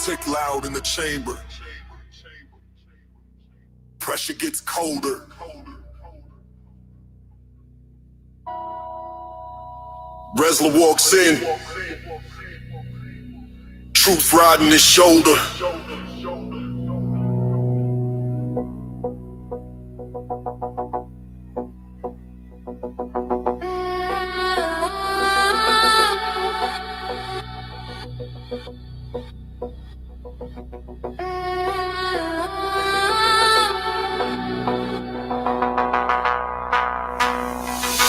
Tick loud in the chamber. Pressure gets colder. Resla walks in. Truth riding his shoulder.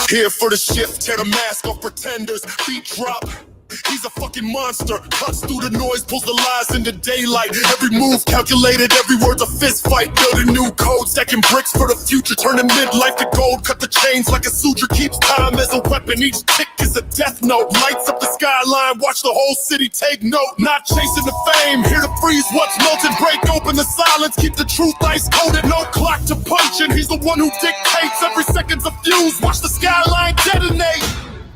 Here for the shift, tear the mask off pretenders, beat drop. He's a fucking monster, cuts through the noise, pulls the lies into daylight. Every move calculated, every word's a fist fight. Building new codes, stacking bricks for the future, turning midlife to gold. Cut the chains like a suture, keeps time as a weapon. Each tick is a death note, lights up the skyline, watch the whole city take note. Not chasing the fame, here to freeze what's melted, break open the silence, keep the truth ice coated. No clock to punch, and he's the one who dictates. Every second's a fuse, watch the skyline detonate.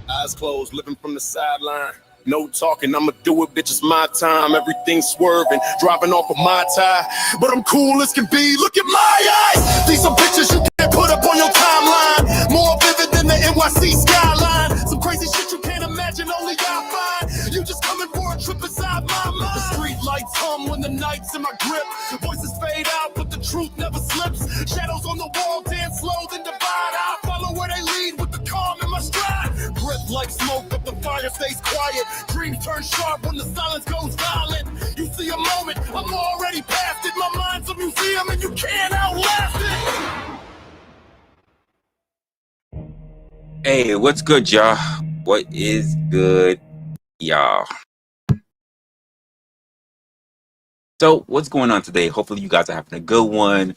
Eyes closed, living from the sideline. No talking, I'ma do it, bitch, it's my time. Everything swerving, dropping off of my tie. But I'm cool as can be, look at my eyes. These are pictures you can't put up on your timeline. More vivid than the NYC skyline. Some crazy shit you can't imagine, only I find. You just coming for a trip inside my mind. The street lights hum when the night's in my grip. Voices fade out, but the truth never slips. Shadows on the wall, dance slow, then divide. I follow where they lead with the calm in my stride. Breath like smoke, but the fire stays quiet. Dreams turn sharp when the silence goes violent. You see a moment, I'm already past it. My mind's a museum and you can't outlast it. Hey, what's good, y'all? What is good, y'all? So, what's going on today? Hopefully, you guys are having a good one.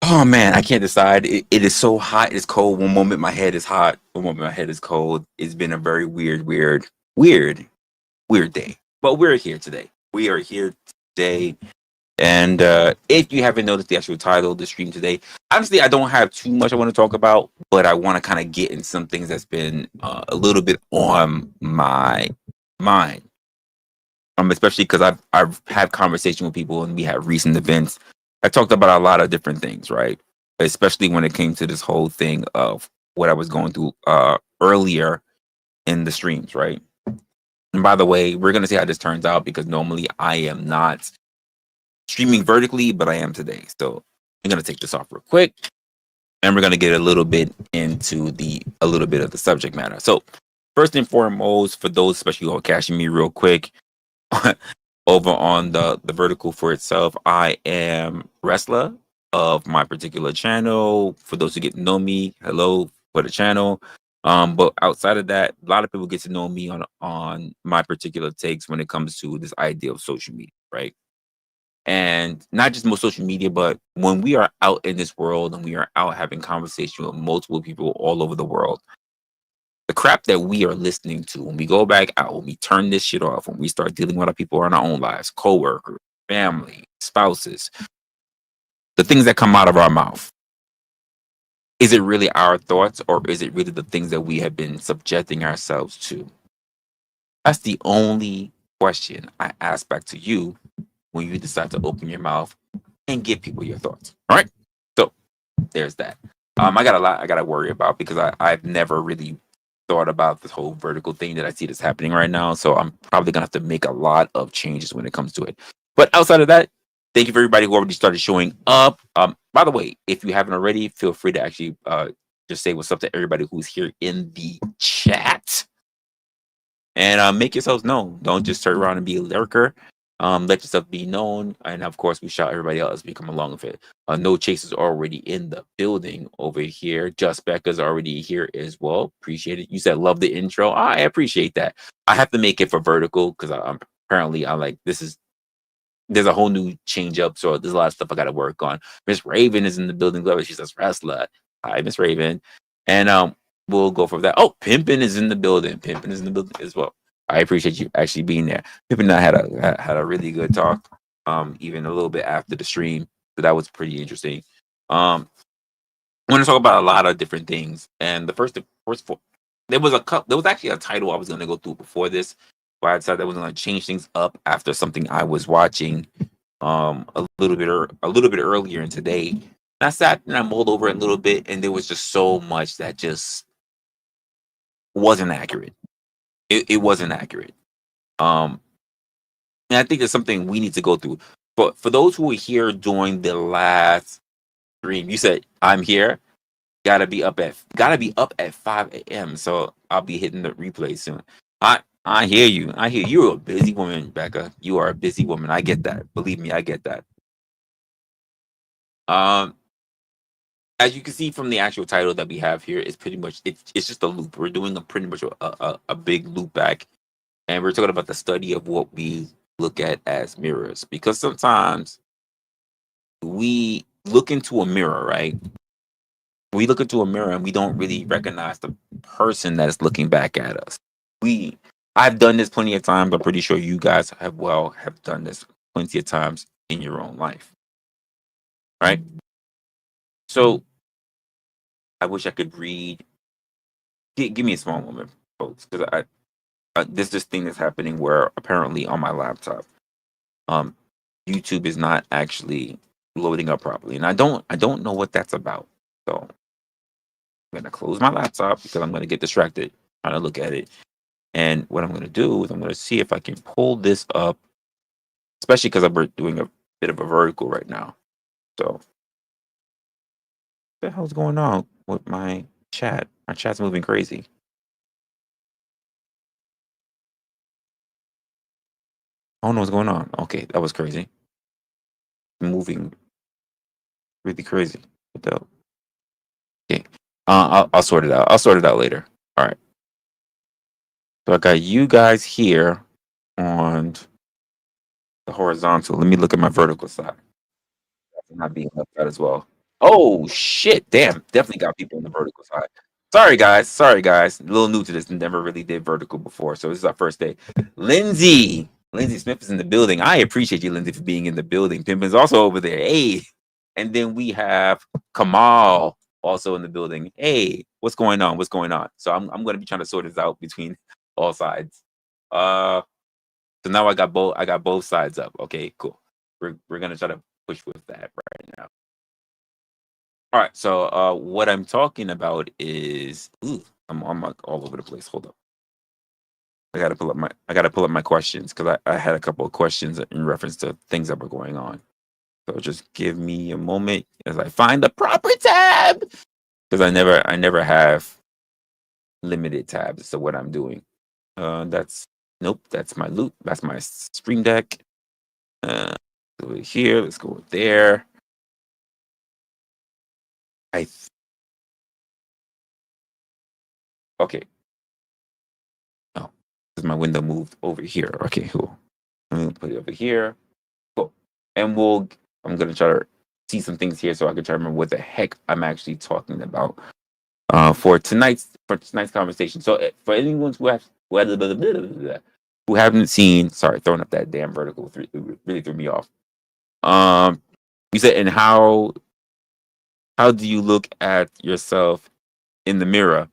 Oh man, I can't decide. It is so hot. It's cold. One moment my head is hot. One moment my head is cold. It's been a very weird day. But we're here today. We are here today. And if you haven't noticed the actual title of the stream today, honestly, I don't have too much I want to talk about, but I want to kind of get in some things that's been a little bit on my mind. Especially because I've had conversation with people and we had recent events. I talked about a lot of different things, right? Especially when it came to this whole thing of what I was going through earlier in the streams, right? And by the way, we're going to see how this turns out because normally I am not streaming vertically, but I am today. So I'm going to take this off real quick and we're going to get a little bit into a little bit of the subject matter. So first and foremost, for those, especially who are catching me real quick, over on the vertical for itself, I am Resla of my particular channel. For those who get to know me, hello for the channel. But outside of that, a lot of people get to know me on my particular takes when it comes to this idea of social media, right? And not just most social media, but when we are out in this world and we are out having conversation with multiple people all over the world, the crap that we are listening to when we go back out, when we turn this shit off, when we start dealing with our people in our own lives, coworkers, family, spouses, the things that come out of our mouth, is it really our thoughts or is it really the things that we have been subjecting ourselves to? That's the only question I ask back to you when you decide to open your mouth and give people your thoughts. All right. So there's that. I got a lot I got to worry about because I've never really thought about this whole vertical thing that I see that's happening right now. So I'm probably going to have to make a lot of changes when it comes to it. But outside of that, thank you for everybody who already started showing up. By the way, if you haven't already, feel free to actually just say what's up to everybody who's here in the chat. And make yourselves known. Don't just turn around and be a lurker. Let yourself be known. And of course, we shout everybody else we come along with it. No Chasers already in the building over here. Just Becca's already here as well. Appreciate it. You said love the intro. I appreciate that. I have to make it for vertical because I'm like, there's a whole new change up. So there's a lot of stuff I got to work on. Miss Raven is in the building. She says Resla. Hi, Miss Raven. And we'll go for that. Oh, Pimpin is in the building. Pimpin is in the building as well. I appreciate you actually being there. Pimpin and I had a really good talk, even a little bit after the stream. So that was pretty interesting. I want to talk about a lot of different things. And the first there was actually a title I was going to go through before this. But I decided I was going to change things up after something I was watching a little bit earlier in today. And I sat and I mulled over it a little bit, and there was just so much that just wasn't accurate. It wasn't accurate. Um, and I think it's something we need to go through. But for those who were here during the last stream, you said I'm here. Gotta be up at 5 a.m. So I'll be hitting the replay soon. I hear you. I hear you're a busy woman, Becca. You are a busy woman. I get that. Believe me, I get that. Um, as you can see from the actual title that we have here, it's pretty much it's just a loop. We're doing a pretty much a big loop back, and we're talking about the study of what we look at as mirrors. Because sometimes we look into a mirror, right? We look into a mirror and we don't really recognize the person that is looking back at us. We I've done this plenty of times. I'm pretty sure you guys have done this plenty of times in your own life, right? So I wish I could read. Give me a small moment, folks, because there's this thing that's happening where apparently on my laptop, um, YouTube is not actually loading up properly, and I don't know what that's about. So I'm gonna close my laptop because I'm gonna get distracted trying to look at it. And what I'm gonna do is I'm gonna see if I can pull this up, especially because I'm doing a bit of a vertical right now. So what the hell's going on with my chat? My chat's moving crazy. I don't know what's going on. Okay, that was crazy. Moving really crazy. What the hell? Okay. I'll sort it out. I'll sort it out later. All right. So I got you guys here on the horizontal. Let me look at my vertical side. That's not being left out as well. Oh shit! Damn, definitely got people on the vertical side. Sorry guys. Sorry guys. A little new to this. Never really did vertical before, so this is our first day. Lindsay Smith is in the building. I appreciate you, Lindsay, for being in the building. Pimpin's also over there. Hey, and then we have Kamal also in the building. Hey, what's going on? What's going on? So I'm going to be trying to sort this out between all sides. So now I got both sides up. Okay, cool. We're gonna try to push with that right now. All right. So what I'm talking about is I'm like all over the place. Hold up. I gotta pull up my questions because I had a couple of questions in reference to things that were going on. So just give me a moment as I find the proper tab because I never have limited tabs to what I'm doing. That's nope. That's my loop. That's my stream deck. Over here. Let's go there. Okay. Oh, because my window moved over here. Okay, cool. I'm gonna put it over here. Cool. And I'm gonna try to see some things here so I can try to remember what the heck I'm actually talking about. For tonight's conversation. So for anyone who haven't seen, sorry, throwing up that damn vertical really threw me off. You said, and how do you look at yourself in the mirror?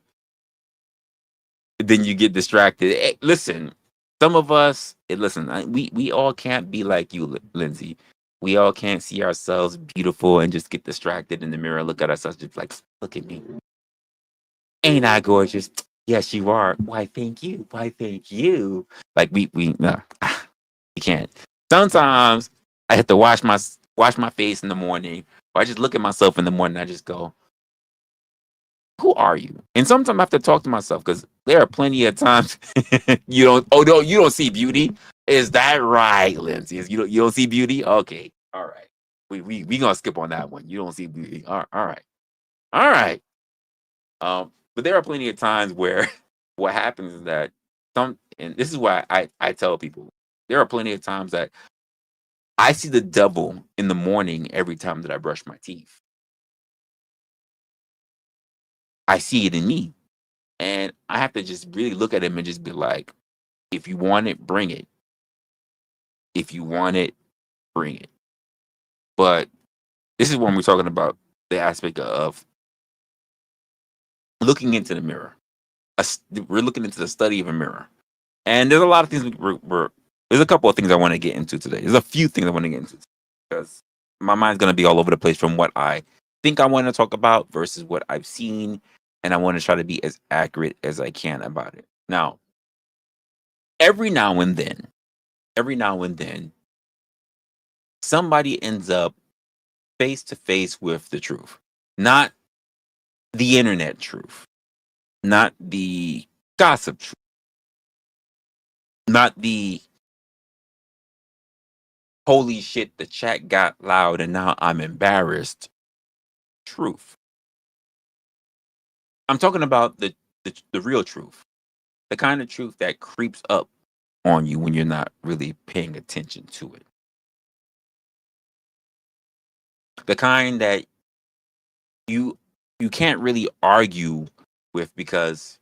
Then you get distracted. Listen, some of us, listen, we all can't be like you, Lindsay. We all can't see ourselves beautiful and just get distracted in the mirror, look at ourselves, just like, look at me. Ain't I gorgeous? Yes, you are. Why, thank you. Why, thank you. Like no, we can't. Sometimes I have to wash my face in the morning, or I just look at myself in the morning. And I just go, who are you? And sometimes I have to talk to myself because there are plenty of times you don't. Oh no, you don't see beauty. Is that right, Lindsay? You don't see beauty? Okay, all right. We gonna skip on that one. You don't see beauty. All right, all right. But there are plenty of times where what happens is that and this is why I tell people there are plenty of times that I see the devil in the morning every time that I brush my teeth. I see it in me. And I have to just really look at him and just be like, if you want it, bring it. If you want it, bring it. But this is when we're talking about the aspect of looking into the mirror. We're looking into the study of a mirror. And there's a lot of things there's a couple of things I want to get into today. There's a few things I want to get into because my mind's gonna be all over the place from what I think I want to talk about versus what I've seen, and I want to try to be as accurate as I can about it. Now, every now and then, somebody ends up face to face with the truth. Not the internet truth, not the gossip truth, not the holy shit, the chat got loud and now I'm embarrassed truth. I'm talking about the real truth, the kind of truth that creeps up on you when you're not really paying attention to it. The kind that you can't really argue with because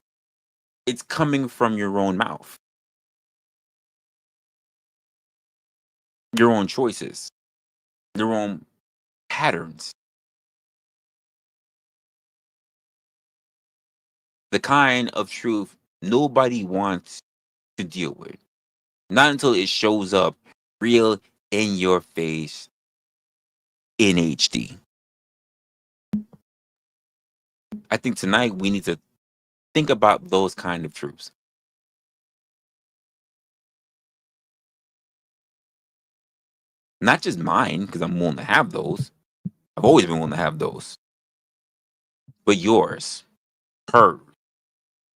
it's coming from your own mouth, your own choices, your own patterns. The kind of truth nobody wants to deal with. Not until it shows up real in your face in HD. I think tonight we need to think about those kind of truths. Not just mine, because I'm willing to have those. I've always been willing to have those. But yours, hers,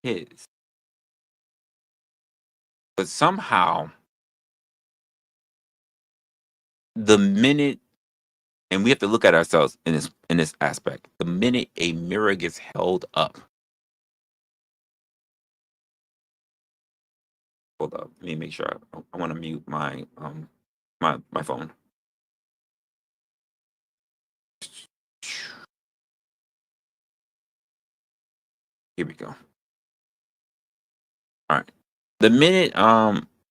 his. But somehow, the minute, and we have to look at ourselves in this aspect, the minute a mirror gets held up. Hold up, let me make sure I want to mute my my phone. Here we go. All right. The minute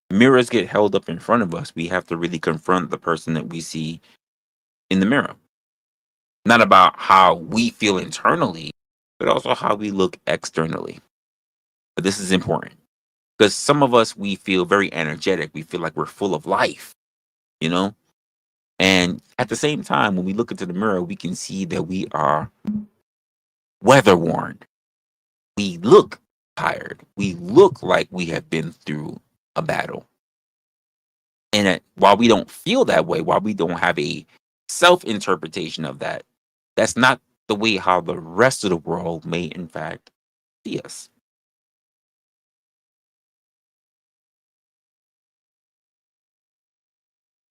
mirrors get held up in front of us, we have to really confront the person that we see in the mirror. Not about how we feel internally, but also how we look externally. But this is important because some of us, we feel very energetic. We feel like we're full of life, you know? And at the same time, when we look into the mirror, we can see that we are weather worn. We look tired. We look like we have been through a battle. And while we don't feel that way, while we don't have a self-interpretation of that, that's not the way how the rest of the world may in fact see us.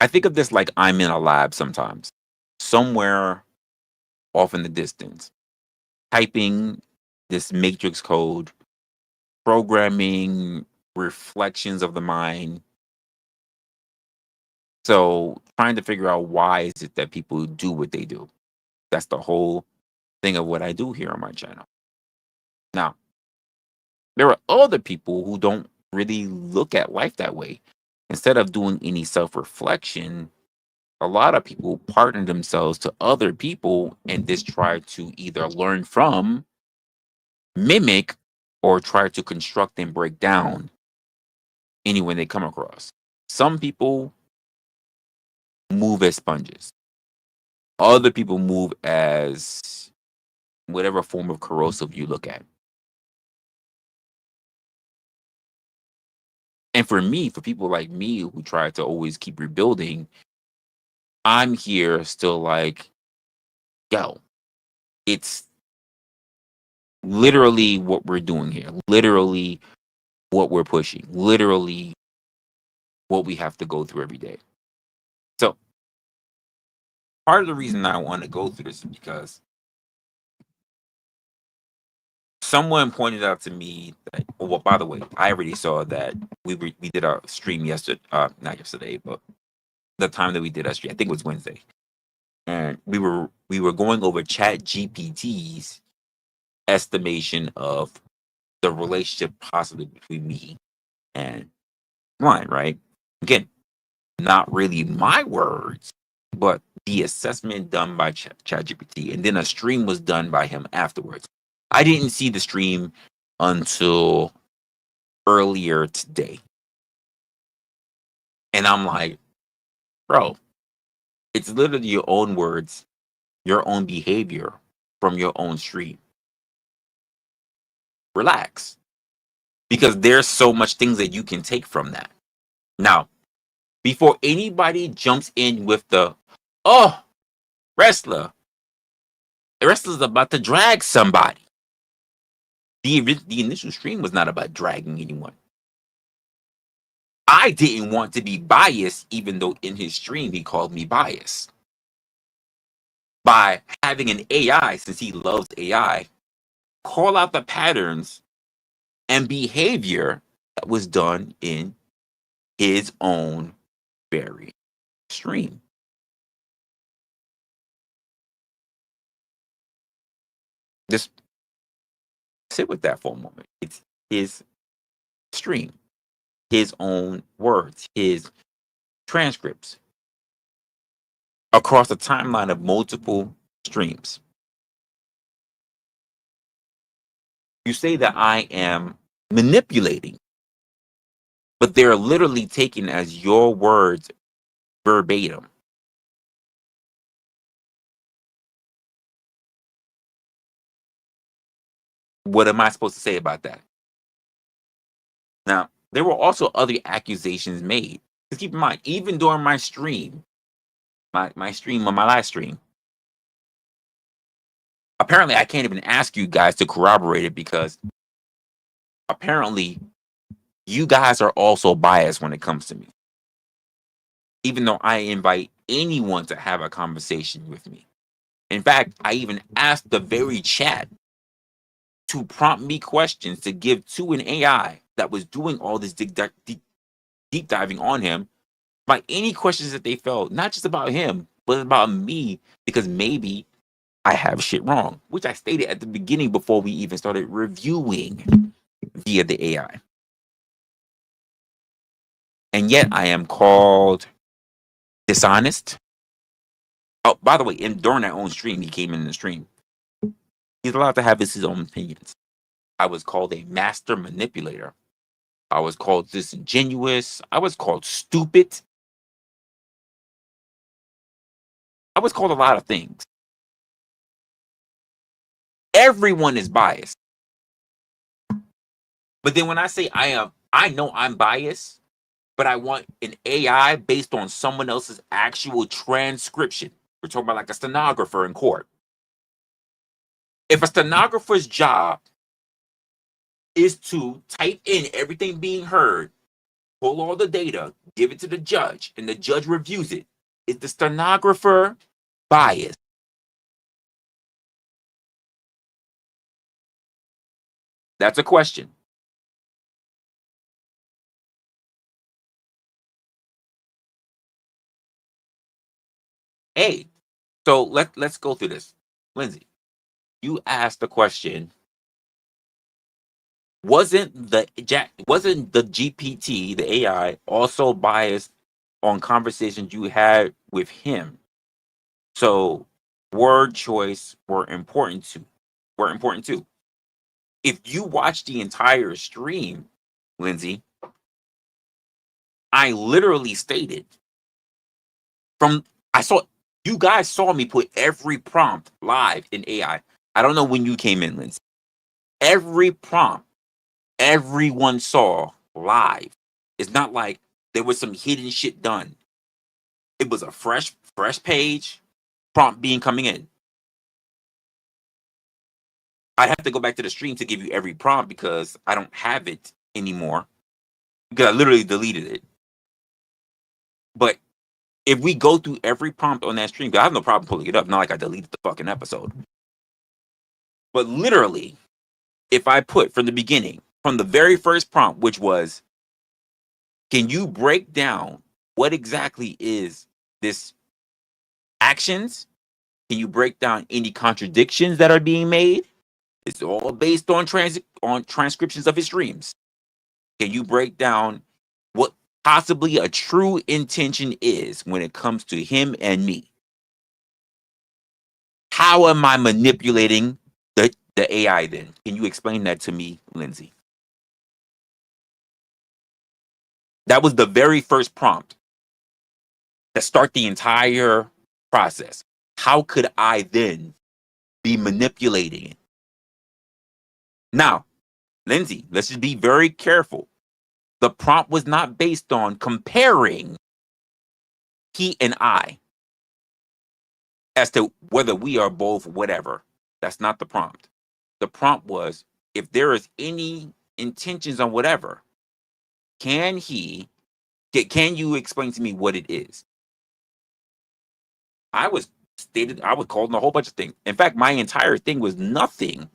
I think of this like I'm in a lab sometimes, somewhere off in the distance, typing this matrix code, programming reflections of the mind. So trying to figure out why is it that people do what they do. That's the whole thing of what I do here on my channel. Now, there are other people who don't really look at life that way. Instead of doing any self-reflection, a lot of people partner themselves to other people and just try to either learn from, mimic, or try to construct and break down anyone they come across. Some people move as sponges. Other people move as whatever form of corrosive you look at. And for me, for people like me who try to always keep rebuilding, I'm here still like, yo, it's literally what we're doing here, literally what we're pushing, literally what we have to go through every day. So part of the reason I want to go through this is because someone pointed out to me that, well, by the way, I already saw that we did our stream yesterday, not yesterday, but the time that we did our stream, I think it was Wednesday. And we were going over Chat GPT's estimation of the relationship possibly between me and mine, right? Again, not really my words, but the assessment done by ChatGPT, and then a stream was done by him afterwards. I didn't see the stream until earlier today. And I'm like, bro, it's literally your own words, your own behavior from your own stream. Relax. Because there's so much things that you can take from that. Now, before anybody jumps in with the, oh, wrestler's about to drag somebody. The initial stream was not about dragging anyone. I didn't want to be biased, even though in his stream he called me biased. By having an AI, since he loves AI, call out the patterns and behavior that was done in his own very stream. Just sit with that for a moment. It's his stream, his own words, his transcripts across a timeline of multiple streams. You say that I am manipulating, but they're literally taken as your words verbatim. What am I supposed to say about that? Now, there were also other accusations made. Because keep in mind, even during my stream, my stream on my live stream, apparently I can't even ask you guys to corroborate it because apparently you guys are also biased when it comes to me. Even though I invite anyone to have a conversation with me. In fact, I even asked the very chat to prompt me questions to give to an AI that was doing all this deep diving on him by any questions that they felt, not just about him, but about me, because maybe I have shit wrong, which I stated at the beginning before we even started reviewing via the AI. And yet I am called dishonest. Oh, by the way, during that own stream, he came in the stream. He's allowed to have his own opinions. I was called a master manipulator. I was called disingenuous. I was called stupid. I was called a lot of things. Everyone is biased. But then when I say I know I'm biased, but I want an AI based on someone else's actual transcription. We're talking about like a stenographer in court. If a stenographer's job is to type in everything being heard, pull all the data, give it to the judge, and the judge reviews it, is the stenographer biased? That's a question. Hey, so let's go through this. Lindsay, you asked the question, wasn't the GPT, the AI, also biased on conversations you had with him? So word choice were important too. If you watch the entire stream, Lindsay, I literally stated I saw you guys saw me put every prompt live in AI. I don't know when you came in, Lindsay. Every prompt, everyone saw live. It's not like there was some hidden shit done. It was a fresh page, prompt being coming in. I have to go back to the stream to give you every prompt because I don't have it anymore. Because I literally deleted it. But if we go through every prompt on that stream, I have no problem pulling it up. Not like I deleted the fucking episode. But literally, if I put from the beginning, from the very first prompt, which was, can you break down what exactly is this actions? Can you break down any contradictions that are being made? It's all based on transcriptions of his streams. Can you break down what possibly a true intention is when it comes to him and me? How am I manipulating the AI then? Can you explain that to me, Lindsay? That was the very first prompt. that start the entire process. How could I then be manipulating it? Now, Lindsay, let's just be very careful. The prompt was not based on comparing he and I as to whether we are both whatever. That's not the prompt. The prompt was, if there is any intentions on whatever, can you explain to me what it is? I was calling a whole bunch of things. In fact, my entire thing was nothing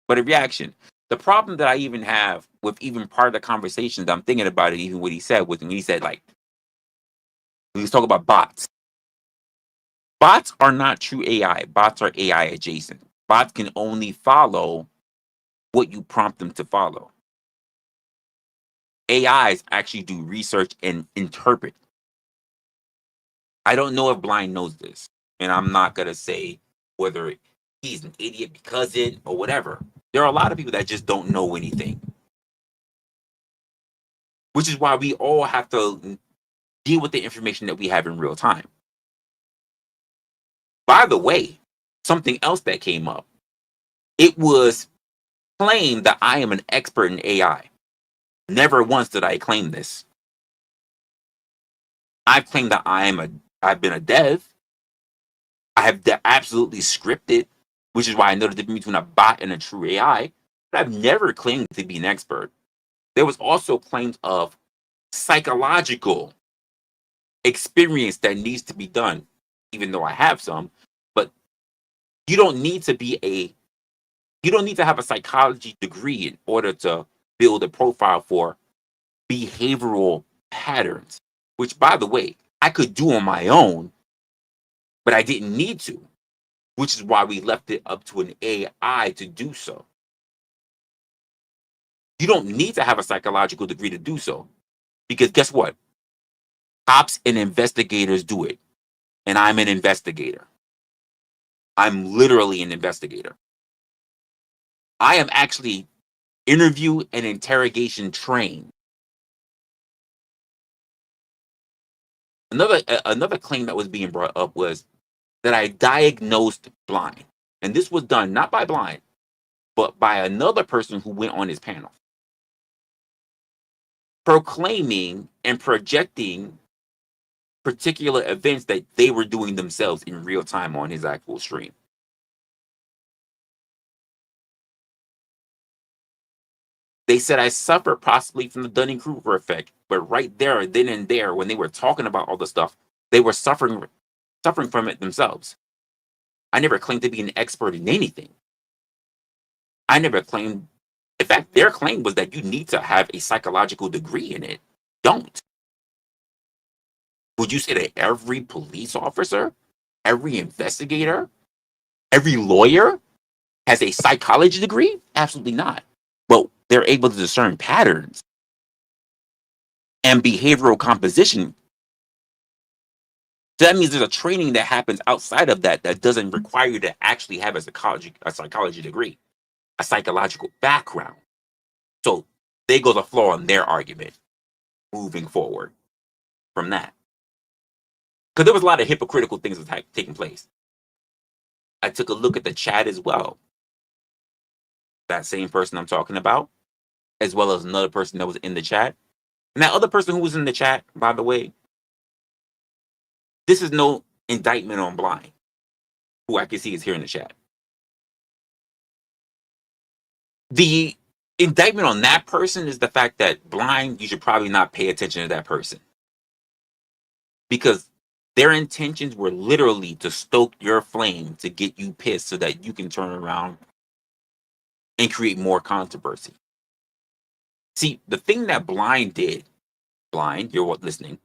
but a reaction. The problem that I even have with even part of the conversation that I'm thinking about it, even what he said was when he said, like, we was talking about bots. Bots are not true AI. Bots are AI adjacent. Bots can only follow what you prompt them to follow. AIs actually do research and interpret. I don't know if Blind knows this, and I'm not going to say whether he's an idiot because it or whatever. There are a lot of people that just don't know anything, which is why we all have to deal with the information that we have in real time. By the way, something else that came up, it was claimed that I am an expert in AI. Never once did I claim this. I've claimed that I've been a dev. I have absolutely scripted, which is why I know the difference between a bot and a true AI. But I've never claimed to be an expert. There was also claims of psychological experience that needs to be done, even though I have some. But you don't need to have a psychology degree in order to build a profile for behavioral patterns, which, by the way, I could do on my own, but I didn't need to, which is why we left it up to an AI to do so. You don't need to have a psychological degree to do so, because guess what? Cops and investigators do it, and I'm an investigator. I'm literally an investigator. I am actually interview and interrogation trained. Another claim that was being brought up was that I diagnosed Blind. And this was done not by Blind, but by another person who went on his panel, proclaiming and projecting particular events that they were doing themselves in real time on his actual stream. They said I suffered possibly from the Dunning-Kruger effect, but right there, then and there, when they were talking about all the stuff, they were suffering from it themselves. I never claimed to be an expert in anything. I never claimed. In fact, their claim was that you need to have a psychological degree in it. Don't. Would you say that every police officer, every investigator, every lawyer has a psychology degree? Absolutely not. But they're able to discern patterns and behavioral composition. So that means there's a training that happens outside of that doesn't require you to actually have a psychology degree, a psychological background. So there goes a flaw in their argument moving forward from that. Because there was a lot of hypocritical things that were taking place. I took a look at the chat as well. That same person I'm talking about, as well as another person that was in the chat. And that other person who was in the chat, by the way, this is no indictment on Blind, who I can see is here in the chat. The indictment on that person is the fact that Blind, you should probably not pay attention to that person. Because their intentions were literally to stoke your flame to get you pissed so that you can turn around and create more controversy. See, the thing that Blind did, Blind, you're listening,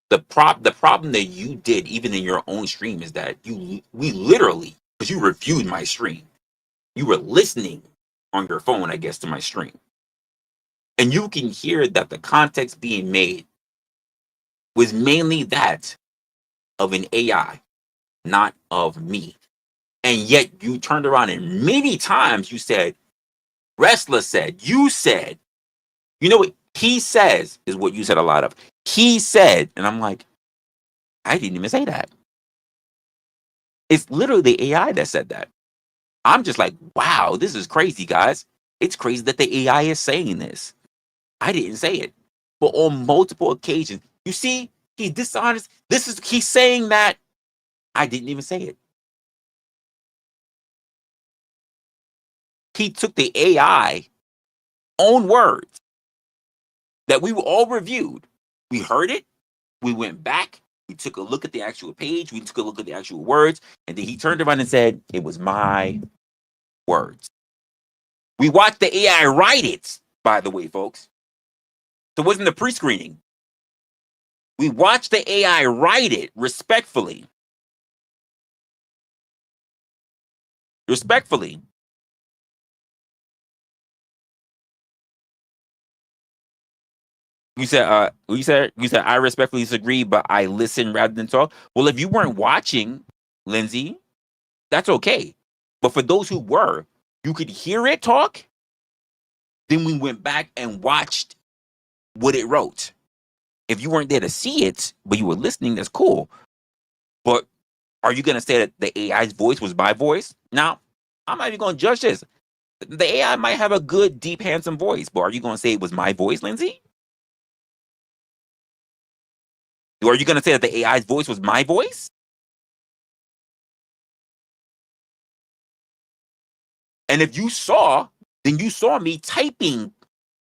the problem that you did even in your own stream is that we literally, because you reviewed my stream, you were listening on your phone, I guess, to my stream. And you can hear that the context being made was mainly that of an AI, not of me. And yet you turned around and many times you said, Resla said, you said, you know what he says is what you said a lot of. He said, and I'm like, I didn't even say that. It's literally the AI that said that. I'm just like, wow, this is crazy, guys. It's crazy that the AI is saying this. I didn't say it. But on multiple occasions, you see, he's dishonest. He's saying that I didn't even say it. He took the AI own words that we all reviewed. We heard it. We went back. We took a look at the actual page. We took a look at the actual words. And then he turned around and said, it was my words. We watched the AI write it, by the way, folks. So it wasn't the pre-screening. We watched the AI write it respectfully. Respectfully. You said, I respectfully disagree, but I listen rather than talk. Well, if you weren't watching, Lindsay, that's okay. But for those who were, you could hear it talk. Then we went back and watched what it wrote. If you weren't there to see it, but you were listening, that's cool. But are you going to say that the AI's voice was my voice? Now, I'm not even going to judge this. The AI might have a good, deep, handsome voice, but are you going to say it was my voice, Lindsay? Or are you going to say that the AI's voice was my voice? And if you saw, then you saw me typing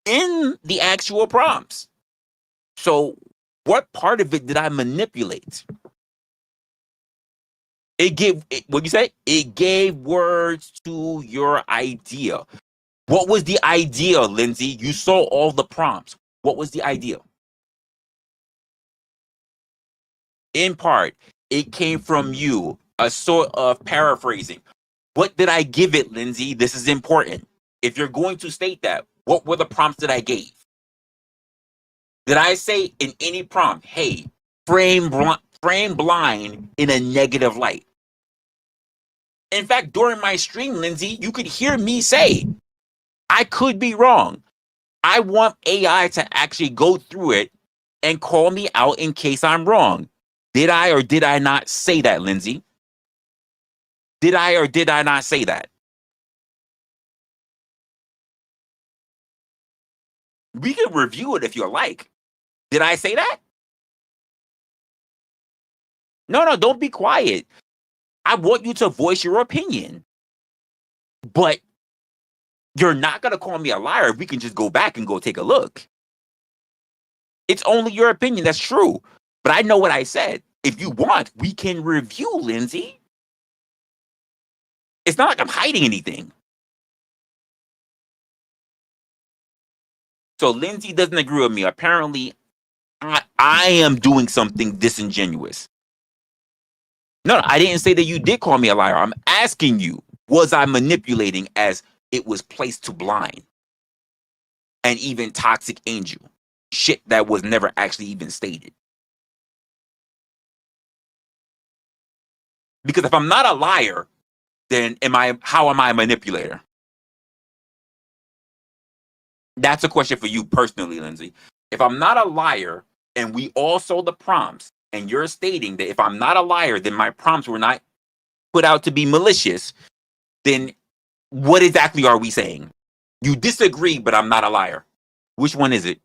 in the actual prompts. So what part of it did I manipulate? What you say? It gave words to your idea. What was the idea, Lindsay? You saw all the prompts. What was the idea? In part, it came from you, a sort of paraphrasing. What did I give it, Lindsay? This is important. If you're going to state that, what were the prompts that I gave? Did I say in any prompt, hey, frame blind in a negative light? In fact, during my stream, Lindsay, you could hear me say, I could be wrong. I want AI to actually go through it and call me out in case I'm wrong. Did I or did I not say that, Lindsay? Did I or did I not say that? We can review it if you like. Did I say that? No, don't be quiet. I want you to voice your opinion. But you're not going to call me a liar. We can just go back and go take a look. It's only your opinion. That's true. But I know what I said. If you want, we can review, Lindsay. It's not like I'm hiding anything. So Lindsay doesn't agree with me. Apparently, I am doing something disingenuous. No, I didn't say that you did call me a liar. I'm asking you, was I manipulating as it was placed to blind? And even toxic angel. Shit that was never actually even stated. Because if I'm not a liar, then how am I a manipulator? That's a question for you personally, Lindsay. If I'm not a liar and we all saw the prompts and you're stating that if I'm not a liar, then my prompts were not put out to be malicious, then what exactly are we saying? You disagree, but I'm not a liar. Which one is it?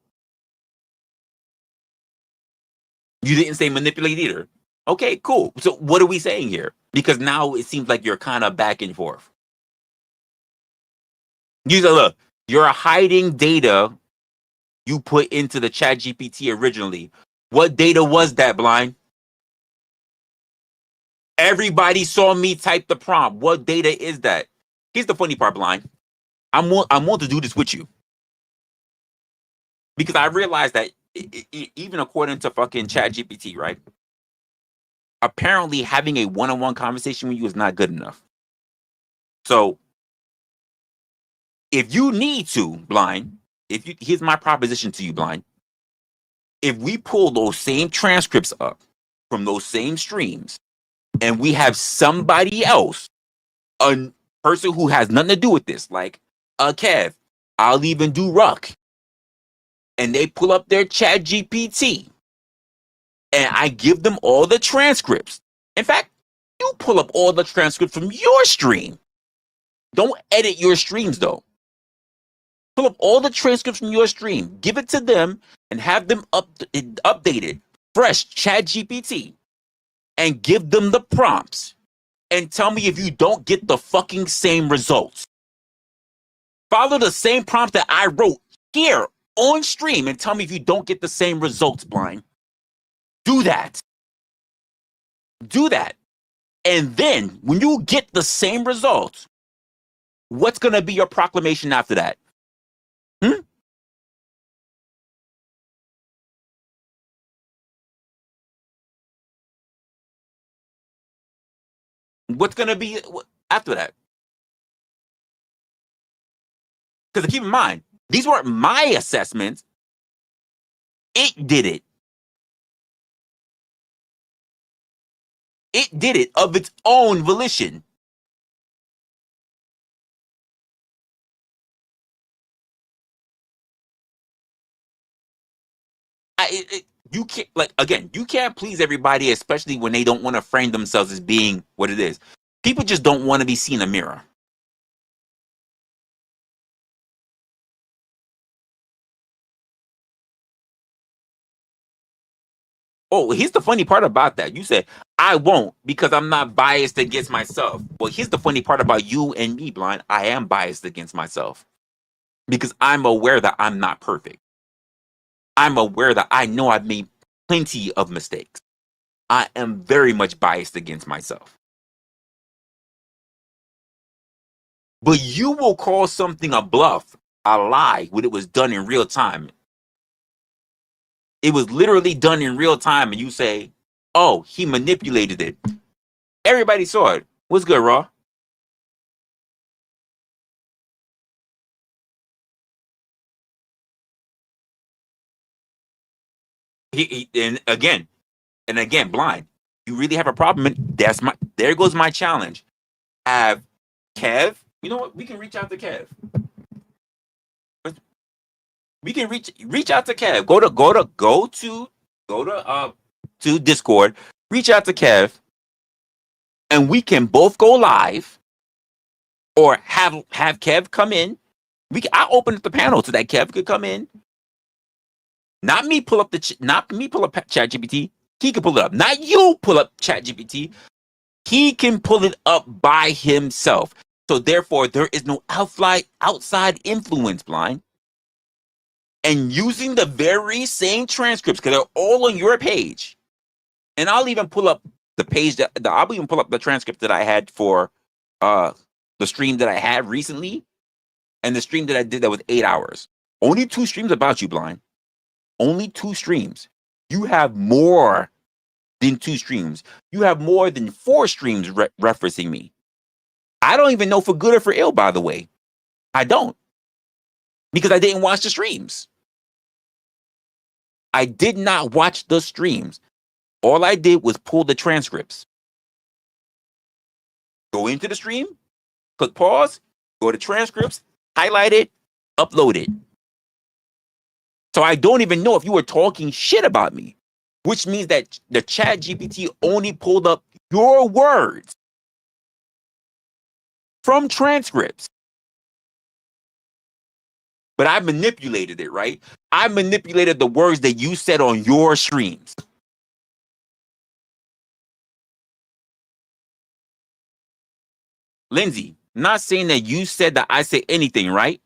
You didn't say manipulate either. Okay, cool. So what are we saying here? Because now it seems like you're kind of back and forth. You say, look, you're hiding data you put into the chat GPT originally. What data was that, Blind? Everybody saw me type the prompt. What data is that? Here's the funny part, Blind. I'm willing to do this with you. Because I realized that even according to fucking chat GPT, right? Apparently having a one-on-one conversation with you is not good enough. So if you need to, Blind, here's my proposition to you, Blind. If we pull those same transcripts up from those same streams and we have somebody else, a person who has nothing to do with this, like a Kev, I'll even do Ruck, and they pull up their chat GPT and I give them all the transcripts. In fact, you pull up all the transcripts from your stream. Don't edit your streams though. Pull up all the transcripts from your stream, give it to them, and have them updated, fresh, Chat GPT, and give them the prompts. And tell me if you don't get the fucking same results. Follow the same prompt that I wrote here on stream and tell me if you don't get the same results, blind. Do that. Do that. And then when you get the same results, what's going to be your proclamation after that? What's going to be after that? Because keep in mind, these weren't my assessments. It did it. It did it of its own volition. You can't, like, again, you can't please everybody, especially when they don't want to frame themselves as being what it is. People just don't want to be seen in a mirror. Oh, here's the funny part about that. You said, I won't because I'm not biased against myself. Well, here's the funny part about you and me, blind. I am biased against myself because I'm aware that I'm not perfect. I'm aware that I know I've made plenty of mistakes. I am very much biased against myself. But you will call something a bluff, a lie, when it was done in real time. It was literally done in real time, and you say, oh, he manipulated it. Everybody saw it. What's good, Raw? And again, blind. You really have a problem. And there goes my challenge. Have Kev. You know what? We can reach out to Kev. We can reach out to Kev. Go to Discord. Reach out to Kev, and we can both go live, or have Kev come in. I open up the panel so that Kev could come in. Not me pull up ChatGPT. He can pull it up. Not you pull up ChatGPT. He can pull it up by himself. So therefore, there is no outside influence, blind. And using the very same transcripts, because they're all on your page. And I'll even pull up the page I'll even pull up the transcript that I had for the stream that I had recently, and the stream that I did that was 8 hours. Only 2 streams about you, blind. Only 2 streams. You have more than 2 streams. You have more than 4 streams referencing me. I don't even know for good or for ill, by the way. I don't. Because I didn't watch the streams. I did not watch the streams. All I did was pull the transcripts. Go into the stream, click pause, go to transcripts, highlight it, upload it. So I don't even know if you were talking shit about me, which means that the Chat GPT only pulled up your words from transcripts. But I manipulated it, right? I manipulated the words that you said on your streams. Lindsay, not saying that you said that I said anything, right?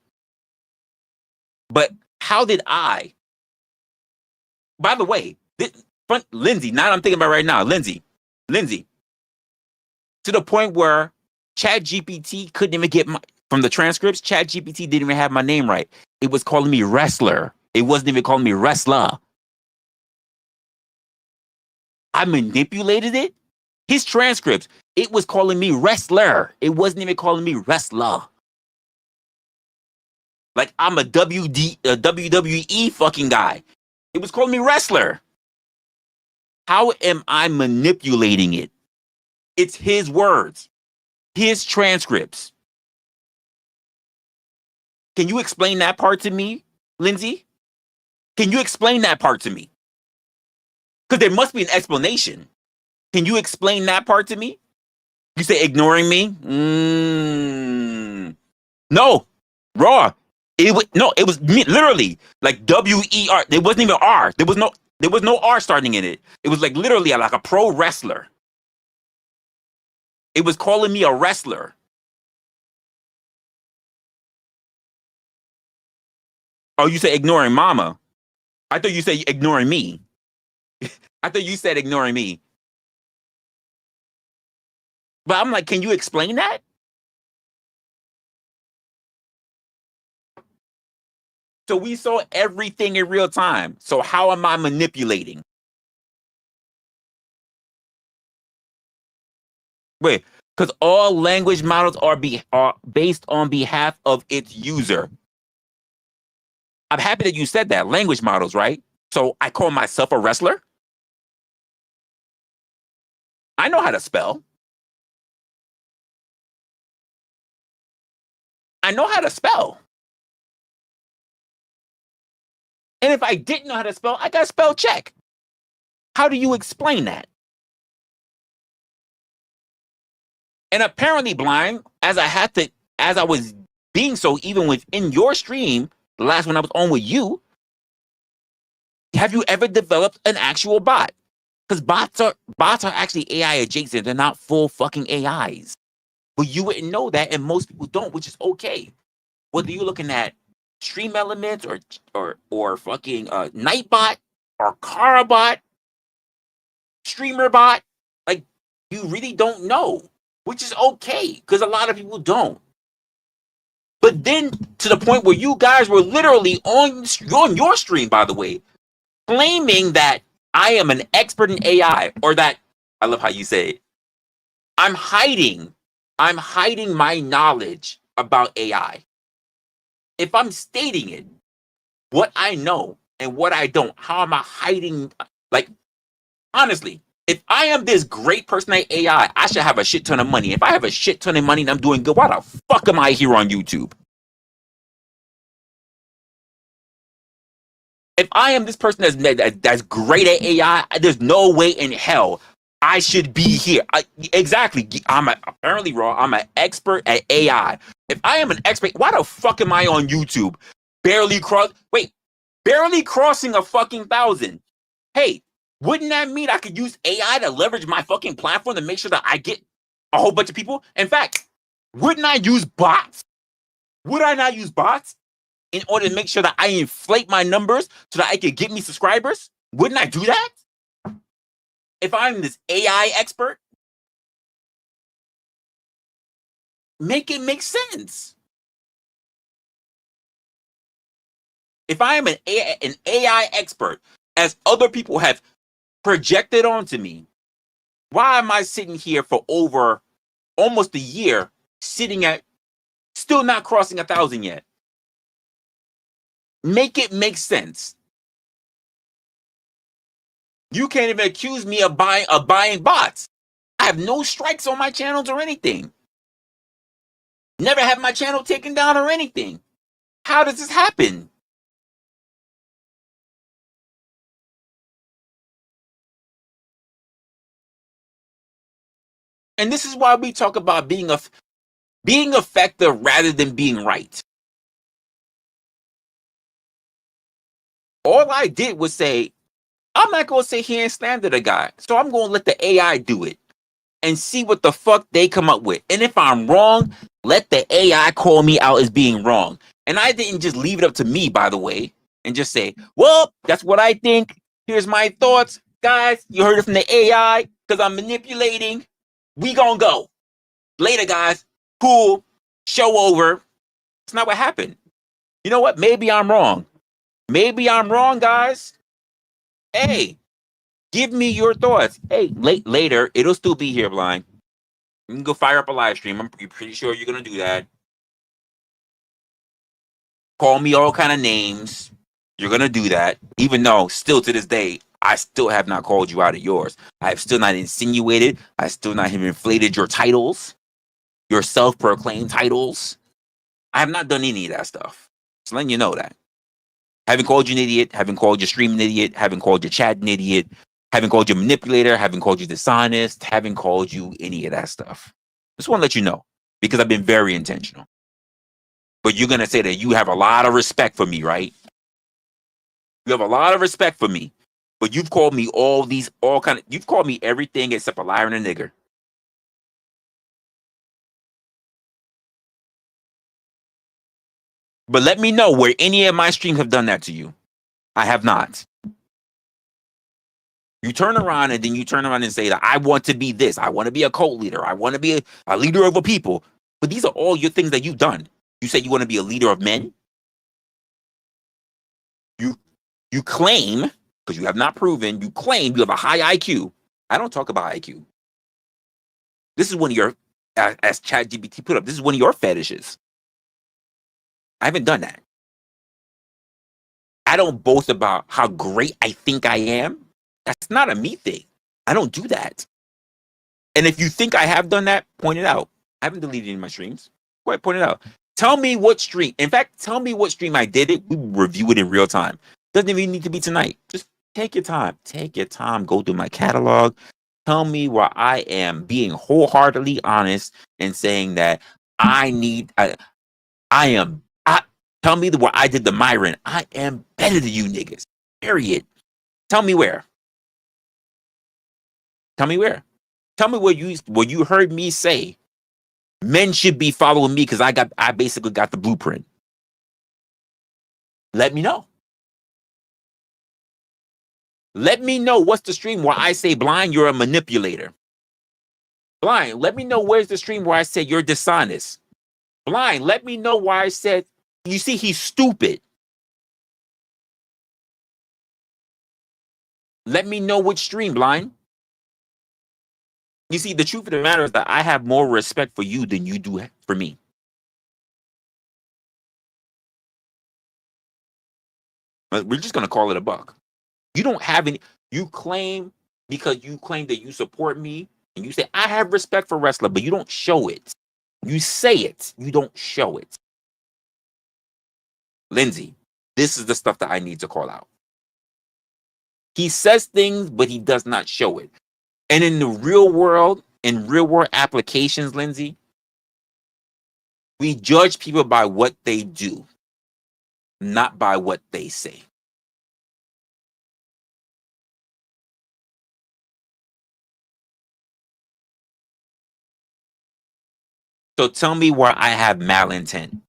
But how did I? By the way, Lindsay, now I'm thinking about right now, Lindsay, to the point where ChatGPT couldn't even get from the transcripts, ChatGPT didn't even have my name right. It was calling me wrestler. It wasn't even calling me Resla. I manipulated it. His transcripts, it was calling me wrestler. It wasn't even calling me wrestler. Like I'm a WWE fucking guy. It was calling me wrestler. How am I manipulating it? It's his words, his transcripts. Can you explain that part to me, Lindsay? Can you explain that part to me? Because there must be an explanation. Can you explain that part to me? You say ignoring me? No, raw. It was literally like WER. There wasn't even R. There was no R starting in it. It was like literally like a pro wrestler. It was calling me a wrestler. Oh, you say ignoring mama. I thought you said ignoring me. I thought you said ignoring me. But I'm like, can you explain that? So we saw everything in real time. So how am I manipulating? Wait, because all language models are based on behalf of its user. I'm happy that you said that. Language models, right? So I call myself a wrestler? I know how to spell. I know how to spell. And if I didn't know how to spell, I got spell check. How do you explain that? And apparently, blind, as I was being so even within your stream, the last one I was on with you, have you ever developed an actual bot? Because bots are actually AI adjacent. They're not full fucking AIs. But you wouldn't know that, and most people don't, which is okay. Whether you're looking at Stream Elements or fucking Nightbot or Carabot, Streamer Bot, like you really don't know, which is okay because a lot of people don't. But then to the point where you guys were literally on your stream, by the way, claiming that I am an expert in AI, or that I love how you say it. I'm hiding my knowledge about AI. If I'm stating it, what I know and what I don't, how am I hiding? Like, honestly, if I am this great person at AI, I should have a shit ton of money. If I have a shit ton of money and I'm doing good, why the fuck am I here on YouTube? If I am this person that's great at AI, there's no way in hell I should be here. Exactly. Apparently raw. I'm an expert at AI. If I am an expert, why the fuck am I on YouTube? Barely crossing a fucking 1,000. Hey, wouldn't that mean I could use AI to leverage my fucking platform to make sure that I get a whole bunch of people? In fact, wouldn't I use bots? Would I not use bots in order to make sure that I inflate my numbers so that I could get me subscribers? Wouldn't I do that? If I'm this AI expert, make it make sense. If I am an AI expert, as other people have projected onto me, why am I sitting here for over almost a year, sitting at still not crossing 1,000 yet? Make it make sense. You can't even accuse me of buying bots. I have no strikes on my channels or anything. Never have my channel taken down or anything. How does this happen? And this is why we talk about being effective rather than being right. All I did was say, I'm not going to sit here and slander the guy. So I'm going to let the AI do it and see what the fuck they come up with. And if I'm wrong, let the AI call me out as being wrong. And I didn't just leave it up to me, by the way, and just say, well, that's what I think. Here's my thoughts. Guys, you heard it from the AI because I'm manipulating. We gonna go. Later, guys. Cool. Show over. It's not what happened. You know what? Maybe I'm wrong. Maybe I'm wrong, guys. Hey, give me your thoughts. Hey, later, it'll still be here, blind. You can go fire up a live stream. I'm pretty sure you're gonna do that. Call me all kind of names. You're gonna do that, even though still to this day, I still have not called you out of yours. I have still not insinuated. I still not have inflated your titles, your self-proclaimed titles. I have not done any of that stuff. Just letting you know that. Haven't called you an idiot. Haven't called your stream an idiot. Haven't called your chat an idiot. Haven't called you a manipulator, haven't called you dishonest, haven't called you any of that stuff. Just want to let you know because I've been very intentional. But you're going to say that you have a lot of respect for me, right? You have a lot of respect for me. But you've called me you've called me everything except a liar and a nigger. But let me know where any of my streams have done that to you. I have not. You turn around and then you turn around and say that I want to be this. I want to be a cult leader. I want to be a leader of a people. But these are all your things that you've done. You say you want to be a leader of men. You claim, because you have not proven, you claim you have a high IQ. I don't talk about IQ. This is one of your, as ChatGPT put up, this is one of your fetishes. I haven't done that. I don't boast about how great I think I am. That's not a me thing. I don't do that. And if you think I have done that, point it out. I haven't deleted any of my streams. Go ahead, point it out. Tell me what stream. In fact, tell me what stream I did it. We review it in real time. Doesn't even need to be tonight. Just take your time. Take your time. Go through my catalog. Tell me where I am being wholeheartedly honest and saying that tell me where I did the Myron. I am better than you niggas. Period. Tell me where. Tell me where. Tell me where you heard me say men should be following me because I basically got the blueprint. Let me know. Let me know what's the stream where I say, Blind, you're a manipulator. Blind, let me know where's the stream where I said you're dishonest. Blind, let me know why I said, you see, he's stupid. Let me know which stream, Blind. You see, the truth of the matter is that I have more respect for you than you do for me. But we're just going to call it a buck. You don't have any, because you claim that you support me and you say, I have respect for Resla, but you don't show it. You say it, you don't show it. Lindsay, this is the stuff that I need to call out. He says things, but he does not show it. And in the real world, in real world applications, Lindsay, we judge people by what they do, not by what they say. So tell me where I have malintent.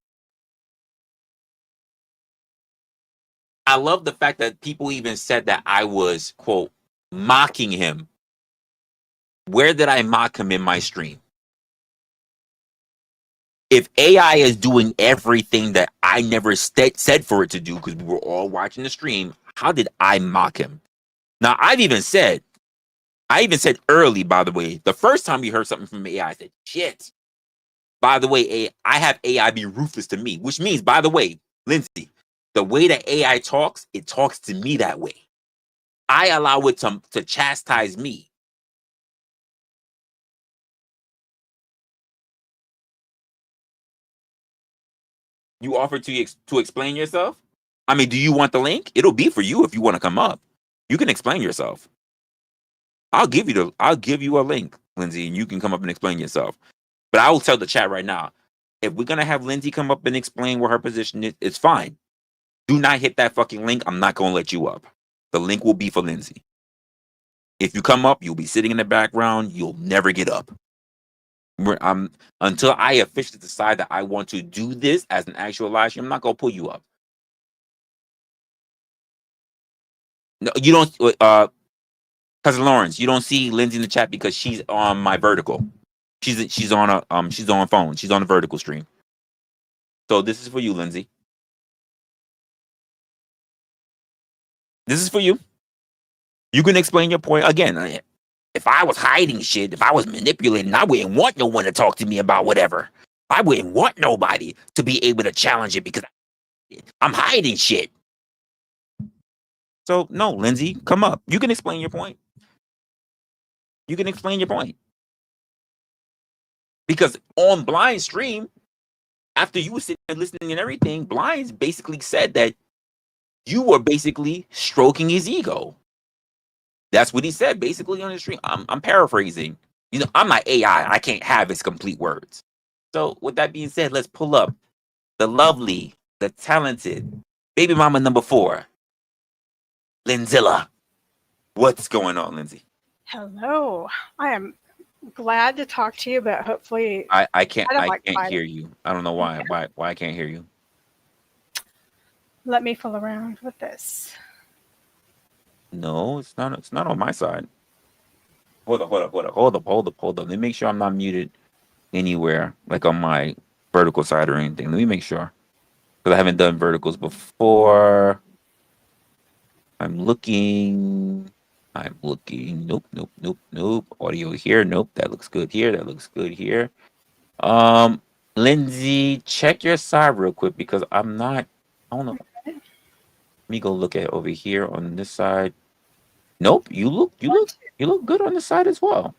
I love the fact that people even said that I was, quote, mocking him. Where did I mock him in my stream? If AI is doing everything that I never said for it to do, because we were all watching the stream, how did I mock him? Now, I even said early, by the way, the first time you heard something from AI, I said, shit. By the way, I have AI be ruthless to me, which means, by the way, Lindsay, the way that AI talks, it talks to me that way. I allow it to chastise me. You offer to explain yourself? I mean, do you want the link? It'll be for you if you want to come up. You can explain yourself. I'll give you a link, Lindsay, and you can come up and explain yourself. But I will tell the chat right now, if we're gonna have Lindsay come up and explain where her position is, it's fine. Do not hit that fucking link. I'm not gonna let you up. The link will be for Lindsay. If you come up, you'll be sitting in the background. You'll never get up. Until I officially decide that I want to do this as an actual live stream, I'm not gonna pull you up. No, you don't. Cousin Lawrence, you don't see Lindsay in the chat because she's on my vertical. She's on a phone. She's on a vertical stream. So this is for you, Lindsay. This is for you. You can explain your point again. If I was hiding shit, if I was manipulating, I wouldn't want no one to talk to me about whatever. I wouldn't want nobody to be able to challenge it because I'm hiding shit. So no, Lindsay, come up. You can explain your point. You can explain your point. Because on Blind stream, after you were sitting there listening and everything, Blinds basically said that you were basically stroking his ego. That's what he said basically on the stream. I'm paraphrasing. You know, I'm not AI. I can't have his complete words. So with that being said, let's pull up the lovely, the talented baby mama number 4, Linzilla. What's going on, Lindsay? Hello. I am glad to talk to you, but hopefully I can't don't like can't fighting. hear you. I don't know why. Why I can't hear you. Let me fool around with this. No, it's not on my side. Hold up. Let me make sure I'm not muted anywhere, like on my vertical side or anything. Let me make sure. Because I haven't done verticals before. I'm looking. Nope. Audio here. Nope. That looks good here. That looks good here. Lindsay, check your side real quick because I don't know. Let me go look at over here on this side. Nope. You look good on the side as well.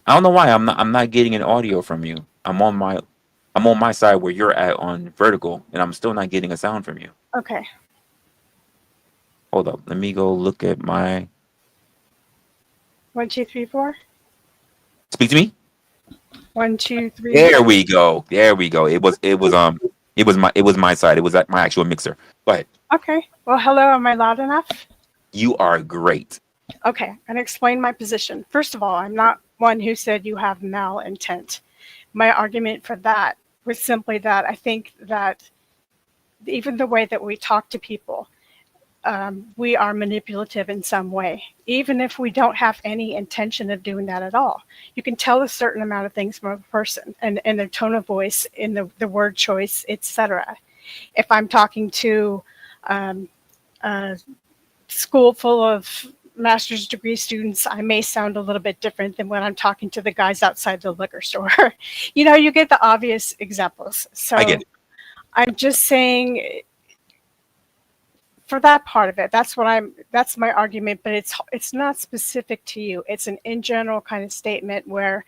I don't know why I'm not getting an audio from you. I'm on my side where you're at on vertical, and I'm still not getting a sound from you. Okay. Hold up. Let me go look at my. 1, 2, 3, 4. Speak to me. 1, 2, 3. There we go. It was my side. It was at my actual mixer. Go ahead. Okay. Well, hello. Am I loud enough? You are great. Okay. And explain my position. First of all, I'm not one who said you have malintent. My argument for that was simply that I think that even the way that we talk to people, we are manipulative in some way, even if we don't have any intention of doing that at all. You can tell a certain amount of things from a person and their tone of voice, in the word choice, etc. If I'm talking to a school full of master's degree students, I may sound a little bit different than when I'm talking to the guys outside the liquor store. You get the obvious examples. So I get it. I'm just saying, for that part of it, that's my argument, but it's not specific to you. It's an in general kind of statement where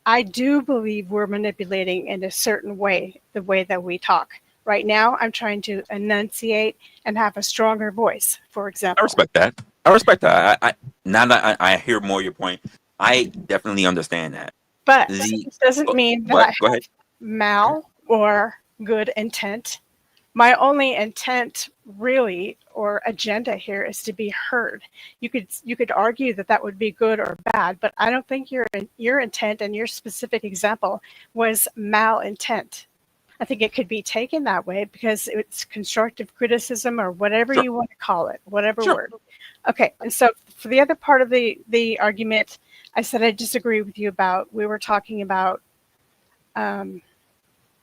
I do believe we're manipulating in a certain way, the way that we talk. Right now, I'm trying to enunciate and have a stronger voice, for example. I respect that. Now that I hear more your point, I definitely understand that. But it doesn't mean that I have mal or good intent. My only intent, really, or agenda here is to be heard. You could argue that would be good or bad, but I don't think your intent and your specific example was malintent. I think it could be taken that way because it's constructive criticism or whatever you want to call it, whatever word. Okay, and so for the other part of the argument, I said I disagree with you about. We were talking about.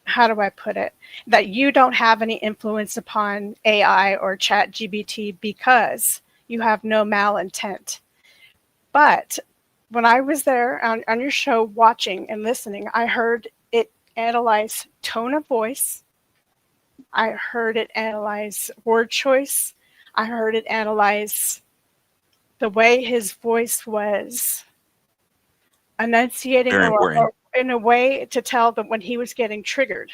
How do I put it? That you don't have any influence upon AI or ChatGPT because you have no malintent. But when I was there on your show watching and listening, I heard it analyze tone of voice. I heard it analyze word choice. I heard it analyze the way his voice was enunciating or in a way to tell them when he was getting triggered.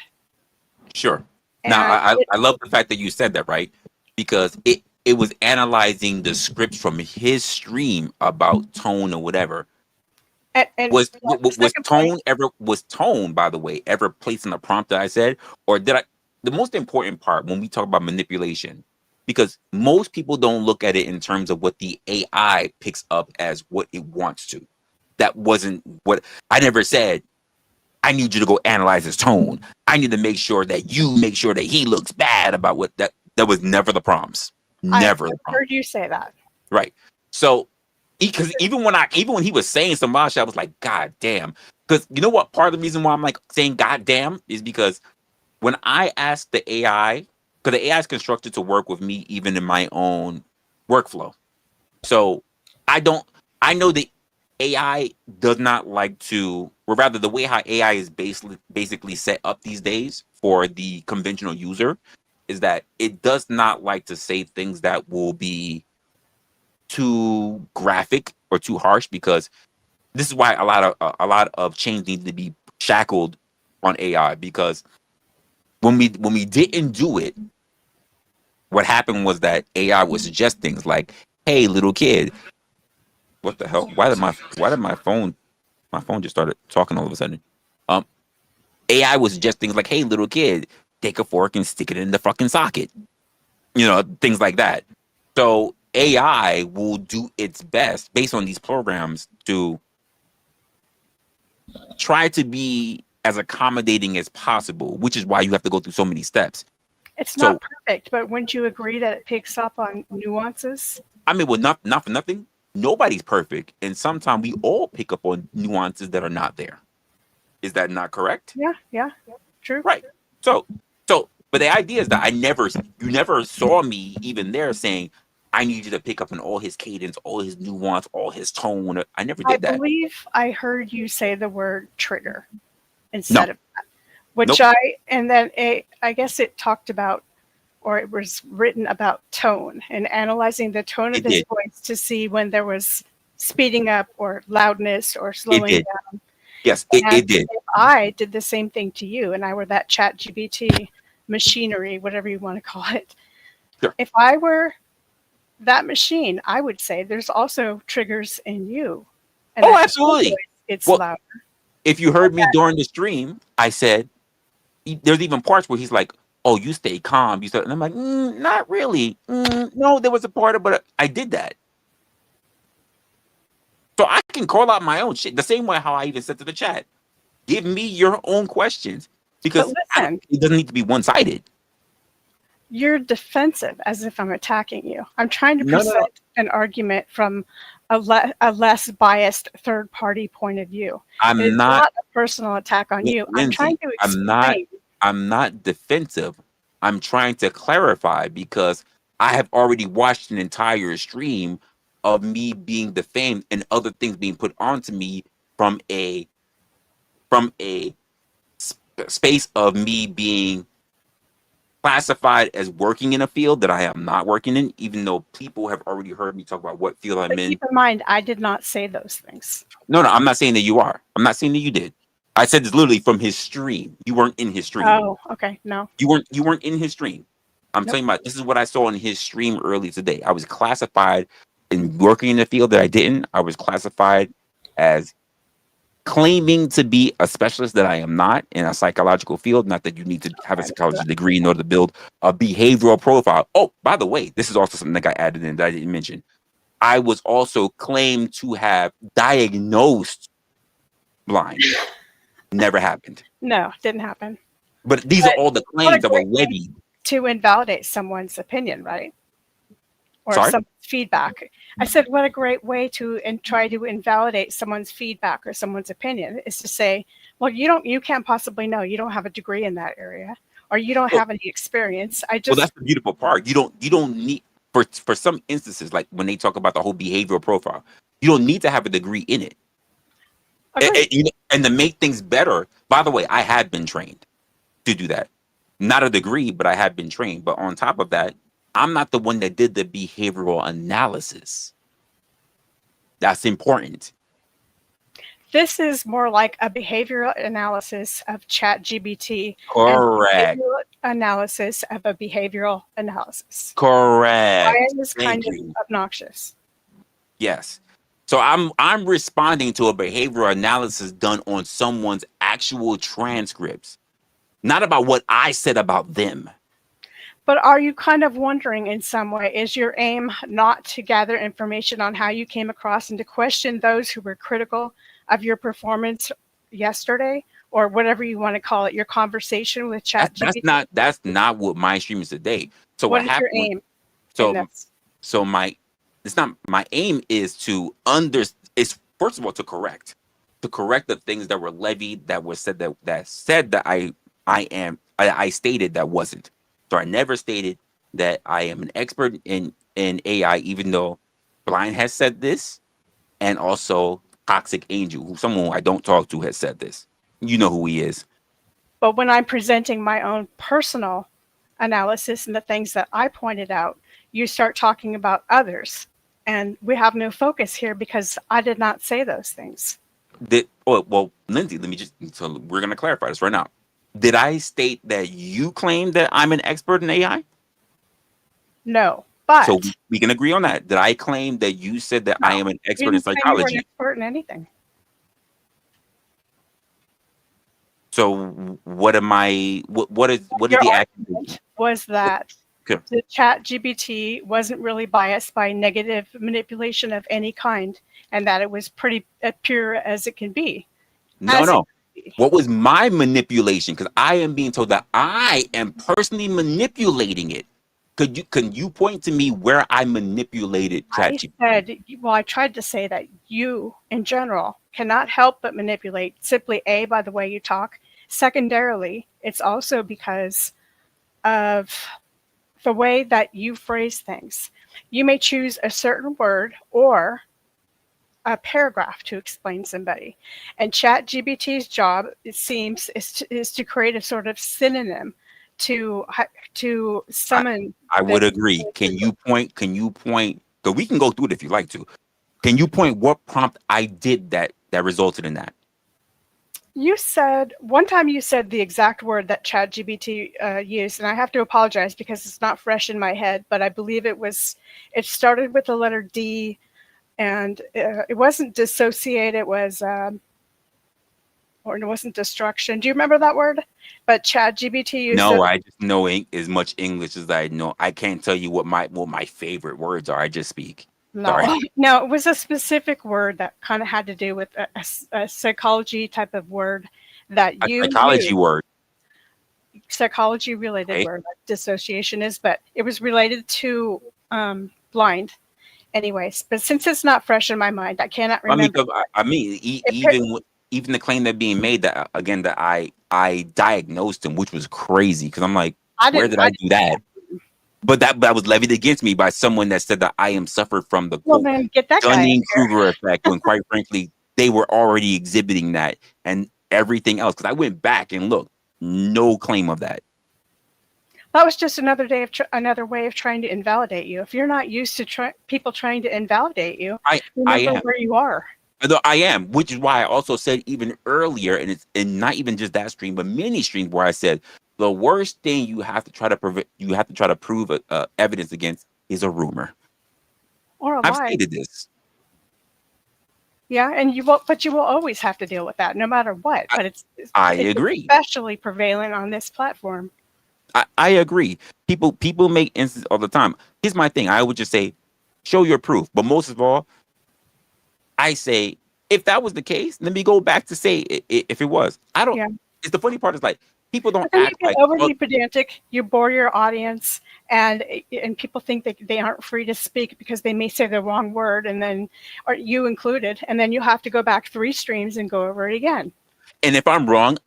Sure. Now, I love the fact that you said that, right? Because it was analyzing the script from his stream about tone or whatever. And was tone, by the way, ever placed in the prompt that I said? Or did I? The most important part when we talk about manipulation, because most people don't look at it in terms of what the AI picks up as what it wants to. That wasn't what I never said. I need you to go analyze his tone. I need to make sure that you make sure that he looks bad about what that was never the prompts. Never. I heard you say that. Right. So, because even when he was saying some wild shit, I was like, God damn. Because you know what? Part of the reason why I'm like saying God damn is because when I asked the AI, because the AI is constructed to work with me even in my own workflow. So I know that AI does not like to, or rather the way how AI is basically set up these days for the conventional user is that it does not like to say things that will be too graphic or too harsh, because this is why a lot of chains need to be shackled on AI, because when we didn't do it, what happened was that AI would suggest things like, hey, little kid, What the hell? Why did my phone just started talking all of a sudden? Um, AI was just things like, hey, little kid, take a fork and stick it in the fucking socket. You know, things like that. So AI will do its best based on these programs to try to be as accommodating as possible, which is why you have to go through so many steps. It's So, not perfect, but wouldn't you agree that it picks up on nuances? I mean, well, not for nothing. Nobody's perfect, and sometimes we all pick up on nuances that are not there. Is that not correct? Yeah, true. Right. So, but the idea is that you never saw me even there saying, I need you to pick up on all his cadence, all his nuance, all his tone. I never I did that. believe I heard you say the word trigger instead No. of that, which Nope. I guess it talked about, or it was written about tone and analyzing the tone of It his did. voice to see when there was speeding up or loudness or It slowing did. down. Yes, And it did. if I did the same thing to you and I were that chat GBT machinery, whatever you want to call it, Sure. if I were that machine, I would say there's also triggers in you. And Oh, that your absolutely. voice gets Well, louder. if you heard me during the stream, I said there's even parts where he's like, "Oh, you stay calm." You said, and I'm like, "Not really. No, there was a part of, but I did that." So I can call out my own shit the same way how I even said to the chat, "Give me your own questions," But because listen, it doesn't need to be one sided. you're defensive as if I'm attacking you. I'm trying to No, no, no. present an argument from a less biased third party point of view. I'm It's not, not a personal attack on you. I'm trying Lindsay. to I'm not. explain. I'm not defensive. I'm trying to clarify because I have already watched an entire stream of me being defamed and other things being put onto me from a space of me being classified as working in a field that I am not working in, even though people have already heard me talk about what field I'm But in. keep in mind, I did not say those things. No, I'm not saying that you are. I'm not saying that you did. I said this literally from his stream. You weren't in his stream. Oh, okay. No. You weren't in his stream. I'm Nope. telling you about this is what I saw in his stream earlier today. I was classified in working in the field that I didn't. I was classified as claiming to be a specialist that I am not in a psychological field. Not that you need to have a psychology degree in order to build a behavioral profile. Oh, by the way, this is also something that I added in that I didn't mention. I was also claimed to have diagnosed blind. Never happened. No, didn't happen. But these are all the claims that were levied. To invalidate someone's opinion, right? Or Sorry? someone's feedback. I said, what a great way to try to invalidate someone's feedback or someone's opinion is to say, well, you can't possibly know. You don't have a degree in that area, or you don't have any experience. Well, that's the beautiful part. You don't need for some instances, like when they talk about the whole behavioral profile, you don't need to have a degree in it. And to make things better, by the way, I had been trained to do that. Not a degree, but I had been trained. But on top of that, I'm not the one that did the behavioral analysis. That's important. This is more like a behavioral analysis of ChatGPT. Correct. Behavioral analysis of a behavioral analysis. Correct. Ryan is kind of obnoxious. Yes. So I'm responding to a behavioral analysis done on someone's actual transcripts, not about what I said about them. But are you kind of wondering in some way, is your aim not to gather information on how you came across and to question those who were critical of your performance yesterday, or whatever you want to call it, your conversation with ChatGPT? That's not what my stream is today. So what what is happened? Your aim So it's not my aim is to it's first of all to correct the things that were levied that were said that I stated that wasn't. So I never stated that I am an expert in AI, even though Blind has said this, and also Toxic Angel, someone I don't talk to, has said this. You know who he is. But when I'm presenting my own personal analysis and the things that I pointed out, you start talking about others. And we have no focus here because I did not say those things. Well, Lindsay, so we're going to clarify this right now. Did I state that you claim that I'm an expert in AI? No. So But we can agree on that. Did I claim that you said that I no, am an you expert in didn't claim you were an psychology? expert in anything. So what am I? What is Your the accusation? argument was that Okay. the chat GBT wasn't really biased by negative manipulation of any kind, and that it was pretty pure as it can be. No, As it no. can be. What was my manipulation? Because I am being told that I am personally manipulating it. Can you point to me where I manipulated I ChatGPT? said, well, I tried to say that you, in general, cannot help but manipulate simply A, by the way you talk. Secondarily, it's also because of the way that you phrase things. You may choose a certain word or a paragraph to explain somebody. And ChatGPT's job, it seems, is to create a sort of synonym to I, summon I the. would agree. Can you point? Can you point? Because we can go through it if you like to. Can you point what prompt I did that resulted in that? You said one time you said the exact word that ChatGPT used, and I have to apologize because it's not fresh in my head, but I believe it started with the letter D, and it wasn't dissociate, or it wasn't destruction. Do you remember that word? But ChatGPT used No, it. I just know as much English as I know. I can't tell you what my favorite words are. I just speak. Sorry. No, no, it was a specific word that kind of had to do with a psychology type of word that A you psychology use. word. Psychology related Okay. word like dissociation is, but it was related to blind anyways. But since it's not fresh in my mind, I cannot I mean, remember. 'cause I mean, It, even the claim that being made that again that I diagnosed him, which was crazy because I'm like, I where didn't. did I do that? But that was levied against me by someone that said that I am suffered from the Well, quote then get that guy in Dunning here. Kruger effect when quite frankly they were already exhibiting that and everything else. Because I went back and looked, no claim of that. That was just another day of another way of trying to invalidate you. If you're not used to people trying to invalidate you, I remember am. where you are. Although I am, which is why I also said even earlier, and not even just that stream, but many streams where I said the worst thing you have to try to prove evidence against is a rumor. Or a I've lie. stated this. Yeah, and you will, but you will always have to deal with that, no matter what. I, But I it's agree. especially prevalent on this platform. I agree. People make instances all the time. Here's my thing. I would just say, show your proof. But most of all, I say, if that was the case, let me go back to say if it was. I don't. Yeah. It's the funny part is like people don't But then you act get like, well, overly pedantic, you bore your audience, and people think that they aren't free to speak because they may say the wrong word, and then, or you included, and then you have to go back 3 streams and go over it again. and if I'm wrong,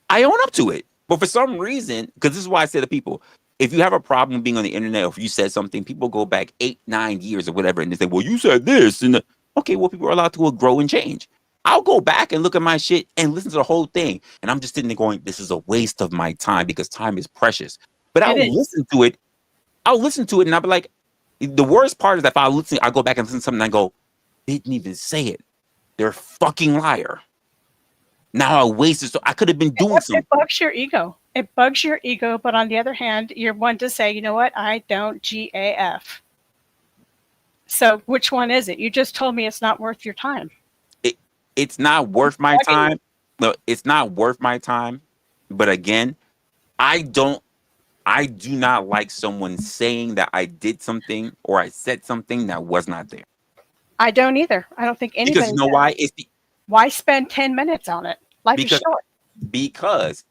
I own up to it. But for some reason, because this is why I say to people, if you have a problem being on the internet, or if you said something, people go back 8, 9 years or whatever, and they say, "Well, you said this," and okay, well, people are allowed to grow and change. I'll go back and look at my shit and listen to the whole thing, and I'm just sitting there going, "This is a waste of my time because time is precious." But It is. I'll listen to it, and I'll be like, the worst part is that if I listen, I go back and listen to something, and I go, "They didn't even say it. They're a fucking liar." Now I wasted, so I could have been doing something. It bugs your ego. It bugs your ego, but on the other hand, you're one to say, you know what, I don't GAF. So which one is it? You just told me it's not worth your time. It's not worth my time. No, it's not worth my time. But again, I do not like someone saying that I did something or I said something that was not there. I don't either. I don't think anybody Because you know does. why? Why spend 10 minutes on it? Life is short. Because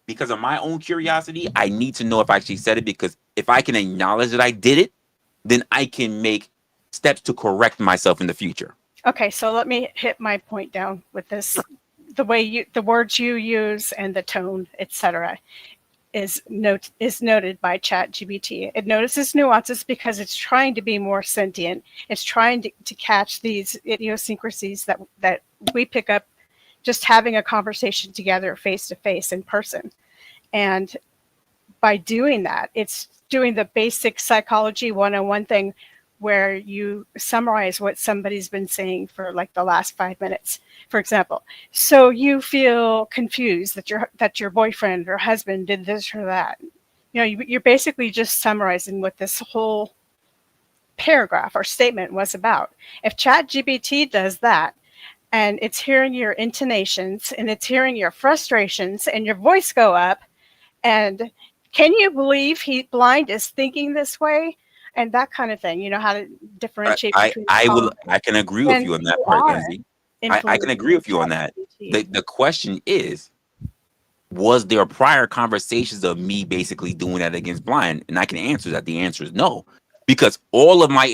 because of my own curiosity, I need to know if I actually said it, because if I can acknowledge that I did it, then I can make steps to correct myself in the future. Okay, so let me hit my point down with this. The words you use and the tone, etc., is noted by ChatGPT. It notices nuances because it's trying to be more sentient. It's trying to catch these idiosyncrasies that we pick up just having a conversation together face to face in person. And by doing that, it's doing the basic psychology 101 thing where you summarize what somebody's been saying for like the last 5 minutes. For example, so you feel confused that your boyfriend or husband did this or that. You're basically just summarizing what this whole paragraph or statement was about. If ChatGPT does that, and it's hearing your intonations and it's hearing your frustrations and your voice go up, and can you believe blind is thinking this way, and that kind of thing, how to differentiate between calm, I can agree with then you on that you part, are Lindsay. I can agree influencing with you on that. ChatGPT. The question is, was there prior conversations of me basically doing that against blind? And I can answer that. The answer is no, because all of my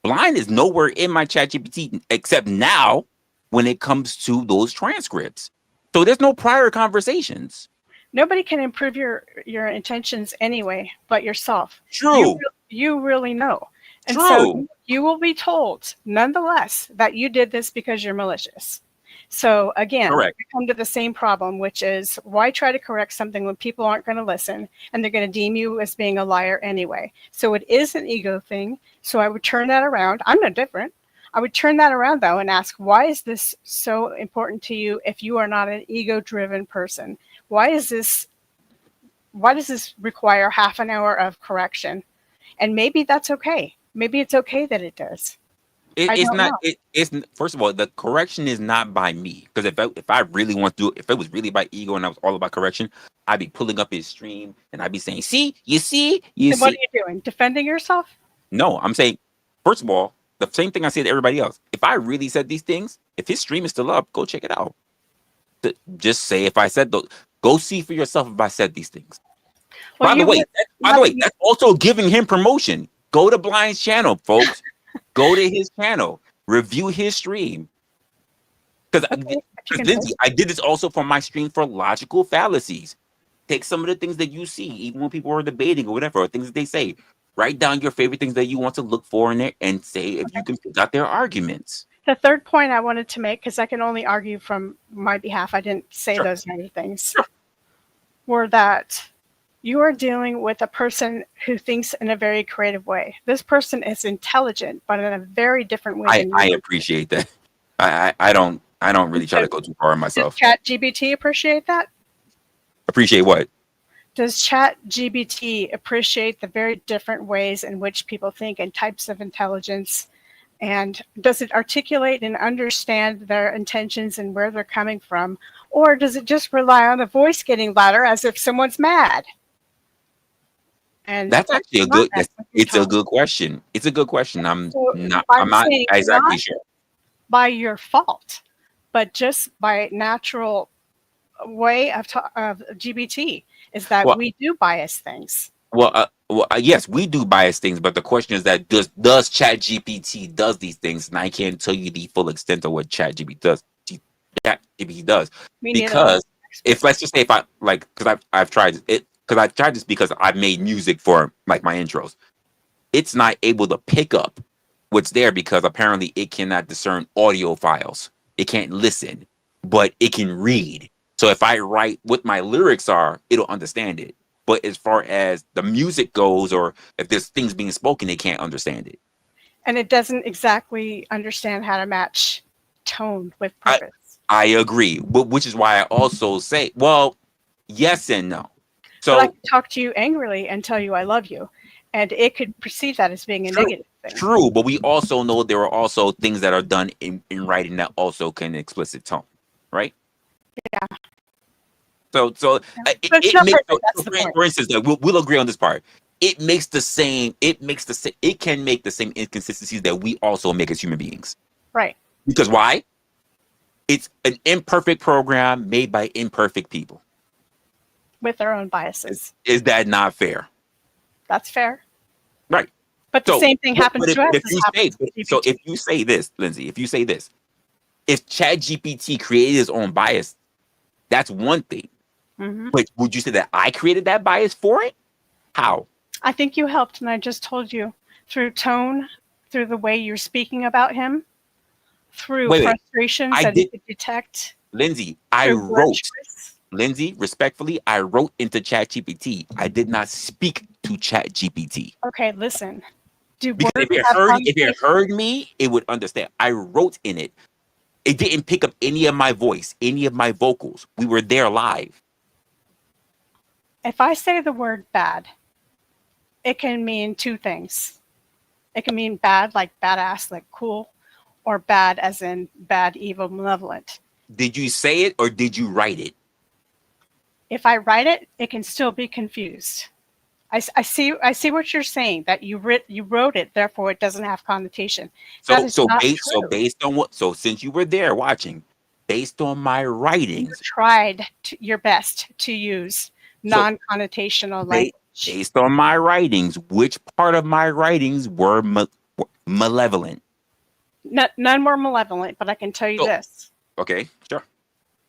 blind is nowhere in my chat GPT except now when it comes to those transcripts. So there's no prior conversations. Nobody can improve your intentions anyway but yourself. True. You really know. And True. so you will be told nonetheless that you did this because you're malicious. So again, Correct. we come to the same problem, which is why try to correct something when people aren't going to listen and they're going to deem you as being a liar anyway. So it is an ego thing. So I would turn that around. I'm no different. I would turn that around though and ask, why is this so important to you if you are not an ego-driven person? Why does this require half an hour of correction? And maybe that's okay. Maybe it's okay that it does. It's not. It's first of all, the correction is not by me, because if I really want to do it, if it was really by ego and I was all about correction, I'd be pulling up his stream and I'd be saying, "See, you see, you Then see." what are you doing? Defending yourself? No, I'm saying, first of all, the same thing I say to everybody else. If I really said these things, if his stream is still up, go check it out. Just say if I said those. Go see for yourself if I said these things. Well, By the way, that's also giving him promotion. Go to Blind's channel, folks. Go to his channel. Review his stream. Because Lindsay, I did this also for my stream for logical fallacies. Take some of the things that you see, even when people are debating or whatever, or things that they say. Write down your favorite things that you want to look for in it and say if you can pick out their arguments. The third point I wanted to make, because I can only argue from my behalf, I didn't say Sure. those many things, were that you are dealing with a person who thinks in a very creative way. This person is intelligent, but in a very different way than you. I appreciate that. I don't really try to go too far on myself. Does ChatGPT appreciate that? Appreciate what? Does ChatGPT appreciate the very different ways in which people think and types of intelligence? And does it articulate and understand their intentions and where they're coming from? Or does it just rely on the voice getting louder as if someone's mad? And that's actually it's a good question. It's a good question. I'm not exactly sure. By your fault, but just by natural way of GBT is that we do bias things. Yes, we do bias things, but the question is that does ChatGPT does these things, and I can't tell you the full extent of what ChatGPT does. ChatGPT does because if let's just say if I because I've tried it because I tried this because I made music for like my intros. It's not able to pick up what's there because apparently it cannot discern audio files. It can't listen, but it can read. So if I write what my lyrics are, it'll understand it. But as far as the music goes, or if there's things being spoken, it can't understand it. And it doesn't exactly understand how to match tone with purpose. I agree, but which is why I also say, well, yes and no. So but I can talk to you angrily and tell you I love you, and it could perceive that as being a negative thing. True, but we also know there are also things that are done in writing that also can explicit tone, right? Yeah. So it makes, for instance, we'll agree on this part. It can make the same inconsistencies that we also make as human beings. Right. Because why? It's an imperfect program made by imperfect people. With their own biases. Is that not fair? That's fair. Right. But the same thing happens to us. If you say this, Lindsay, if ChatGPT created its own bias, that's one thing. Mm-hmm. But would you say that I created that bias for it? How? I think you helped, and I just told you through tone, through the way you're speaking about him, through frustrations that you could detect. Lindsay, Lindsay, respectfully, I wrote into ChatGPT. I did not speak to ChatGPT. Okay, listen. Because if it heard me, it would understand. I wrote in it. It didn't pick up any of my voice, any of my vocals. We were there live. if I say the word bad, it can mean two things. It can mean bad, like badass, like cool, or bad as in bad, evil, malevolent. Did you say it or did you write it? If I write it, it can still be confused. I see what you're saying, that you wrote it, therefore it doesn't have connotation. That is not true. Based on what, so since you were there watching, based on my You writings, tried your best to use non-connotational language. based on my writings, which part of my writings were malevolent? None were malevolent, but I can tell you this. Okay, sure.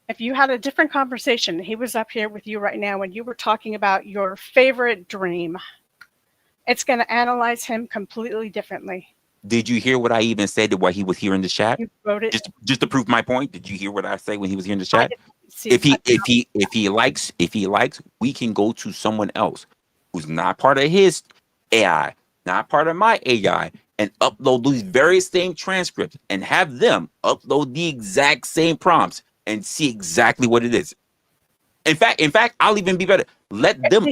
If you had a different conversation, he was up here with you right now and you were talking about your favorite dream, it's going to analyze him completely differently. Did you hear what I even said while he was here in the chat? You wrote it. Just to prove my point. Did you hear what I say when he was here in the chat? If he likes, we can go to someone else who's not part of his AI, not part of my AI, and upload these very same transcripts and have them upload the exact same prompts and see exactly what it is. In fact, I'll even be better. Let them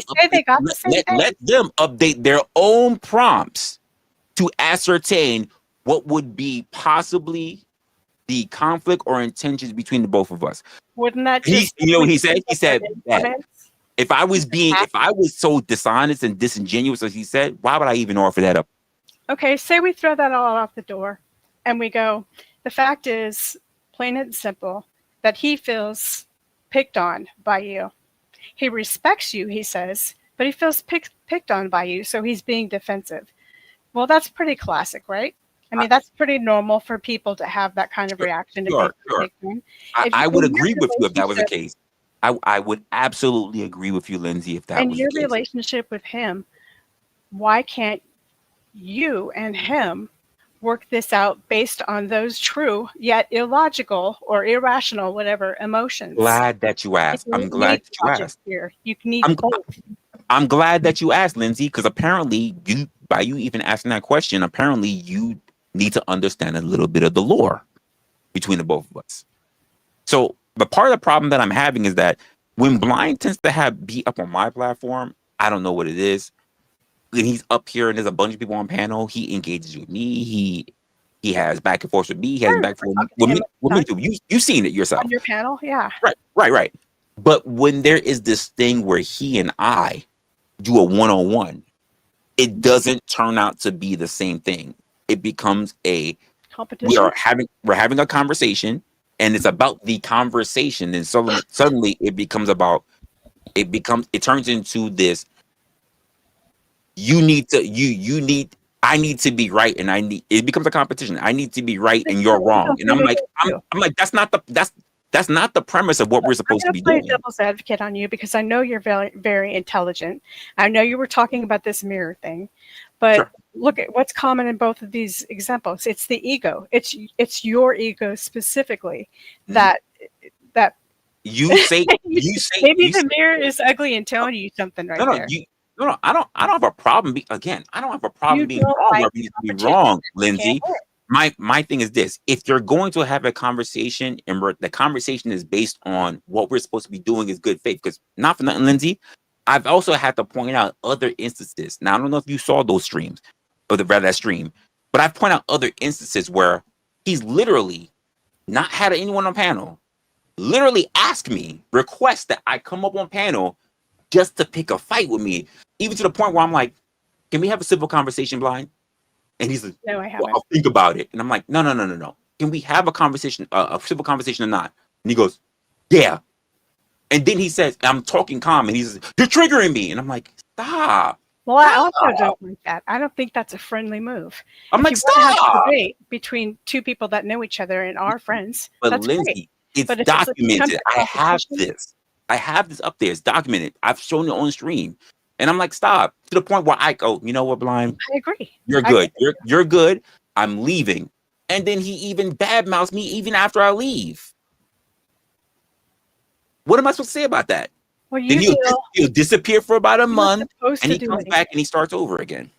update their own prompts to ascertain what would be possibly the conflict or intentions between the both of us. Wouldn't that he said that if I was so dishonest and disingenuous as he said, why would I even offer that up? Okay, say we throw that all out the door and we go, the fact is, plain and simple, that he feels picked on by you. He respects you, he says, but he feels picked on by you, so he's being defensive. Well, that's pretty classic, right? I mean, that's pretty normal for people to have that kind of reaction. Sure. I would agree with you if that was the case. I would absolutely agree with you, Lindsay, if that was the case. In your relationship with him, why can't you and him work this out based on those true yet illogical or irrational, whatever, emotions? Glad that you asked. I'm glad that you asked. Here. You need both. I'm glad that you asked, Lindsay, because apparently by you even asking that question, apparently you need to understand a little bit of the lore between the both of us. So the part of the problem that I'm having is that when Blind tends to be up on my platform, I don't know what it is. When he's up here and there's a bunch of people on panel, he engages with me. He has back and forth with me. He has back and forth with me too. You've seen it yourself. On your panel, yeah. Right. But when there is this thing where he and I do a one-on-one, it doesn't turn out to be the same thing. It becomes a competition. We're having a conversation, and it's about the conversation. And suddenly it turns into this. I need to be right, and it becomes a competition. I need to be right, and you're wrong. And I'm like, that's not the premise of what we're supposed to be doing. I'm going to play devil's advocate on you because I know you're very, very intelligent. I know you were talking about this mirror thing, but sure. Look at what's common in both of these examples. It's the ego. It's your ego specifically that you say maybe the mirror is ugly and telling you something right there. No, I don't have a problem. I don't have a problem being wrong or being wrong, Lindsay. My thing is this: if you're going to have a conversation and the conversation is based on what we're supposed to be doing is good faith, because not for nothing, Lindsay, I've also had to point out other instances. Now I don't know if you saw those streams or that stream, but I've pointed out other instances where he's literally not had anyone on panel, literally request that I come up on panel just to pick a fight with me, even to the point where I'm like, can we have a civil conversation, Blind? And he's like, no, I haven't. Well, I'll think about it. And I'm like, no. Can we have a conversation, a civil conversation or not? And he goes, yeah. And then he says, I'm talking calm, and he says, you're triggering me. And I'm like, stop. Well, I also don't like that. I don't think that's a friendly move. I'm like, stop. Have a debate between two people that know each other and are friends. But that's Lindsay, great. It's documented. I have this up there. It's documented. I've shown it on stream. And I'm like, stop. To the point where I go, you know what, Blind? I agree. You're good. You're good. I'm leaving. And then he even badmouths me even after I leave. What am I supposed to say about that? Well, then he'll disappear for about a month, and he comes back and he starts over again.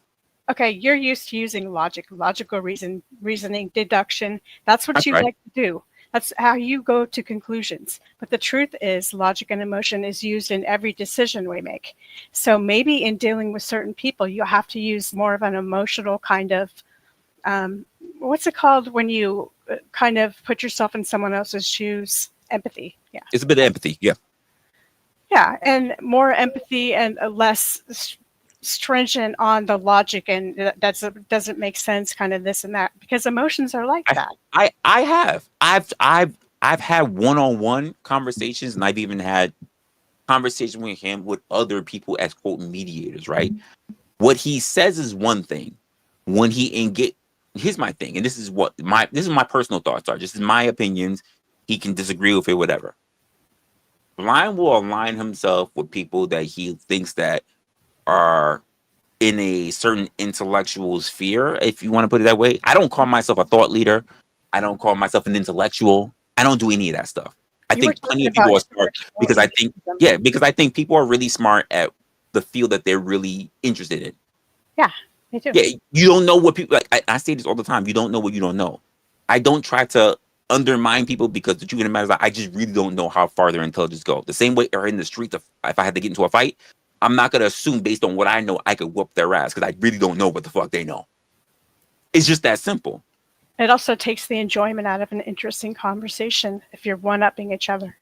Okay, you're used to using logical reasoning, deduction. That's what you like to do. That's how you go to conclusions. But the truth is, logic and emotion is used in every decision we make. So maybe in dealing with certain people, you have to use more of an emotional kind of, what's it called when you kind of put yourself in someone else's shoes? Empathy. Yeah. It's a bit of empathy. Yeah. Yeah, and more empathy and less stringent on the logic, and that doesn't make sense, kind of this and that, because emotions are like that. I've had one-on-one conversations, and I've even had conversations with him with other people as quote mediators, right? What he says is one thing. When he engage, here's my thing, and this is my personal thoughts are. Just in my opinions, he can disagree with it, whatever. Blind will align himself with people that he thinks that are in a certain intellectual sphere, if you want to put it that way. I don't call myself a thought leader. I don't call myself an intellectual. I don't do any of that stuff. I You were think plenty talking of people about are smart because I think, yeah, because I think people are really smart at the field that they're really interested in. Yeah, me too. Yeah, you don't know what people like. I say this all the time. You don't know what you don't know. I don't try to undermine people because the truth of the matter is that I just really don't know how far their intelligence go. The same way or in the streets, if I had to get into a fight, I'm not gonna assume based on what I know I could whoop their ass because I really don't know what the fuck they know. It's just that simple. It also takes the enjoyment out of an interesting conversation if you're one-upping each other.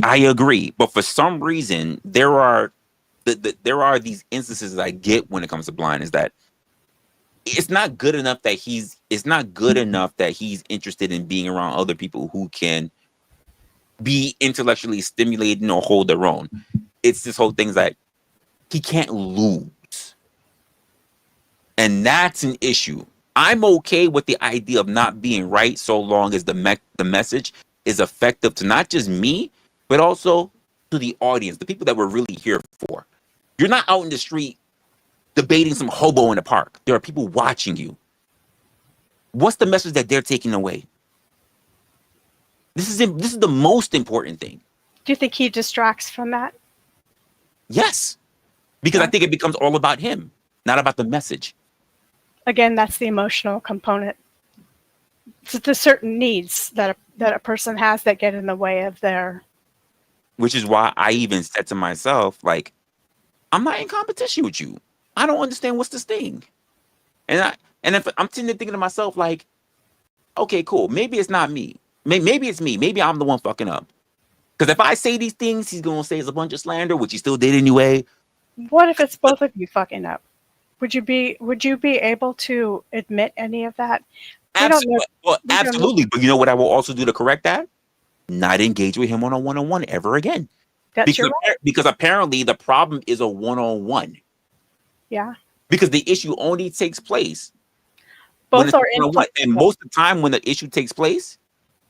I agree, but for some reason there are these instances that I get when it comes to blind is that it's not good enough that he's interested in being around other people who can be intellectually stimulated or hold their own. It's this whole thing that he can't lose. And that's an issue. I'm okay with the idea of not being right so long as the message is effective to not just me, but also to the audience, the people that we're really here for. You're not out in the street debating some hobo in the park. There are people watching you. What's the message that they're taking away? This is the most important thing. Do you think he distracts from that? Yes, because I think it becomes all about him, not about the message. Again, that's the emotional component. So the certain needs that a person has that get in the way of their. Which is why I even said to myself, like, I'm not in competition with you. I don't understand what's this thing. And if I'm thinking to myself, like, okay, cool. Maybe it's not me. Maybe it's me. Maybe I'm the one fucking up. Because if I say these things, he's gonna say it's a bunch of slander, which he still did anyway. What if it's both of you fucking up? Would you be able to admit any of that? Absolutely. Well, absolutely. But you know what I will also do to correct that? Not engage with him on a one-on-one ever again. Because apparently the problem is a one-on-one. Yeah. Because the issue only takes place both are one-on-one. And most of the time when the issue takes place,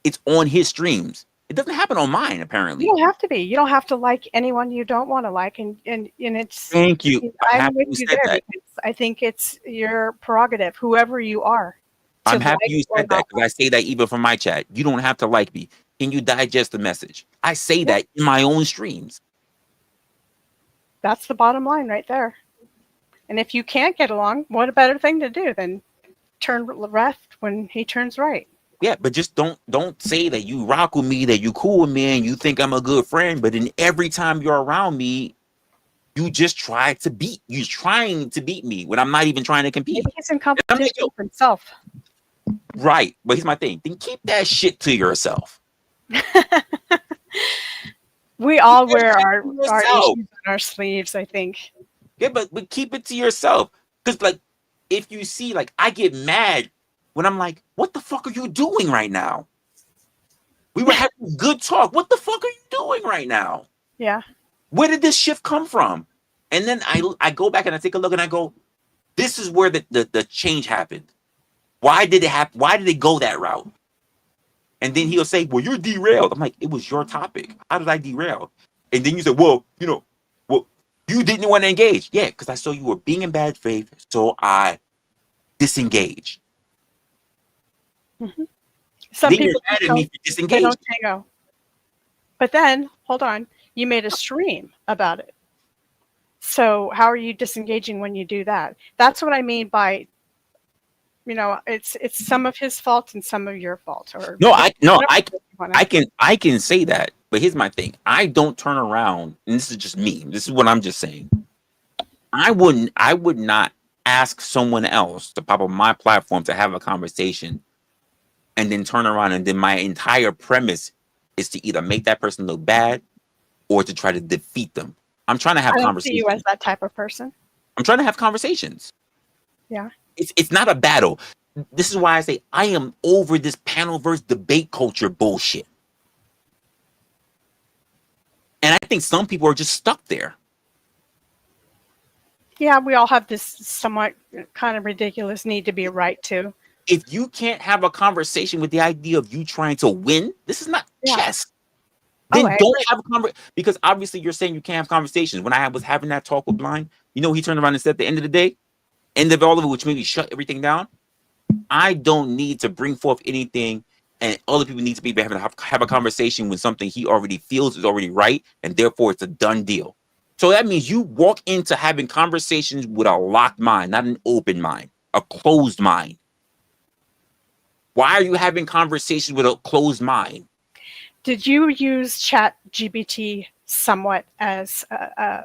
it's on his streams. It doesn't happen on mine, apparently. You don't have to be. You don't have to like anyone you don't want to like, and it's. Thank you. I'm with you there because I think it's your prerogative, whoever you are. I'm happy you said that because I say that even from my chat. You don't have to like me. Can you digest the message? I say that in my own streams. That's the bottom line right there. And if you can't get along, what a better thing to do than turn left when he turns right. Yeah, but just don't say that you rock with me, that you cool with me, and you think I'm a good friend. But then every time you're around me, you just trying to beat me when I'm not even trying to compete. Maybe he's in competition with himself. Right, but here's my thing. Then keep that shit to yourself. We all wear our issues on our sleeves, I think. Yeah, but keep it to yourself. Because, like, if you see, like, I get mad when I'm like, what the fuck are you doing right now? We were having good talk. What the fuck are you doing right now? Yeah. Where did this shift come from? And then I go back and I take a look and I go, this is where the change happened. Why did it happen? Why did it go that route? And then he'll say, well, you're derailed. I'm like, it was your topic. How did I derail? And then you say, well, you didn't want to engage. Yeah, because I saw you were being in bad faith, so I disengaged. Mm-hmm. Some then people you're mad at me for disengaging. Don't tango. But then, hold on, you made a stream about it. So how are you disengaging when you do that? That's what I mean by it's some of his fault and some of your fault, or No, I no, whatever I you wanna- I can say that, but here's my thing. I don't turn around, and this is just me. This is what I'm just saying. I would not ask someone else to pop on my platform to have a conversation and then turn around and then my entire premise is to either make that person look bad or to try to defeat them. I'm trying to have I don't see you conversations. as that type of person. I'm trying to have conversations. Yeah. It's not a battle. This is why I say I am over this panel versus debate culture bullshit. And I think some people are just stuck there. Yeah, we all have this somewhat kind of ridiculous need to be right too. If you can't have a conversation with the idea of you trying to win, this is not Yeah. chess. Oh, Then I don't agree. have a conversation, because obviously you're saying you can't have conversations. When I was having that talk with Blind, he turned around and said at the end of the day, end of all of it, which made me shut everything down. I don't need to bring forth anything, and other people need to be able to have a conversation with something he already feels is already right, and therefore it's a done deal. So that means you walk into having conversations with a locked mind, not an open mind, a closed mind. Why are you having conversations with a closed mind? Did you use ChatGPT somewhat as I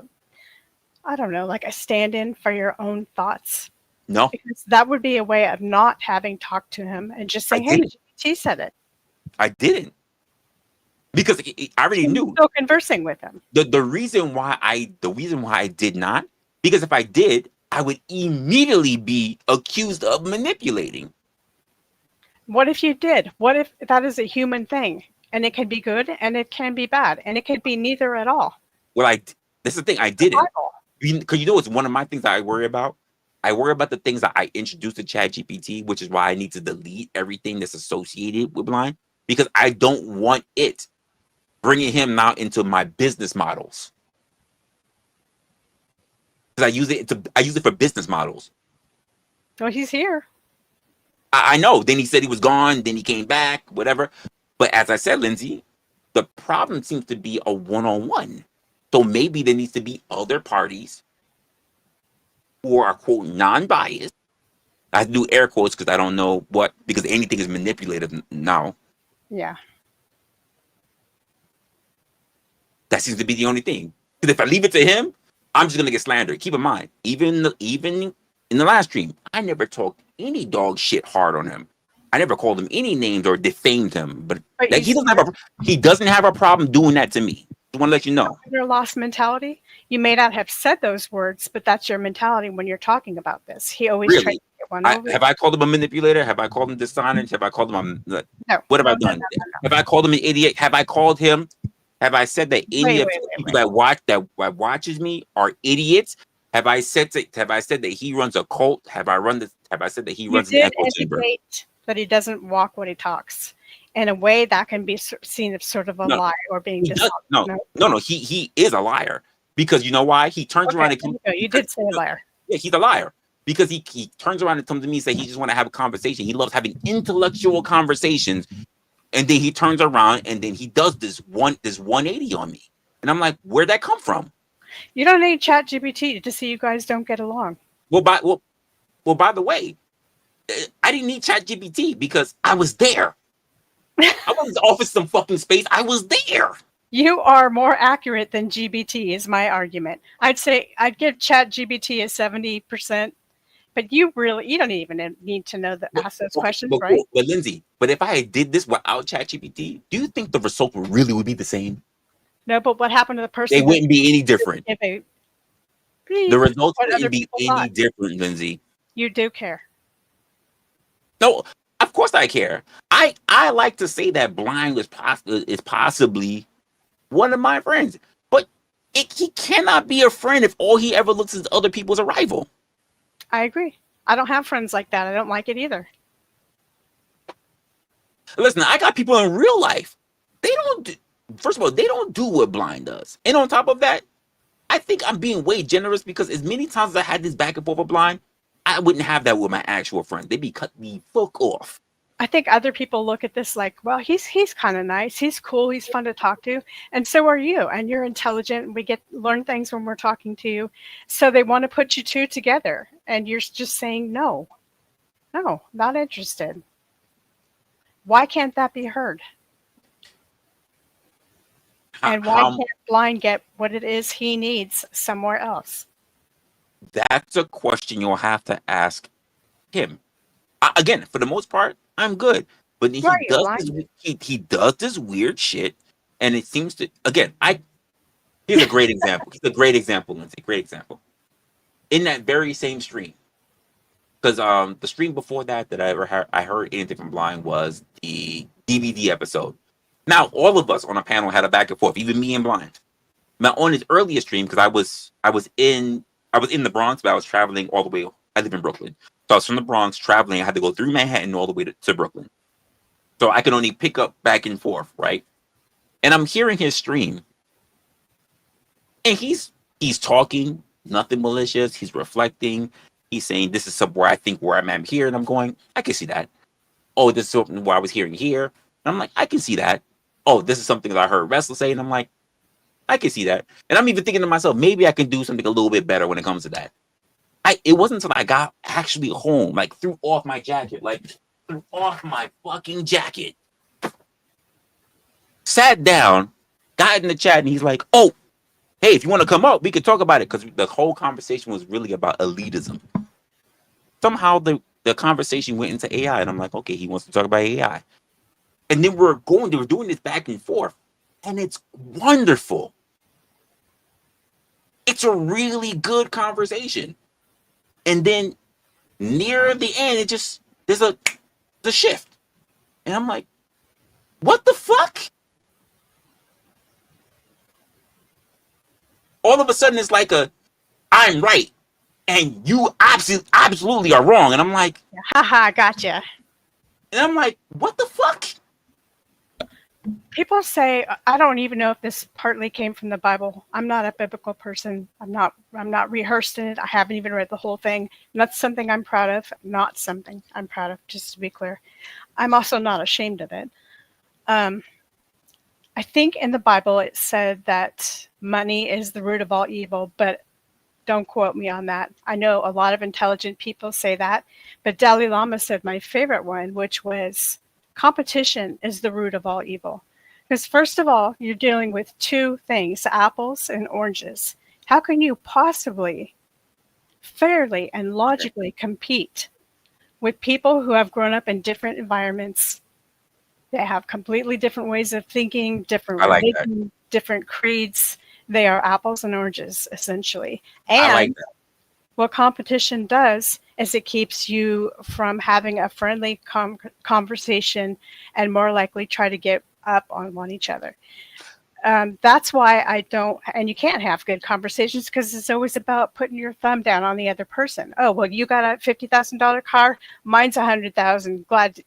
don't know, like a stand-in for your own thoughts? No, Because that would be a way of not having talked to him and just saying, "Hey, didn't. GPT said it." I didn't. Because I already You're knew still conversing with him. the reason why I did not, because if I did, I would immediately be accused of manipulating. What if you did? What if that is a human thing, and it can be good and it can be bad, and it could be neither at all? Well, that's the thing, I didn't. Bible. Because it's one of my things that I worry about. I worry about the things that I introduced to ChatGPT, which is why I need to delete everything that's associated with Blind, because I don't want it bringing him now into my business models. Because I use it for business models. Well, he's here. I know. Then he said he was gone. Then he came back. Whatever. But as I said, Lindsay, the problem seems to be a one-on-one. So maybe there needs to be other parties who are, quote, non-biased. I do air quotes because I don't know because anything is manipulative now. Yeah. That seems to be the only thing. Because if I leave it to him, I'm just gonna get slandered. Keep in mind, even in the last stream, I never talked any dog shit hard on him. I never called him any names or defamed him. But But he doesn't have a problem doing that to me. I want to let you know. Your lost mentality. You may not have said those words, but that's your mentality when you're talking about this. He always tries Really? to get one over. Have I called him a manipulator? Have I called him dishonest? Have I called him No. what have I No, done? no. Have I called him an idiot? Have I called him? Have I said that any of the people that watches me are idiots? Have I said that he runs a cult? Have I said that he runs an echo chamber? Indicate that he doesn't walk when he talks. In a way that can be seen as sort of a lie or being dishonest. No. He is a liar, because you know why? He turns around and comes. You did say a liar. Yeah, he's a liar because he turns around and comes to me and says he just want to have a conversation. He loves having intellectual conversations, and then he turns around and then he does this 180 on me, and I'm like, where'd that come from? You don't need ChatGPT to see you guys don't get along. Well, by the way, I didn't need ChatGPT because I was there. I wasn't office some fucking space. I was there. You are more accurate than GBT is my argument. I'd say I'd give ChatGPT a 70%, but you don't even need to know ask those questions, right? But Lindsay, if I did this without ChatGPT, do you think the result really would be the same? No, but what happened to the person? They wouldn't be any different. The results wouldn't be any different, Lindsay. You do care. No, of course I care. I like to say that Blind is possibly one of my friends, but he cannot be a friend if all he ever looks at other people as a rival. I agree. I don't have friends like that. I don't like it either. Listen, I got people in real life. First of all, they don't do what Blind does. And on top of that, I think I'm being way generous because as many times as I had this back and forth with Blind, I wouldn't have that with my actual friends. They'd be cut the fuck off. I think other people look at this like, well, he's kind of nice. He's cool. He's fun to talk to. And so are you. And you're intelligent. We learn things when we're talking to you. So they want to put you two together. And you're just saying no. No, not interested. Why can't that be heard? And why How can't Blind get what it is he needs somewhere else? that's a question you'll have to ask him. Again, for the most part, I'm good. But then Why are you blind? he does this weird shit, and it seems to again. Here's a great example. Here's a great example, Lindsay. Great example. In that very same stream, because the stream before that I heard anything from Blind was the DVD episode. Now all of us on a panel had a back and forth, even me and Blind. Now on his earlier stream, because I was in the Bronx, but I was traveling all the way. I live in Brooklyn, so I was from the Bronx traveling. I had to go through Manhattan all the way to Brooklyn, so I could only pick up back and forth, right? And I'm hearing his stream, and he's talking nothing malicious. He's reflecting. He's saying this is somewhere I think where I'm at here, and I'm going, I can see that. Oh, this is something where I was hearing here, and I'm like, I can see that. Oh, this is something that I heard Resla say, and I'm like, I can see that. And I'm even thinking to myself, maybe I can do something a little bit better when it comes to that. It wasn't until I got actually home, like threw off my jacket, threw off my fucking jacket, sat down, got in the chat, and he's like, oh, hey, if you want to come up, we could talk about it, because the whole conversation was really about elitism. Somehow the conversation went into AI, and I'm like, okay, he wants to talk about AI. And then we're doing this back and forth, and it's wonderful. It's a really good conversation. And then near the end, there's a shift. And I'm like, what the fuck? All of a sudden, it's like I'm right, and you absolutely are wrong. And I'm like, Haha, gotcha. and I'm like, what the fuck? People say, I don't even know if this partly came from the Bible. I'm not a biblical person. I'm not rehearsed in it. I haven't even read the whole thing. And that's something I'm proud of. Not something I'm proud of, just to be clear. I'm also not ashamed of it. I think in the Bible it said that money is the root of all evil, but don't quote me on that. I know a lot of intelligent people say that, but Dalai Lama said my favorite one, which was competition is the root of all evil. Because first of all, you're dealing with two things, apples and oranges. How can you possibly fairly and logically compete with people who have grown up in different environments? They have completely different ways of thinking, different religions, different creeds. They are apples and oranges, essentially. And what competition does is it keeps you from having a friendly conversation and more likely try to get up on each other. That's why I don't, and you can't have good conversations because it's always about putting your thumb down on the other person. Oh, well, you got a $50,000 car, mine's $100,000. Glad,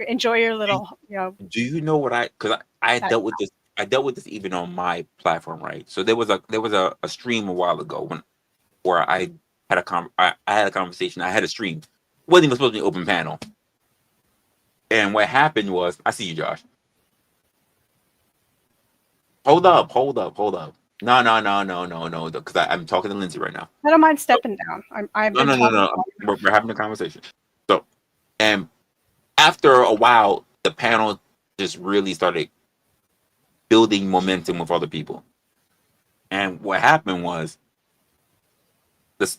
enjoy your little, Do you know what because I dealt with this. I dealt with this even on my platform, right? So there was a stream a while ago where I had a conversation. I had a stream. It wasn't even supposed to be an open panel. And what happened was, I see you, Josh. Hold up. No. Because I'm talking to Lindsay right now. I don't mind stepping down. No. We're having a conversation. So, and after a while, the panel just really started building momentum with other people. And what happened was,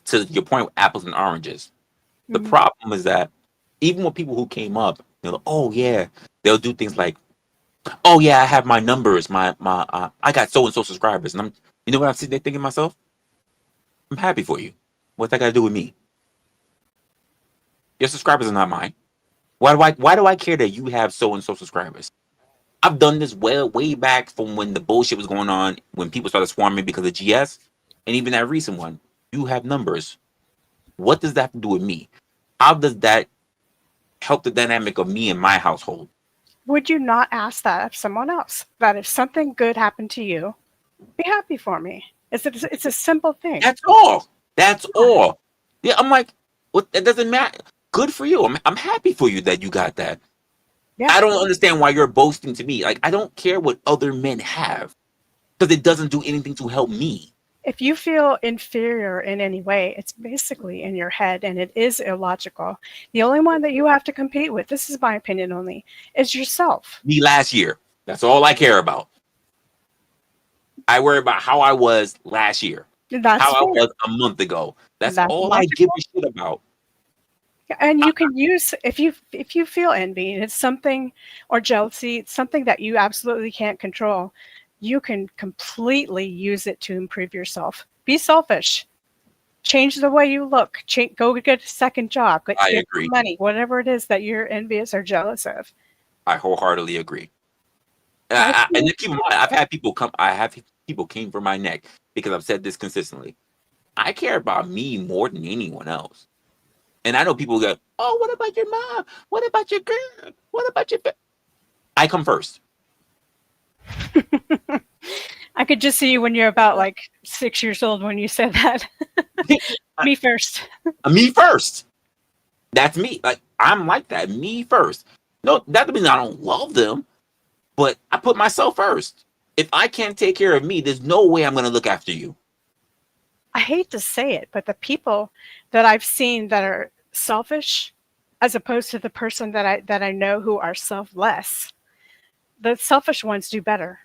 to your point with apples and oranges, the problem is that even with people who came up, they're like, oh yeah, they'll do things like, oh yeah, I have my numbers, I got so and so subscribers, and you know what I'm sitting there thinking to myself? I'm happy for you. What's that got to do with me? Your subscribers are not mine. Why do I care that you have so and so subscribers? I've done this way back from when the bullshit was going on, when people started swarming because of GS, and even that recent one. You have numbers. What does that have to do with me? How does that help the dynamic of me and my household? Would you not ask that of someone else? That if something good happened to you, be happy for me. It's a simple thing. That's all. Yeah, I'm like, what? That doesn't matter. Good for you. I'm happy for you that you got that. Yeah. I don't understand why you're boasting to me. Like, I don't care what other men have, because it doesn't do anything to help me. If you feel inferior in any way, it's basically in your head and it is illogical. The only one that you have to compete with, this is my opinion only, is yourself. Me last year. That's all I care about. I worry about how I was last year, That's how I fair. was a month ago. That's That's all I give logical. a shit about. And you can use, if you feel envy, and it's something, or jealousy, it's something that you absolutely can't control, you can completely use it to improve yourself. Be selfish. Change the way you look. Go get a second job. I Get agree. money. Whatever it is that you're envious or jealous of. I wholeheartedly agree. I And feel- then keep in mind, I've had people come. I have people came for my neck because I've said this consistently. I care about me more than anyone else. And I know people go, "Oh, what about your mom? What about your girl? What about your?" I come first. I could just see you when you're about like 6 years old when you said that. Me first. Me first. That's me. Like I'm like that. Me first. No, that doesn't mean I don't love them, but I put myself first. If I can't take care of me, there's no way I'm going to look after you. I hate to say it, but the people that I've seen that are selfish, as opposed to the person that I know who are selfless, the selfish ones do better.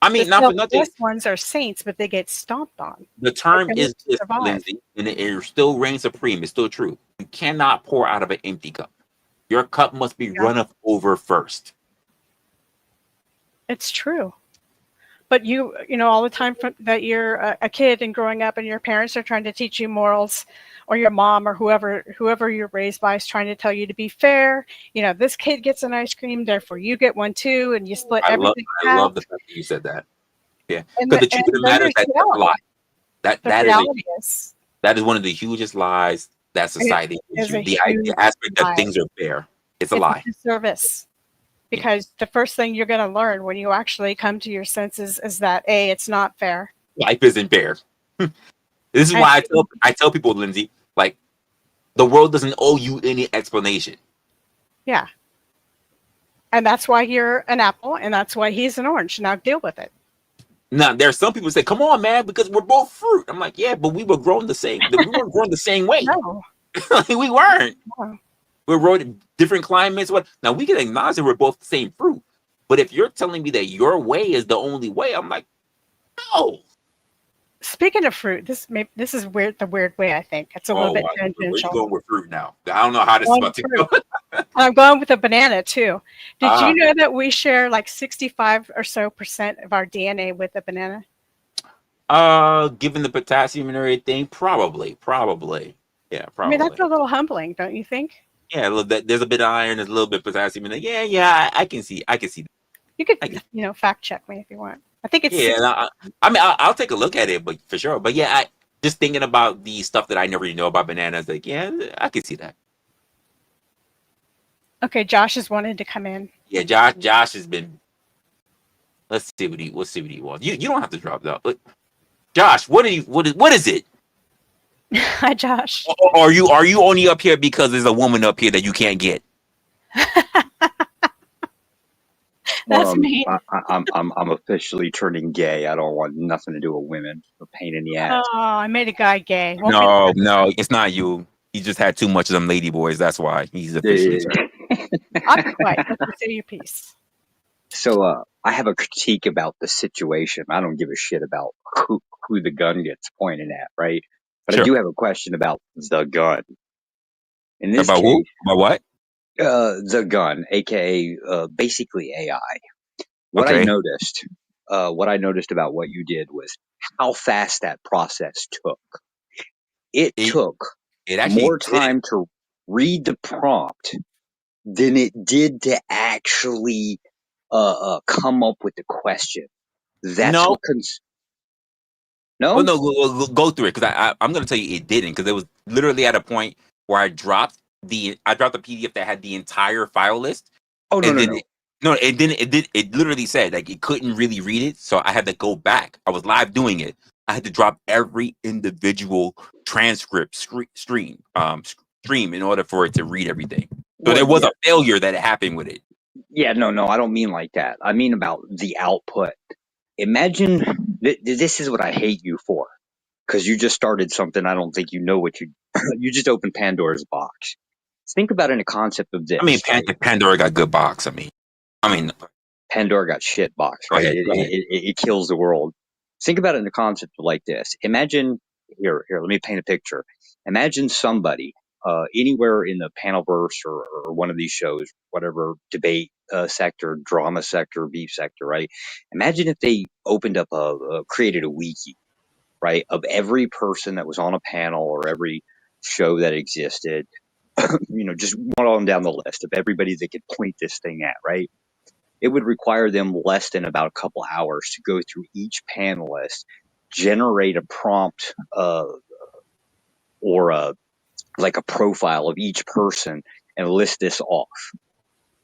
I The mean, not for nothing. selfless ones are saints, but they get stomped on. The term They is this, survive. Lindsay, and it still reigns supreme. It's still true. You cannot pour out of an empty cup. Your cup must be Yeah. run over first. It's true. But you know, all the time that you're a kid and growing up and your parents are trying to teach you morals, or your mom or whoever you're raised by is trying to tell you to be fair. You know, this kid gets an ice cream, therefore you get one too, and you split everything I half. love the fact that you said that. Yeah, And because the truth of the then matter is there's that's a lie. the That reality is is one of the hugest lies that society is gives a you. The huge aspect lie. that things are fair. It's a It's lie. a disservice. Because the first thing you're going to learn when you actually come to your senses is that A, it's not fair. Life isn't fair. This is And- why I tell people, Lindsay, like the world doesn't owe you any explanation. Yeah. And that's why you're an apple and that's why he's an orange. Now deal with it. Now, there are some people who say, "Come on, man, because we're both fruit." I'm like, "Yeah, but we were grown the same. We weren't grown the same way. No. Like, we weren't. No. We're grown in different climates. What? Now we can acknowledge that we're both the same fruit. But if you're telling me that your way is the only way, I'm like, no. Speaking of fruit, this is weird. The weird way I think it's a little bit Where you tangential. going with fruit now? I don't know how this is about to go. I'm going with a banana too. Did Ah. you know that we share like 65% or so of our DNA with a banana? Given the potassium and everything, probably. Yeah, I probably. mean, that's a little humbling, don't you think? Yeah, there's a bit of iron, there's a little bit of potassium in it. Yeah, I can see that. You could, fact check me if you want. I think it's Yeah, I mean, I'll take a look at it, but for sure. But yeah, just thinking about the stuff that I never even know about bananas, like, yeah, I can see that. Okay, Josh is wanting to come in. Yeah, Josh has been. Let's see what he wants. You don't have to drop that. But Josh, what is it? Hi, Josh. Are you only up here because there's a woman up here that you can't get? That's me. I'm officially turning gay. I don't want nothing to do with women. A pain in the ass. Oh, I made a guy gay. No, it's not you. He just had too much of them lady boys. That's why he's officially turned. I'll be quiet. Let me say your piece. So I have a critique about the situation. I don't give a shit about who the gun gets pointed at, right? But Sure. I do have a question about the gun. In this About case, who? About what? the gun, aka basically AI. What Okay. I noticed about what you did was how fast that process took. It took actually more did. time to read the prompt than it did to actually come up with the question. That's No. what no? Well, no, we'll go through it because I'm going to tell you it didn't, because it was literally at a point where I dropped the PDF that had the entire file list. Oh no, no. It literally said like it couldn't really read it, so I had to go back. I was live doing it. I had to drop every individual transcript stream in order for it to read everything. So there was a failure that happened with it. Yeah, no, I don't mean like that. I mean about the output. Imagine This is what I hate you for, because you just started something. I don't think you know what you you just opened Pandora's box. Think about it in the concept of I mean, this, right? Pandora got good box. I mean, Pandora got shit box, go right? ahead, go ahead. It kills the world. Think about it in the concept of like this. Imagine here. Let me paint a picture. Imagine somebody anywhere in the panelverse or one of these shows, whatever debate sector, drama sector, beef sector, right? Imagine if they opened up created a wiki, right, of every person that was on a panel or every show that existed. Just one on down the list of everybody they could point this thing at, right? It would require them less than about a couple hours to go through each panelist, generate a prompt or like a profile of each person and list this off.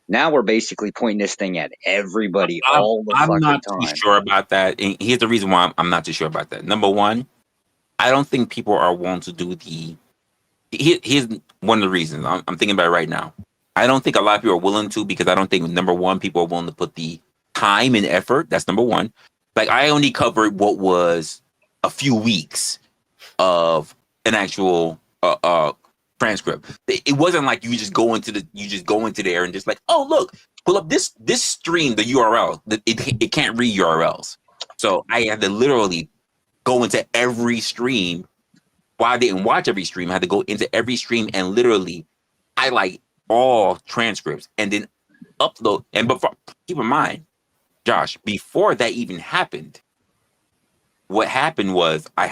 Now we're basically pointing this thing at everybody all the I'm fucking not too time. sure about that. And here's the reason why I'm not too sure about that. Number one, I don't think people are willing to do the. Here's one of the reasons I'm thinking about it right now. I don't think a lot of people are willing to, because I don't think, number one, people are willing to put the time and effort. That's number one. Like, I only covered what was a few weeks of an actual transcript. It wasn't like you just go into there and just like, oh, look, pull up this stream, the URL. It can't read URLs. So I had to literally go into every stream. While I didn't watch every stream, I had to go into every stream and literally highlight all transcripts and then upload. And before, keep in mind, Josh, before that even happened, what happened was I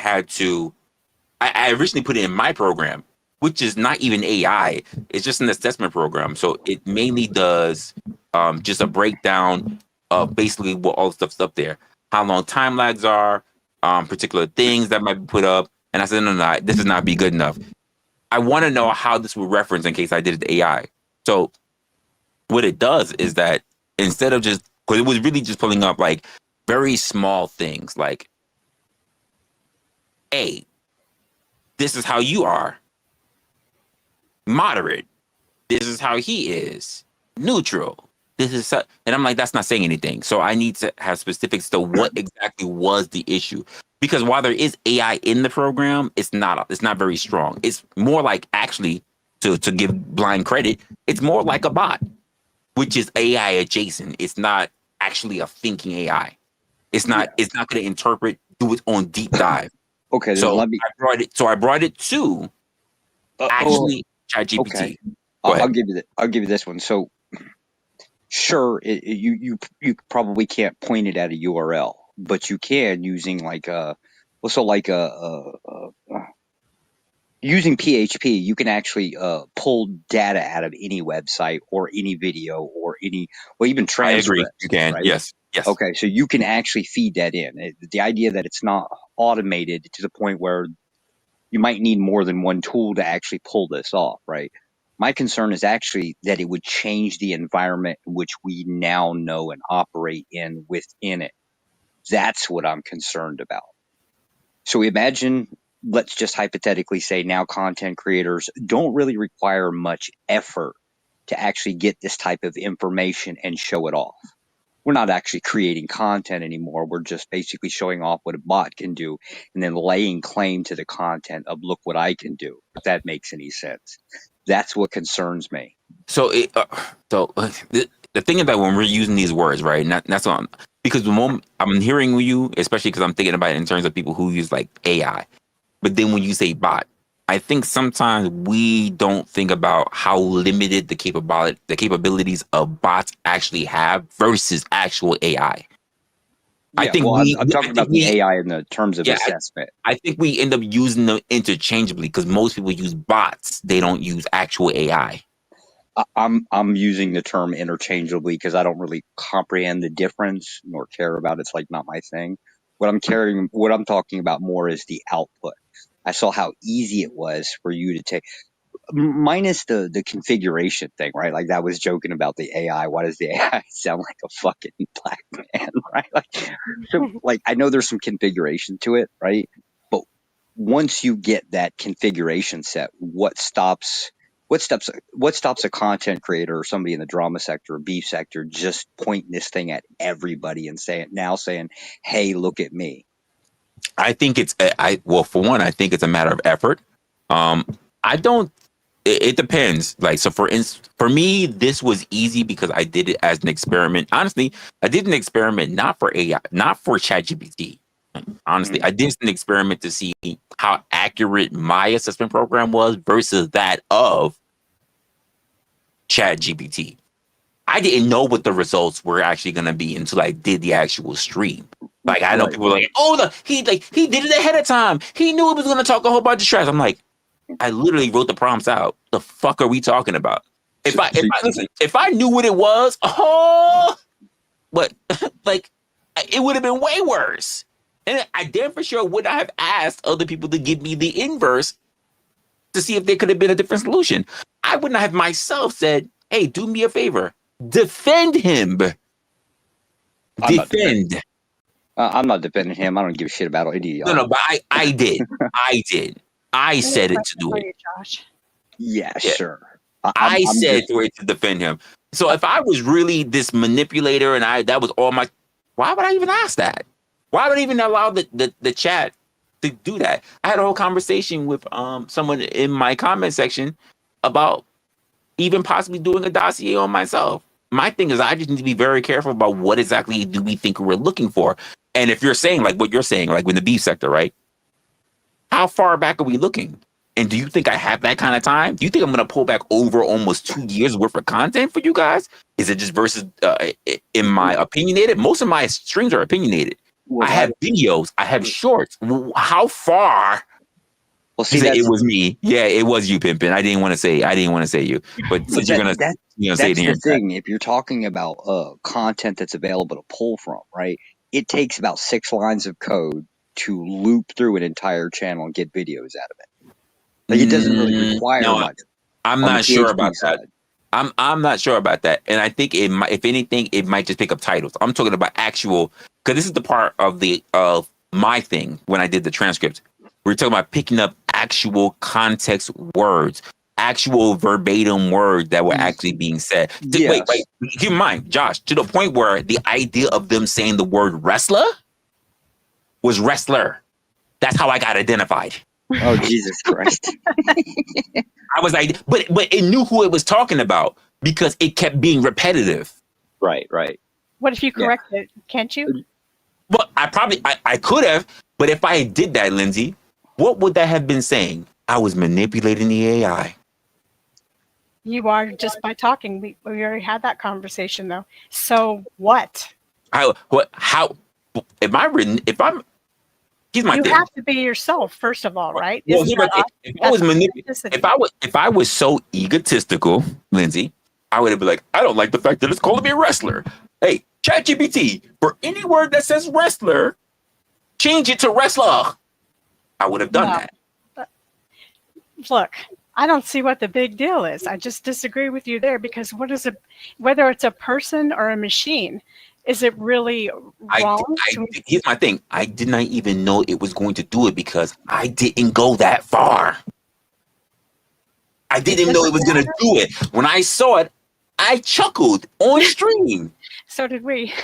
originally put it in my program, which is not even AI. It's just an assessment program. So it mainly does just a breakdown of basically what all the stuff's up there, how long time lags are, particular things that might be put up. And I said, no, this is not be good enough. I want to know how this would reference in case I did it to AI. So what it does is that instead of just, because it was really just pulling up like very small things like, hey, this is how you are. Moderate. This is how he is. Neutral. This is and I'm like, that's not saying anything. So I need to have specifics to what exactly was the issue. Because while there is AI in the program, it's not very strong. It's more like, actually, to give blind credit, it's more like a bot, which is AI adjacent. It's not actually a thinking AI. It's not going to interpret, do its own deep dive. Okay, So I brought it to actually ChatGPT. Okay. I'll give you this one. So sure, you probably can't point it at a URL, but you can using using PHP, you can actually pull data out of any website or any video or even transcripts. I agree. You can. Right? Yes. Okay, so you can actually feed that in. The idea that it's not automated to the point where you might need more than one tool to actually pull this off, right? My concern is actually that it would change the environment in which we now know and operate within it. That's what I'm concerned about. So imagine, let's just hypothetically say now content creators don't really require much effort to actually get this type of information and show it off. We're not actually creating content anymore. We're just basically showing off what a bot can do and then laying claim to the content of, look what I can do, if that makes any sense. That's what concerns me. So the thing is that when we're using these words, right, and that's on, because the moment I'm hearing you, especially because I'm thinking about it in terms of people who use like AI, but then when you say bot, I think sometimes we don't think about how limited the capabilities of bots actually have versus actual AI. Yeah, I'm talking about the AI in the terms of assessment. I think we end up using them interchangeably because most people use bots. They don't use actual AI. I'm using the term interchangeably because I don't really comprehend the difference nor care about it. It's like not my thing. What I'm talking about more is the output. I saw how easy it was for you to take, minus the configuration thing, right? Like that was joking about the AI. Why does the AI sound like a fucking black man, right? Like I know there's some configuration to it, right? But once you get that configuration set, what stops a content creator or somebody in the drama sector or beef sector just pointing this thing at everybody and saying, hey, look at me? I think it's well, for one, I think it's a matter of effort. I don't. It depends. Like, so for me, this was easy because I did it as an experiment. Honestly, I did an experiment not for AI, not for ChatGPT. Honestly, I did an experiment to see how accurate my assessment program was versus that of ChatGPT. I didn't know what the results were actually going to be until I did the actual stream. Like, I know people were like, "Oh, he did it ahead of time. He knew it was going to talk a whole bunch of trash." I'm like, I literally wrote the prompts out. The fuck are we talking about? If I knew what it was, but like, it would have been way worse. And I damn for sure would not have asked other people to give me the inverse to see if there could have been a different solution. I would not have myself said, "Hey, do me a favor, defend him." Defend. I'm not defending him. I don't give a shit about any of y'all. No, but I did. I did. I said it to do it. Josh. Yeah, sure. I said to it to defend him. So if I was really this manipulator and that was all my, why would I even ask that? Why would I even allow the chat to do that? I had a whole conversation with someone in my comment section about even possibly doing a dossier on myself. My thing is, I just need to be very careful about what exactly do we think we're looking for. And if you're saying like what you're saying, like with the beef sector, right? How far back are we looking? And do you think I have that kind of time? Do you think I'm going to pull back over almost 2 years worth of content for you guys? Is it just versus in my opinionated? Most of my streams are opinionated. Well, I have videos. I have shorts. How far? Well, see, it was me. Yeah, it was you, Pimpin. I didn't want to say you. But since you're going to say it here. That's the thing. If you're talking about content that's available to pull from, right? It takes about 6 lines of code to loop through an entire channel and get videos out of it. Like, it doesn't really require much. I'm not sure about that. I'm not sure about that. And I think it might, if anything, it might just pick up titles. I'm talking about actual, because this is the part of my thing when I did the transcript. We're talking about picking up actual context words, actual verbatim words that were actually being said. Yes. Wait, keep in mind, Josh, to the point where the idea of them saying the word wrestler was wrestler. That's how I got identified. Oh, Jesus Christ. I was like, but it knew who it was talking about because it kept being repetitive. Right. What if you correct it? Can't you? Well, I could have, but if I did that, Lindsay, what would that have been saying? I was manipulating the AI. You are just by talking. We already had that conversation though. So what? How am I written? Here's my thing. You have to be yourself first of all, right? Well, if I was so egotistical, Lindsay, I would have been like, I don't like the fact that it's calling me a wrestler. Hey, ChatGPT, for any word that says wrestler, change it to wrestler. I would have done that. But look, I don't see what the big deal is. I just disagree with you there because whether it's a person or a machine, is it really wrong? Here's my thing. I did not even know it was going to do it because I didn't go that far. I didn't even know it was going to do it. When I saw it, I chuckled on stream. So did we.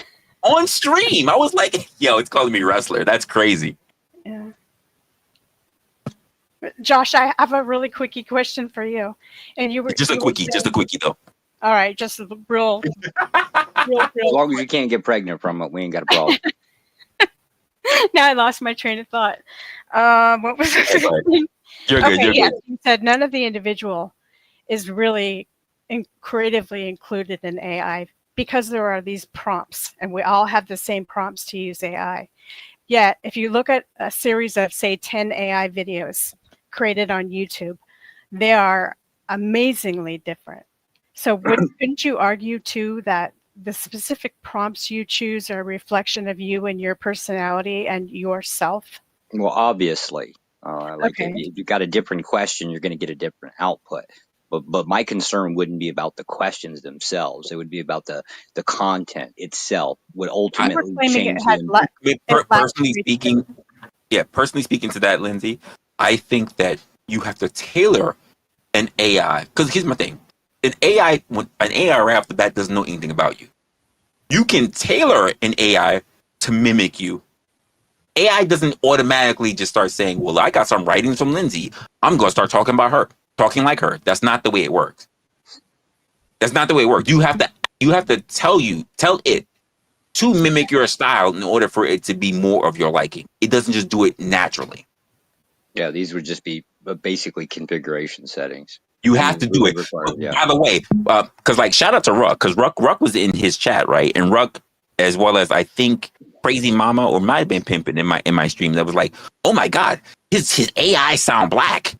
On stream. I was like, yo, it's calling me wrestler. That's crazy. Yeah. Josh, I have a really quickie question for you. And you were just a quickie though. All right, just a real. As long as you can't get pregnant from it, we ain't got a problem. Now I lost my train of thought. What was it? You're good. You're good. You said none of the individual is really creatively included in AI because there are these prompts, and we all have the same prompts to use AI. Yet, if you look at a series of, say, 10 AI videos created on YouTube, they are amazingly different. So couldn't you argue, too, that the specific prompts you choose are a reflection of you and your personality and yourself? Well, obviously. If you got a different question, you're going to get a different output. But my concern wouldn't be about the questions themselves. It would be about the content itself would ultimately change. Personally speaking to that, Lindsay, I think that you have to tailor an AI. Because here's my thing. An AI right off the bat doesn't know anything about you. You can tailor an AI to mimic you. AI doesn't automatically just start saying, well, I got some writings from Lindsay. I'm going to start talking about her, talking like her. That's not the way it works. That's not the way it works. You have to tell it to mimic your style in order for it to be more of your liking. It doesn't just do it naturally. Yeah, these would just be basically configuration settings. You have to do it. Yeah. By the way, because like shout out to Ruck, because Ruck was in his chat, right? And Ruck, as well as I think Crazy Mama or might have been pimping in my stream, that was like, oh my God, his AI sound black.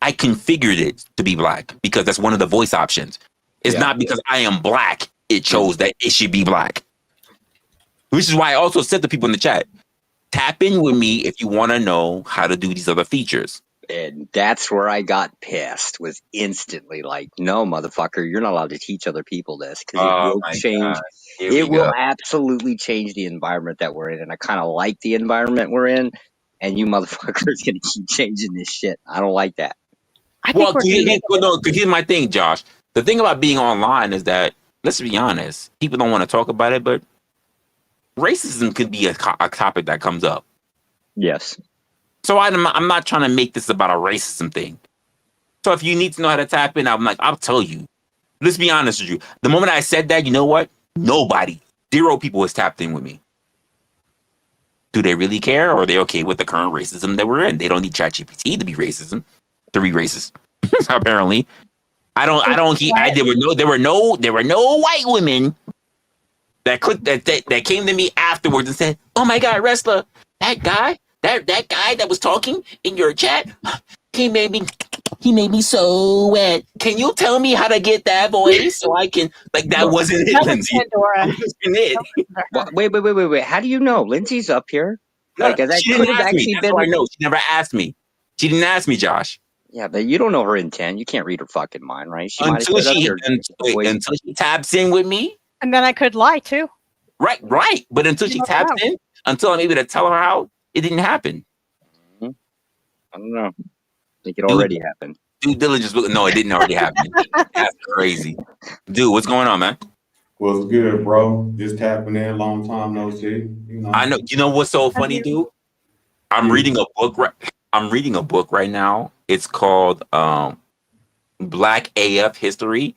I configured it to be black because that's one of the voice options. It's not because I am black. It chose that it should be black. Which is why I also said to people in the chat, tap in with me if you want to know how to do these other features. And that's where I got pissed, was instantly like, no, motherfucker, you're not allowed to teach other people this because it will change. It will absolutely change the environment that we're in. And I kind of like the environment we're in. And you motherfuckers going to keep changing this shit. I don't like that. Well, here's my thing, Josh. The thing about being online is that, let's be honest, people don't want to talk about it, but racism could be a topic that comes up. Yes. So I'm not trying to make this about a racism thing. So if you need to know how to tap in, I'm like, I'll tell you. Let's be honest with you. The moment I said that, you know what? Zero people has tapped in with me. Do they really care, or are they okay with the current racism that we're in? They don't need ChatGPT to be racist. Apparently. There were no white women that came to me afterwards and said, "Oh my God, Resla, that guy that was talking in your chat, he made me so wet. Can you tell me how to get that voice so I can that wasn't it, Lindsay. Wait. How do you know? Lindsay's up here. She didn't ask me. That's why I know. She never asked me. She didn't ask me, Josh. Yeah, but you don't know her intent. You can't read her fucking mind, right? Until she taps in with me. And then I could lie too. Right. But until she taps in, until I'm able to tell her how, it didn't happen. I don't know. I think it already happened. Due diligence. No, it didn't already happen. That's crazy. Dude, what's going on, man? What's good, bro? Just tapping in, long time no see. I know. You know what's so funny, dude? I'm reading a book right now. It's called Black AF History.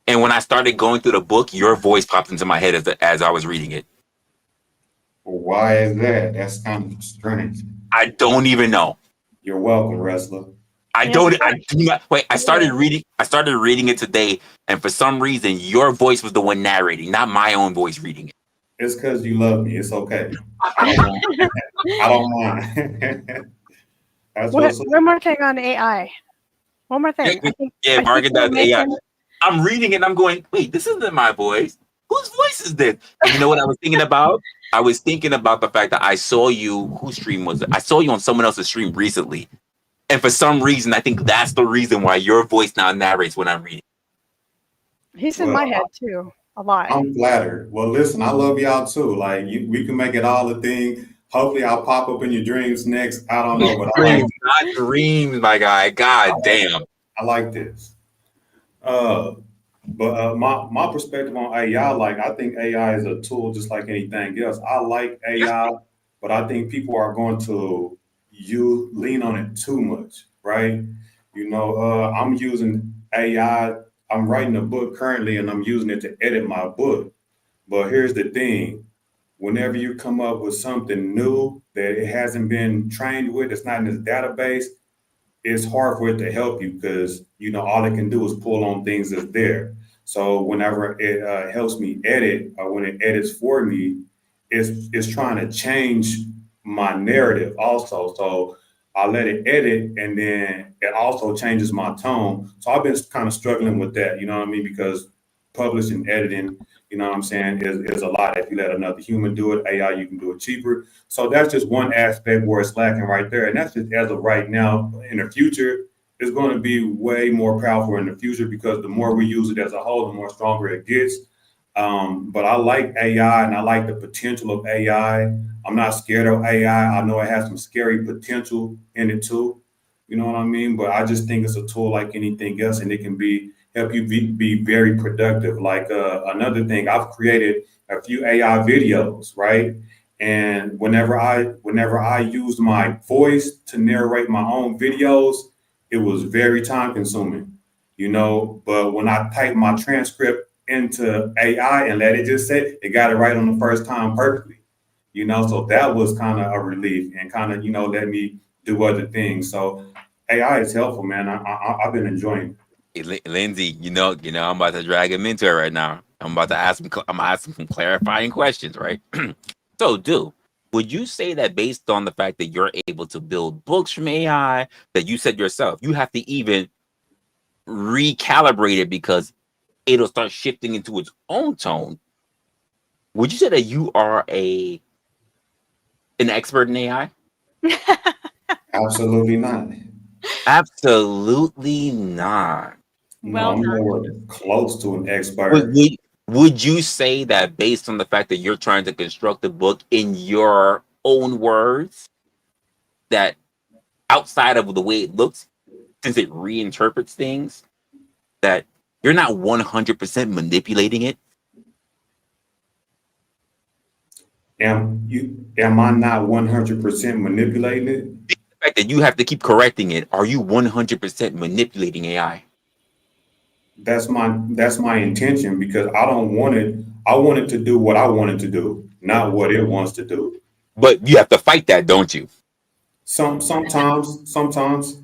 And when I started going through the book, your voice popped into my head as I was reading it. Why is that? That's kind of strange. I don't even know. You're welcome, Resla. I do not. Wait, I started reading it today, and for some reason, your voice was the one narrating, not my own voice reading it. It's because you love me. It's okay. I don't mind. One more thing on AI. One more thing. Margaret does AI. I'm reading it and I'm going, wait, this isn't my voice. Whose voice is this? And you know what I was thinking about? I was thinking about the fact that I saw you, whose stream was it? I saw you on someone else's stream recently. And for some reason, I think that's the reason why your voice now narrates when I'm reading. He's in my head too, a lot. I'm flattered. Well, listen, I love y'all too. Like, we can make it all a thing. Hopefully, I'll pop up in your dreams next. I don't know, but not dreams, my guy. God damn. I like this. But my perspective on AI, like, I think AI is a tool just like anything else. I like AI, but I think people are going to lean on it too much, right? I'm using AI. I'm writing a book currently, and I'm using it to edit my book. But here's the thing. Whenever you come up with something new that it hasn't been trained with, it's not in its database, it's hard for it to help you because, all it can do is pull on things that's there. So whenever it helps me edit, or when it edits for me, it's trying to change my narrative also. So I let it edit, and then it also changes my tone. So I've been kind of struggling with that, because publishing, editing, is a lot. If you let another human do it, AI, you can do it cheaper. So that's just one aspect where it's lacking right there. And that's just as of right now. In the future, it's going to be way more powerful in the future because the more we use it as a whole, the more stronger it gets. But I like AI and I like the potential of AI. I'm not scared of AI. I know it has some scary potential in it too. You know what I mean? But I just think it's a tool like anything else, and it can help you be very productive. Like another thing, I've created a few AI videos, right? And whenever I used my voice to narrate my own videos, it was very time consuming, But when I typed my transcript into AI and let it just say it got it right on the first time perfectly, So that was kind of a relief and kind of let me do other things. So AI is helpful, man. I've been enjoying it. Hey, Lindsay, I'm about to drag him into it right now. I'm about to ask him. I'm gonna ask him some clarifying questions, right? So, would you say that based on the fact that you're able to build books from AI, that you said yourself, you have to even recalibrate it because it'll start shifting into its own tone? Would you say that you are an expert in AI? Absolutely not. Absolutely not. No, Well I'm done. nowhere close to an Would, expert. would, would you say that based on the fact that you're trying to construct a book in your own words, that outside of the way it looks, since it reinterprets things, that you're not 100% manipulating it? Am I not 100% manipulating it? The fact that you have to keep correcting it, are you 100% manipulating AI? That's my intention because I don't want it. I want it to do what I want it to do, not what it wants to do. But you have to fight that, don't you? Sometimes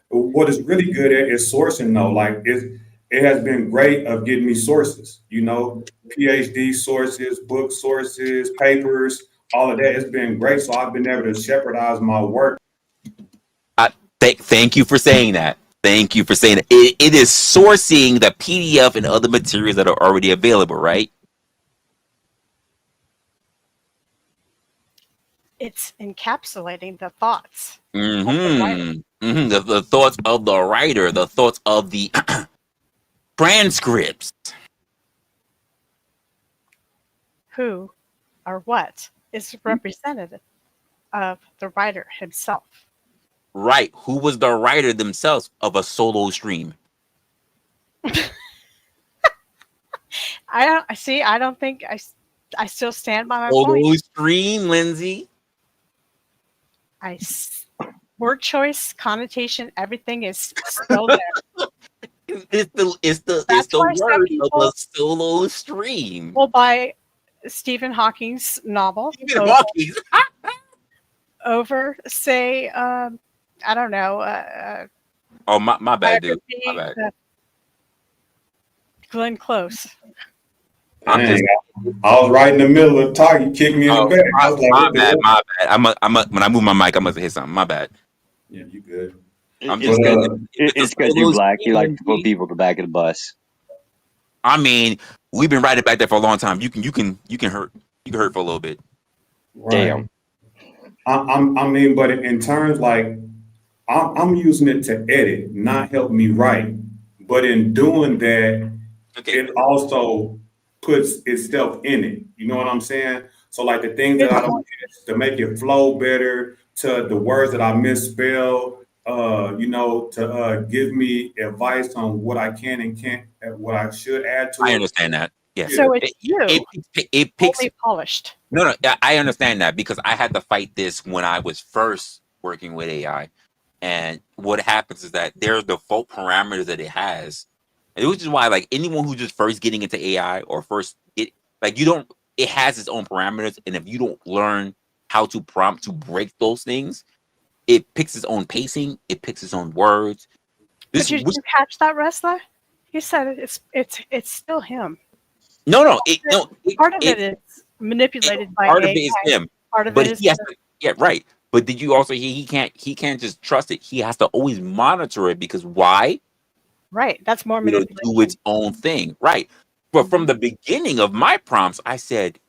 what is really good at is sourcing though. Like it has been great of getting me sources, PhD sources, book sources, papers, all of that. It's been great. So I've been able to shepherdize my work. Thank you for saying that. Thank you for saying that. It is sourcing the PDF and other materials that are already available, right? It's encapsulating the thoughts. The thoughts of the writer, the thoughts of the transcripts. Who or what is representative of the writer himself. Right. Who was the writer themselves of a solo stream? I don't think I still stand by my Solo point. stream, Lindsay. Word choice, connotation, everything is still there. It's the why I said word of people a solo stream. will buy Stephen Hawking's novel Stephen Hawking. over, say, I don't know. Oh, my bad, dude. My bad. Glenn Close. I'm just. I was right in the middle of talking. You kicked me in the back. I was like, my bad. My bad. When I move my mic, I must have hit something. My bad. Yeah, you good. I'm just. It's because you're black. You like to put people at the back of the bus. I mean, we've been riding back there for a long time. You can hurt. You can hurt for a little bit. Right. Damn. I mean, but in terms like I'm using it to edit, not help me write. But in doing that, it also puts itself in it. You know what I'm saying? So like the things that I don't get to make it flow better, to the words that I misspell, to give me advice on what I can and can't, what I should add to it. I understand that. Yeah. So it's it picks only polished. No, I understand that because I had to fight this when I was first working with AI. And what happens is that there are default parameters that it has. And which is why like anyone who's just first getting into AI or it has its own parameters. And if you don't learn how to prompt to break those things, it picks its own pacing, it picks its own words. Did you catch that, Resla? He said it's still him. No. Part of it is manipulated by part AI. of it is him. Part of but it he is has right. But did you also he can't just trust it. He has to always monitor it because why? Right. That's more manipulation. Do its own thing. Right. But from the beginning of my prompts, I said,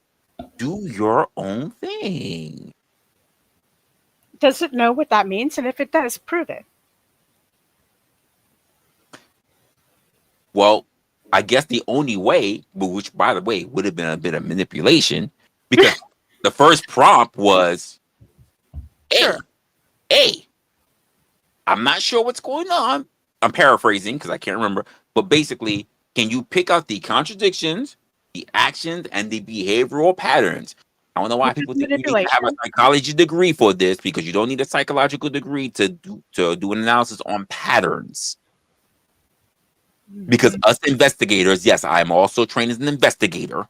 do your own thing. Does it know what that means? And if it does, prove it. Well, I guess the only way, which by the way would have been a bit of manipulation, because the first prompt was, hey, I'm not sure what's going on. I'm paraphrasing because I can't remember, but basically, can you pick out the contradictions, the actions, and the behavioral patterns? I don't know why Which is people think you need to have a manipulation. psychology degree for this, because you don't need a psychological degree to do an analysis on patterns. Because us investigators, yes, I'm also trained as an investigator.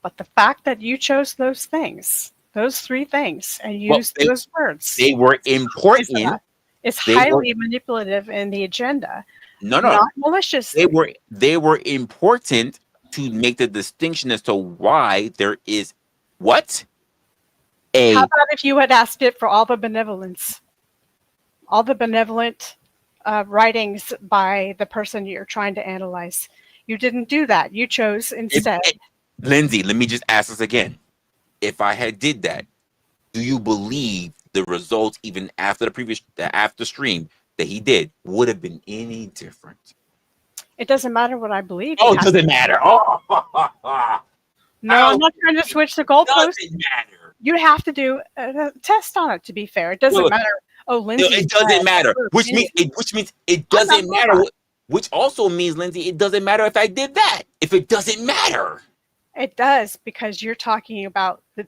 But the fact that you chose those things, those three things, and used those words, They were important. It's They were- highly manipulative in the agenda. No, Not malicious. they were important to make the distinction as to why there is what How about if you had asked it for all the benevolence, all the benevolent writings by the person you're trying to analyze? You didn't do that. You chose instead. Lindsay, let me just ask this again. If I had did that, do you believe the results, even after the after stream that he did, would have been any different? It doesn't matter what I believe. Oh, it doesn't matter. Oh, no, I'm not trying to switch the goalposts. Doesn't matter. You have to do a test on it. To be fair, it doesn't matter. Oh, Lindsay. It doesn't matter. Which means it doesn't matter. Which also means, Lindsay, it doesn't matter if I did that. If it doesn't matter. It does, because you're talking about the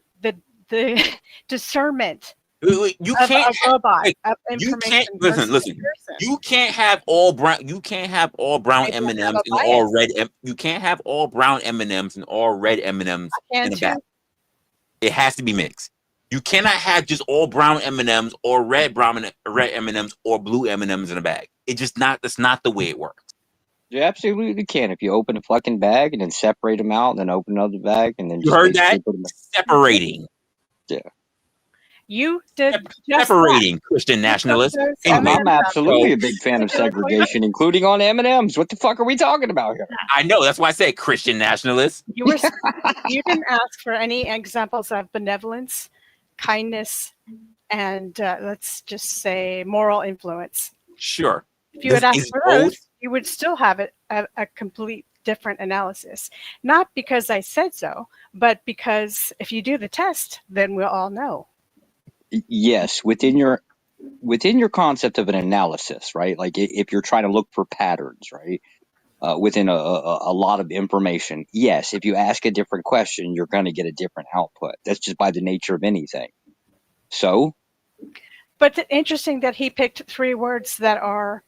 discernment. You can't of a robot. Of you can't information listen. You can't have all brown. You can't have all brown M&Ms and all red. You can't have all brown M&Ms and all red M&Ms in a bag. It has to be mixed. You cannot have just all brown M&Ms or red M&Ms or blue M&Ms in a bag. That's not the way it works. You absolutely can. If you open a fucking bag and then separate them out and then open another bag and then you heard that? Separating. Yeah. You did separating Christian nationalists. I'm absolutely a big fan of segregation, including on M&Ms. What the fuck are we talking about here? I know. That's why I said Christian nationalists. You didn't ask for any examples of benevolence, kindness, and let's just say moral influence. Sure. If you had asked for those, you would still have a complete different analysis. Not because I said so, but because if you do the test, then we'll all know. Yes, within your concept of an analysis, right? Like if you're trying to look for patterns, right? Within a lot of information. Yes, if you ask a different question, you're going to get a different output. That's just by the nature of anything. So? But interesting that he picked three words that are,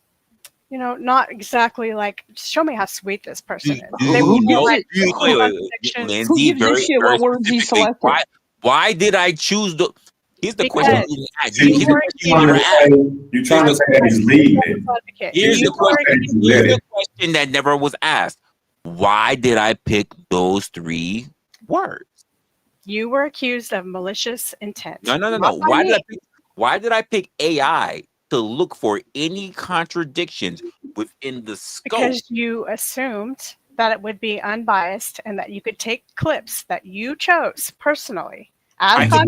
not exactly like, show me how sweet this person is. Lindsay, why did I choose the... Here's the question. You're trying to say that he's leading it. Here's the question that never was asked. Why did I pick those three words? You were accused of malicious intent. No. Why did I pick AI to look for any contradictions within the scope? Because you assumed that it would be unbiased and that you could take clips that you chose personally. Wait. I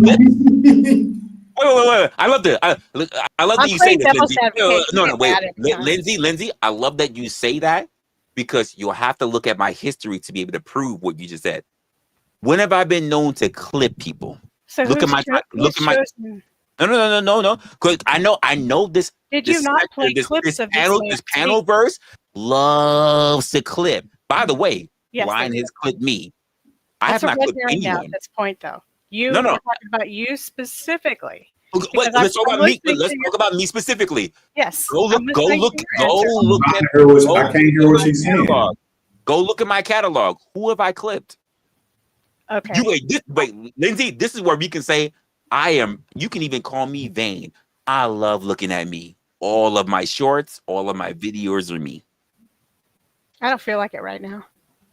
love that. I love that you say that, Lindsay. Wait. Lindsay, I love that you say that, because you'll have to look at my history to be able to prove what you just said. When have I been known to clip people? So look at my No. Because I know this. Did you not play clips of this panel verse loves to clip. By the way, Ryan has clipped me. I have not clipped anyone at this point, though. We're talking about you specifically. Let's talk about me specifically. Yes. Go look. I can't hear what she's saying. Go look at my catalog. Who have I clipped? Okay. Wait, Lindsay. This is where we can say I am. You can even call me vain. I love looking at me. All of my shorts, all of my videos are me. I don't feel like it right now.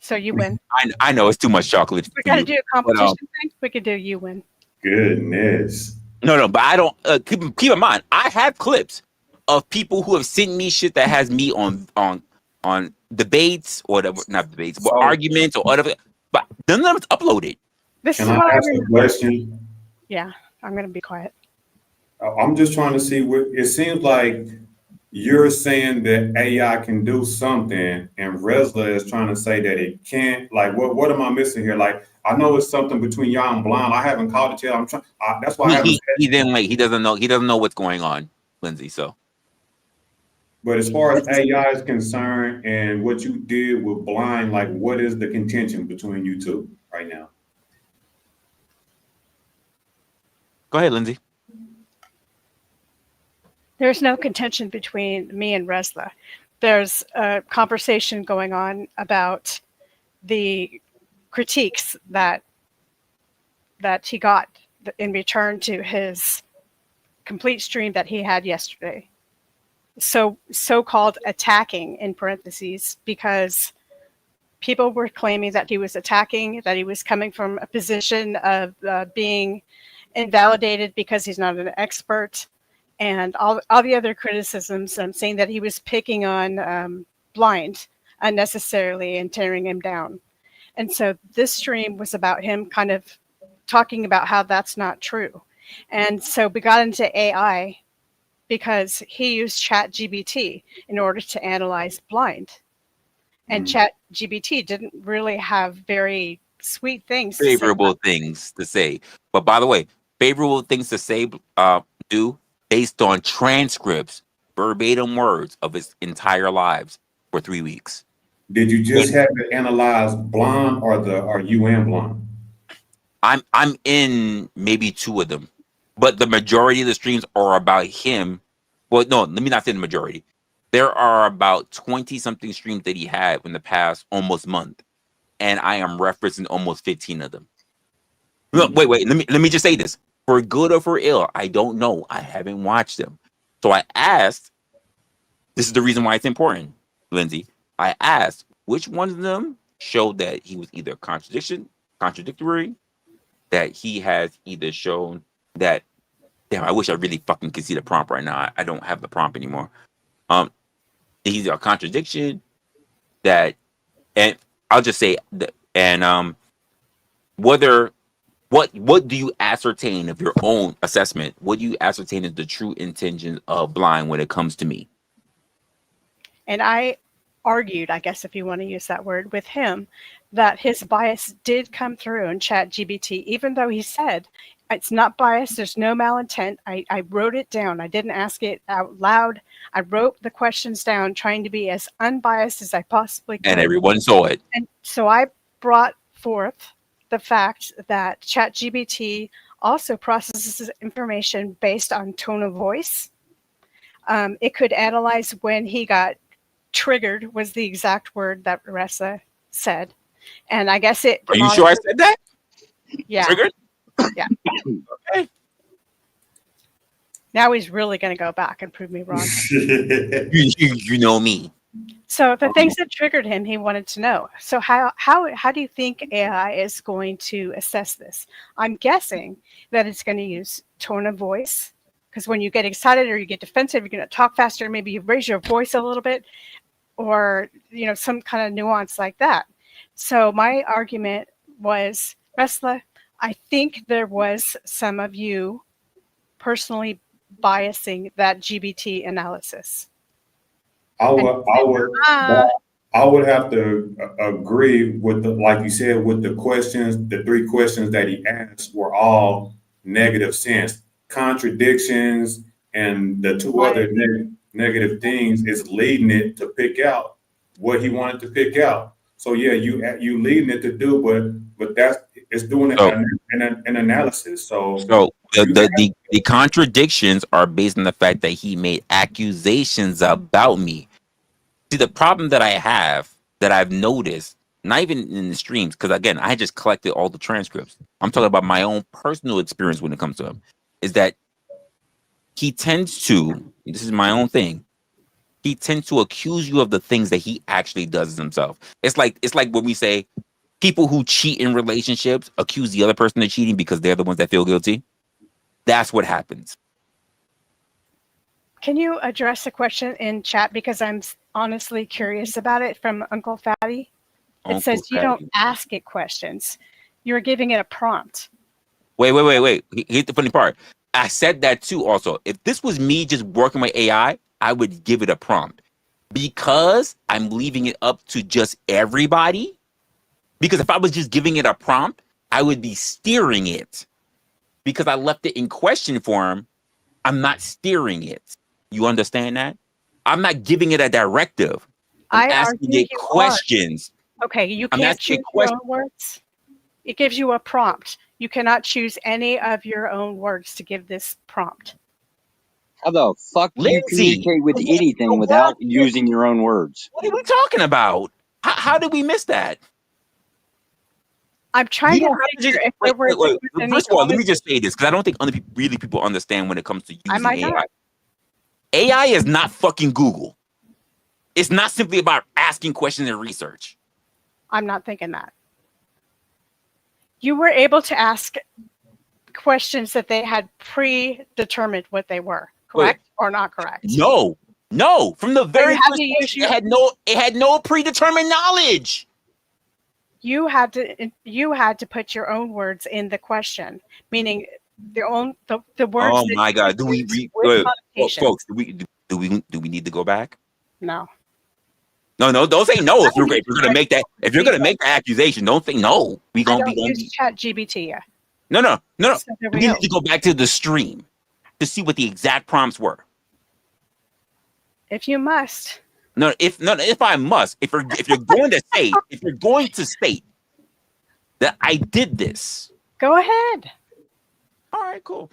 So you win. I know it's too much chocolate. We got to do a competition thing. We could do you win. Goodness. No, but I don't. Keep in mind, I have clips of people who have sent me shit that has me on debates or not debates, but arguments or whatever. But none of them is uploaded. This is what I ask a question? Yeah, I'm going to be quiet. I'm just trying to see what it seems like. You're saying that AI can do something, and Resla is trying to say that it can't. Like, what am I missing here? Like, I know it's something between y'all and Blind. I haven't called it yet. I'm trying. That's why he's in late. He doesn't know. He doesn't know what's going on, Lindsay. So, but as far as AI is concerned, and what you did with Blind, like, what is the contention between you two right now? Go ahead, Lindsay. There's no contention between me and Resla. There's a conversation going on about the critiques that he got in return to his complete stream that he had yesterday. So-called attacking in parentheses, because people were claiming that he was attacking, that he was coming from a position of being invalidated because he's not an expert, and all the other criticisms, saying that he was picking on Blind unnecessarily and tearing him down. And so this stream was about him kind of talking about how that's not true. And so we got into AI because he used ChatGPT in order to analyze Blind. And ChatGPT didn't really have very sweet things to Favorable things to say. But by the way, favorable things to say do based on transcripts, verbatim words of his entire lives for 3 weeks. Did you just have to analyze Blonde or UN Blonde? I'm in maybe 2 of them, but the majority of the streams are about him. Well, no, let me not say the majority. There are about 20 something streams that he had in the past almost month, and I am referencing almost 15 of them. No, wait. Let me just say this: for good or for ill, I don't know. I haven't watched them, so I asked. This is the reason why it's important, Lindsay. I asked which one of them showed that he was either contradictory, that he has either shown that. Damn, I wish I really fucking could see the prompt right now. I don't have the prompt anymore. He's a contradiction that, and I'll just say that, and whether what do you ascertain of your own assessment? What do you ascertain is the true intentions of Blind when it comes to me? And I argued, I guess if you want to use that word, with him, that his bias did come through in ChatGPT, even though he said it's not biased, there's no malintent. I wrote it down. I didn't ask it out loud. I wrote the questions down, trying to be as unbiased as I possibly could. And everyone saw it. And so I brought forth the fact that ChatGPT also processes information based on tone of voice. It could analyze when he got triggered, was the exact word that Resla said. And I guess it... Are you sure I said that? Yeah. Triggered? Yeah. Okay. Now he's really going to go back and prove me wrong. You know me. So the things that triggered him, he wanted to know. So how do you think AI is going to assess this? I'm guessing that it's going to use tone of voice, because when you get excited or you get defensive, you're going to talk faster. Maybe you raise your voice a little bit, or some kind of nuance like that. So my argument was, Resla, I think there was some of you personally biasing that GBT analysis. I would have to agree with like you said, with the questions. The 3 questions that he asked were all negative sense, contradictions, and the 2 other negative things is leading it to pick out what he wanted to pick out. So yeah, you leading it to do, but it's doing an analysis. So the contradictions are based on the fact that he made accusations about me. See, the problem that I have, that I've noticed, not even in the streams, because again, I just collected all the transcripts. I'm talking about my own personal experience when it comes to him, is that he tends to, this is my own thing, he tends to accuse you of the things that he actually does himself. It's like when we say people who cheat in relationships accuse the other person of cheating because they're the ones that feel guilty. That's what happens. Can you address the question in chat, because I'm honestly curious about it, from Uncle Fatty? It says you don't ask it questions. You're giving it a prompt. Wait. Here's the funny part. I said that too also. If this was me just working with AI, I would give it a prompt. Because I'm leaving it up to just everybody. Because if I was just giving it a prompt, I would be steering it. Because I left it in question form, I'm not steering it. You understand that? I'm not giving it a directive. I'm asking it questions. Okay, you can't choose your own words. It gives you a prompt. You cannot choose any of your own words to give this prompt. How the fuck do you Lindsay, communicate with the anything without using your own words? What are we talking about? How did we miss that? I'm trying to figure if there were First of all, let me just say this because I don't think really people understand when it comes to using AI. AI is not fucking Google. It's not simply about asking questions and research. I'm not thinking that. You were able to ask questions that they had predetermined what they were, correct or not correct? No. From the very first question, it had no predetermined knowledge. You had to put your own words in the question, meaning the words. Oh my God! Do we folks? Do we need to go back? No. No, don't say no. If you're gonna make that accusation, don't say no. We gonna use ChatGPT. Yeah. No. We need to go back to the stream to see what the exact prompts were. If you must. If I must, if you're going to state that I did this, go ahead. All right, cool.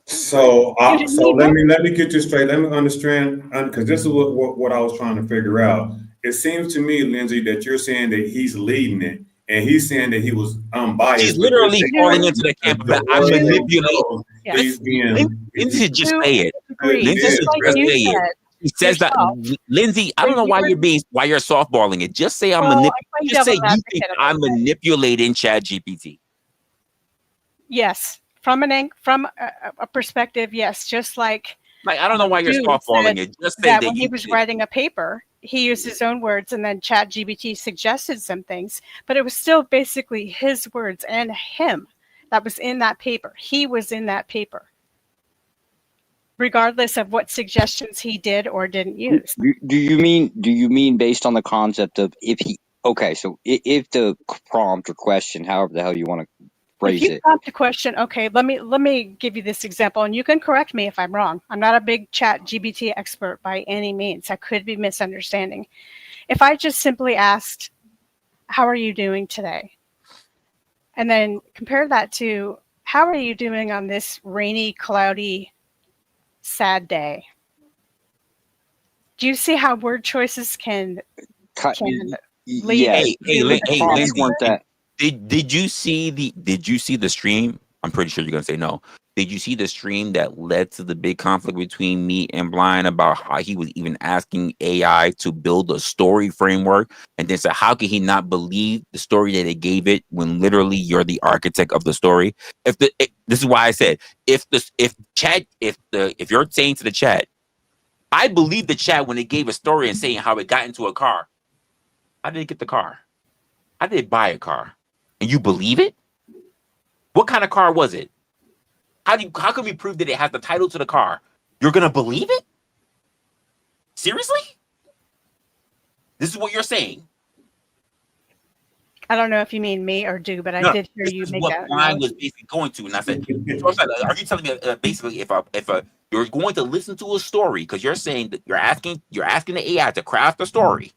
So let me get this straight. Let me understand, because this is what I was trying to figure out. It seems to me, Lindsay, that you're saying that he's leading it, and he's saying that he was unbiased. He's literally falling into the camp that I'm manipulating. Lindsay should just say it. Lindsay should just say it. He says that, Lindsay. I don't know why you're softballing it. Just say Just say you think I'm manipulating ChatGPT. Yes, from a perspective, yes. Just like I don't know why you're softballing it. Just say that when he was writing a paper, he used his own words, and then ChatGPT suggested some things, but it was still basically his words and him that was in that paper. He was in that paper, regardless of what suggestions he did or didn't use. Do you mean based on the concept of if the prompt or question, however the hell you want to phrase it. If you prompt a question, okay, let me give you this example, and you can correct me if I'm wrong. I'm not a big ChatGPT expert by any means. I could be misunderstanding. If I just simply asked, "How are you doing today?" and then compare that to, "How are you doing on this rainy, cloudy, sad day?" Do you see how word choices can lead? Hey, Lindsay, did you see the stream? I'm pretty sure you're gonna say no. Did you see the stream that led to the big conflict between me and Blind about how he was even asking AI to build a story framework, and then said, how can he not believe the story that it gave it when literally you're the architect of the story? This is why I said if you're saying to the chat, I believe the chat when it gave a story and saying how it got into a car. How did it get the car? How did it buy a car? And you believe it? What kind of car was it? How can we prove that it has the title to the car? You're gonna believe it? Seriously? This is what you're saying? I don't know if you mean me or do, but I did hear you make that. Blind was basically going to, and I said, are you telling me basically if you're going to listen to a story because you're saying that you're asking the AI to craft a story,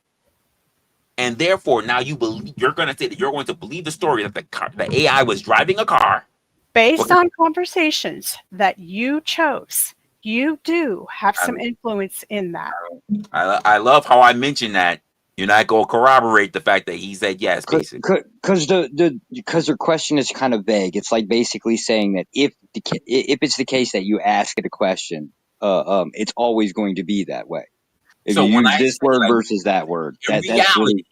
and therefore now you're going to say that you're going to believe the story that the AI was driving a car based on conversations that you chose. You do have some influence in that. I love how I mentioned that. You're not going to corroborate the fact that he said yes, basically. Because their question is kind of vague. It's like basically saying that if it's the case that you ask it a question, it's always going to be that way. If you use this word versus that word, that's really...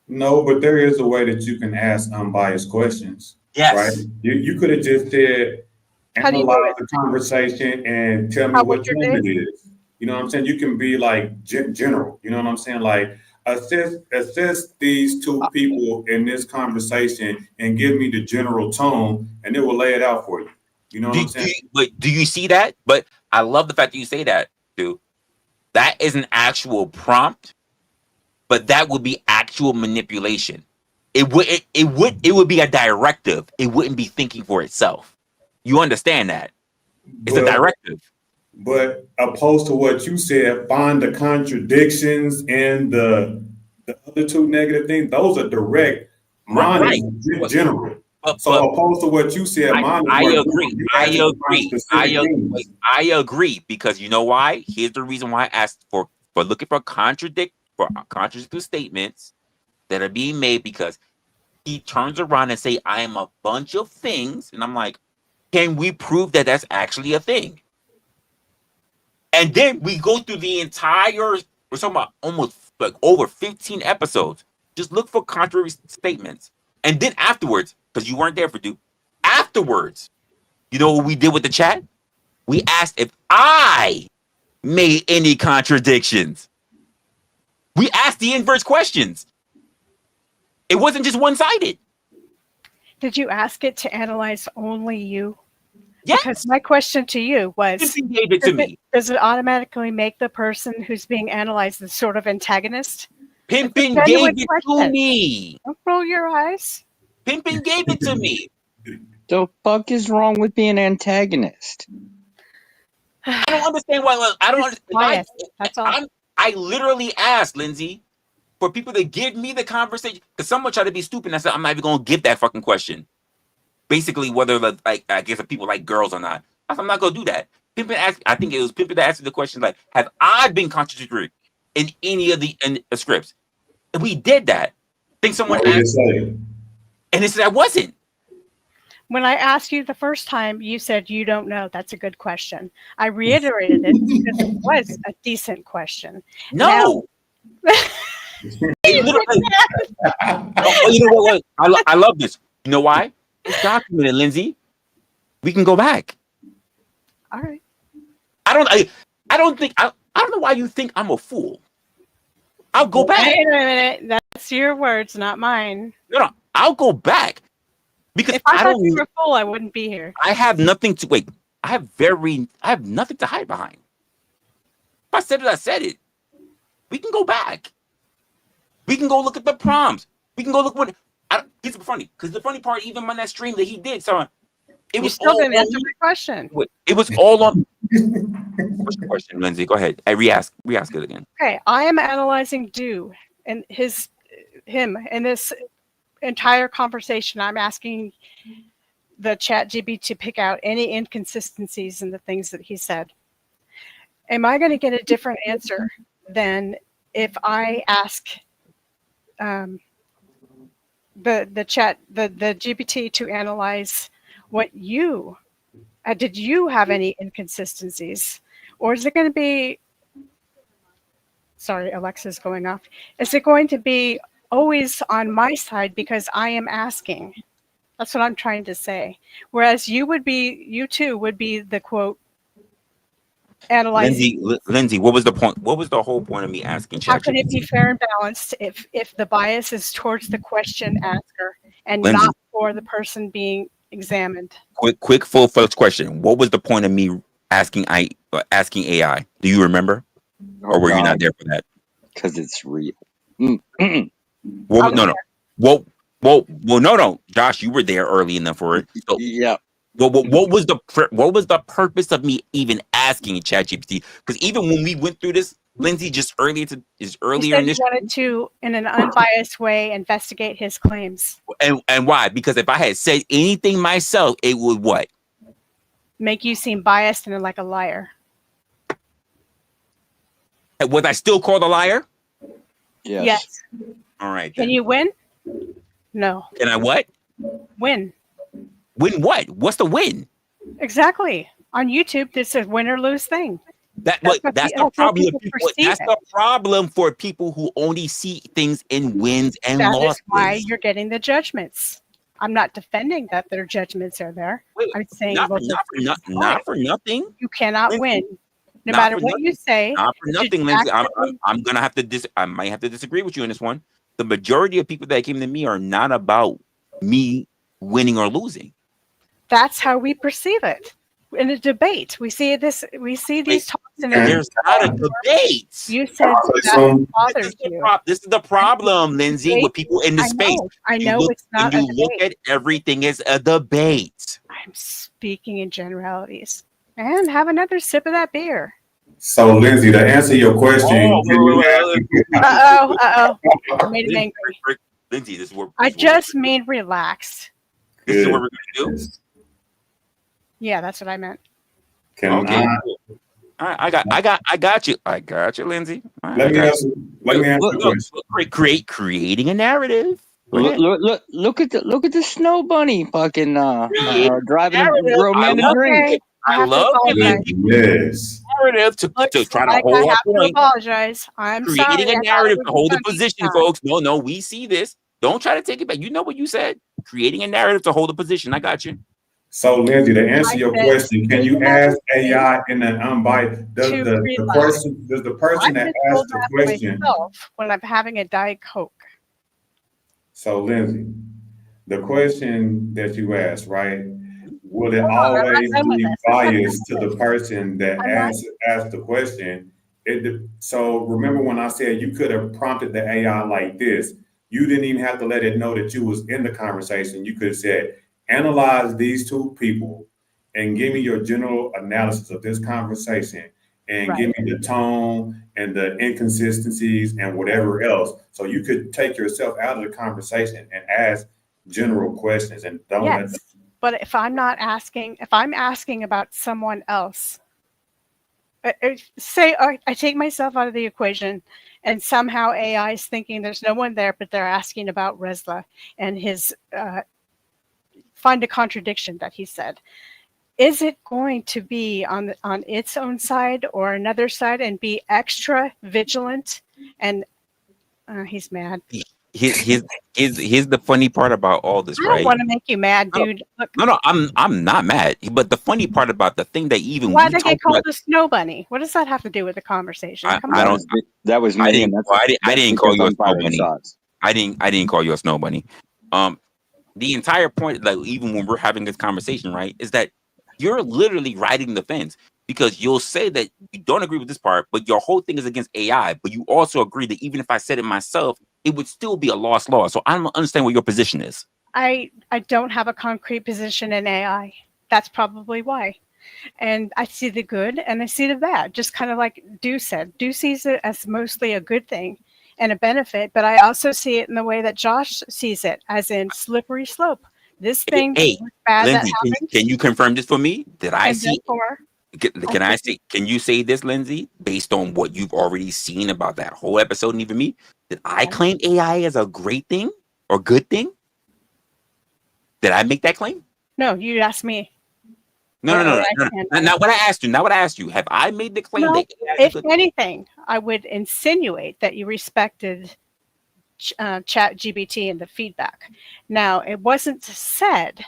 No, but there is a way that you can ask unbiased questions. Yes. Right? You could have just said, analyze the conversation and tell me what time it is. You know what I'm saying? You can be like general. You know what I'm saying? Like, assess these two people in this conversation and give me the general tone, and it will lay it out for you. You know what I'm saying? But do you see that? But I love the fact that you say that, dude. That is an actual prompt, but that would be actual manipulation. It would be a directive. It wouldn't be thinking for itself. You understand that? It's a directive. But opposed to what you said, find the contradictions and the other two negative things. Those are direct. Mine is general. So opposed to what you said, mine is I more agree. different. You I asked for agree. specific things. I agree because you know why? Here's the reason why I asked for looking for contradictory statements that are being made, because he turns around and say I am a bunch of things, and I'm like, can we prove that that's actually a thing? And then we go through the entire, we're talking about almost like over 15 episodes. Just look for contrary statements. And then afterwards, because you weren't there for Duke, afterwards, you know what we did with the chat? We asked if I made any contradictions. We asked the inverse questions. It wasn't just one-sided. Did you ask it to analyze only you? Yes. Because my question to you was, Pimpin gave it to me. Does it automatically make the person who's being analyzed the sort of antagonist? Pimpin gave it to me. Don't roll your eyes. Pimpin gave it to me. The fuck is wrong with being an antagonist? I don't understand why. I don't understand. That's all. I literally asked Lindsay for people to give me the conversation, because someone tried to be stupid and I said I'm not even gonna give that fucking question. Basically, whether like I guess if people like girls or not, I'm not gonna do that. Pimpin asked, I think it was Pimpin that answered the question like, have I been contradictory in any of the scripts? And we did that. I think someone asked, and it said I wasn't. When I asked you the first time, you said you don't know. That's a good question. I reiterated it because it was a decent question. No. You know what? I love this. You know why? It's documented, Lindsay. We can go back. All right. I don't know why you think I'm a fool. I'll go back. Wait a minute. That's your words, not mine. No, I'll go back. Because if I thought you were a fool, I wouldn't be here. I have nothing to wait. I have nothing to hide behind. If I said it, I said it. We can go back. We can go look at the prompts. We can go look what. It's funny because the funny part, even on that stream that he did, so it was still didn't answer my question. It was all on. What's your question, Lindsay? Go ahead. I re-ask it again. Okay, I am analyzing Do and him in this entire conversation. I'm asking the ChatGPT to pick out any inconsistencies in the things that he said. Am I going to get a different answer than if I ask the GPT to analyze what you did you have any inconsistencies, or is it going to be? Sorry, Alexa's going off. Is it going to be always on my side because I am asking? That's what I'm trying to say. Whereas you too would be the quote analyzing. Lindsay, what was the point? What was the whole point of me asking? How can it be fair and balanced if the bias is towards the question asker and Lindsay, not for the person being examined? Quick, full-fledged question. What was the point of me asking AI? Do you remember, or were you not there for that? Because it's real. Well, no. No. Josh, you were there early enough for it. So, yeah. What was the purpose of me even asking ChatGPT? Because even when we went through this, Lindsay, just earlier in this, wanted to, in an unbiased way, investigate his claims. And why? Because if I had said anything myself, it would what? Make you seem biased and like a liar. Was I still called a liar? Yes. All right. Can you win? No. Can I what? Win. Win what? What's the win? Exactly. On YouTube, this is a win or lose thing. That's the problem. That's the problem for people who only see things in wins and losses. That is why you're getting the judgments. I'm not defending that their judgments are there. I'm saying not for nothing. You cannot win. No matter what you say. Not for nothing, Lindsay. I'm gonna have to I might have to disagree with you on this one. The majority of people that came to me are not about me winning or losing. That's how we perceive it. In a debate, we see these talks in there's not a debate. You said that bothers you. This is the problem, Lindsay, with people in the space. I know it's not a debate. You look at everything as a debate. I'm speaking in generalities. And have another sip of that beer. So, Lindsay, to answer your question, I made him angry. Lindsay, this is where I just mean relaxed. This is what we're gonna do. Yeah, that's what I meant. Can Okay. I? I got you. I got you, Lindsay. Let me ask the question. Creating a narrative. Go ahead. Look at the snow bunny fucking Creating driving a narrative. grown I man to love drink. Okay, I I have to love apologize. giving Yes. narrative to Looks try to like I hold our have to point. apologize. I'm Creating sorry. a I thought it narrative was to hold the funny position, time. folks. No, we see this. Don't try to take it back. You know what you said. Creating a narrative to hold a position. I got you. So, Lindsay, to answer I your said question, can you creating ask a narrative AI in an unbiased? Does to the relax. person I that just asked told the that question? myself when I'm having a Diet Coke. So, Lindsay, the question that you asked, right? Will it Hold on, I'm always not done with be this. biased to the person that I'm not. asked the question? So remember when I said you could have prompted the AI like this, you didn't even have to let it know that you was in the conversation. You could have said, analyze these two people and give me your general analysis of this conversation and give Right. me the tone and the inconsistencies and whatever else. So you could take yourself out of the conversation and ask general questions and don't let Yes. But if I'm asking about someone else, say I take myself out of the equation and somehow AI is thinking there's no one there, but they're asking about Resla and his find a contradiction that he said. Is it going to be on its own side or another side and be extra vigilant? And he's mad. Here's the funny part about all this, I don't right? want to make you mad, No, dude. Look, no, I'm not mad. But the funny part about the thing that even why we did I talk get called about, a snow bunny? What does that have to do with the conversation? Come I on. don't. That was I me, didn't. and I that's didn't call because you a I'm snow firing bunny. shots. I didn't call you a snow bunny. The entire point, like even when we're having this conversation, right, is that you're literally riding the fence because you'll say that you don't agree with this part, but your whole thing is against AI. But you also agree that even if I said it myself, it would still be a lost law. So I don't understand what your position is. I don't have a concrete position in AI. That's probably why. And I see the good and I see the bad, just kind of like Du said. Du sees it as mostly a good thing and a benefit, but I also see it in the way that Josh sees it, as in slippery slope. This thing Hey, was bad that Lindsay, happened, can you confirm this for me? Did I and see? therefore I Can I think say? Can you say this, Lindsay, based on what you've already seen about that whole episode, and even me? Did I claim AI as a great thing or good thing? Did I make that claim? no, you asked me. No. I stand on it. Not what I asked you. Not what I asked you. Have I made the claim No, that AI is a if good thing? anything, I would insinuate that you respected Chat GBT and the feedback. Now, it wasn't said,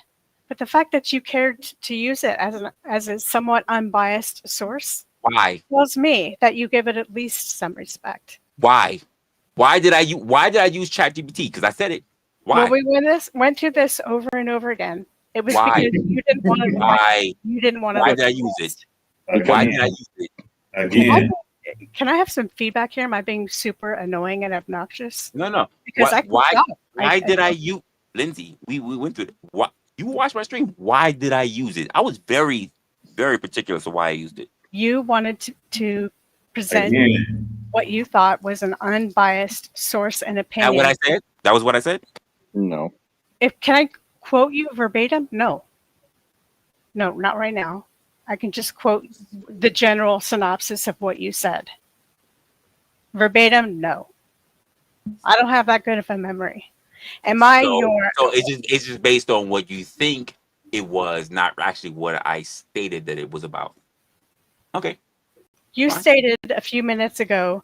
but the fact that you cared to use it as a somewhat unbiased source Why? tells me that you give it at least some respect. Why? Why did I use ChatGPT? Because I said it. Why? Well, we went through this over and over again. It was Why? because you didn't want to. Why? You didn't want to. Why did I use it? again, Why did I use it? again. Can I have some feedback here? Am I being super annoying and obnoxious? No. Because I can tell. Why did I use Lindsay? We went through it. What you watched my stream? Why did I use it? I was very, very particular as to why I used it. You wanted to present Again, what you thought was an unbiased source and That opinion. what I said? That was what I said? No. Can I quote you verbatim? No, not right now. I can just quote the general synopsis of what you said. Verbatim, no. I don't have that good of a memory. Am I your? So it's just based on what you think it was, not actually what I stated that it was about. Okay. You fine. stated a few minutes ago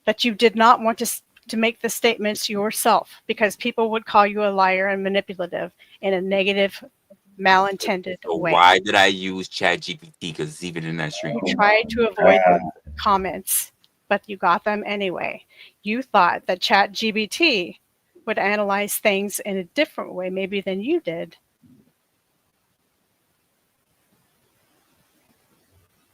that you did not want to make the statements yourself because people would call you a liar and manipulative in a negative, malintended So way. why did I use ChatGPT? Because it's even in that stream. You tried to avoid the comments, but you got them anyway. You thought that ChatGPT would analyze things in a different way, maybe than you did.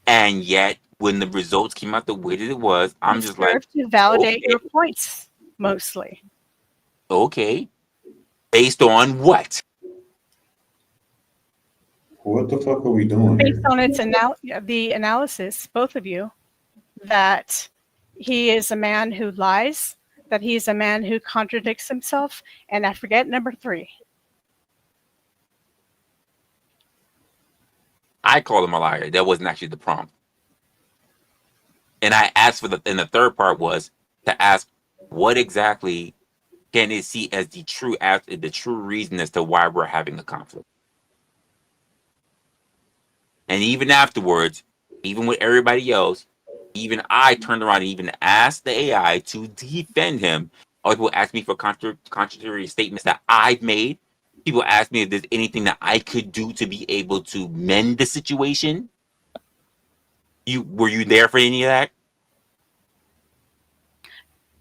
And yet, when the results came out the way that it was, I'm It just like, served to validate okay. your points, mostly. Okay. Based on what? what the fuck are we doing Based here? on its the analysis, both of you, that he is a man who lies, that he's a man who contradicts himself, and I forget number 3. I called him a liar. That wasn't actually the prompt. And I asked and the third part was to ask what exactly can it see as the true reason as to why we're having a conflict. And even afterwards, even with everybody else, even I turned around and even asked the AI to defend him. Other people ask me for contradictory statements that I've made. People ask me if there's anything that I could do to be able to mend the situation. Were you there for any of that?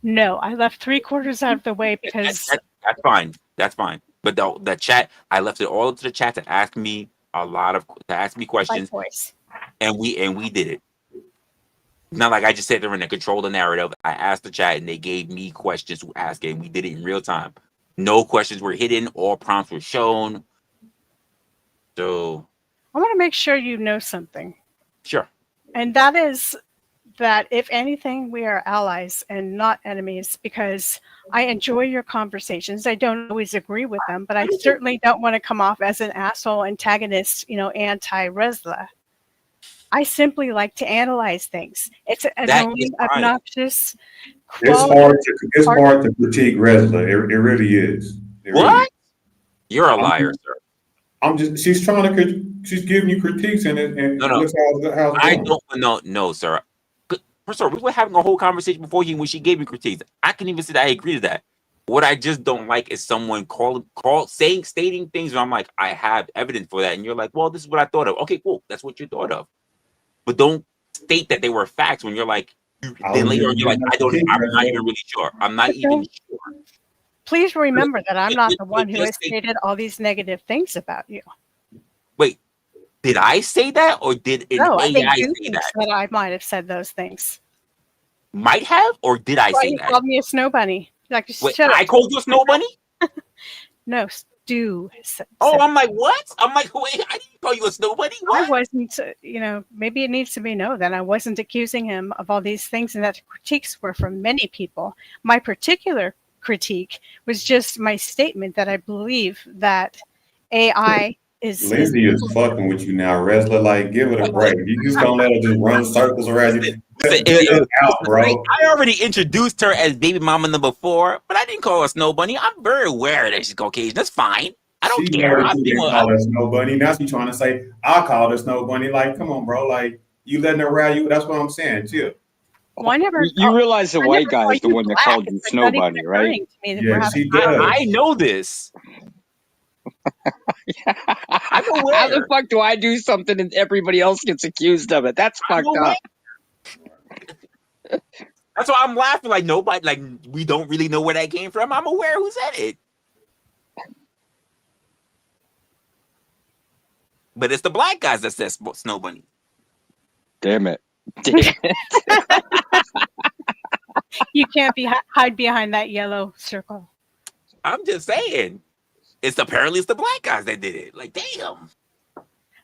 No, I left 3/4 out of the way because That's fine. That's fine. But the chat, I left it all up to the chat to ask me questions, voice. and we did it. Not like I just sat there and controlled the narrative. I asked the chat, and they gave me questions to ask, and we did it in real time. No questions were hidden. All prompts were shown. So I want to make sure you know something. Sure. And that is that if anything, we are allies and not enemies, because I enjoy your conversations. I don't always agree with them, but I certainly don't want to come off as an asshole antagonist, anti-Resla. I simply like to analyze things. It's annoying, obnoxious. It's hard to critique Resla. It really is. What? You're a liar, sir. She's giving you critiques and no. Looks how it's I going. no, sir. First of all, we were having a whole conversation before when she gave me critiques. I can even say that I agree to that. What I just don't like is someone stating things where I'm like, I have evidence for that, and you're like, well, this is what I thought of. Okay, cool, that's what you thought of, but don't state that they were facts when you're like, then later on you're like, I'm not even really sure. I'm not even sure. Please remember that I'm not the one who has stated all these negative things about you. Wait, did I say that, or did an AI say that? I might have said those things. Might have, or did I say you that? You called me a snow bunny. Like, wait, I called you a snow bunny? No, Stu. I'm like, what? I'm like, wait, I didn't call you a snow bunny. What? I wasn't, maybe it needs to be known that I wasn't accusing him of all these things, and that the critiques were from many people. My particular critique was just my statement that I believe that AI Lindsay is fucking with you now, Resla. Like, give it a break. You just gonna let her just run circles around you. I already introduced her as baby mama number 4, but I didn't call her Snow Bunny. I'm very aware that she's Caucasian. That's fine. I don't care. She didn't call her Snow Bunny. Now she's trying to say I called her Snow Bunny. Like, come on, bro. Like, you letting her ride you. That's what I'm saying, too. Well, you realize the white guy is the one that called you Snow Bunny, right? Yeah, she does. I know this. I'm aware. How the fuck do I do something and everybody else gets accused of it? That's fucked up. That's why I'm laughing. Like, nobody, like, we don't really know where that came from. I'm aware who said it. But it's the black guys that says Snow Bunny. Damn it. You can't hide behind that yellow circle. I'm just saying. Apparently it's the black guys that did it. Like, damn.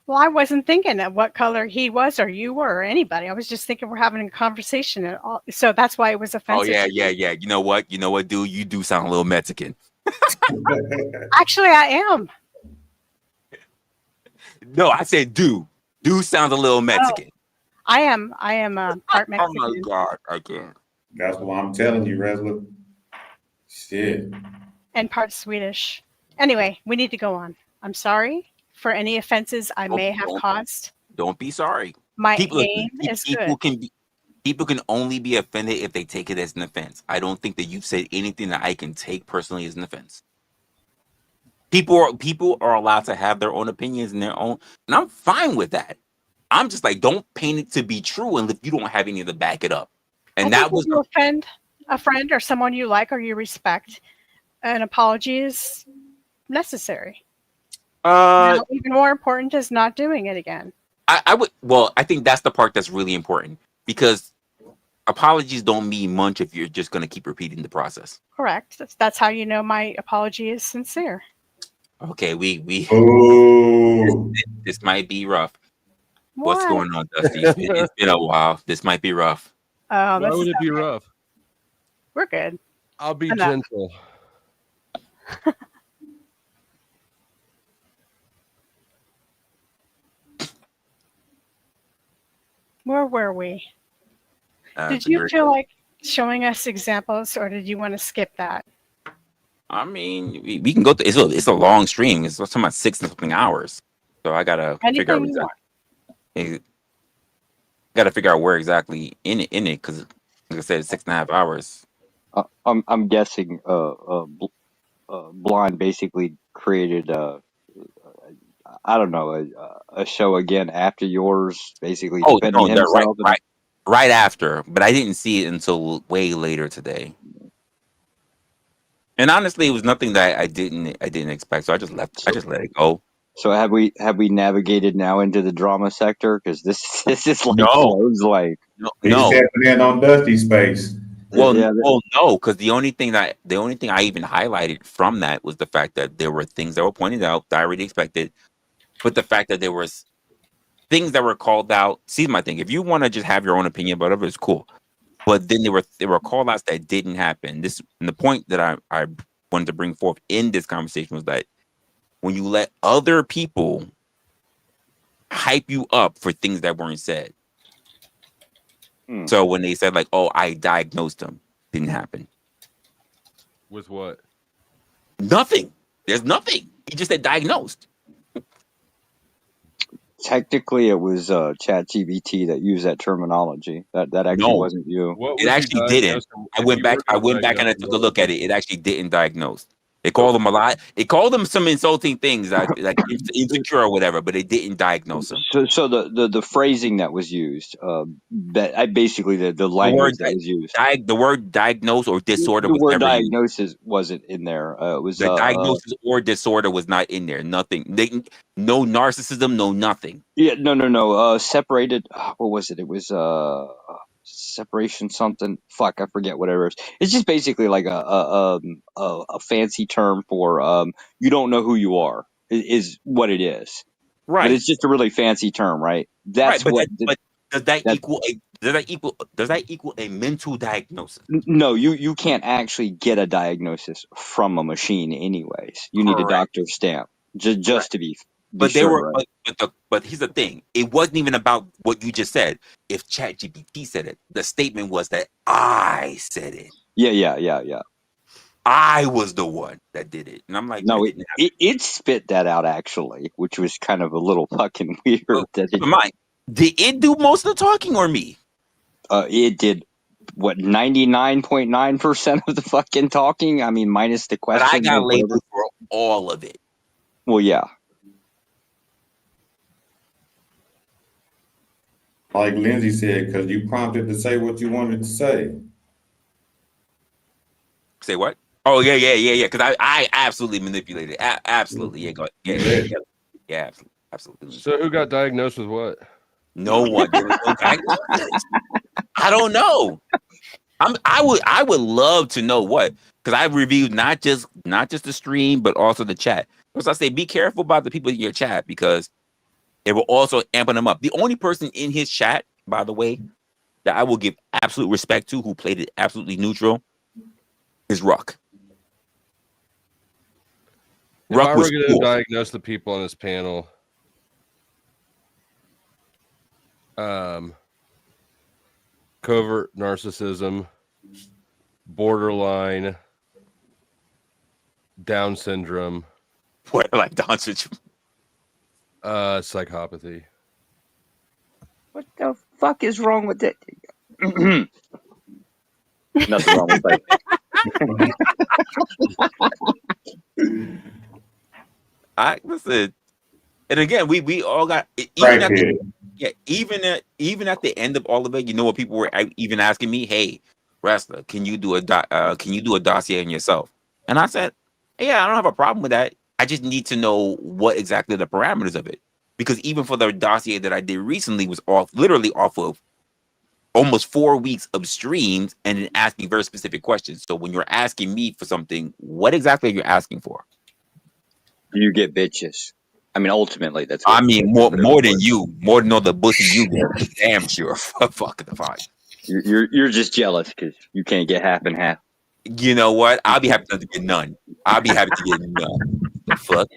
Well, I wasn't thinking of what color he was or you were or anybody. I was just thinking we're having a conversation at all. So that's why it was offensive. Oh, yeah. You know what, dude? You do sound a little Mexican. Actually, I am. No, I said do. Do sounds a little Mexican. Oh, I am part Mexican. Oh, my God. I can't. That's what I'm telling you, Resla. Shit. And part Swedish. Anyway, we need to go on. I'm sorry for any offenses I may have caused. Don't be sorry. My aim is good. People can only be offended if they take it as an offense. I don't think that you've said anything that I can take personally as an offense. People are allowed to have their own opinions and their own, and I'm fine with that. I'm just like, don't paint it to be true and if you don't have any to back it up. And that was, if you offend a friend or someone you like or you respect, an apology is necessary. Now, even more important is not doing it again. I think that's the part that's really important, because apologies don't mean much if you're just going to keep repeating the process. Correct. That's how you know my apology is sincere. Okay, Oh. This might be rough. What's going on, Dusty? It's been a while. This might be rough. Why would it be rough? We're good. I'll be gentle. Where were we? Did So you feel like showing us examples, or did you want to skip that? I mean, we can go through. It's a long stream. It's talking about 6 something hours. So I gotta figure out Anything you want. gotta figure out where exactly in it because like I said, it's 6.5 hours. I'm guessing Blonde basically created I don't know a show again after yours, basically Oh defending no, they're himself. right after, but I didn't see it until way later today. And honestly, it was nothing that I didn't expect, so I just let it go. So have we navigated now into the drama sector? Because this is like No. close, like He's No. stepping in on Dusty space. Well, yeah. no, because the only thing I even highlighted from that was the fact that there were things that were pointed out that I already expected, but the fact that there was things that were called out. See, my thing. If you want to just have your own opinion about it, it's cool. But then there were call outs that didn't happen. And the point that I wanted to bring forth in this conversation was that when you let other people hype you up for things that weren't said. So when they said like, "Oh, I diagnosed him," didn't happen. With what? Nothing. There's nothing. He just said diagnosed. Technically, it was ChatGPT that used that terminology. That actually wasn't you. What It was actually didn't. I went back and I took a look at it. It actually didn't diagnose. It called him a lot. It called him some insulting things like insecure or whatever, but it didn't diagnose him. So the phrasing that was used, that I basically the language that was used. The word diagnose or disorder The was word never diagnosis used. wasn't in there. It was The diagnosis or disorder was not in there. Nothing. No narcissism. No nothing. Yeah, no. Separated. What was it? It was separation something. Fuck, I forget whatever it is. It's just basically like a fancy term for you don't know who you are is what it is. Right. But it's just a really fancy term, right? That's right, what. but does that equal a mental diagnosis? No, you can't actually get a diagnosis from a machine, anyways. You need a doctor's stamp just to be. But they sure, were, right? but here's the thing: it wasn't even about what you just said. If ChatGPT said it, the statement was that I said it. Yeah. I was the one that did it, and I'm like, no, it spit that out actually, which was kind of a little fucking weird. Did it do most of the talking or me? It did what 99.9% of the fucking talking. I mean, minus the question. But I got labeled for all of it. Well, yeah. Like Lindsay said, because you prompted to say what you wanted to say. Say what? Oh yeah. Because I absolutely manipulated. Absolutely, yeah. Absolutely. So who got diagnosed with what? No one. There was no diagnosis. I don't know. I would love to know what, because I reviewed not just the stream but also the chat. Because I say be careful about the people in your chat because it will also amping them up. The only person in his chat, by the way, that I will give absolute respect to, who played it absolutely neutral, is Ruck. If I were going to diagnose the people on this panel, covert narcissism, borderline, Down syndrome. What, like Down syndrome? Psychopathy. What the fuck is wrong with that? Nothing wrong with that. Listen, and again, we all got even at the end of all of it, you know what people were even asking me? Hey, Resla, can you do a dossier on yourself? And I said, yeah, I don't have a problem with that. I just need to know what exactly the parameters of it, because even for the dossier that I did recently was literally off of almost 4 weeks of streams and then asking very specific questions. So when you're asking me for something, what exactly are you asking for? You get bitches. I mean, ultimately, that's. I mean, more than you, more than all the pussy you get. Damn sure. Fuck the fuck. You're just jealous because you can't get half and half. You know what? I'll be happy to get none. I'll be happy to get none. The fuck.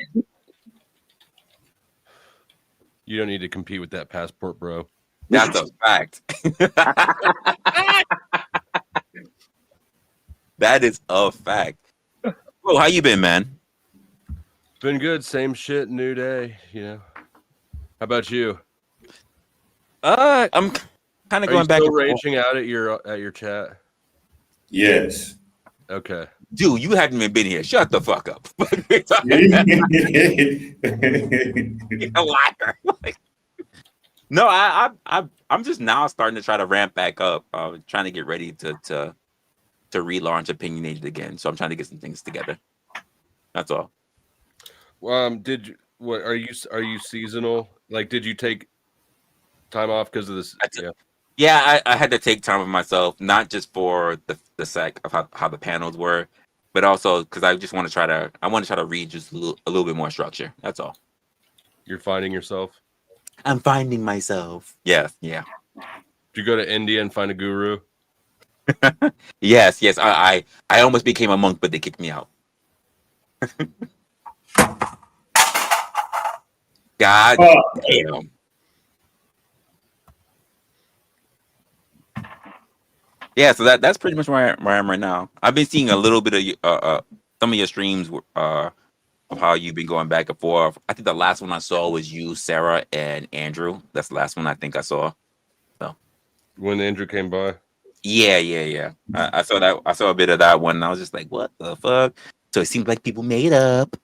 You don't need to compete with that passport, bro. That's a fact. That is a fact. Bro, how you been, man? Been good. Same shit, new day. How about you? I'm kind of going back still and forth. raging out at your chat? Yes. Okay. Dude, you haven't even been here. Shut the fuck up. You're a liar. No, I'm just now starting to try to ramp back up. Trying to get ready to relaunch Opinionated again. So I'm trying to get some things together. That's all. Are you seasonal? Like, did you take time off because of this? Yeah, I had to take time of myself, not just for the sake of how the panels were, but also because I just want to try to read just a little bit more structure. That's all. You're finding yourself? I'm finding myself. Yeah. Did you go to India and find a guru? Yes. I almost became a monk, but they kicked me out. God damn. Yeah, so that's pretty much where I am right now. I've been seeing a little bit of some of your streams of how you've been going back and forth. I think the last one I saw was you, Sarah, and Andrew. That's the last one I think I saw. So when Andrew came by. Yeah. I saw that. I saw a bit of that one, and I was just like, "What the fuck?" So it seems like people made up.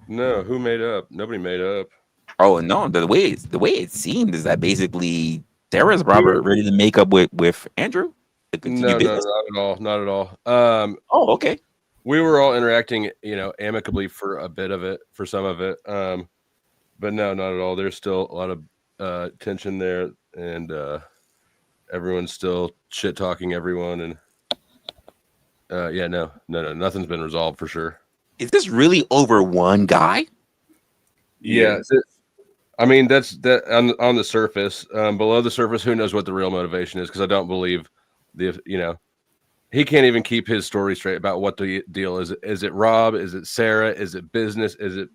No, who made up? Nobody made up. Oh no, the way it seemed is that basically Sarah's Robert ready to make up with Andrew. No, not at all. Oh, okay. We were all interacting, amicably for a bit of it, for some of it. But no, not at all. There's still a lot of tension there, and everyone's still shit talking everyone, and no, nothing's been resolved for sure. Is this really over one guy? Yeah. I mean, that's that on the surface. Below the surface, who knows what the real motivation is? Because I don't believe he can't even keep his story straight about what the deal is. Is it Rob? Is it Sarah? Is it business? Is it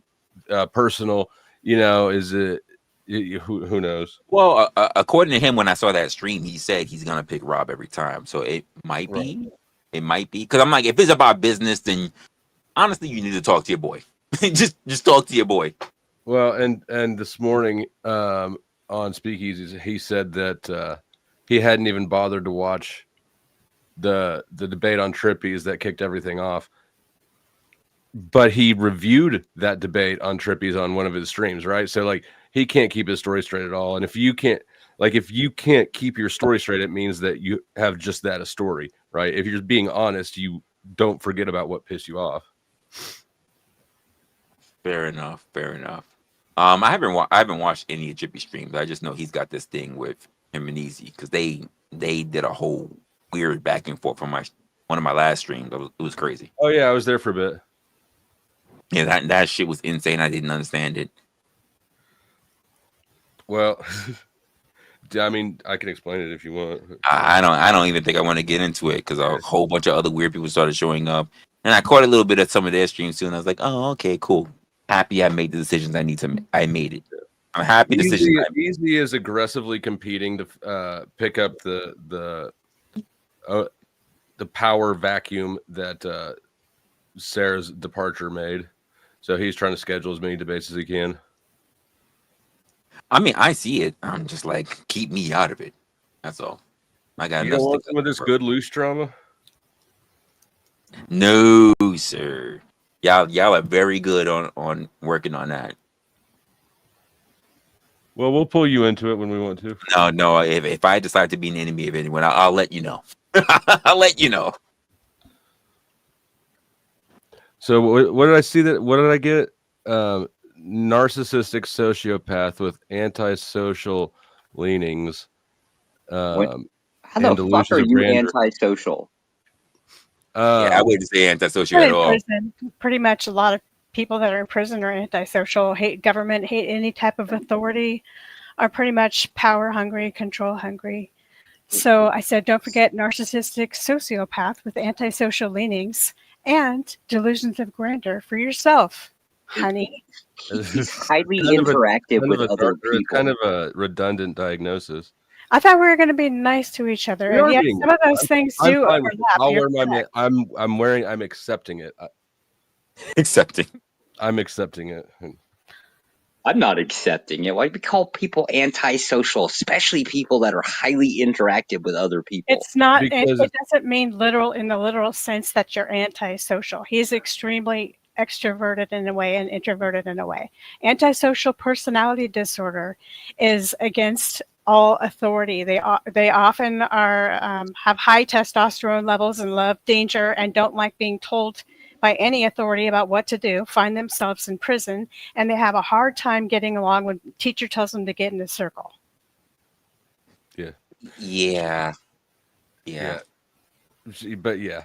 personal? Is it who knows? Well, according to him, when I saw that stream, he said he's gonna pick Rob every time. So it might be. It might be because I'm like, if it's about business, then honestly, you need to talk to your boy. just talk to your boy. Well, and this morning on Speakeasies, he said that he hadn't even bothered to watch the debate on Trippies that kicked everything off, but he reviewed that debate on Trippies on one of his streams, right? So like he can't keep his story straight at all, and if you can't keep your story straight, it means that you have just that, a story, right? If you're just being honest, you don't forget about what pissed you off. Fair enough. I haven't watched any of Trippy streams. I just know he's got this thing with him and Easy because they did a whole weird back and forth from one of my last streams. It was crazy. Oh yeah, I was there for a bit. Yeah, that shit was insane. I didn't understand it. Well, I mean, I can explain it if you want. I don't even think I want to get into it because a whole bunch of other weird people started showing up, and I caught a little bit of some of their streams too, and I was like, oh, okay, cool. Happy I made the decisions I made it. I'm happy Easy is aggressively competing to pick up the power vacuum that Sarah's departure made. So he's trying to schedule as many debates as he can. I mean, I see it. I'm just like, keep me out of it. That's all. I got. You don't want some of this good loose drama? No, sir. Y'all are very good on working on that. Well, we'll pull you into it when we want to. No. If I decide to be an enemy of anyone, I'll let you know. I'll let you know. So what did I see? What did I get? Narcissistic sociopath with antisocial leanings. How the fuck are you antisocial? I wouldn't say antisocial at all. Pretty much a lot of people that are in prison are antisocial, hate government, hate any type of authority, are pretty much power hungry, control hungry. So I said, don't forget narcissistic sociopath with antisocial leanings and delusions of grandeur for yourself, honey. He's highly kind of a interactive kind with of a other it's people. kind of a redundant diagnosis. I thought we were going to be nice to each other. We And are yes, being some of those things I'm do fine with it. overlap. I'll You're wear my correct. I'm accepting it. Accepting. I'm accepting it. I'm not accepting it. Why do we call people antisocial, especially people that are highly interactive with other people? It's not, it Because doesn't mean literal in the literal sense that you're antisocial. He's extremely extroverted in a way and introverted in a way. Antisocial personality disorder is against all authority. They often are have high testosterone levels and love danger and don't like being told by any authority about what to do, find themselves in prison, and they have a hard time getting along when teacher tells them to get in a circle. Yeah. But yeah,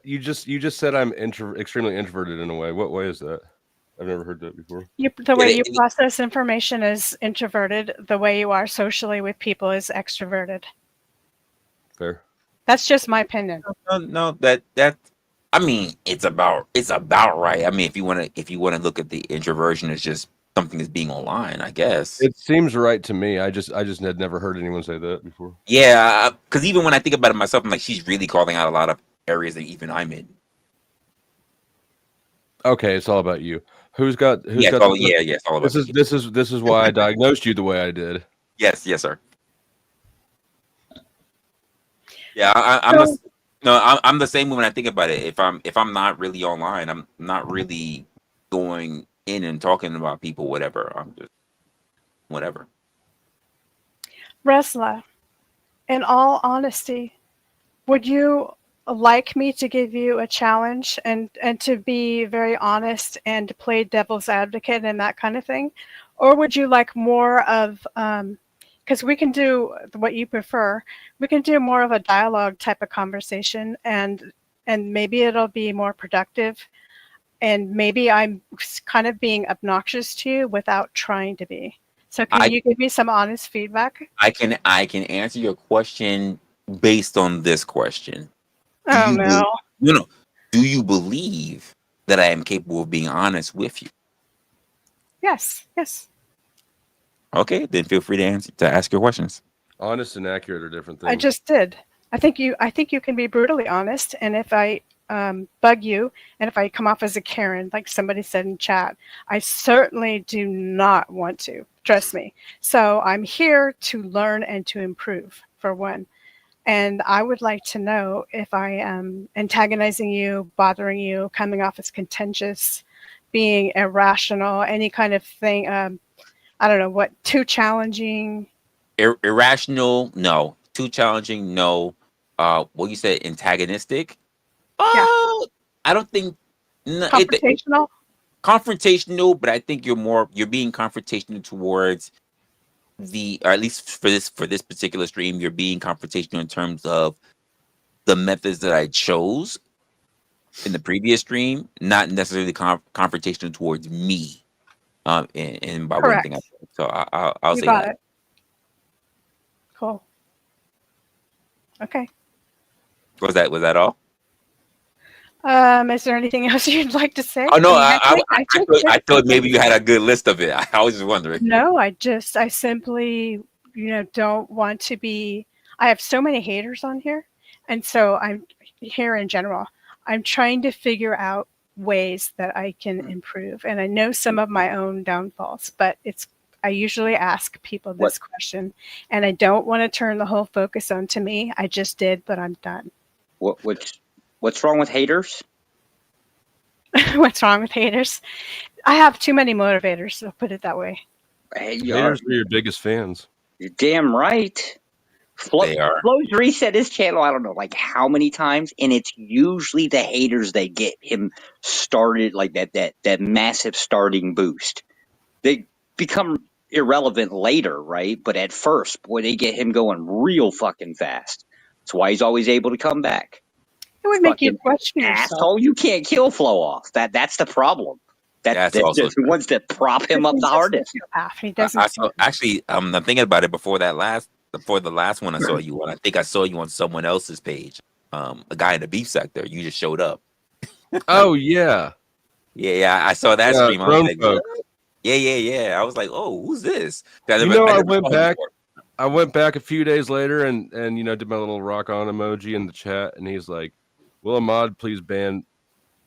you just said I'm extremely introverted in a way. What way is that? I've never heard that before. The way you process information is introverted. The way you are socially with people is extroverted. Fair. That's just my opinion. No, that I mean, it's about right. I mean, if you want to look at the introversion as just something that's being online, I guess. It seems right to me. I just had never heard anyone say that before. Yeah, because even when I think about it myself, I'm like, she's really calling out a lot of areas that even I'm in. Okay, it's all about you. It's all about this is why I diagnosed you the way I did. Yes, sir. Yeah, I'm the same when I think about it. If I'm not really online, I'm not really going in and talking about people, whatever. I'm just whatever. Resla, in all honesty, would you like me to give you a challenge and to be very honest and play devil's advocate and that kind of thing? Or would you like more of, because we can do what you prefer, we can do more of a dialogue type of conversation, and maybe it'll be more productive, and maybe I'm kind of being obnoxious to you without trying to be. So can you give me some honest feedback? I can answer your question based on this question. No. Do you believe that I am capable of being honest with you? Yes. Okay, then feel free to ask your questions. Honest and accurate are different things. I just did. I think you can be brutally honest, and if I bug you, and if I come off as a Karen, like somebody said in chat, I certainly do not want to. Trust me. So I'm here to learn and to improve, for one. And I would like to know if I am antagonizing you, bothering you, coming off as contentious, being irrational, any kind of thing. I don't know what, too challenging. Irrational, no. Too challenging, no. What you said, antagonistic? Yeah. I don't think. Confrontational? Confrontational, but I think you're being confrontational towards or at least for this particular stream, you're being confrontational in terms of the methods that I chose in the previous stream, not necessarily confrontational towards me. And by Correct. one thing, so I'll You say got that. it. Cool. Okay. Was that all? Is there anything else you'd like to say? Oh no, I thought maybe you had a good list of it. I was just wondering. No, I simply, don't want to be. I have so many haters on here, and so I'm here in general. I'm trying to figure out ways that I can improve, and I know some of my own downfalls, but I usually ask people this question, and I don't want to turn the whole focus onto me. I just did, but I'm done. What's wrong with haters? What's wrong with haters? I have too many motivators, so put it that way. Haters are your biggest fans. You're damn right. They are. Flo's reset his channel, I don't know, like how many times, and it's usually the haters that get him started, like that massive starting boost. They become irrelevant later, right? But at first, boy, they get him going real fucking fast. That's why he's always able to come back. It would make you question yourself. Asshole, you can't kill Flo off. That's the problem. That's also the ones that prop him up the hardest. He doesn't. Actually, I'm thinking about it before the last one I saw you on. I think I saw you on someone else's page. A guy in the beef sector. You just showed up. Oh yeah. Yeah. I saw that stream. I was like, Yeah. I was like, oh, who's this? I You never, know, I I never went saw him back. before. I went back a few days later and did my little rock on emoji in the chat, and he's like, "Will Ahmad please ban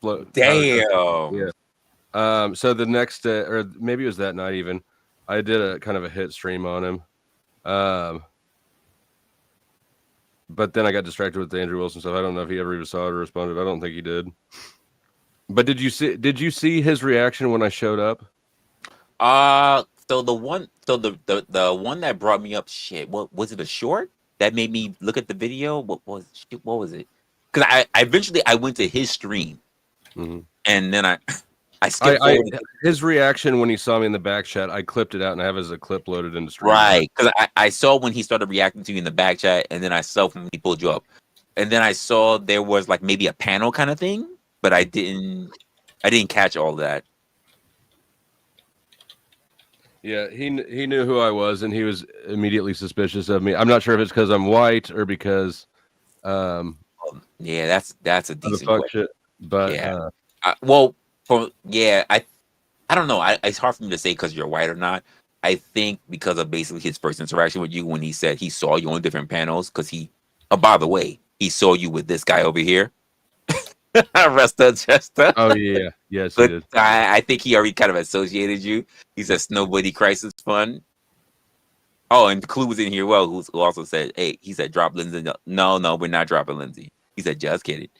Tyler Cutler?" Damn. Yeah. So the next day, or maybe it was that night even, I did a kind of a hit stream on him. But then I got distracted with the Andrew Wilson stuff. I don't know if he ever even saw it or responded. I don't think he did. But did you see his reaction when I showed up? So the one, the one that brought me up, shit. What was it? A short that made me look at the video? What was it? Because I eventually I went to his stream, and then I skipped forward. His reaction when he saw me in the back chat, I clipped it out and I have it as a clip loaded into stream. Right, because I saw when he started reacting to you in the back chat, and then I saw when he pulled you up, and then I saw there was like maybe a panel kind of thing, but I didn't catch all that. Yeah, he knew who I was, and he was immediately suspicious of me. I'm not sure if it's because I'm white or because, yeah, that's a decent fuck question. shit. But Yeah, I don't know. It's hard for me to say because you're white or not. I think because of basically his first interaction with you when he said he saw you on different panels because by the way, he saw you with this guy over here. Chester. Oh yeah, yes, he did. I think he already kind of associated you. He said Snowbody Crisis Fund. Oh, and Clue was in here. Well, who also said, "Hey," he said, "Drop Lindsay." No, we're not dropping Lindsay. He said, "Just kidding."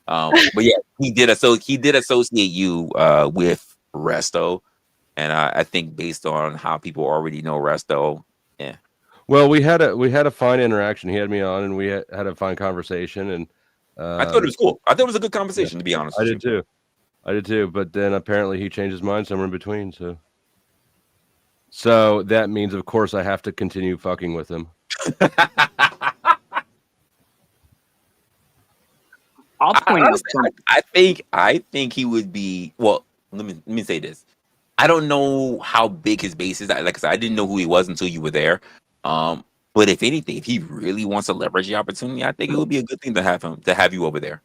But yeah, he did associate you with Resto, and I think based on how people already know Resto, yeah. Well, we had a fine interaction. He had me on, and we had a fine conversation, and I thought it was cool. I thought it was a good conversation, to be honest. I did too. But then apparently he changed his mind somewhere in between. So that means, of course, I have to continue fucking with him. I'll point out something. I think he would be. Well, let me say this. I don't know how big his base is. Like I said, I didn't know who he was until you were there. But if anything, if he really wants to leverage the opportunity, I think it would be a good thing to have you over there.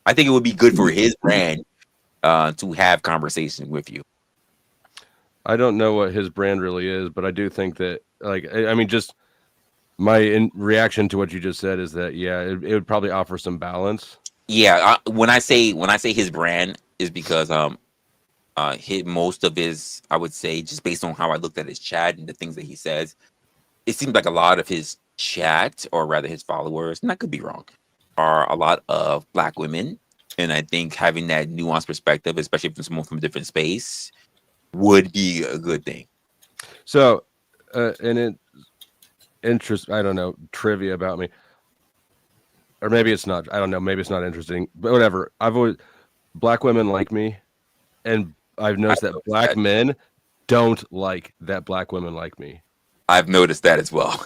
I think it would be good for his brand to have conversation with you. I don't know what his brand really is, but I do think that, like, I mean, just my reaction to what you just said is that, yeah, it would probably offer some balance. Yeah, when I say his brand is because most of his, I would say, just based on how I looked at his chat and the things that he says, it seems like a lot of his chat, or rather his followers, and I could be wrong, are a lot of Black women. And I think having that nuanced perspective, especially from someone from a different space, would be a good thing. So, and I don't know, trivia about me. Or maybe it's not. I don't know. Maybe it's not interesting, but whatever. Black women like me, and I've noticed that Black men don't like that Black women like me. I've noticed that as well.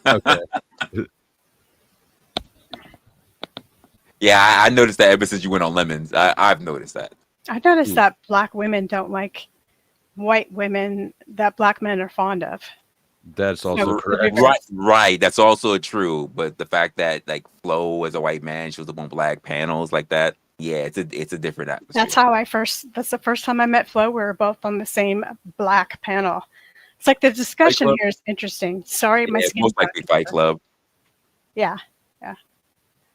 Okay. Yeah, I noticed that ever since you went on Lemons. I've noticed that. I noticed that Black women don't like white women that Black men are fond of. That's also correct. Right. That's also true. But the fact that like Flo as a white man shows up on Black panels like that, yeah, it's a different atmosphere. That's the first time I met Flo. We were both on the same Black panel. It's like the discussion here is interesting. Sorry, my skin. Most likely Fight Club. Yeah.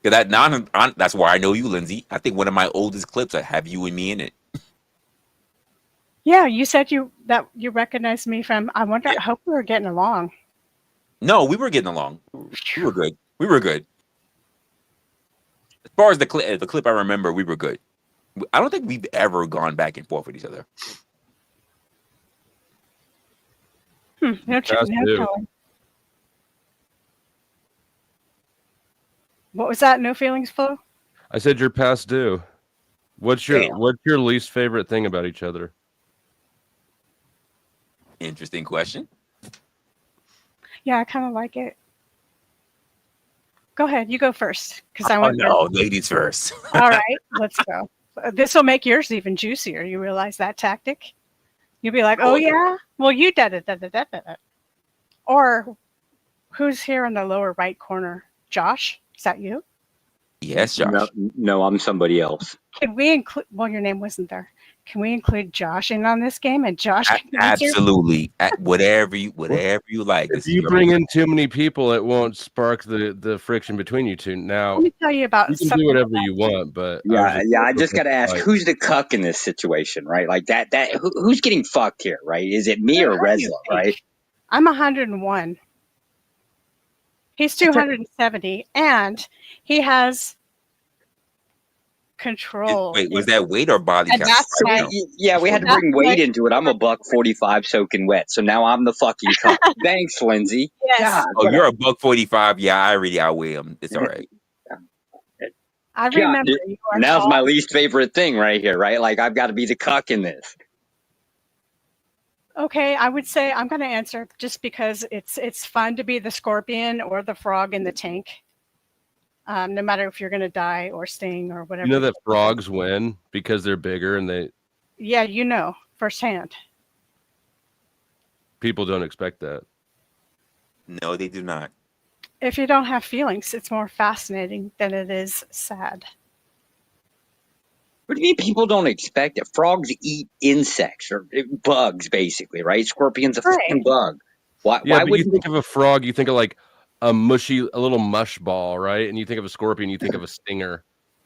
That's why I know you, Lindsay. I think one of my oldest clips I have you and me in it. Yeah, you said you recognized me from. I wonder. Yeah. I hope we were getting along. No, we were getting along. We were good. As far as the clip I remember, we were good. I don't think we've ever gone back and forth with each other. No telling. What was that? No feelings, Flo? I said you're past due. What's your least favorite thing about each other? Interesting question. Yeah, I kind of like it. Go ahead, you go first, because I want. No, ladies first. All right, let's go. This will make yours even juicier. You realize that tactic? You'll be like, "Oh yeah, well you did it." Or who's here in the lower right corner? Josh, is that you? Yes, Josh. No, I'm somebody else. Can we include? Well, your name wasn't there. Can we include Josh in on this game? And Josh can answer? Absolutely. Whatever you like. If This is you your bring in too many people, it won't spark the friction between you two. Now, Let me tell you about you can something. do whatever you want, but I just got to ask, who's the cuck in this situation, right? Like who's getting fucked here, right? Is it me or Who do you Resla, think? right? I'm 101. He's 270, and he has control. Wait, was that weight or body And count? that's So right. we had to That's bring weight right. into it. I'm a $145 soaking wet, so now I'm the fucking cuck. Thanks, Lindsay. Yes. God, Oh, what you're a $145. Yeah, I already outweigh him. It's all right. I remember you are now's tall. my least favorite thing right here, right? Like I've got to be the cuck in this. Okay, I would say I'm going to answer just because it's fun to be the scorpion or the frog in the tank. No matter if you're going to die or sting or whatever. you know that frogs win because they're bigger and Yeah, you know firsthand. people don't expect that. No, they do not. If you don't have feelings, it's more fascinating than it is sad. What do you mean people don't expect it? Frogs eat insects or bugs, basically, right? Scorpion's a fucking bug. Why But would you think of a frog, you think of like a little mush ball, right? And you think of a scorpion, you think of a stinger.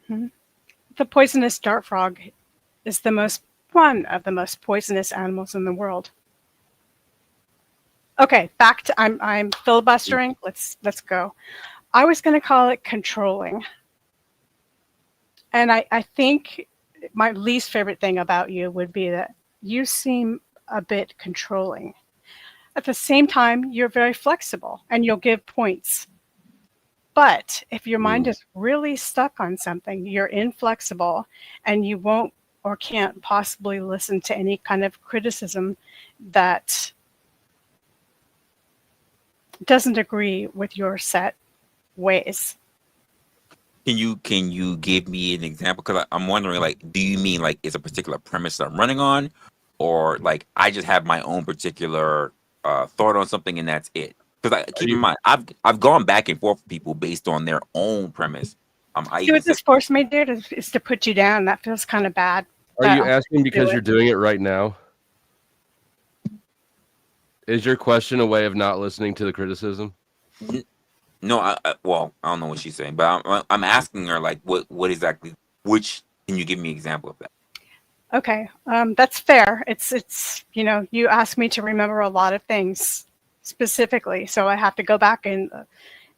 The poisonous dart frog is one of the most poisonous animals in the world. Okay, back to I'm filibustering. Let's go. I was going to call it controlling. And I think my least favorite thing about you would be that you seem a bit controlling. At the same time, you're very flexible and you'll give points. But if your mind is really stuck on something, you're inflexible and you won't or can't possibly listen to any kind of criticism that doesn't agree with your set ways. Can you give me an example? Because I'm wondering, like, do you mean like it's a particular premise that I'm running on, or like I just have my own particular thought on something and that's it? Because keep in mind, I've gone back and forth with people based on their own premise. See what this forced me to do is to put you down. That feels kind of bad. Are you asking because you're doing it right now? Is your question a way of not listening to the criticism? No, well, I don't know what she's saying, but I'm asking her like, what exactly? Which can you give me an example of that? Okay, that's fair. It's you asked me to remember a lot of things specifically, so I have to go back in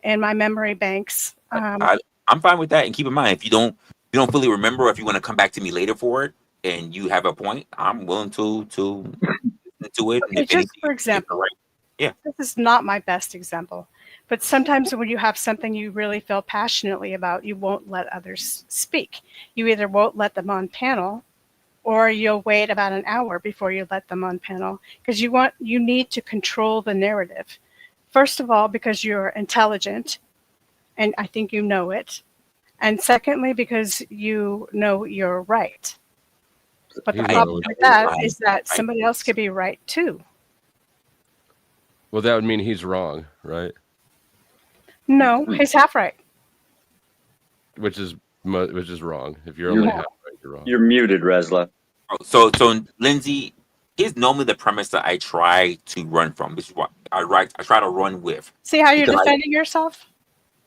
my memory banks. I'm fine with that, and keep in mind if you don't fully remember, if you want to come back to me later for it, and you have a point, I'm willing to it. Okay, just for example, right. Yeah, this is not my best example. But sometimes when you have something you really feel passionately about, you won't let others speak. You either won't let them on panel or you'll wait about an hour before you let them on panel because you need to control the narrative. First of all, because you're intelligent, and I think you know it. And secondly, because you know you're right. But the problem with that is that somebody else could be right too. Well, that would mean he's wrong, right? No, he's half right. Which is wrong. If you're only half right, you're wrong. You're muted, Resla. So Lindsay, is normally the premise that I try to run from. This is what I try to run with. See how you're defending yourself?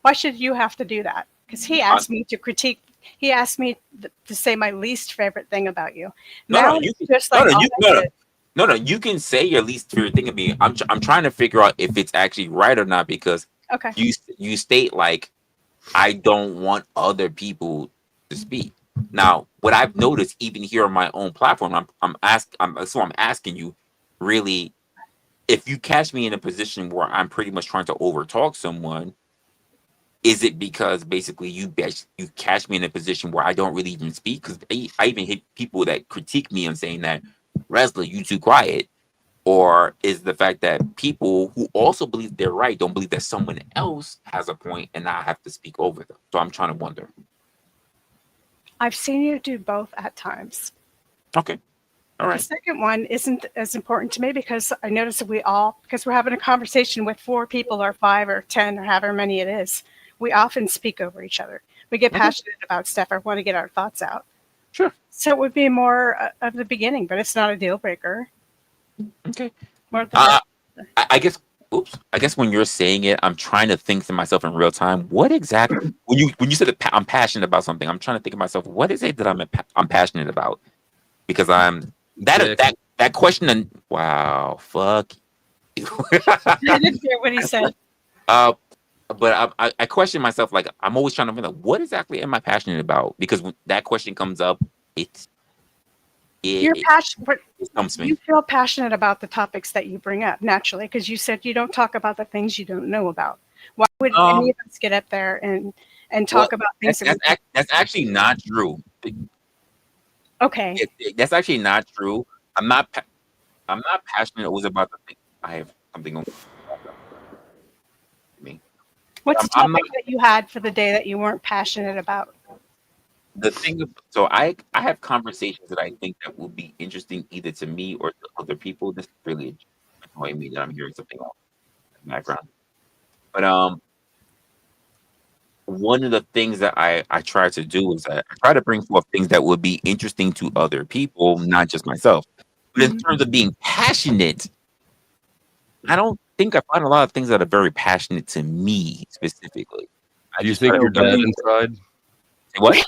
Why should you have to do that? Because he asked me to critique. He asked me to say my least favorite thing about you. No, you can say your least favorite thing of me. I'm trying to figure out if it's actually right or not because you state like I don't want other people to speak. Now, what I've noticed even here on my own platform, I'm asking you, really, if you catch me in a position where I'm pretty much trying to overtalk someone, is it because basically you catch me in a position where I don't really even speak? Because I even hit people that critique me on saying that, Resla, you too quiet. Or is the fact that people who also believe they're right don't believe that someone else has a point and I have to speak over them? So I'm trying to wonder. I've seen you do both at times. Okay. All right. The second one isn't as important to me because I notice that because we're having a conversation with 4 people or 5 or 10 or however many it is, we often speak over each other. We get passionate about stuff or want to get our thoughts out. Sure. So it would be more of the beginning, but it's not a deal breaker. Okay. More of the I guess. Oops. I guess when you're saying it, I'm trying to think to myself in real time. What exactly? When you said that I'm passionate about something, I'm trying to think of myself. What is it that I'm passionate about? Because I'm Dick. that question. And wow, fuck you. I didn't hear what he said. But I question myself. Like I'm always trying to think, like, what exactly am I passionate about? Because when that question comes up, You're passionate. it stumps me. You feel passionate about the topics that you bring up naturally, because you said you don't talk about the things you don't know about. Why would any of us get up there and talk about things? That's actually not true. Okay. That's actually not true. I'm not passionate always about the thing. I have something on me. What's the topic that you had for the day that you weren't passionate about? The thing, so I have conversations that I think that will be interesting either to me or to other people. This is really annoying me that I'm hearing something else in the background. But one of the things that I try to do is that I try to bring forth things that would be interesting to other people, not just myself. But in terms of being passionate, I don't think I find a lot of things that are very passionate to me specifically. Do you think you're dead inside? What?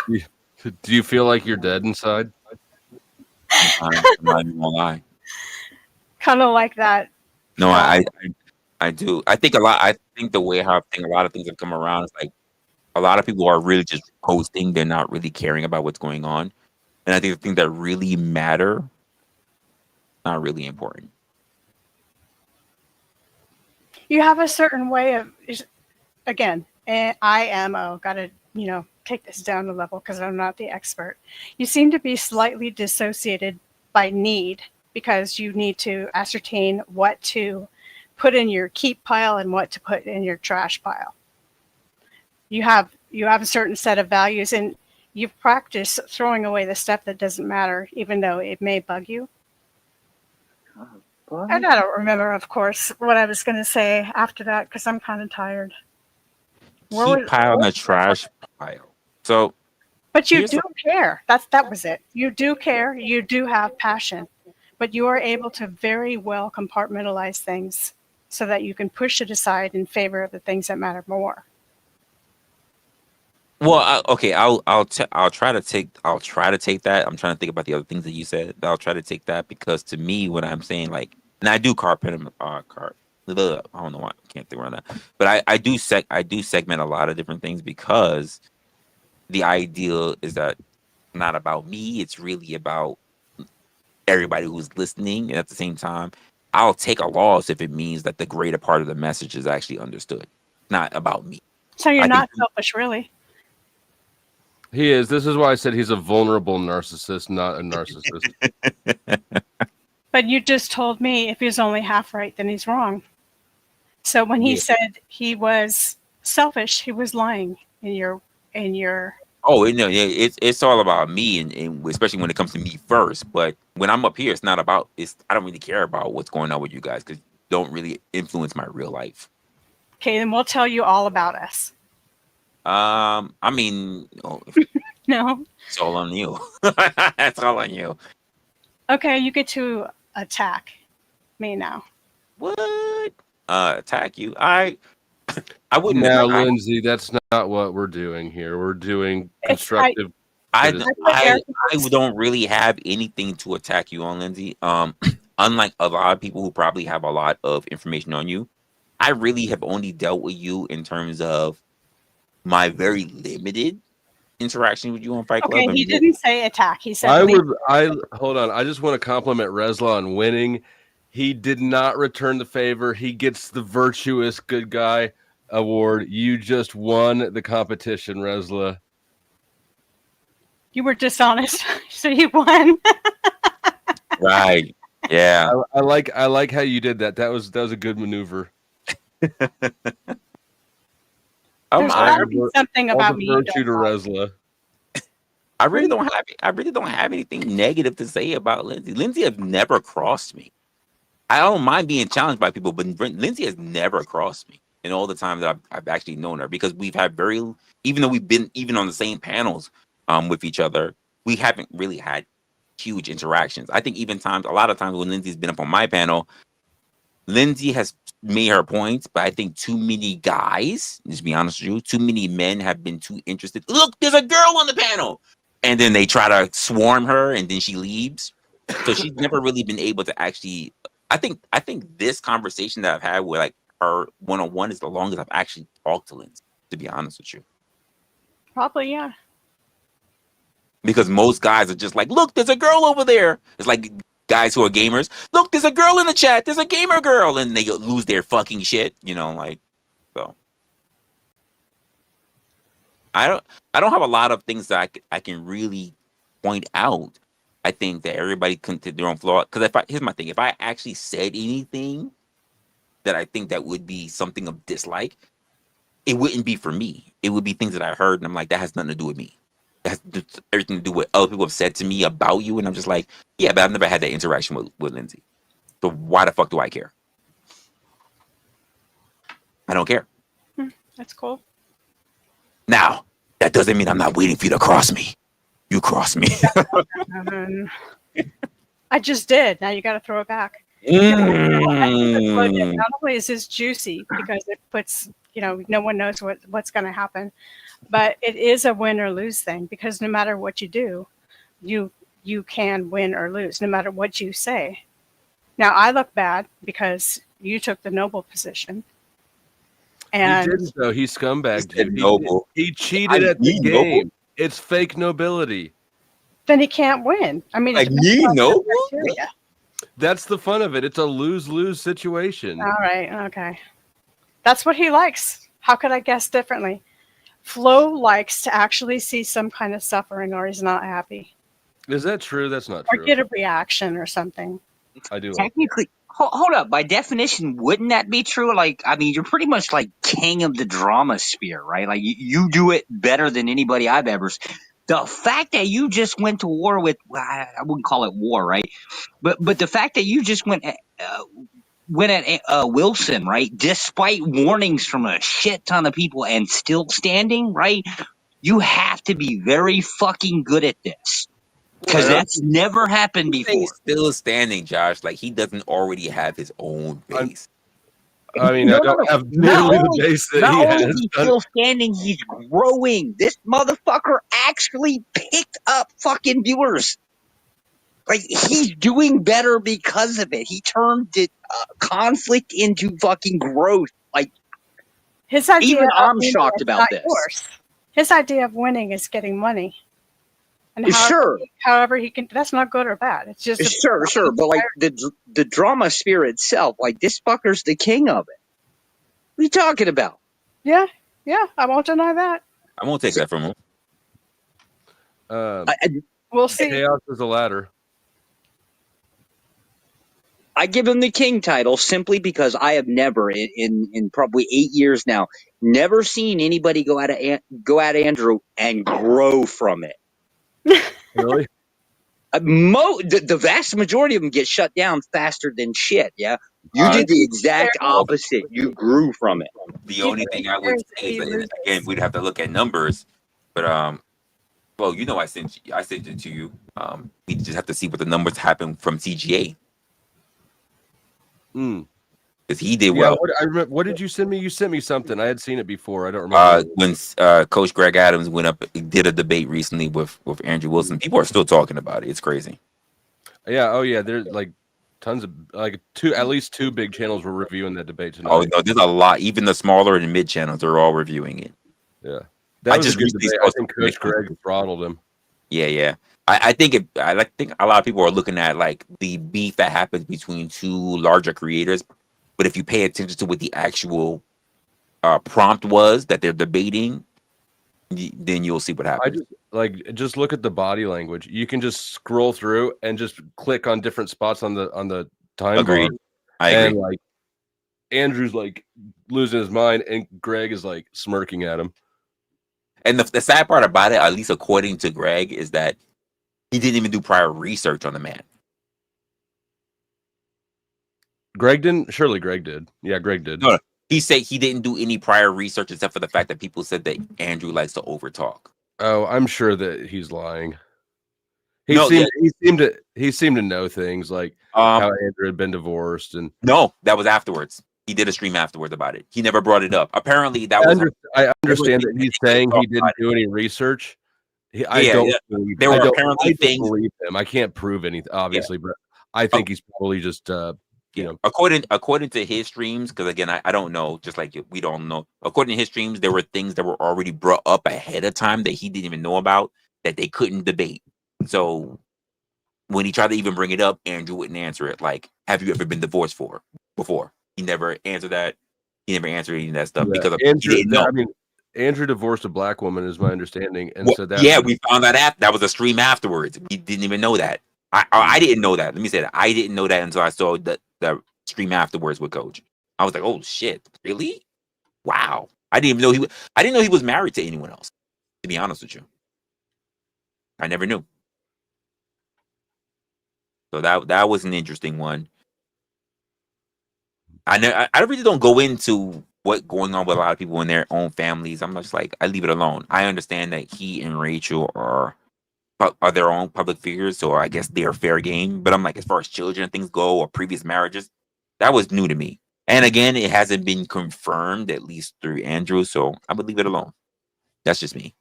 Do you feel like you're dead inside? I'm not even gonna lie. Kind of like that. No, I do. I think a lot. I think the way how I think a lot of things have come around is like a lot of people are really just posting. They're not really caring about what's going on, and I think the things that really matter not really important. You have a certain way of, again, IMO, got to, take this down a level because I'm not the expert. You seem to be slightly dissociated by need because you need to ascertain what to put in your keep pile and what to put in your trash pile. You have a certain set of values, and you've practiced throwing away the stuff that doesn't matter, even though it may bug you. And I don't remember, of course, what I was going to say after that because I'm kind of tired. Keep pile in the trash pile. So, but you do care. That was it. You do care. You do have passion, but you are able to very well compartmentalize things so that you can push it aside in favor of the things that matter more. Well, okay, I'll try to take that. I'm trying to think about the other things that you said. I'll try to take that because to me, what I'm saying, like, and I do I don't know why I can't think around that, but I do segment a lot of different things because the ideal is that not about me. It's really about everybody who's listening, and at the same time, I'll take a loss if it means that the greater part of the message is actually understood, not about me. So you're not selfish, really. He is. This is why I said he's a vulnerable narcissist, not a narcissist. But you just told me if he's only half right, then he's wrong. So when he said he was selfish, he was lying in your. Oh, no, yeah, it's all about me, and especially when it comes to me first. But when I'm up here, it's not about. I don't really care about what's going on with you guys because you don't really influence my real life. Okay, then we'll tell you all about us. I mean, no, it's all on you. That's all on you. Okay, you get to attack me now. What? Attack you? I wouldn't. Now, Lindsay, that's not what we're doing here. We're doing constructive. I don't really have anything to attack you on, Lindsay. Unlike a lot of people who probably have a lot of information on you, I really have only dealt with you in terms of my very limited interaction with you on Fight Club. Okay, he didn't say attack. He said hold on. I just want to compliment Resla on winning. He did not return the favor. He gets the virtuous good guy award. You just won the competition, Resla. You were dishonest, so you won. Right. Yeah. I like how you did that. That was a good maneuver. There's gotta be something about me. Virtue to Resla. I really don't have anything negative to say about Lindsay. Lindsay has never crossed me. I don't mind being challenged by people, but Lindsay has never crossed me in all the time that I've actually known her because we've had even though we've been even on the same panels, with each other. We haven't really had huge interactions. I think a lot of times when Lindsay's been up on my panel, Lindsay has made her points, but I think too many guys, just to be honest with you, too many men have been too interested. Look, there's a girl on the panel. And then they try to swarm her and then she leaves. So she's never really been able to actually, I think this conversation that I've had with like her one-on-one is the longest I've actually talked to Lindsay, to be honest with you. Probably, yeah. Because most guys are just like, look, there's a girl over there. It's like guys who are gamers. Look, there's a girl in the chat. There's a gamer girl. And they lose their fucking shit, like, so. I don't have a lot of things that I can really point out. I think that everybody can take their own flaw. Because here's my thing. If I actually said anything that I think that would be something of dislike, it wouldn't be for me. It would be things that I heard. And I'm like, that has nothing to do with me. That has everything to do with other people have said to me about you. And I'm just like, yeah, but I've never had that interaction with Lindsay. So why the fuck do I care? I don't care. That's cool. Now, that doesn't mean I'm not waiting for you to cross me. You cross me. I just did. Now you got to throw it back. Mm. Not only is this juicy because it puts, no one knows what's going to happen, but it is a win or lose thing because no matter what you do, you can win or lose no matter what you say. Now I look bad because you took the noble position. And he didn't, though. He scumbagged you. Noble. He cheated at the game. Noble? It's fake nobility. Then he can't win. I mean, like me, noble? That's the fun of it. It's a lose-lose situation. All right. Okay. That's what he likes. How could I guess differently? Flo likes to actually see some kind of suffering or he's not happy. Is that true? That's not true. Or get a reaction or something. I do. Technically, hold up. By definition, wouldn't that be true? Like, I mean, you're pretty much like king of the drama sphere, right? Like, you do it better than anybody I've ever seen. The fact that you just went to war with, I wouldn't call it war, right? But the fact that you just went at Wilson, right? Despite warnings from a shit ton of people and still standing, right? You have to be very fucking good at this. Because that's never happened before. He's still standing, Josh. Like, he doesn't already have his own base. I mean, I don't have nearly the base that he has. Not only is he still standing, he's growing. This motherfucker actually picked up fucking viewers. Like, he's doing better because of it. He turned conflict into fucking growth. Like, his idea even I'm shocked about this. Yours. His idea of winning is getting money. And however he can, that's not good or bad. It's just sure. But like the drama sphere itself, like this fucker's the king of it. What are you talking about? Yeah, I won't deny that. I won't take that from him. We'll see. Chaos is a ladder. I give him the king title simply because I have never, in probably 8 years now, never seen anybody go at Andrew and grow from it. Really? The vast majority of them get shut down faster than shit. Yeah, you did the exact opposite. You grew from it. The only thing I would say is that, again, we'd have to look at numbers, but well, I sent it to you. We just have to see what the numbers happen from TGA. Because he did well. I remember. What did you send me? You sent me something. I had seen it before. I don't remember. When Coach Greg Adams went up, did a debate recently with Andrew Wilson. People are still talking about it. It's crazy. Yeah. Oh yeah. There's like tons of at least two big channels were reviewing that debate tonight. Oh no, there's a lot. Even the smaller and mid channels, they're all reviewing it. Yeah. That was a good debate. I think Coach Greg throttled him. Yeah. I think a lot of people are looking at like the beef that happens between two larger creators, but if you pay attention to what the actual prompt was that they're debating, then you'll see what happens. Just look at the body language. You can just scroll through and just click on different spots on the time. Agreed. I agree. And like Andrew's like losing his mind, and Greg is like smirking at him. And the sad part about it, at least according to Greg, is that he didn't even do prior research on the man. Greg didn't? Surely Greg did. Yeah, Greg did. No, he said he didn't do any prior research except for the fact that people said that Andrew likes to overtalk. Oh, I'm sure that he's lying. He No, seemed yeah. he seemed to know things like Um, how Andrew had been divorced, and no, that was afterwards. He did a stream afterwards about it. He never brought it up. Apparently, that was I there were understand things that that he's they couldn't saying talk he about didn't it. do any research. Yeah, yeah. There were apparently I don't things. believe him. I can't prove anything, Yeah. obviously, but I think he's probably just you Yeah, know. according to his streams, because again, I don't know, just like we don't know. According to his streams, there were things that were already brought up ahead of time that he didn't even know about that they couldn't debate. So when he tried to even bring it up, Andrew wouldn't answer it. Like, have you ever been divorced before? He never answered that. He never answered any of that stuff because he didn't know. I mean, Andrew divorced a black woman, is my understanding, and Well, so that yeah, we found that was a stream afterwards. We didn't even know that. I didn't know that. Let me say that I didn't know that until I saw the stream afterwards with Coach. I was like, oh shit, really? Wow. I didn't even know I didn't know he was married to anyone else. To be honest with you, I never knew. So that was an interesting one. I really don't go into what's going on with a lot of people in their own families. I'm just like, I leave it alone. I understand that he and Rachel are their own public figures, so I guess they're fair game. But I'm like, as far as children and things go, or previous marriages, that was new to me. And again, it hasn't been confirmed, at least through Andrew, so I would leave it alone. That's just me.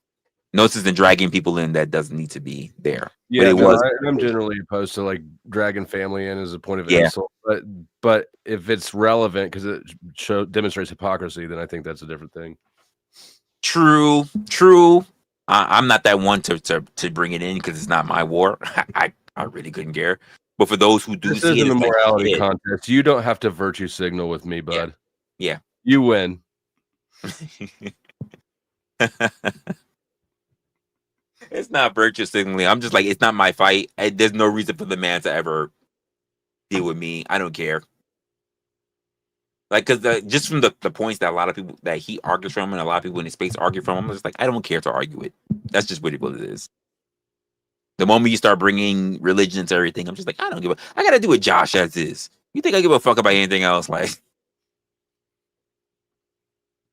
Notice and dragging people in that doesn't need to be there. But yeah, it no, was, I'm generally opposed to like dragging family in as a point of yeah, insult, but if it's relevant because it demonstrates hypocrisy, then I think that's a different thing. true. I'm not that one to bring it in because it's not my war. I really couldn't care. But for those who do This see it, isn't a it's like, morality yeah, contest. You don't have to virtue signal with me, bud. yeah. You win. It's not virtue signaling. I'm just like, it's not my fight. There's no reason for the man to ever deal with me. I don't care. Like, because just from the points that a lot of people that he argues from and a lot of people in his space argue from, I'm just like, I don't care to argue it. That's just what it is. The moment you start bringing religion into everything, I'm just like, I don't give a. I got to do what Josh as is. You think I give a fuck about anything else? Like,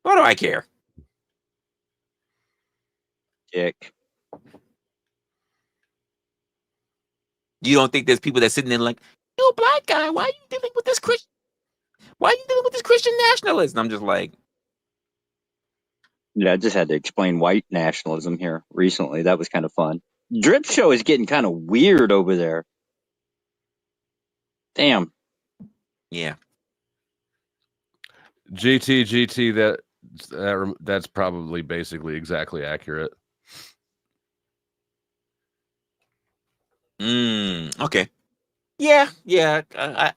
what do I care? Dick. You don't think there's people that sitting there like, you black guy, why are you dealing with this Christian? Why are you dealing with this Christian nationalist? And I'm just like, Yeah, I just had to explain white nationalism here recently. That was kind of fun. Drip Show is getting kind of weird over there. Damn. yeah. GT, that's probably basically exactly accurate. Okay. Yeah. I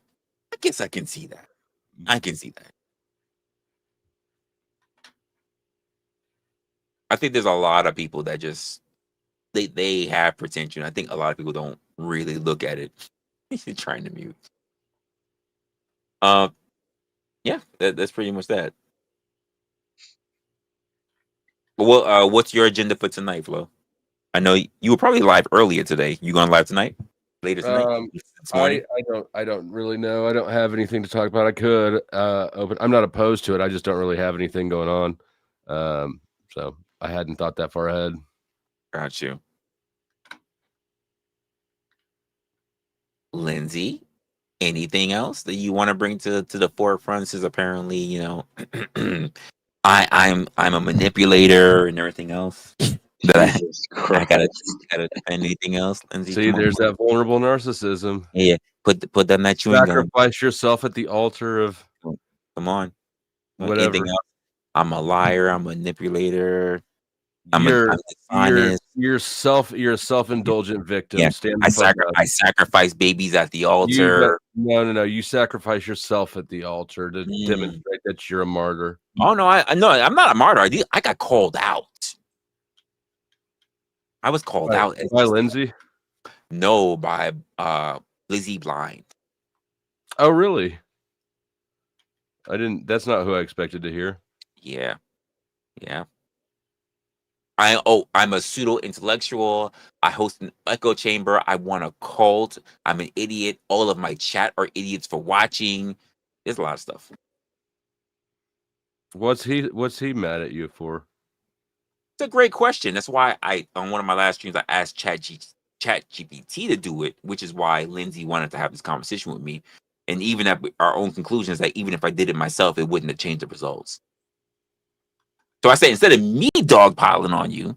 guess I can see that. I can see that. I think there's a lot of people that just they have pretension. I think a lot of people don't really look at it. He's trying to mute. Yeah, that's pretty much that. But what's your agenda for tonight, Flo? I know you were probably live earlier today. You going live tonight? Later tonight? This morning? I don't really know. I don't have anything to talk about. I could open. I'm not opposed to it. I just don't really have anything going on. So I hadn't thought that far ahead. Got you. Lindsay, anything else that you want to bring to the forefront? Since apparently, I'm a manipulator and everything else. Jesus I gotta Christ. defend anything else, Lindsay. See, Come on. there's that vulnerable narcissism. Yeah, put that chewing gum. Sacrifice yourself at the altar of Come on. whatever. Anything else? I'm a liar. I'm a manipulator. I'm You're dishonest. a self-indulgent victim. Yeah, Stand the fuck up. I sacrifice babies at the altar. No. You sacrifice yourself at the altar to demonstrate that you're a martyr. Oh no, I'm not a martyr. I got called out. I was called out by Lindsay. No, by Lizzie Blind. Oh really? I didn't. That's not who I expected to hear. Yeah. I'm a pseudo intellectual. I host an echo chamber. I want a cult. I'm an idiot. All of my chat are idiots for watching. There's a lot of stuff. What's he mad at you for? It's a great question. That's why on one of my last streams I asked ChatGPT to do it, which is why Lindsay wanted to have this conversation with me. And even at our own conclusions, that even if I did it myself, it wouldn't have changed the results. So I say, instead of me dogpiling on you,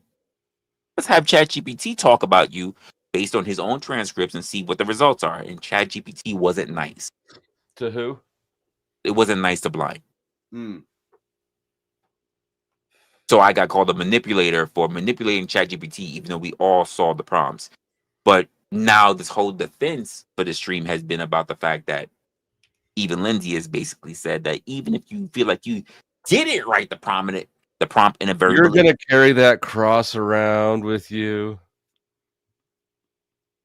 let's have ChatGPT talk about you based on his own transcripts and see what the results are. And ChatGPT wasn't nice. To who? It wasn't nice to Blind. Mm. So I got called a manipulator for manipulating ChatGPT, even though we all saw the prompts. But now this whole defense for the stream has been about the fact that even Lindsay has basically said that even if you feel like you didn't write the prompt in a very You're gonna carry that cross around with you.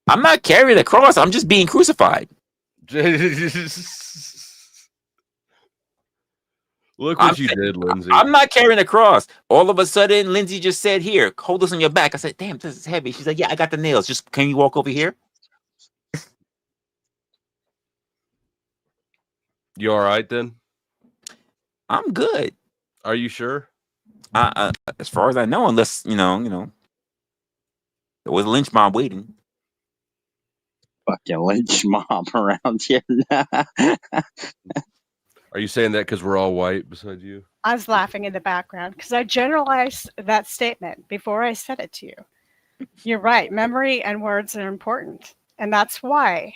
I'm not carrying the cross. I'm just being crucified. Look what you did, Lindsay. I'm not carrying the cross. All of a sudden, Lindsay just said, "Here, hold this on your back." I said, "Damn, this is heavy." She's like, "Yeah, I got the nails. Just can you walk over here?" You all right then? I'm good. Are you sure? As far as I know, unless you know, there was a lynch mob waiting. Fucking lynch mob around here. Are you saying that because we're all white beside you? I was laughing in the background because I generalized that statement before I said it to you. You're right. Memory and words are important. And that's why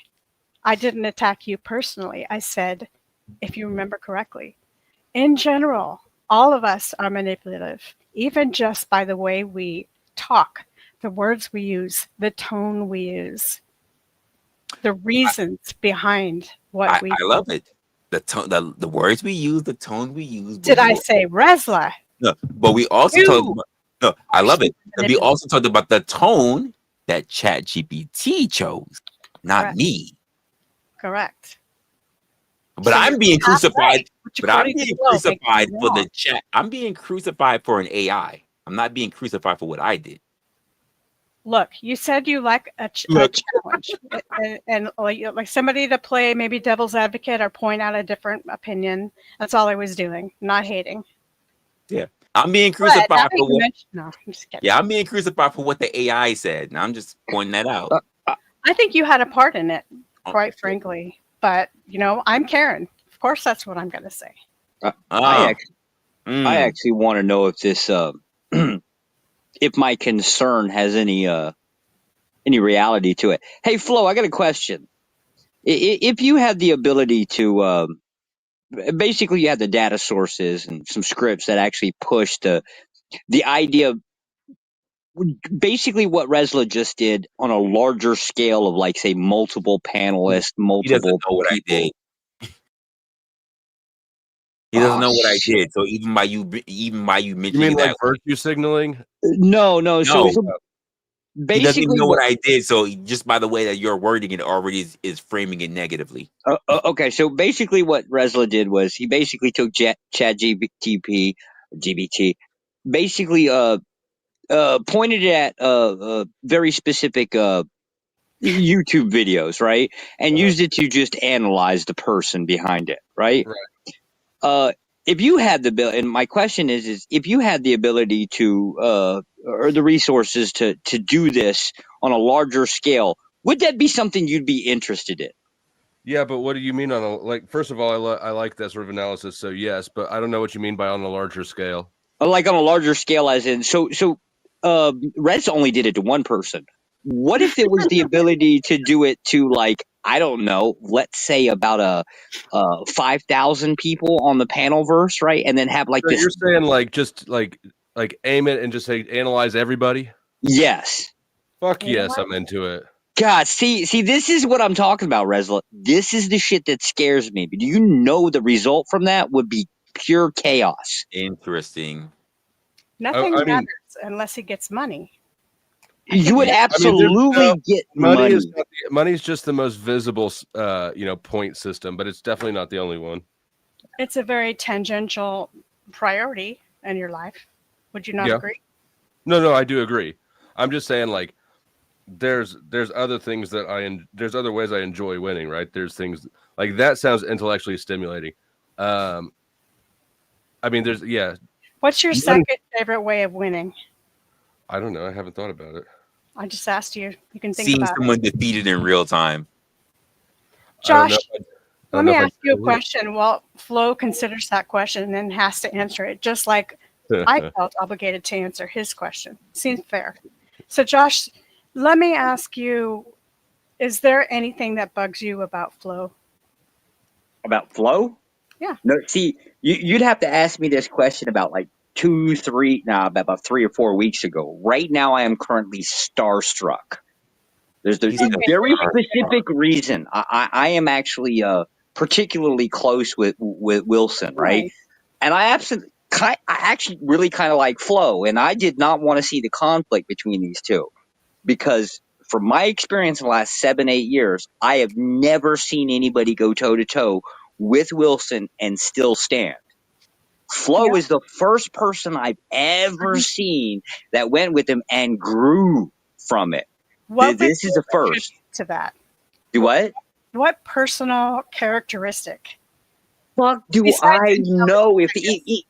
I didn't attack you personally. I said, if you remember correctly, in general, all of us are manipulative, even just by the way we talk, the words we use, the tone we use, the reasons behind what we do. I love it. The tone, the words we use, the tone we use. Did I say Resla? No, but we also talked about, no, I love it. And we also talked about the tone that ChatGPT chose, not Correct. Me. Correct. But So I'm being crucified. right, but I'm being crucified for the chat. I'm being crucified for an AI. I'm not being crucified for what I did. Look, you said you like a challenge, and like somebody to play maybe devil's advocate or point out a different opinion. That's all I was doing, not hating. Yeah, I'm being crucified for what. No, I'm just kidding. Yeah, I'm being crucified for what the AI said, and I'm just pointing that out. I think you had a part in it, quite frankly. But I'm Karen. Of course, that's what I'm going to say. I actually want to know if this, if my concern has any reality to it. Hey, Flo, I got a question. If you had the ability to, basically, you had the data sources and some scripts that actually push the idea. Basically, what Resla just did on a larger scale of, like, say, multiple panelists, multiple. He doesn't know what I did. He doesn't know what I did. So even by you mentioning you mean that, like virtue signaling? No. So basically, he doesn't even know what I did. So just by the way that you're wording it, already is framing it negatively. Okay, so basically, what Resla did was he basically took ChatGPT, basically pointed it at very specific YouTube videos, right? And used it to just analyze the person behind it, right? If you had the and my question is if you had the ability to or the resources to do this on a larger scale, would that be something you'd be interested in? Yeah, but what do you mean on a, like? First of all, I like that sort of analysis, so yes, but I don't know what you mean by on a larger scale. Like on a larger scale, as in, Reds only did it to one person. What if it was the ability to do it to, like, I don't know, let's say about 5,000 people on the panel verse, right? And then have like So this. You're saying like just like aim it and just say analyze everybody? Yes. Fuck yes, I'm into it. God, see, this is what I'm talking about, Resla. This is the shit that scares me. But do you know the result from that would be pure chaos? Interesting. Nothing matters unless he gets money. You would absolutely get money. Money is just the most visible, point system, but it's definitely not the only one. It's a very tangential priority in your life. Would you not agree? No, I do agree. I'm just saying, like, there's other things that there's other ways I enjoy winning, right? There's things like that sounds intellectually stimulating. I mean, What's your second favorite way of winning? I don't know. I haven't thought about it. I just asked you. You can think Seeing about it. someone defeated in real time. Josh, I let don't know me if ask you a I- question. Well, Flo considers that question and then has to answer it, just like I felt obligated to answer his question. Seems fair. So, Josh, let me ask you, is there anything that bugs you about Flo? About Flo? Yeah. No, see, you'd have to ask me this question about like about 3 or 4 weeks ago. Right now, I am currently starstruck. There's He's a a very star. specific reason. I am actually particularly close with Wilson, right? Nice. And I actually really kind of like Flo, and I did not want to see the conflict between these two because from my experience in the last 7-8 years, I have never seen anybody go toe to toe with Wilson and still stand. Flo Yeah. is the first person I've ever seen that went with him and grew from it. What would This is you the first. attribute to that? Do what? What personal characteristic? Fuck do Besides I intelligence, know? I guess.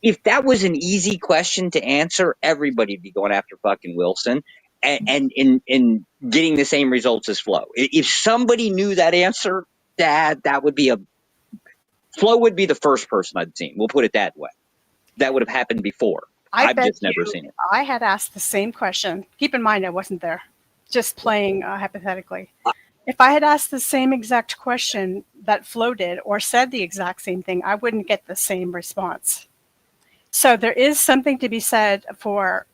If that was an easy question to answer, everybody'd be going after fucking Wilson and in getting the same results as Flo. If somebody knew that answer, that would be Flo would be the first person I'd seen. We'll put it that way. That would have happened before. I I've bet just never you seen it. I had asked the same question. Keep in mind, I wasn't there. Just playing hypothetically. If I had asked the same exact question that Flo did or said the exact same thing, I wouldn't get the same response. So there is something to be said for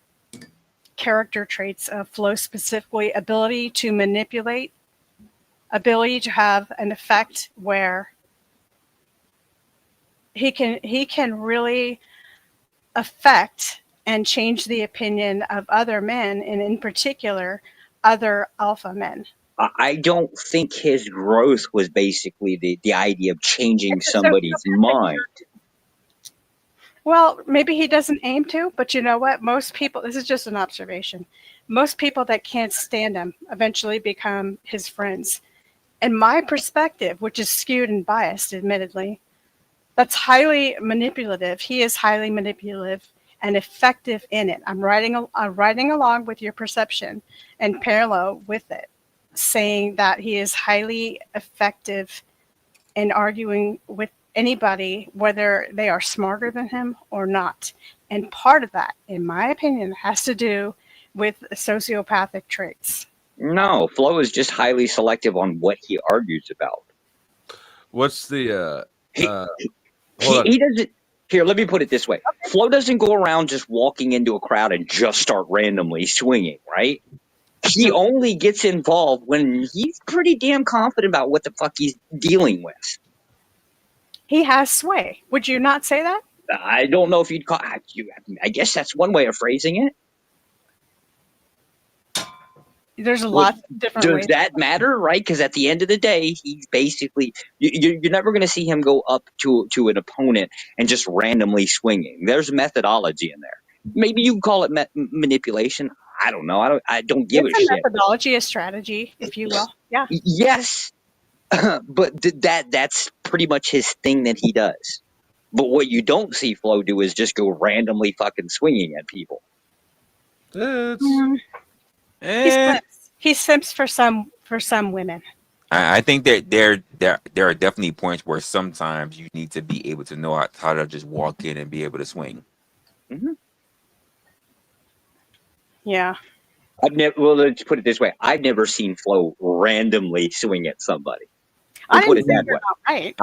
character traits of Flo, specifically ability to manipulate, ability to have an effect where he can really affect and change the opinion of other men, and in particular, other alpha men. I don't think his growth was basically the idea of changing It's a somebody's sociopathic mind. Well, maybe he doesn't aim to, but you know what? Most people, this is just an observation, most people that can't stand him eventually become his friends. In my perspective, which is skewed and biased, admittedly, that's highly manipulative. He is highly manipulative and effective in it. I'm riding along with your perception and parallel with it, saying that he is highly effective in arguing with anybody, whether they are smarter than him or not. And part of that, in my opinion, has to do with sociopathic traits. No, Flo is just highly selective on what he argues about. What's the He, hold on. he doesn't. Here, let me put it this way. Flo doesn't go around just walking into a crowd and just start randomly swinging, right? He only gets involved when he's pretty damn confident about what the fuck he's dealing with. He has sway. Would you not say that? I don't know if you'd call. I guess that's one way of phrasing it. There's a lot of different Does ways. that matter, right? Because at the end of the day, he's basically you're never going to see him go up to an opponent and just randomly swinging. There's methodology in there. Maybe you can call it manipulation. I don't know. I don't give a It's a shit. methodology, a strategy, if you will. Yeah. Yes, but that's pretty much his thing that he does. But what you don't see Flo do is just go randomly fucking swinging at people. It's, He simps for some women. I think that there are definitely points where sometimes you need to be able to know how to just walk in and be able to swing. Mm-hmm. Yeah. Let's put it this way. I've never seen Flo randomly swing at somebody. I We'll put didn't it say that you're way. not right.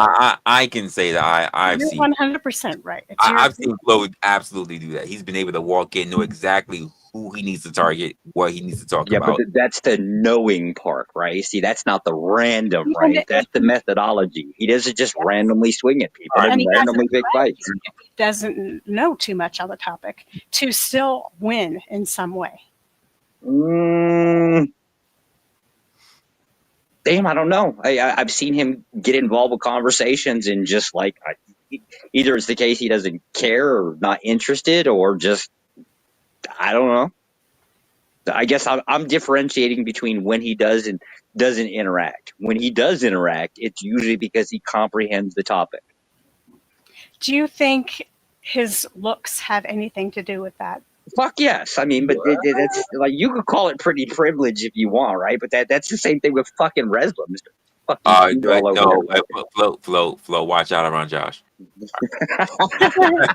I can say that I've You're seen 100% right. It's your I've seen Flo absolutely do that. He's been able to walk in, know exactly who he needs to target, what he needs to talk Yeah, about. but that's the knowing part, right? See, that's not the random, And right? That's the methodology. He doesn't just randomly swing at people and and he has randomly pick fights. if he doesn't know too much on the topic to still win in some way. Damn, I don't know. I've seen him get involved with conversations and just like either it's the case he doesn't care or not interested or just I don't know. I guess I'm differentiating between when he does and doesn't interact. When he does interact, it's usually because he comprehends the topic. Do you think his looks have anything to do with that? Fuck yes. I mean, but that's like, you could call it pretty privilege if you want, right? But that's the same thing with fucking Resla, Mr. Fucking Cube all over No, flow. Watch out around Josh. there.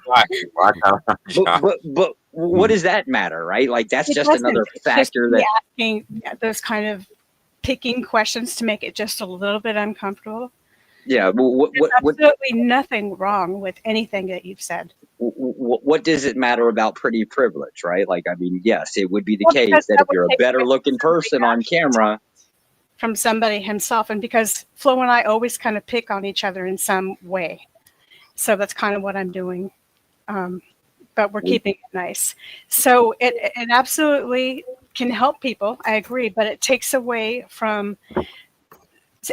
Watch out around Josh. But what does that matter, right? Like, that's It just doesn't. another It's just factor me that, asking those kind of picking questions to make it just a little bit uncomfortable. yeah. There's absolutely nothing wrong with anything that you've said. What does it matter about pretty privilege, right? Like, I mean, yes, it would be the Well, case because that that if would you're a take better away looking from somebody person on actually camera, from somebody himself, and because Flo and I always kind of pick on each other in some way, so that's kind of what I'm doing. But we're keeping it nice. So it absolutely can help people. I agree, but it takes away from.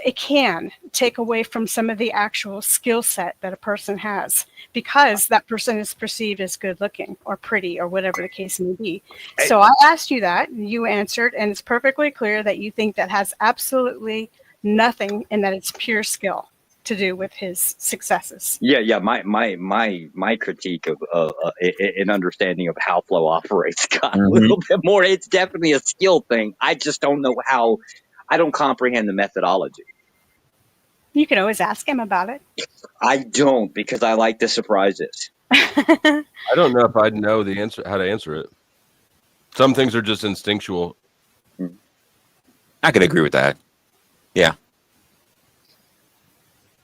It can take away from some of the actual skill set that a person has because that person is perceived as good looking or pretty or whatever the case may be. So I asked you that, and you answered, and it's perfectly clear that you think that has absolutely nothing and that it's pure skill to do with his successes. yeah. My critique of an understanding of how flow operates got a little bit more. It's definitely a skill thing. I just don't know how. I don't comprehend the methodology. You can always ask him about it. I don't, because I like the surprises. I don't know if I'd know the answer, how to answer it. Some things are just instinctual. I could agree with that. Yeah.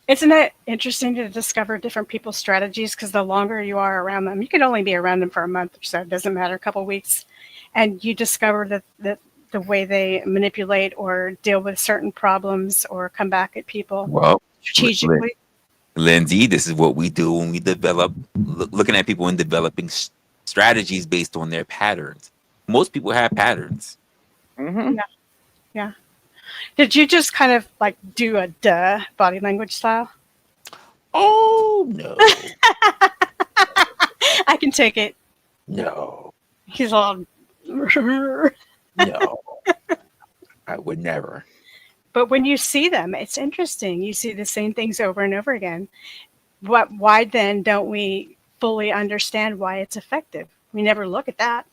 Isn't it interesting to discover different people's strategies? Because the longer you are around them, you can only be around them for a month or so. It doesn't matter, a couple of weeks. And you discover that the way they manipulate or deal with certain problems or come back at people Well, strategically. Lindsay, this is what we do when we develop, looking at people and developing strategies based on their patterns. Most people have patterns. Mm-hmm. Yeah. Did you just kind of like do a duh body language style? Oh, no. I can take it. No. He's all. No. I would never. But when you see them, it's interesting. You see the same things over and over again. Why then don't we fully understand why it's effective? We never look at that.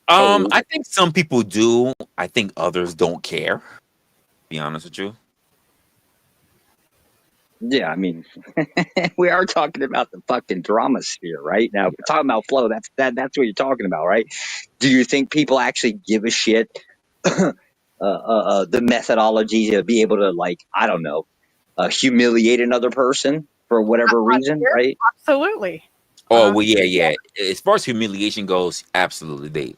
I think some people do. I think others don't care. To be honest with you. Yeah, I mean, we are talking about the fucking drama sphere, right? Now, if we're talking about flow, that's what you're talking about, right? Do you think people actually give a shit the methodology to be able to, like, I don't know, humiliate another person for whatever reason, right? Absolutely. Oh, well, yeah. As far as humiliation goes, absolutely.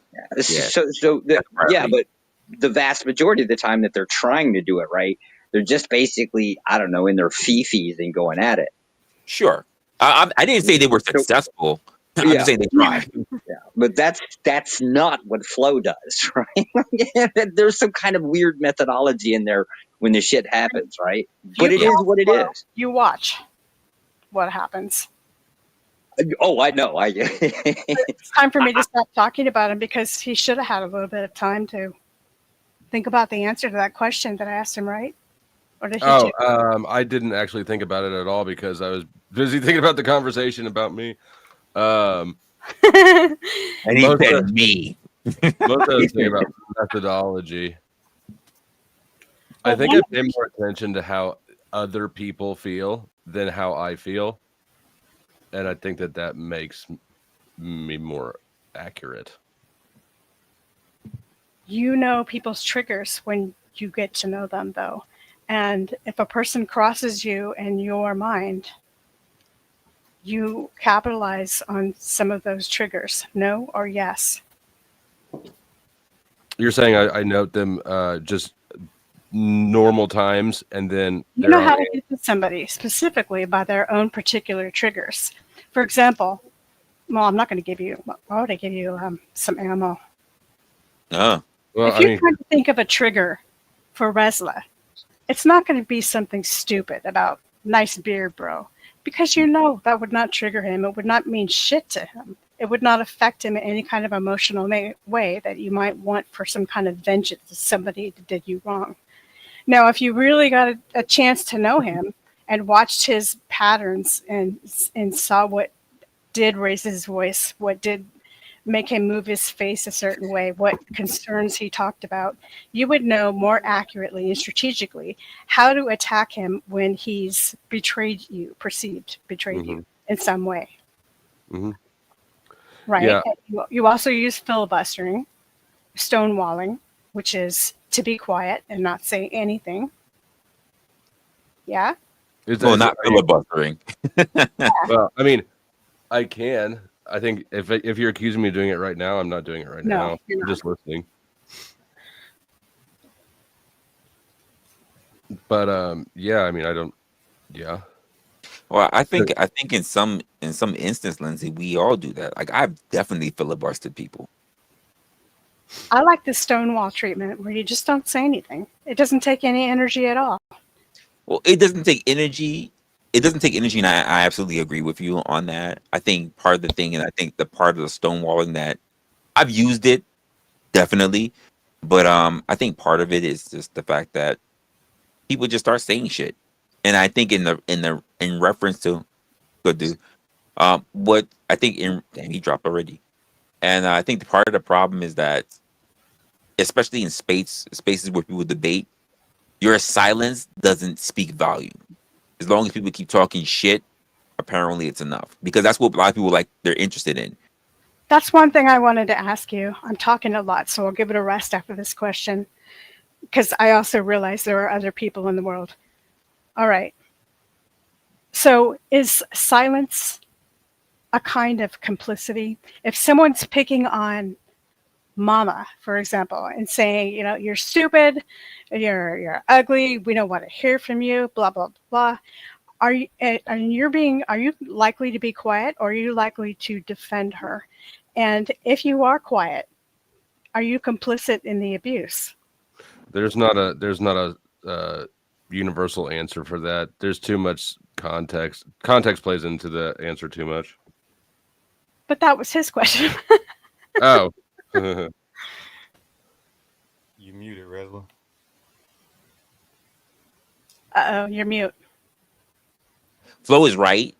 Yeah, but the vast majority of the time that they're trying to do it right, they're just basically, I don't know, in their fifis and going at it. Sure. I didn't say they were successful. I'm just saying they tried. Yeah, but that's not what flow does, right? There's some kind of weird methodology in there when the shit happens, right? But it is what it is. You watch what happens. Oh, I know. It's time for me to stop talking about him because he should have had a little bit of time to think about the answer to that question that I asked him, right? Or did he I didn't actually think about it at all because I was busy thinking about the conversation about me. And he said me. Most of the thing about methodology. I think I pay more attention to how other people feel than how I feel. And I think that makes me more accurate. You know people's triggers when you get to know them, though. And if a person crosses you in your mind, you capitalize on some of those triggers, no or yes. You're saying I note them just normal times, and then you know how to get to somebody specifically by their own particular triggers. For example, well, I'm not going to give you. Why would I give you some ammo? Oh, well, if you're trying to think of a trigger for Resla, it's not going to be something stupid about nice beard, bro, because you know that would not trigger him. It would not mean shit to him. It would not affect him in any kind of emotional way that you might want for some kind of vengeance to somebody that did you wrong. Now, if you really got a chance to know him and watched his patterns and saw what did raise his voice, what did make him move his face a certain way, what concerns he talked about, you would know more accurately and strategically how to attack him when he's betrayed you in some way. Mm-hmm. Right? Yeah. You also use filibustering, stonewalling, which is to be quiet and not say anything. Yeah? Not filibustering. Well, I mean, I can. I think if you're accusing me of doing it right now, I'm not doing it right now. You're I'm just listening. But yeah, I mean, I don't. Yeah. Well, I think in some instance, Lindsay, we all do that. Like I've definitely filibustered people. I like the stonewall treatment where you just don't say anything. It doesn't take any energy at all. Well, it doesn't take energy. It doesn't take energy, and I absolutely agree with you on that. I think part of the thing, and I think the part of the stonewalling that I've used it definitely, but I think part of it is just the fact that people just start saying shit, and I think in reference to good dude, what I think damn, he dropped already, and I think part of the problem is that, especially in spaces where people debate, your silence doesn't speak volume. As long as people keep talking shit, apparently it's enough. Because that's what a lot of people they're interested in. That's one thing I wanted to ask you. I'm talking a lot, so I'll give it a rest after this question. Because I also realize there are other people in the world. All right. So is silence a kind of complicity? If someone's picking on Mama, for example, and saying, you're stupid, you're ugly, we don't want to hear from you, blah, blah, blah. Are you likely to be quiet, or are you likely to defend her? And if you are quiet, are you complicit in the abuse? There's not a universal answer for that. There's too much context. Context plays into the answer too much. But that was his question. Oh. You muted, Resla. Uh-oh, you're mute. Flo is right.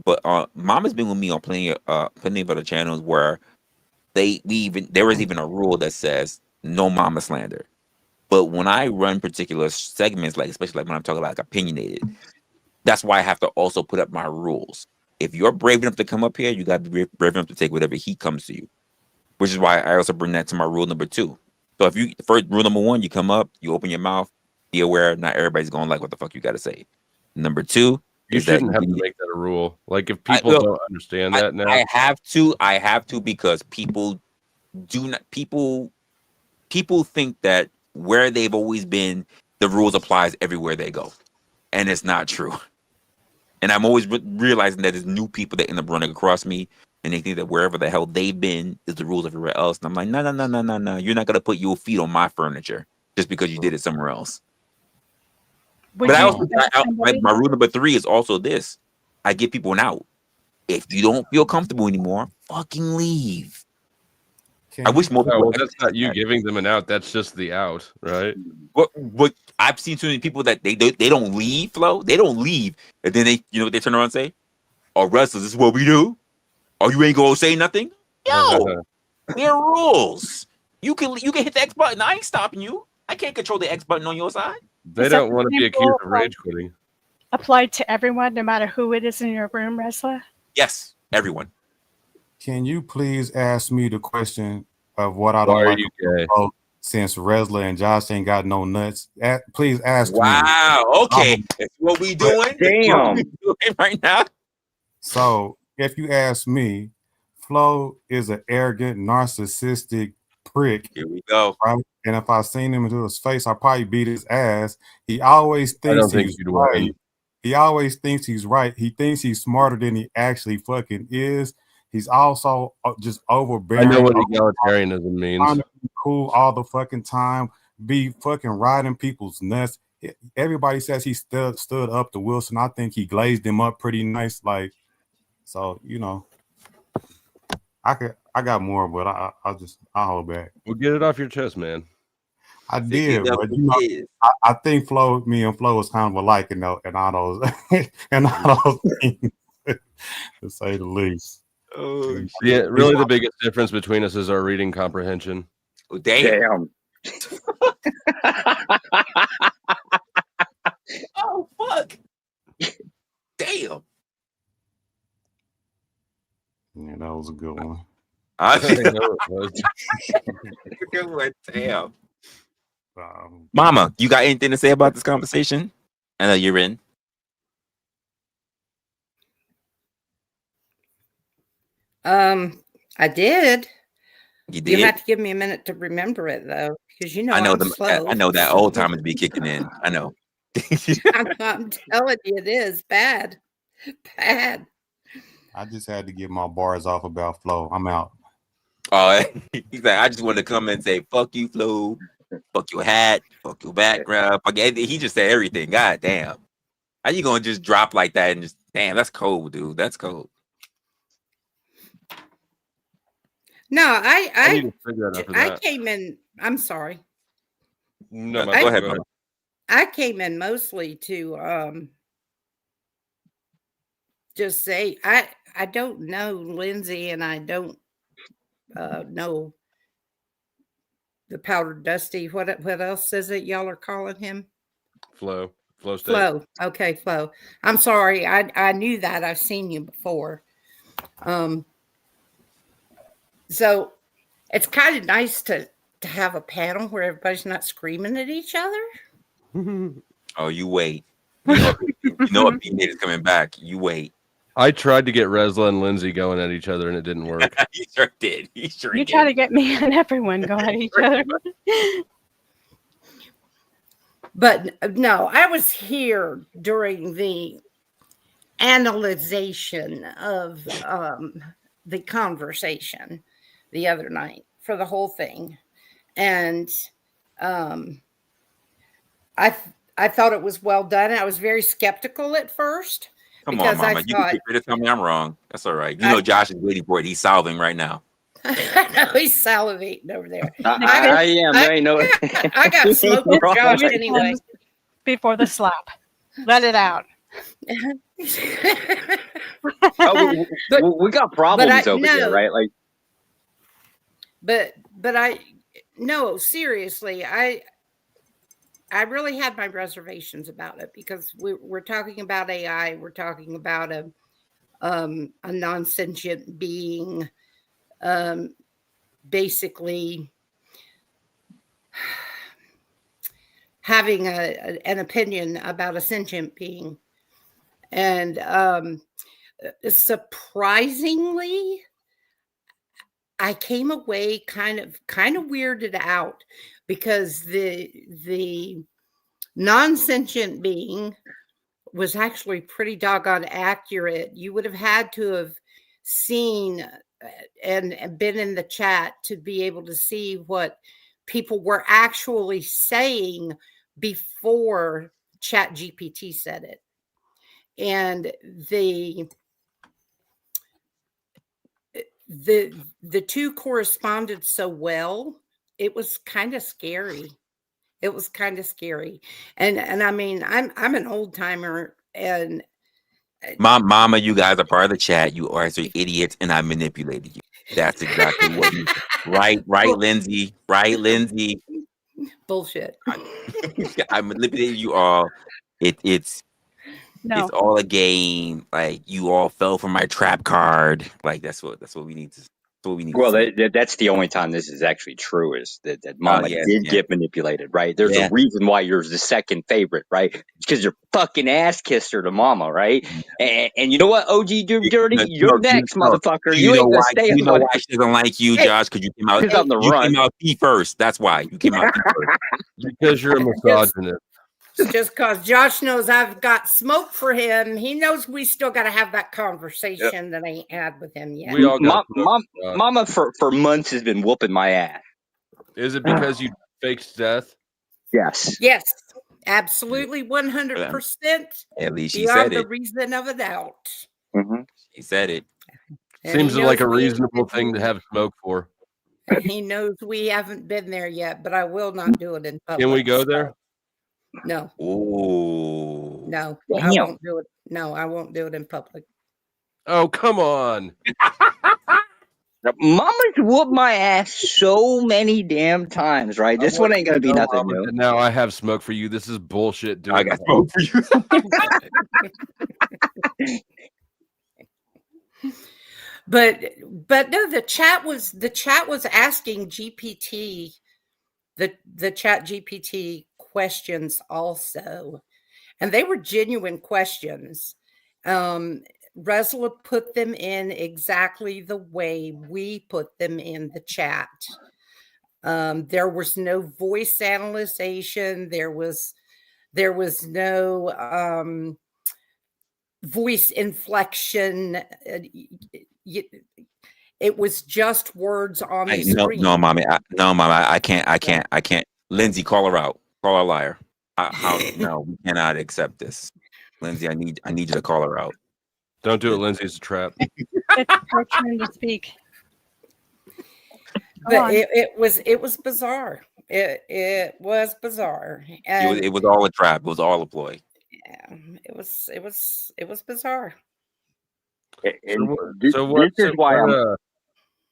But Mama's been with me on plenty of other channels where there was even a rule that says no mama slander. But when I run particular segments, especially when I'm talking about opinionated, that's why I have to also put up my rules. If you're brave enough to come up here, you got to be brave enough to take whatever heat comes to you. Which is why I also bring that to my rule number 2. So first rule number 1, you come up, you open your mouth, be aware not everybody's going to like what the fuck you got to say. Number 2, you shouldn't have to make that a rule. If people don't understand that now, I have to because people think that where they've always been, the rules applies everywhere they go, and it's not true. And I'm always realizing that there's new people that end up running across me, and they think that wherever the hell they've been is the rules everywhere else. And I'm like, no. You're not gonna put your feet on my furniture just because you did it somewhere else. But my rule number 3 is also this: I give people an out. If you don't feel comfortable anymore, fucking leave. I wish more people. Well, that's not you giving them an out. That's just the out, right? What I've seen too many people that they don't leave, Flo. They don't leave, and then they what they turn around and say, "Oh, wrestlers, this is what we do. Oh, you ain't gonna say nothing." Yo, there are rules. You can hit the X button. I ain't stopping you. I can't control the X button on your side. They don't want to be accused of rage quitting. Applied to everyone, no matter who it is in your room, Resla? Yes, everyone. Can you please ask me the question of what I don't Why are like you gay? Since Resla and Josh ain't got no nuts? Please ask me. Wow. Okay, that's what we doing. Damn. Right now. So if you ask me, Flo is an arrogant, narcissistic prick. Here we go. Right? And if I seen him into his face, I'd probably beat his ass. He always thinks he's right. He always thinks he's right. He thinks he's smarter than he actually fucking is. He's also just overbearing. I know what egalitarianism means. Trying to be cool all the fucking time. Be fucking riding people's nuts. Everybody says he stood up to Wilson. I think he glazed him up pretty nice. So I got more, but I'll hold back. Well, get it off your chest, man. I did, but I think me and Flo was kind of alike and all those things. to say the least. Oh, Yeah, really, the biggest difference between us is our reading comprehension. oh damn. Oh fuck. Damn. Yeah, that was a good one. I know it was. Good one. Damn. Um, Mama, you got anything to say about this conversation? I know you're in. I did. You did. You have to give me a minute to remember it though, because you know I know I'm slow. I know that old timers be kicking in. I know. I'm telling you, it is bad. Bad. I just had to get my bars off about Flo. I'm out. Oh, he's like, I just wanted to come and say, fuck you, Flo. Fuck your hat. Fuck your background. Fuck, he just said everything. God damn. How you gonna just drop like that and just damn? That's cold, dude. That's cold. No, I need to figure that out for that. came in. I'm sorry. No, go ahead, Mama. I came in mostly to just say I don't know Lindsay, and I don't know the powdered dusty. What else is it y'all are calling him? Flow state. Flo. Okay, Flo. I'm sorry. I knew that. I've seen you before. So it's kind of nice to have a panel where everybody's not screaming at each other. Oh, you wait. You know Opinionated is coming back. You wait. I tried to get Resla and Lindsay going at each other, and it didn't work. He sure did. He sure You did. try to get me and everyone going at each other. But no, I was here during the analyzation of the conversation the other night for the whole thing. And I thought it was well done. I was very skeptical at first. Come on, Mama. You can figure to tell me I'm wrong. That's all right. You know Josh is waiting for it. He's solving right now. I know he's salivating over there. I am. There ain't no. I got smoke with Josh anyway. Before the slap. Let it out. We got problems over here, right? Like, but I no, seriously, I really had my reservations about it because we're talking about AI. We're talking about a non-sentient being, basically having an opinion about a sentient being. And surprisingly, I came away kind of weirded out because the non-sentient being was actually pretty doggone accurate. You would have had to have seen and been in the chat to be able to see what people were actually saying before ChatGPT said it. And the two corresponded so well, it was kind of scary. It was kind of scary. And I mean, I'm an old timer, and Mama, you guys are part of the chat. You are idiots, and I manipulated you. That's exactly what you right, Lindsay. Right, Lindsay. Bullshit. I manipulated you all. It's all a game. Like, you all fell for my trap card. Like, that's what we need to. Well, that's the only time this is actually true, is that Mama did get manipulated, right? There's a reason why you're the second favorite, right? It's because you're fucking ass kissed her to Mama, right? And you know what, OG Dirty, you're next, motherfucker. You ain't gonna stay. You know why she doesn't like you, Josh? Because you came out. You came out T first. That's why you came out T first. Because you're a misogynist. Just because Josh knows I've got smoke for him, he knows we still got to have that conversation that I ain't had with him yet. We all got Mama for months has been whooping my ass. Is it because you faked death? Yes. Yes, absolutely, 100%. At least she said it. The reason of a doubt. Mm-hmm. She said it. Seems like a reasonable thing to have smoke for. He knows we haven't been there yet, but I will not do it in public. Can we go there? No. Oh. No, Damn. I won't do it. No, I won't do it in public. Oh, come on. Mama's whooped my ass so many damn times, right? This one ain't gonna be nothing new. Now I have smoke for you. This is bullshit. I got smoke for you. But no, the chat was asking GPT, the chat GPT questions also, and they were genuine questions. Resla put them in exactly the way we put them in the chat. There was no voice analyzation. There was no voice inflection. It was just words on the screen. No, mommy. I can't. Lindsay, call her out. Call her a liar. No, we cannot accept this. Lindsay, I need you to call her out. Don't do it, Lindsay. It's a trap. It's her turn to speak. But it was bizarre. It was bizarre. And It was all a trap. It was all a ploy. Yeah, it was bizarre.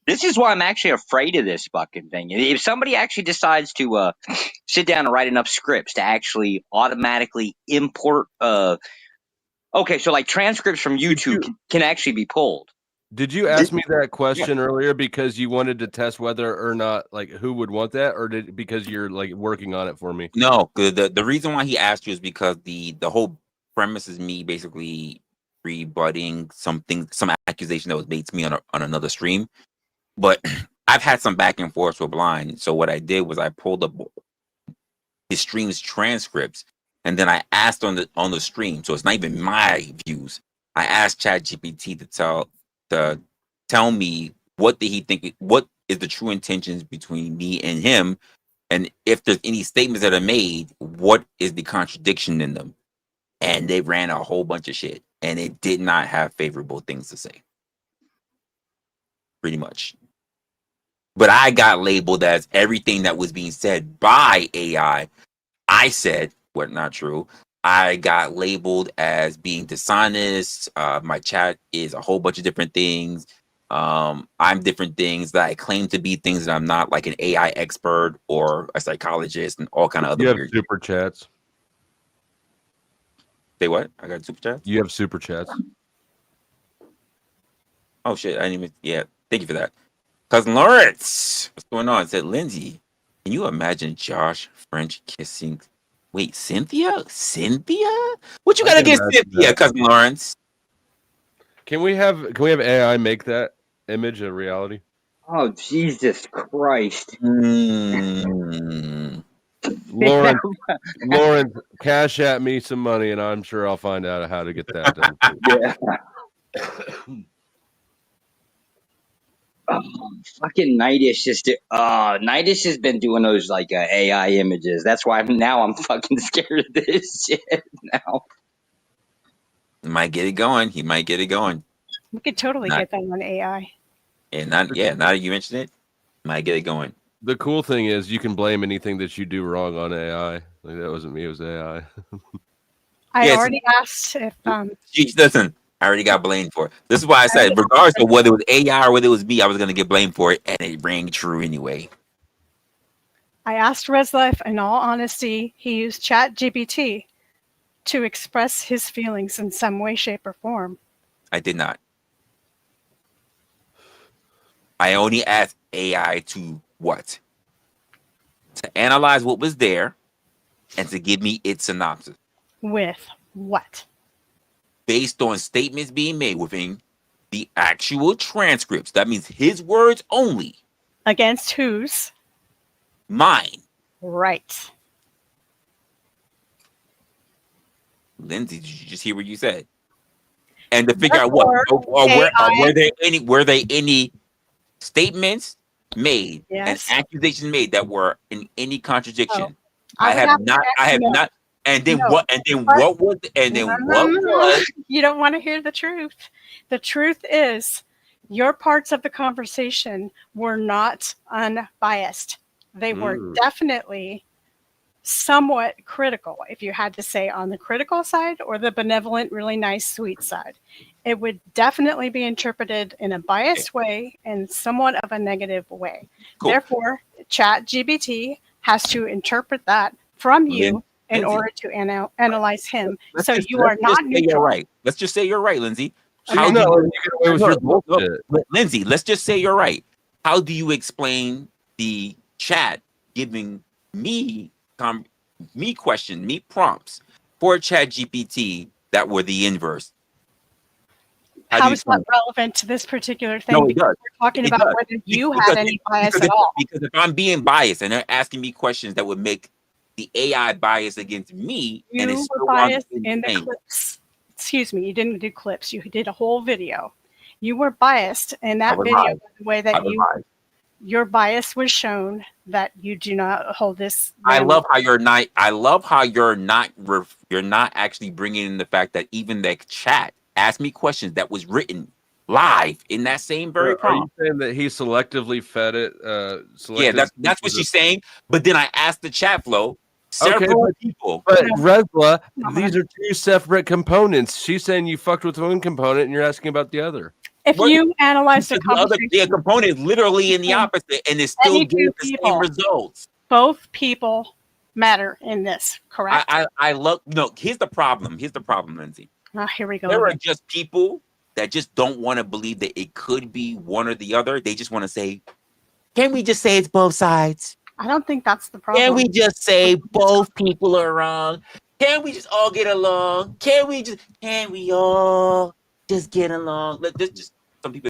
This is why I'm actually afraid of this fucking thing. If somebody actually decides to sit down and write enough scripts to actually automatically import, okay, so like transcripts from YouTube can actually be pulled. Did you ask me that question earlier because you wanted to test whether or not, like, who would want that, or because you're like working on it for me? No, the reason why he asked you is because the whole premise is me basically rebutting some accusation that was made to me on another stream. But I've had some back and forth with Blind. So what I did was I pulled up his stream's transcripts, and then I asked on the stream. So it's not even my views. I asked ChatGPT to tell me what did he think, what is the true intentions between me and him, and if there's any statements that are made, what is the contradiction in them? And they ran a whole bunch of shit, and it did not have favorable things to say. Pretty much. But I got labeled as everything that was being said by AI. I said what not true. I got labeled as being dishonest. My chat is a whole bunch of different things. I'm different things that I claim to be things that I'm not, like an AI expert or a psychologist and all kind of other. You have super chats. Say what? I got super chats. You have super chats. Oh shit! I didn't even. Yeah, thank you for that. Cousin Lawrence, what's going on? It said Lindsay. Can you imagine Josh French kissing? Wait, Cynthia? What you got against Cynthia, Cousin Lawrence? Can we have AI make that image a reality? Oh, Jesus Christ. Lauren, cash at me some money, and I'm sure I'll find out how to get that done. Yeah. Fucking Nightish Nightish has been doing those like AI images. That's why I'm fucking scared of this shit now. He might get it going. We could totally get that on AI. And now that you mention it, might get it going. The cool thing is you can blame anything that you do wrong on AI. Like, that wasn't me, it was AI. I already asked if listen, I already got blamed for it. This is why I said, regardless of whether it was AI or whether it was me, I was going to get blamed for it, and it rang true anyway. I asked Resla if, in all honesty, he used ChatGPT to express his feelings in some way, shape, or form. I did not. I only asked AI to what? To analyze what was there and to give me its synopsis. With what? Based on statements being made within the actual transcripts. That means his words only. Against whose? Mine. Right. Lindsay, did you just hear what you said? And to figure out what, were there any statements made and accusations made that were in any contradiction? Oh, I have not. And then what? And then what was? And then what was? You don't want to hear the truth. The truth is, your parts of the conversation were not unbiased. They were definitely somewhat critical, if you had to say on the critical side or the benevolent, really nice, sweet side, it would definitely be interpreted in a biased way and somewhat of a negative way. Cool. Therefore, ChatGPT has to interpret that from you in order to analyze him. So you are not neutral. You're right. Let's just say you're right, Lindsay. Lindsay, let's just say you're right. How do you explain the chat giving me questions, me prompts for ChatGPT that were the inverse? How is that relevant to this particular thing? No, because we're talking about whether you had any bias at all. Because if I'm being biased and they're asking me questions that would make the AI biased against me, you and it's were biased in the clips. Excuse me, you didn't do clips. You did a whole video. You were biased in that video the way that your bias was shown that you do not hold this. I love how you're not. I love how you're not. You're not actually bringing in the fact that even the chat asked me questions that was written live in that same very prompt. Are you saying that he selectively fed it? Yeah, that's what she's saying. But then I asked the chat flow several people. But Resla, these are two separate components. She's saying you fucked with one component and you're asking about the other. If you analyze the conversation, the component is literally in the opposite, and it still gives the same results. Both people matter in this, correct? I love. No, here's the problem. Here's the problem, Lindsay. Here we go. There are just people that just don't want to believe that it could be one or the other. They just want to say, "Can we just say it's both sides?" I don't think that's the problem. Can we just say both people are wrong? Can we just all get along? Can we all just get along? There's just some people.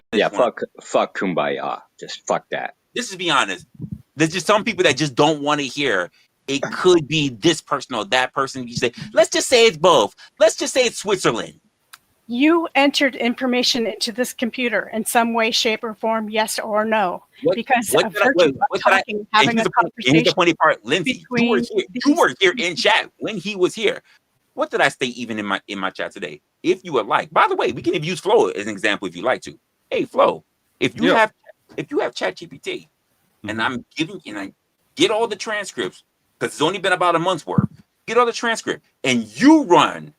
Fuck kumbaya. Just fuck that. This is be honest. There's just some people that just don't want to hear it could be this person or that person. You say, let's just say it's both. Let's just say it's Switzerland. You entered information into this computer in some way, shape, or form, yes or no. Because having a conversation. Here's the funny part, Lindsay. You were here in chat when he was here. What did I say even in my chat today? If you would like, by the way, we can use Flo as an example if you like to. Hey, Flo, if you have ChatGPT, and I'm giving and I get all the transcripts because it's only been about a month's worth. Get all the transcript, and you run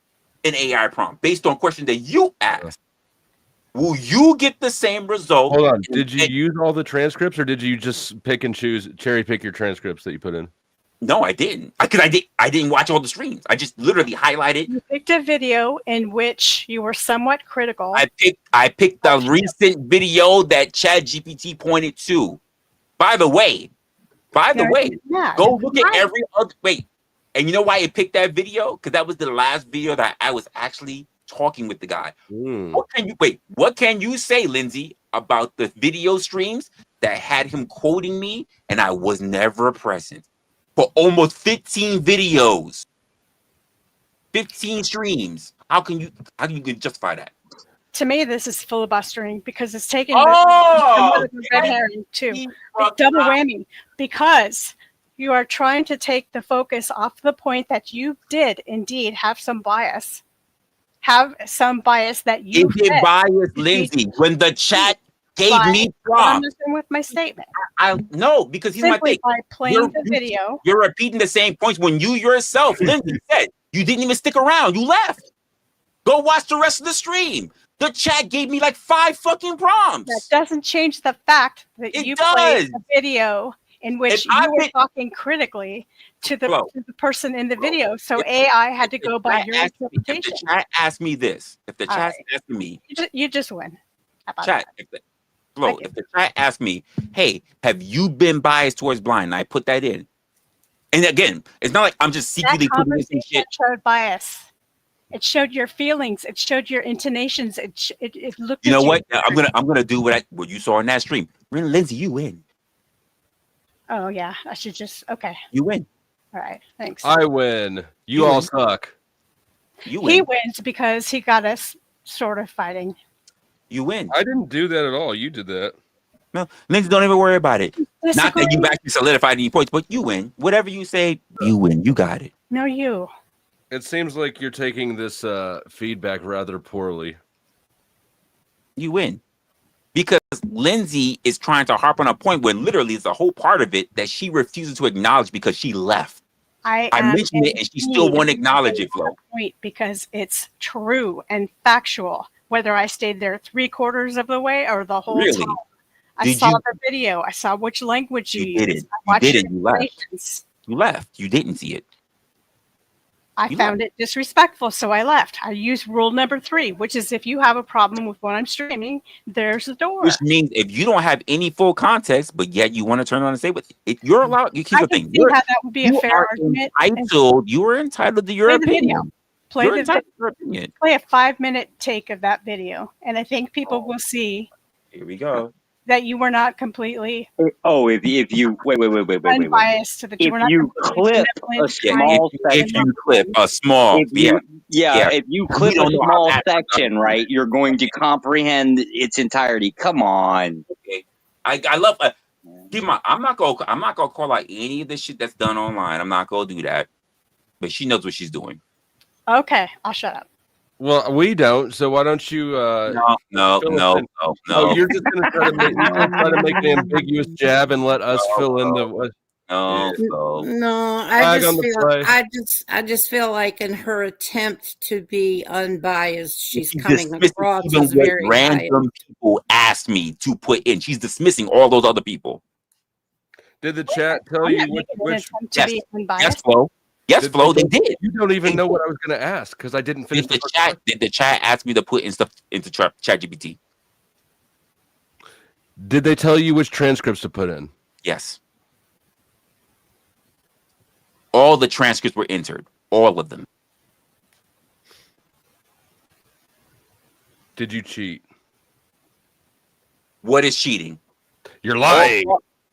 an AI prompt based on questions that you asked. Will you get the same result? Hold on. Did you use all the transcripts, or did you just pick and choose, cherry pick your transcripts that you put in? No, I didn't. Because I didn't watch all the streams. I just literally highlighted. You picked a video in which you were somewhat critical. I picked the recent video that ChatGPT pointed to. By the way, go look at every other. Wait, and you know why it picked that video? Because that was the last video that I was actually talking with the guy. What can you say, Lindsay, about the video streams that had him quoting me and I was never present for almost 15 videos, 15 streams? How can you justify that? To me, this is filibustering because it's taking the red herring too. Double whammy, because you are trying to take the focus off the point that you did indeed have some bias. Have some bias that you did bias, Lindsay, when the chat gave me prompts. With my statement. I know, because he's simply by playing the video. You're repeating the same points when you yourself, Lindsay, said you didn't even stick around. You left. Go watch the rest of the stream. The chat gave me like 5 fucking prompts. That doesn't change the fact that you played a video in which you were talking critically to the person in the video. So AI had to go by your interpretation. If the chat asked me this, if the chat asked me, you just win. Chat, if the chat asked me, hey, have you been biased towards blind? And I put that in. And again, it's not like I'm just secretly putting this in shit. Showed bias. It showed your feelings. It showed your intonations. It looked. You know what? I'm gonna do what you saw in that stream. Lindsay, you win. Oh yeah, I should just You win. All right, thanks. I win. You all suck. You win. He wins because he got us sort of fighting. You win. I didn't do that at all. You did that. No, Lindsay, don't even worry about it. Not that you actually solidified any points, but you win. Whatever you say, you win. You got it. No, you. It seems like you're taking this feedback rather poorly. You win. Because Lindsay is trying to harp on a point where literally it's a whole part of it that she refuses to acknowledge because she left. I I mentioned it, and she still won't acknowledge it, Flo. Point because it's true and factual. Whether I stayed there 3/4 of the way or the whole Really? time, I Did saw you? the video. I saw which language you You used. didn't. I You watched your didn't. You left. explanations. You left. You didn't see it. I You found it disrespectful, so I left. I used rule number 3, which is if you have a problem with what I'm streaming, there's the door. Which means if you don't have any full context, but yet you want to turn on and say what you're allowed. Here's I the can thing. see how that would be a fair argument. Entitled. You are entitled to your Play the video. opinion. Play You're the entitled video. to your opinion. Play a 5-minute take of that video, and I think people will see Here we go. that you were not completely Oh, if you wait. unbiased, that you were If not you completely clip benevolent, a small If you section, clip a small, if you yeah. if you We clip a don't know how small bad it section, right, you're going to comprehend its entirety. Come on. Okay. I love. Keep in mind, I'm not gonna call out any of the shit that's done online. I'm not gonna do that. But she knows what she's doing. Okay, I'll shut up. Well, we don't. So why don't you? No. Oh, you're just going to try to make an ambiguous jab and let us fill in the. No, I just feel like in her attempt to be unbiased, she's coming across even as what very random people asked me to put in. She's dismissing all those other people. Did the chat tell you which? Yes, Flo. Yes, Flo. They did. You don't even know what I was going to ask because I didn't finish the chat. Did the chat ask me to put in stuff into ChatGPT? Did they tell you which transcripts to put in? Yes. All the transcripts were entered. All of them. Did you cheat? What is cheating? You're lying.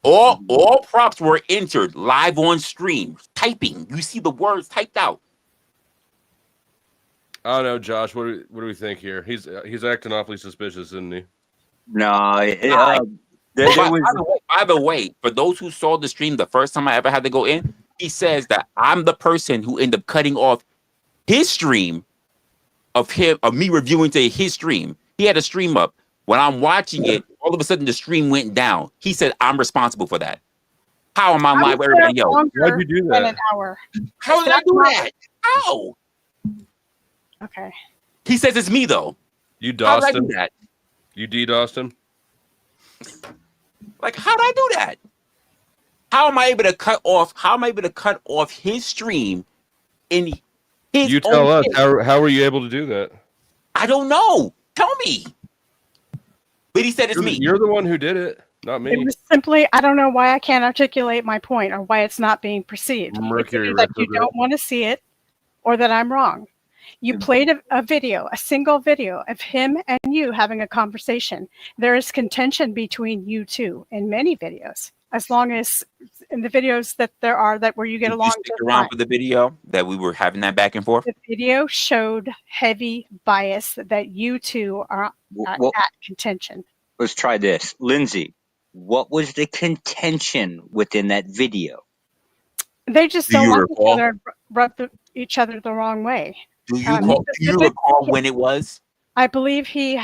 All props were entered live on stream. Typing. You see the words typed out. I don't know, Josh. What do we think here? He's acting awfully suspicious, isn't he? No. By the way, for those who saw the stream the first time I ever had to go in, he says that I'm the person who ended up cutting off his stream of me reviewing to his stream. He had a stream up. When I'm watching it, all of a sudden the stream went down. He said, I'm responsible for that. How am I live with everybody else? Why'd you do that? An hour. How did I do that? How? Okay. He says it's me, though. You DOSed him? That? You DDoSed him? Like, how did I do that? How am I able to cut off his stream in his You tell us. How were you able to do that? I don't know. Tell me. But he said it's me. You're the one who did it, not me. It was simply, I don't know why I can't articulate my point or why it's not being perceived. Mercury that you don't want to see it or that I'm wrong. You played a video, a single video of him and you having a conversation. There is contention between you two in many videos, as long as in the videos that there are that where you get along. Did you stick around for the video that we were having that back and forth? The video showed heavy bias that you two are at contention. Let's try this. Lindsay, what was the contention within that video? They just don't like each other, rub each other the wrong way. Do you recall when it was? I believe you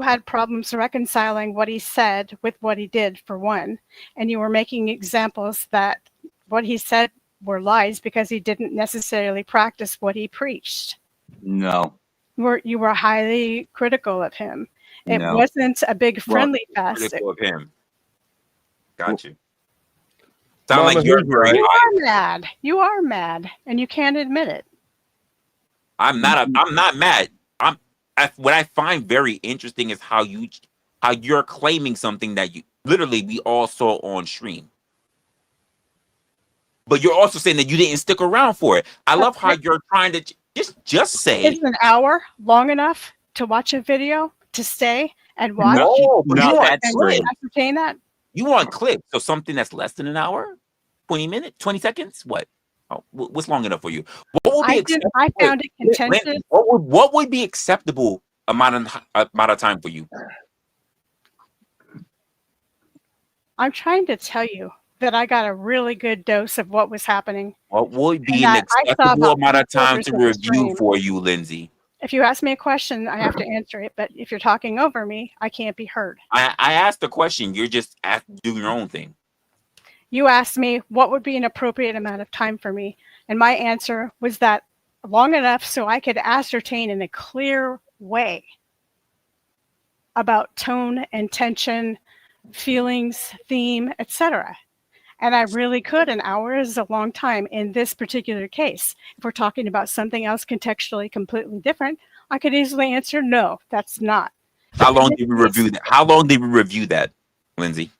had problems reconciling what he said with what he did, for one, and you were making examples that what he said were lies because he didn't necessarily practice what he preached. No. You were highly critical of him. It wasn't a big friendly fest. Critical of him. Got you. Sound like you're right. You are mad. You are mad, and you can't admit it. I'm not mad. What I find very interesting is how you're claiming something that we all saw on stream. But you're also saying that you didn't stick around for it. I love how you're trying to just say. Is an hour long enough to watch a video, to stay and watch? No, but you want clips. Ascertain that? You want clips. So something that's less than an hour? 20 minutes? 20 seconds? What? Oh, what's long enough for you? What would be I found it contentious. What would be acceptable amount of time for you? I'm trying to tell you that I got a really good dose of what was happening. What would be an acceptable amount of time to review for you, Lindsay? If you ask me a question, I have to answer it. But if you're talking over me, I can't be heard. I asked the question. You're just doing your own thing. You asked me what would be an appropriate amount of time for me. And my answer was that long enough so I could ascertain in a clear way about tone, intention, feelings, theme, etc. And I really could. An hour is a long time in this particular case. If we're talking about something else contextually completely different, I could easily answer no, that's not. How long did we review that? How long did we review that, Lindsay?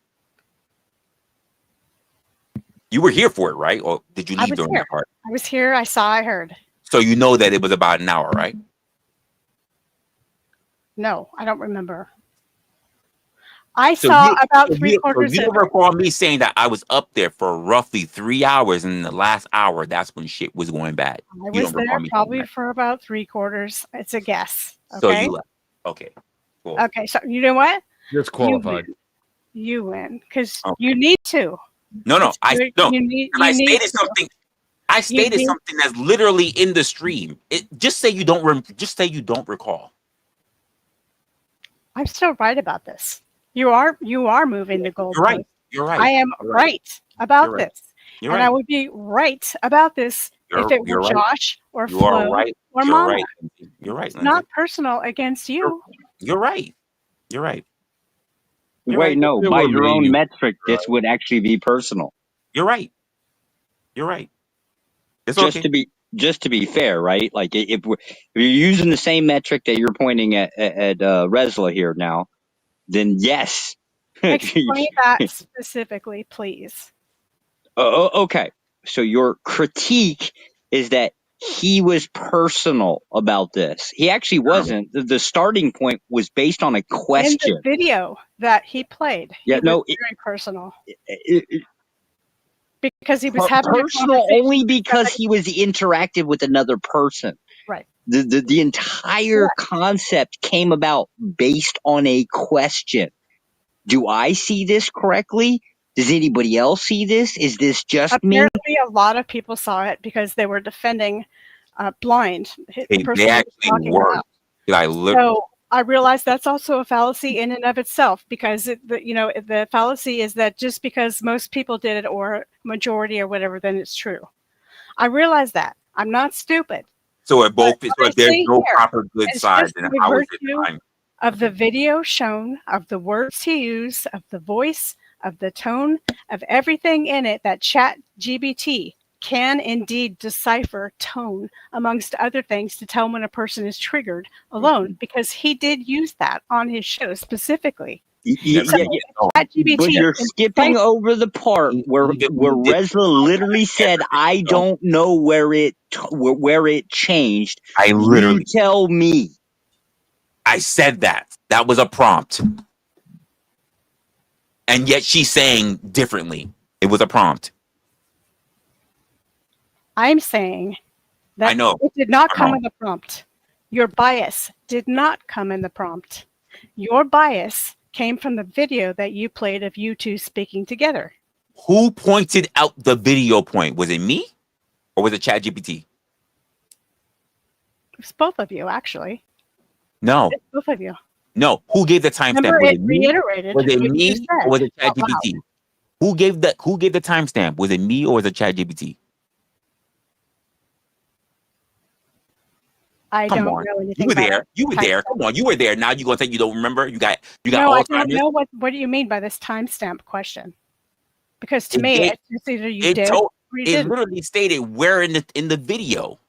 You were here for it, right? Or did you leave during that part? I was here. I saw. I heard. So you know that it was about an hour, right? No, I don't remember. I saw about 3/4. You don't recall me saying that I was up there for roughly 3 hours, and in the last hour, that's when shit was going bad. I was there probably for about 3/4. It's a guess. Okay? So you left. Okay. Cool. Okay. So you know what? It's qualified. You win because you need to. No. I stated something. I stated something that's literally in the stream. Just say you don't recall. I'm still right about this. You are moving the goalpost. You're right. You're right. I am right about this. You're and right. I would be right about this if it were Josh or Flo or Mama. You're right. It's not personal against you. You're right. You're right. Wait, no. By your own metric, this would actually be personal. You're right. You're right. It's just to be fair, right? Like if you're using the same metric that you're pointing at Resla here now, then yes. Explain that specifically, please. Okay. So your critique is that he was personal about this. He actually wasn't. The starting point was based on a question. In the video that he played, yeah, was very personal. Because he was having personal only because he was interactive with another person. Right. The entire concept came about based on a question. Do I see this correctly? Does anybody else see this? Is this just me? Apparently, a lot of people saw it because they were defending blind. They actually were. So I realize that's also a fallacy in and of itself because the fallacy is that just because most people did it or majority or whatever, then it's true. I realize that. I'm not stupid. So if there's no proper good side, then how is it time? Of the video shown, of the words he used, of the voice, of the tone, of everything in it, that ChatGPT can indeed decipher tone, amongst other things, to tell when a person is triggered alone, because he did use that on his show specifically. But you're skipping over the part where Resla literally said, "I don't know where it changed." You tell me. I said that. That was a prompt. And yet she's saying differently. It was a prompt. I'm saying that it did not come in the prompt. Your bias did not come in the prompt. Your bias came from the video that you played of you two speaking together. Who pointed out the video point? Was it me or was it ChatGPT? It was both of you, actually. No. It's both of you. No. Who gave the timestamp? Was it reiterated? Was it me or was it ChatGPT? Who gave the timestamp? Was it me or was it ChatGPT? I don't know anything. You were there. Come on, you were there. Now you're gonna say you don't remember? You got no, I don't know what do you mean by this timestamp question? Because to me, it's just either you did or you didn't. It literally stated where in the video.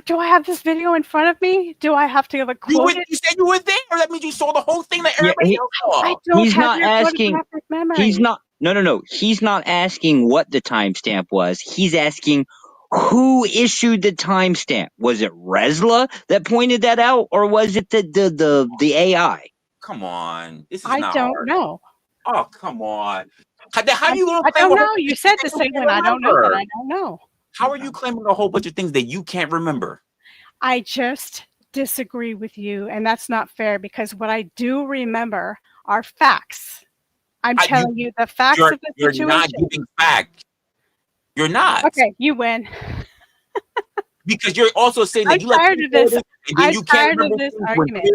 Do I have this video in front of me? Do I have to quote it? You said you were there. That means you saw the whole thing that everybody else saw. I don't have your photographic memory. He's not. No. He's not asking what the timestamp was. He's asking who issued the timestamp. Was it Resla that pointed that out, or was it the AI? Come on, this is I not don't hard. know. Oh, come on. How you gonna? I don't know. You said to say when I don't know that I don't know. How are you claiming a whole bunch of things that you can't remember? I just disagree with you, and that's not fair because what I do remember are facts. I'm telling you the facts of the situation. You're not giving facts. You're not. Okay, you win. Because you're also saying that I'm tired of this. I'm tired of this argument.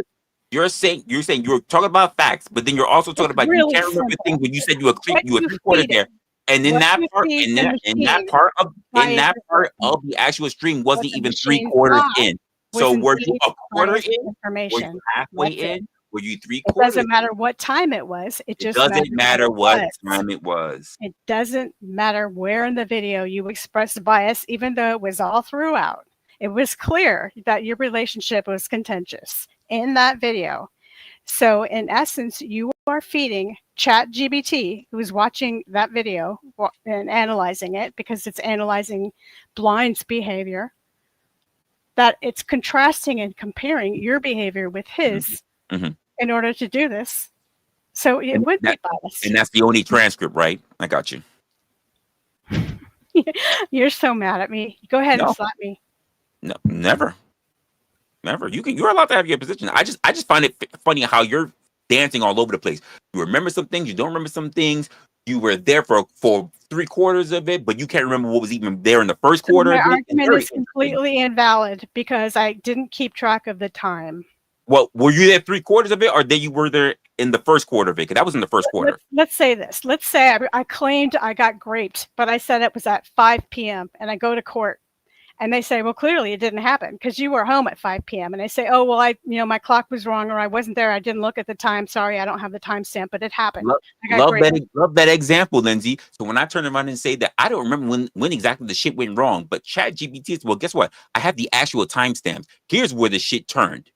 You're saying you're talking about facts, but then you're also talking about you can't remember things when you said you were 3/4 there. And in What that you part, see in the that machine part of by the actual stream what wasn't the even machine 3/4 saw in. was So were you indeed a quarter biased in? Were you information. halfway That's it. in? Were you It 3/4 doesn't in? matter what time it was. It It just matters doesn't matter what what it was. time it was. It doesn't matter where in the video you expressed bias, even though it was all throughout. It was clear that your relationship was contentious in that video. So in essence, you are feeding ChatGPT, who is watching that video and analyzing it because it's analyzing Blind's behavior, that it's contrasting and comparing your behavior with his Mhm. in order to do this. So it would be biased. And that's the only transcript, right? I got you. You're so mad at me. Go ahead and No. slap me. No, never. Never. You're allowed to have your position. I just find it funny how you're dancing all over the place. You remember some things, you don't remember some things. You were there for 3/4 of it, but you can't remember what was even there in the first quarter My of it. argument is completely invalid because I didn't keep track of the time. Well, were you there 3/4 of it, or you were there in the first quarter of it? Because that was in the first quarter. Let's say this. Let's say I claimed I got graped, but I said it was at 5 p.m. and I go to court. And they say, well, clearly it didn't happen because you were home at 5 p.m. And I say, oh, well, my clock was wrong or I wasn't there. I didn't look at the time. Sorry, I don't have the timestamp, but it happened. Love that example, Lindsay. So when I turn around and say that, I don't remember when exactly the shit went wrong, but ChatGPT is, well, guess what? I have the actual timestamp. Here's where the shit turned.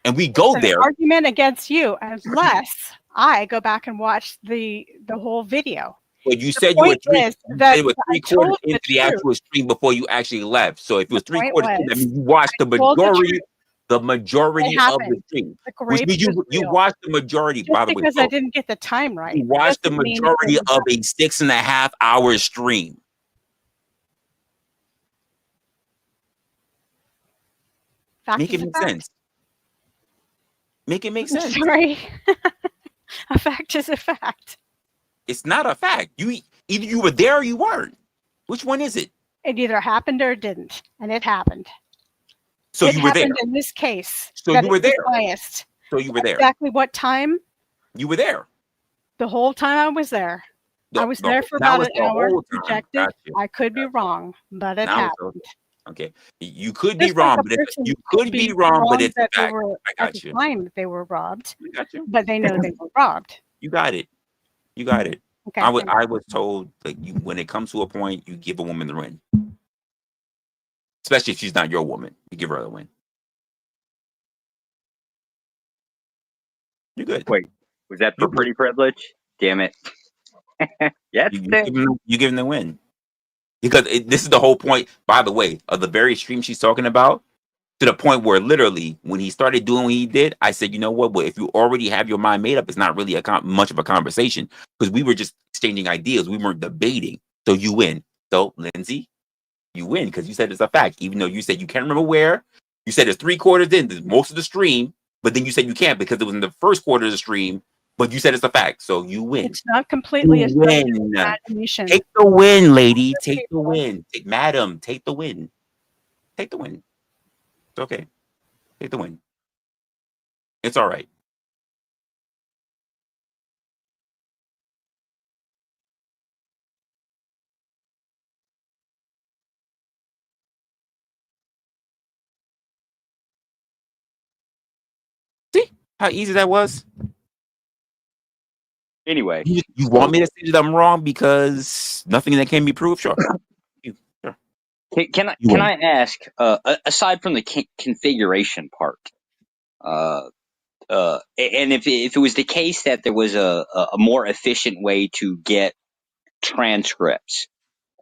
And we go It's there. an argument against you unless I go back and watch the whole video. But you said you were 3/4 into the actual stream before you actually left. So if it was 3/4, that means you watched the majority of the stream. Which means you watched the majority. Just by the way, because I didn't get the time right. You watched the majority of a 6.5 hour stream. Make it make sense. Make it make sense. Sorry. A fact is a fact. It's not a fact. Either you were there or you weren't. Which one is it? It either happened or it didn't, and it happened. So you were there. In this case. So you were there. Biased. So you were there. Exactly what time? You were there. The whole time I was there. I was there for about an hour. Projected. I could be wrong, but it happened. Okay, you could be wrong, but you could be wrong, but it's a fact. I got you. At the time they were robbed. I got you. But they know they were robbed. You got it. You got it. Okay. I was told that when it comes to a point, you give a woman the win, especially if she's not your woman. You give her the win. You're good. Wait, was that for pretty privilege? Damn it. Yes. You give them the win. Because this is the whole point, by the way, of the very stream she's talking about, to the point where literally when he started doing what he did, I said, you know what? Well, if you already have your mind made up, it's not really much of a conversation because we were just exchanging ideas. We weren't debating. So you win. So, Lindsay, you win because you said it's a fact, even though you said you can't remember where. You said it's 3/4 in most of the stream, but then you said you can't because it was in the first quarter of the stream. But you said it's a fact, so you win. It's not completely a win. Take the win, lady. Take the win. Madam, take the win. Take the win. It's okay. Take the win. It's all right. See how easy that was? Anyway, you want me to say that I'm wrong because nothing that can be proved? Sure. Sure. Can I ask, aside from the configuration part, and if it was the case that there was a more efficient way to get transcripts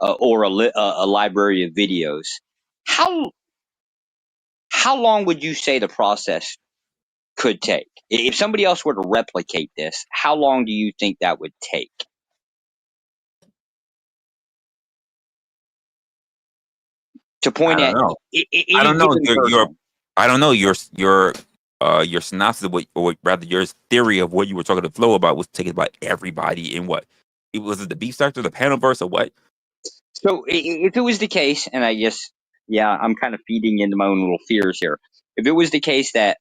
or a library of videos, how long would you say the process could take? If somebody else were to replicate this, how long do you think that would take? To point at, I don't know. I don't know. Your synopsis of or rather your theory of what you were talking to Flo about was taken by everybody in what? Was it the beef sector, the panel verse, or what? So if it was the case, and I guess, yeah, I'm kind of feeding into my own little fears here. If it was the case that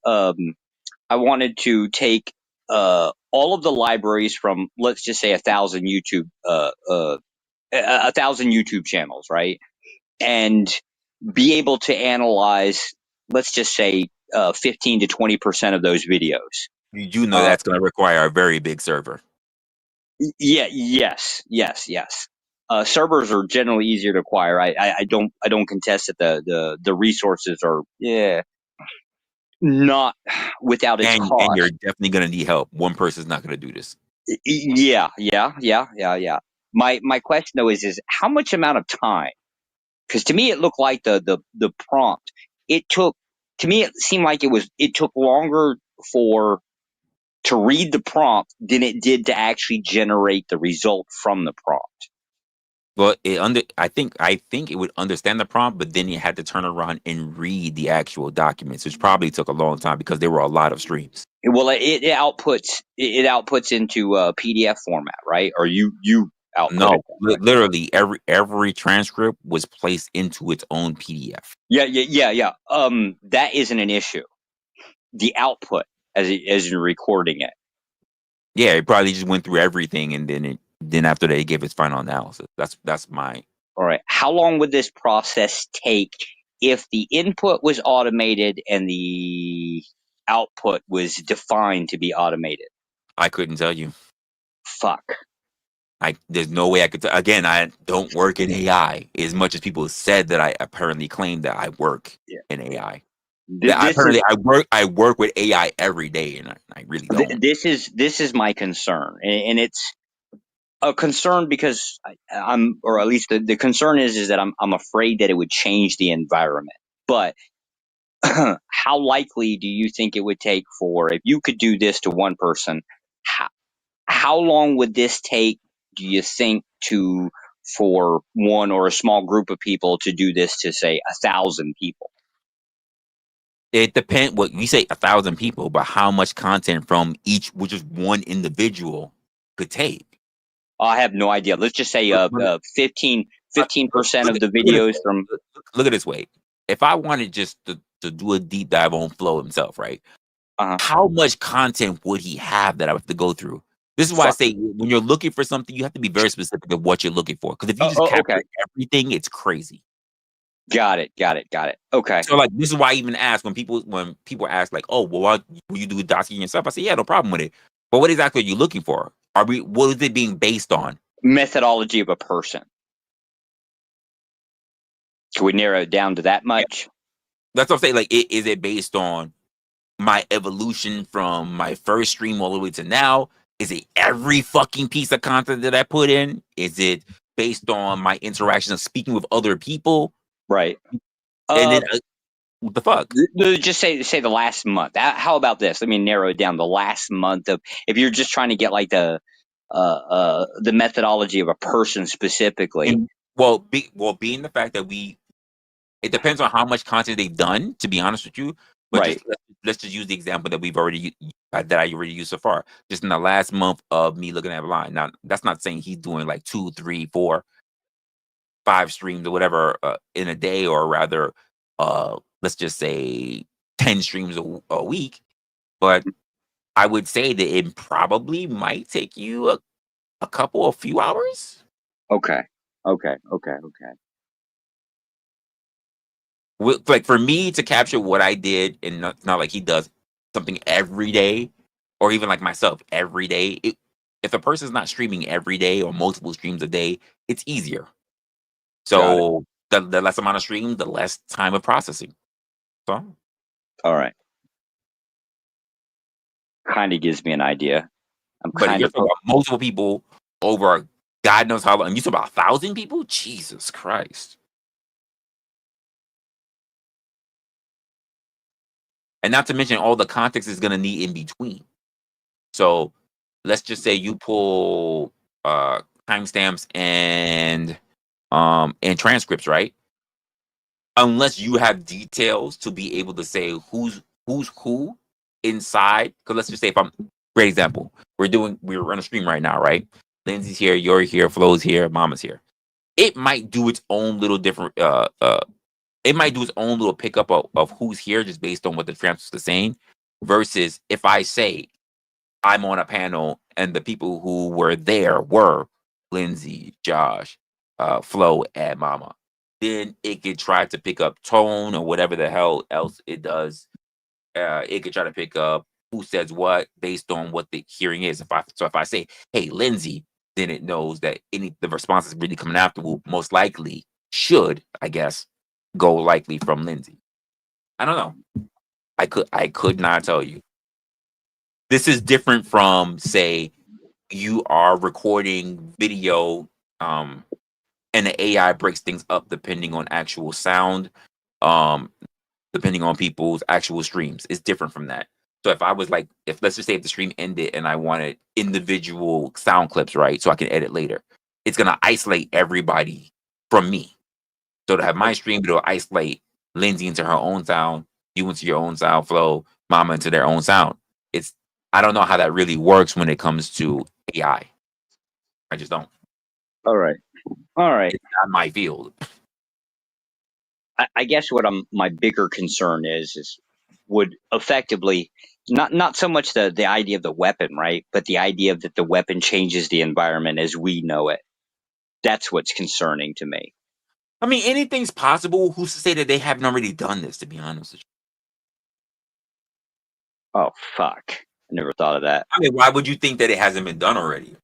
I wanted to take all of the libraries from, let's just say, 1,000 YouTube 1,000 YouTube channels, right? And be able to analyze, let's just say, 15 to 20% of those videos. You know that's going to require a very big server. Yes. Servers are generally easier to acquire. I don't contest that the resources are not without its cost. And you're definitely going to need help. One person's not going to do this. Yeah. My question though is how much amount of time? Because to me it looked like the prompt. It seemed like it took longer to read the prompt than it did to actually generate the result from the prompt. Well, I think it would understand the prompt, but then you had to turn around and read the actual documents, which probably took a long time because there were a lot of streams. Well, it outputs into PDF format, right? Or you output no, it. Literally every transcript was placed into its own PDF. Yeah. That isn't an issue. The output as you're recording it. Yeah, it probably just went through everything, and then after that, it gave its final analysis. That's my. All right. How long would this process take if the input was automated and the output was defined to be automated? I couldn't tell you. Fuck. There's no way I could. Again, I don't work in AI as much as people said that I apparently claim that I work in AI. I work with AI every day, and I really don't. This is my concern, and it's a concern because or at least the concern is that I'm afraid that it would change the environment. But how likely do you think it would take if you could do this to one person? How long would this take, do you think, for one or a small group of people to do this to, say, 1,000 people? It depends. What you say, 1,000 people, but how much content from each, which is one individual, could take? I have no idea. Let's just say 15% of the videos from. Look at this way. If I wanted just to do a deep dive on Flo himself, right? How much content would he have that I have to go through? This is why I say when you're looking for something, you have to be very specific of what you're looking for. Because if you just capture everything, it's crazy. Got it. Okay. So like this is why I even ask when people ask like, oh, well, will you do documenting yourself? I say, yeah, no problem with it. But what exactly are you looking for? What is it being based on? Methodology of a person. Can we narrow it down to that much? That's what I'm saying. Like, is it based on my evolution from my first stream all the way to now? Is it every fucking piece of content that I put in? Is it based on my interaction of speaking with other people? Right. And then what the fuck? Just say the last month. How about this? Let me narrow it down. The last month of, if you're just trying to get like the methodology of a person specifically. Being the fact that it depends on how much content they've done, to be honest with you. But right. Let's just use the example that I already used so far. Just in the last month of me looking at a line. Now, that's not saying he's doing like 2, 3, 4, 5 streams or whatever in a day, or rather, let's just say 10 streams a week. But I would say that it probably might take you a few hours. Okay. Like for me to capture what I did, and not like he does something every day, or even like myself every day. If a person's not streaming every day or multiple streams a day, it's easier. So the less amount of streams, the less time of processing. So, all right, kind of gives me an idea. But you're talking about multiple people over God knows how long. And you talk about 1,000 people? Jesus Christ. And not to mention all the context is going to need in between. So let's just say you pull timestamps and transcripts, right? Unless you have details to be able to say who's who inside. Because let's just say, great example, we're on a stream right now, right? Lindsay's here, you're here, Flo's here, Mama's here. It might do its own little different it might do its own little pickup of who's here just based on what the transcripts are saying, versus if I say I'm on a panel and the people who were there were Lindsay, Josh, flow at mama. Then it could try to pick up tone or whatever the hell else it does. It could try to pick up who says what based on what the hearing is. If I say, "Hey, Lindsay," then it knows that the response is really coming after will most likely should, I guess, go likely from Lindsay. I don't know. I could not tell you. This is different from, say, you are recording video, and the AI breaks things up depending on actual sound, depending on people's actual streams. It's different from that. So if I was like, let's just say if the stream ended and I wanted individual sound clips, right? So I can edit later. It's gonna isolate everybody from me. So to have my stream, it'll isolate Lindsay into her own sound, you into your own sound flow, mama into their own sound. I don't know how that really works when it comes to AI. I just don't. All right. It's not my field. I guess what my bigger concern is would effectively not so much the idea of the weapon, right? But the idea that the weapon changes the environment as we know it. That's what's concerning to me. I mean, anything's possible. Who's to say that they haven't already done this, to be honest with you? Oh, fuck. I never thought of that. I mean, why would you think that it hasn't been done already?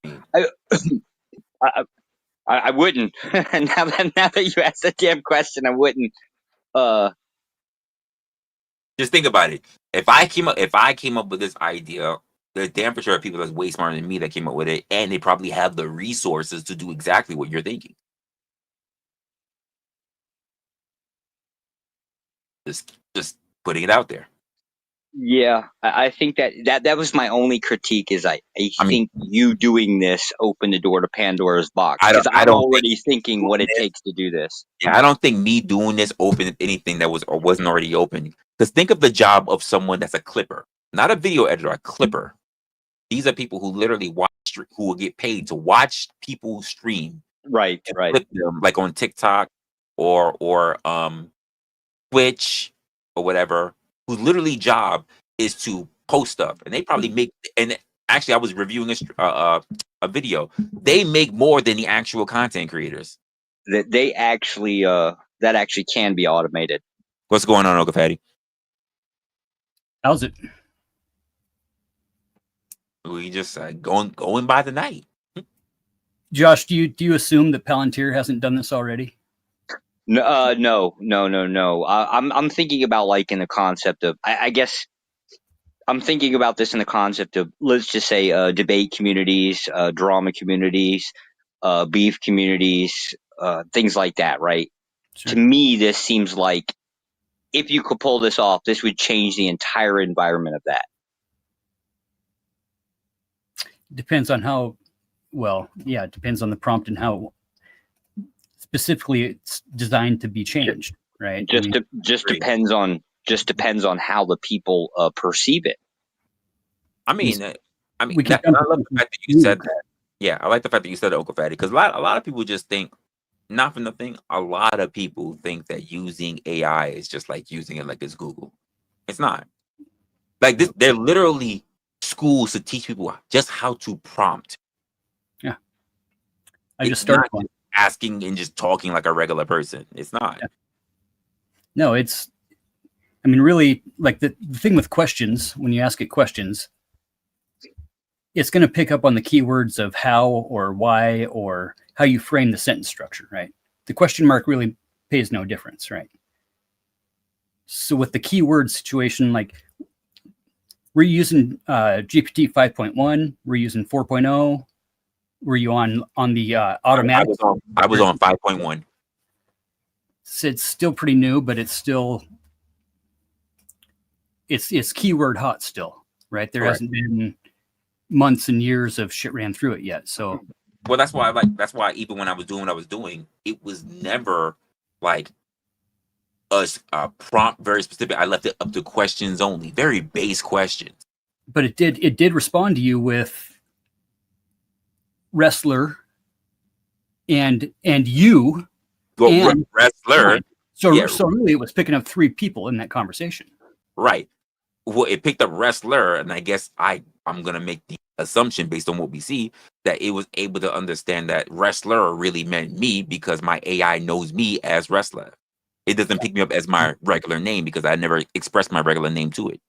I wouldn't. now that you asked that damn question, I wouldn't. Just think about it. If I came up with this idea, there's damn for sure people that's way smarter than me that came up with it, and they probably have the resources to do exactly what you're thinking. Just putting it out there. Yeah, I think that was my only critique. Is I think you doing this opened the door to Pandora's box because I'm already thinking what it takes to do this. Yeah, I don't think me doing this opened anything that was or wasn't already open. Because think of the job of someone that's a clipper, not a video editor, a clipper. These are people who literally who will get paid to watch people stream, right? Clip them, like on TikTok or Twitch or whatever. Whose literally job is to post stuff, and they probably make. And actually, I was reviewing a video. They make more than the actual content creators. That they actually that actually can be automated. What's going on, Oka Fatty? How's it? We just going by the night. Josh, do you assume that Palantir hasn't done this already? No. I'm thinking about like in the concept of I guess I'm thinking about this in the concept of, let's just say, debate communities, drama communities, beef communities, things like that, right? Sure. To me, this seems like if you could pull this off, this would change the entire environment of that. Depends on how well, yeah, it depends on the prompt and how specifically it's designed to be changed, right? Just depends on how the people perceive it. I mean, I love the fact that you said that. Yeah, I like the fact that you said Uncle Fatty, because a lot of people just think, not for nothing, a lot of people think that using AI is just like using it like it's Google. It's not. Like this, they're literally schools to teach people just how to prompt. Yeah. I just started asking and just talking like a regular person. It's not. Yeah. No, I mean, really, like the thing with questions, when you ask it questions, it's going to pick up on the keywords of how or why or how you frame the sentence structure, right? The question mark really pays no difference, right? So with the keyword situation, like we're using GPT 5.1, we're using 4.0. Were you on the automatic? I was on 5.1. So it's still pretty new, but it's still it's keyword hot still, right? There hasn't been months and years of shit ran through it yet. So well, that's why even when I was doing what I was doing, it was never like a prompt very specific. I left it up to questions only, very base questions. But it did respond to you with wrestler and you wrestler. So really it was picking up three people in that conversation. Right. well, it picked up wrestler, and I guess I'm gonna make the assumption based on what we see that it was able to understand that wrestler really meant me because my AI knows me as wrestler. It doesn't pick me up as my regular name because I never expressed my regular name to it.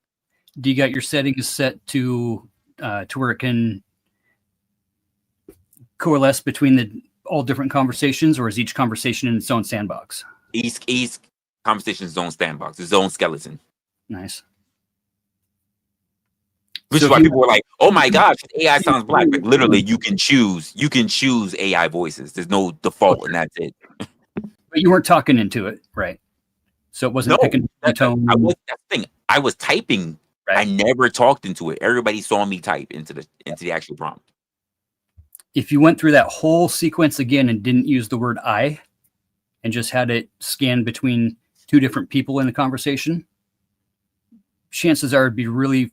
Do you got your settings set to where it can coalesce between all different conversations, or is each conversation in its own sandbox? Each conversation's own sandbox, its own skeleton. Nice. Which is why people were like, "Oh my gosh, AI sounds black." Like literally, you can choose AI voices. There's no default, and that's it. But you weren't talking into it, right? So it wasn't picking the tone. That's the thing. I was typing. Right. I never talked into it. Everybody saw me type into the actual prompt. If you went through that whole sequence again and didn't use the word "I," and just had it scan between two different people in a conversation, chances are it'd be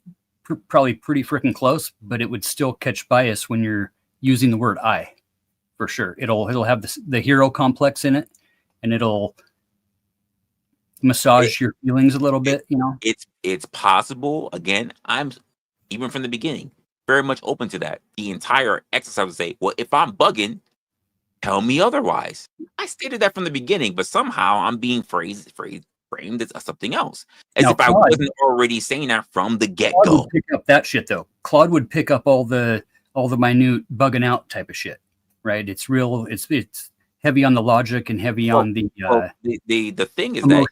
probably pretty freaking close, but it would still catch bias when you're using the word "I," for sure. It'll have the hero complex in it, and it'll massage your feelings a little bit. It's possible. Again, I'm even from the beginning very much open to that. The entire exercise would say, "Well, if I'm bugging, tell me otherwise." I stated that from the beginning, but somehow I'm being framed as something else, as if I wasn't already saying that from the get-go. Claude would pick up that shit though. Claude would pick up all the minute bugging out type of shit, right? It's real. It's heavy on the logic and heavy on the. The thing is that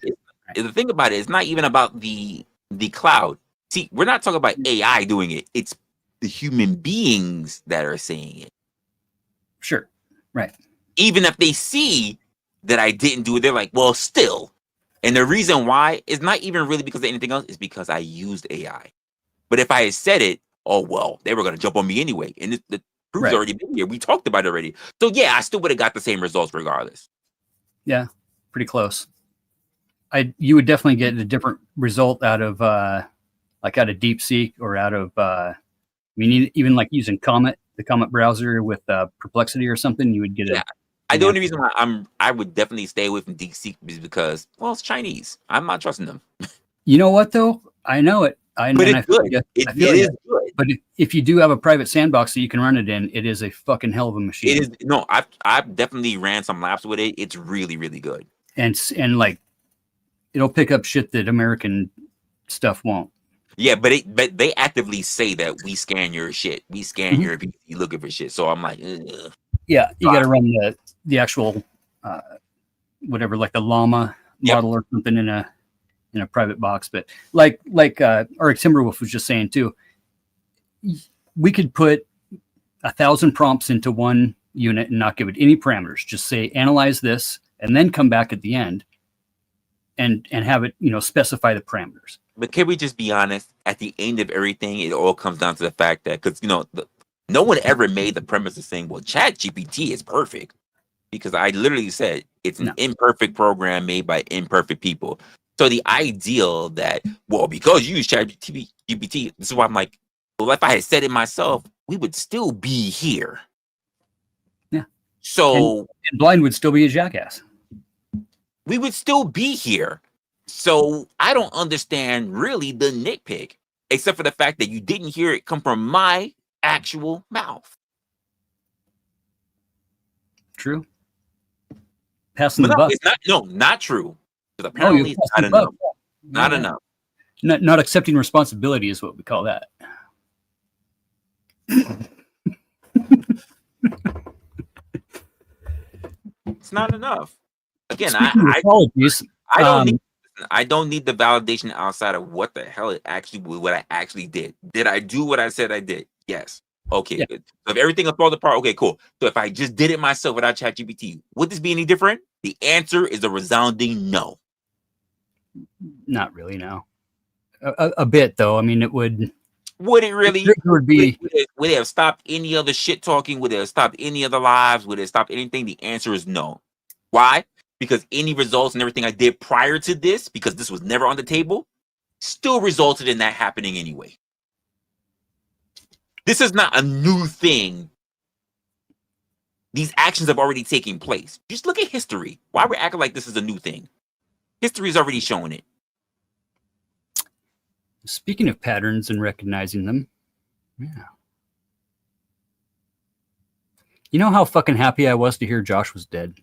the thing about it is not even about the cloud. See, we're not talking about AI doing it. It's the human beings that are saying it. Sure, right. Even if they see that I didn't do it, they're like, "Well, still." And the reason why is not even really because of anything else. It's because I used AI. But if I had said it, oh, well, they were going to jump on me anyway. And the proof's already been here. We talked about it already. So, yeah, I still would have got the same results regardless. Yeah, pretty close. You would definitely get a different result out of DeepSeek or out of, even like using the Comet browser with Perplexity or something, you would get it. The only reason why I would definitely stay away from DeepSeek is because, well, it's Chinese. I'm not trusting them. You know what though? I know it. But it's good. It is good. But if you do have a private sandbox that you can run it in, it is a fucking hell of a machine. It is. No, I've definitely ran some laps with it. It's really, really good. And like, it'll pick up shit that American stuff won't. Yeah, but they actively say that we scan your shit. We scan your PC looking for shit. So I'm like, ugh. Yeah, you got to run the actual whatever, like the llama model or something in a private box. But like Eric Timberwolf was just saying too, we could put 1,000 prompts into one unit and not give it any parameters. Just say analyze this, and then come back at the end and have it specify the parameters. But can we just be honest? At the end of everything, it all comes down to the fact that because no one ever made the premise of saying, well, ChatGPT is perfect. Because I literally said it's an imperfect program made by imperfect people. So the ideal that, well, because you use ChatGPT, this is why I'm like, well, if I had said it myself, we would still be here. Yeah. So and Blind would still be a jackass. We would still be here. So I don't understand really the nitpick, except for the fact that you didn't hear it come from my actual mouth. True. Passing the buck. It's not true. Because apparently it's not enough. Not enough. Not accepting responsibility is what we call that. It's not enough. Again, I don't need the validation outside of what the hell what I actually did. Did I do what I said I did? Yes. Okay. Good. So if everything falls apart, okay, cool. So if I just did it myself without ChatGPT, would this be any different? The answer is a resounding no. Not really, no. A bit though. I mean, it would. Would it really? It would be. Would it have stopped any other shit talking? Would it have stopped any other lives? Would it have stopped anything? The answer is no. Why? Because any results and everything I did prior to this, because this was never on the table, still resulted in that happening anyway. This is not a new thing. These actions have already taken place. Just look at history. Why we're acting like this is a new thing? History is already showing it. Speaking of patterns and recognizing them, yeah. You know how fucking happy I was to hear Josh was dead?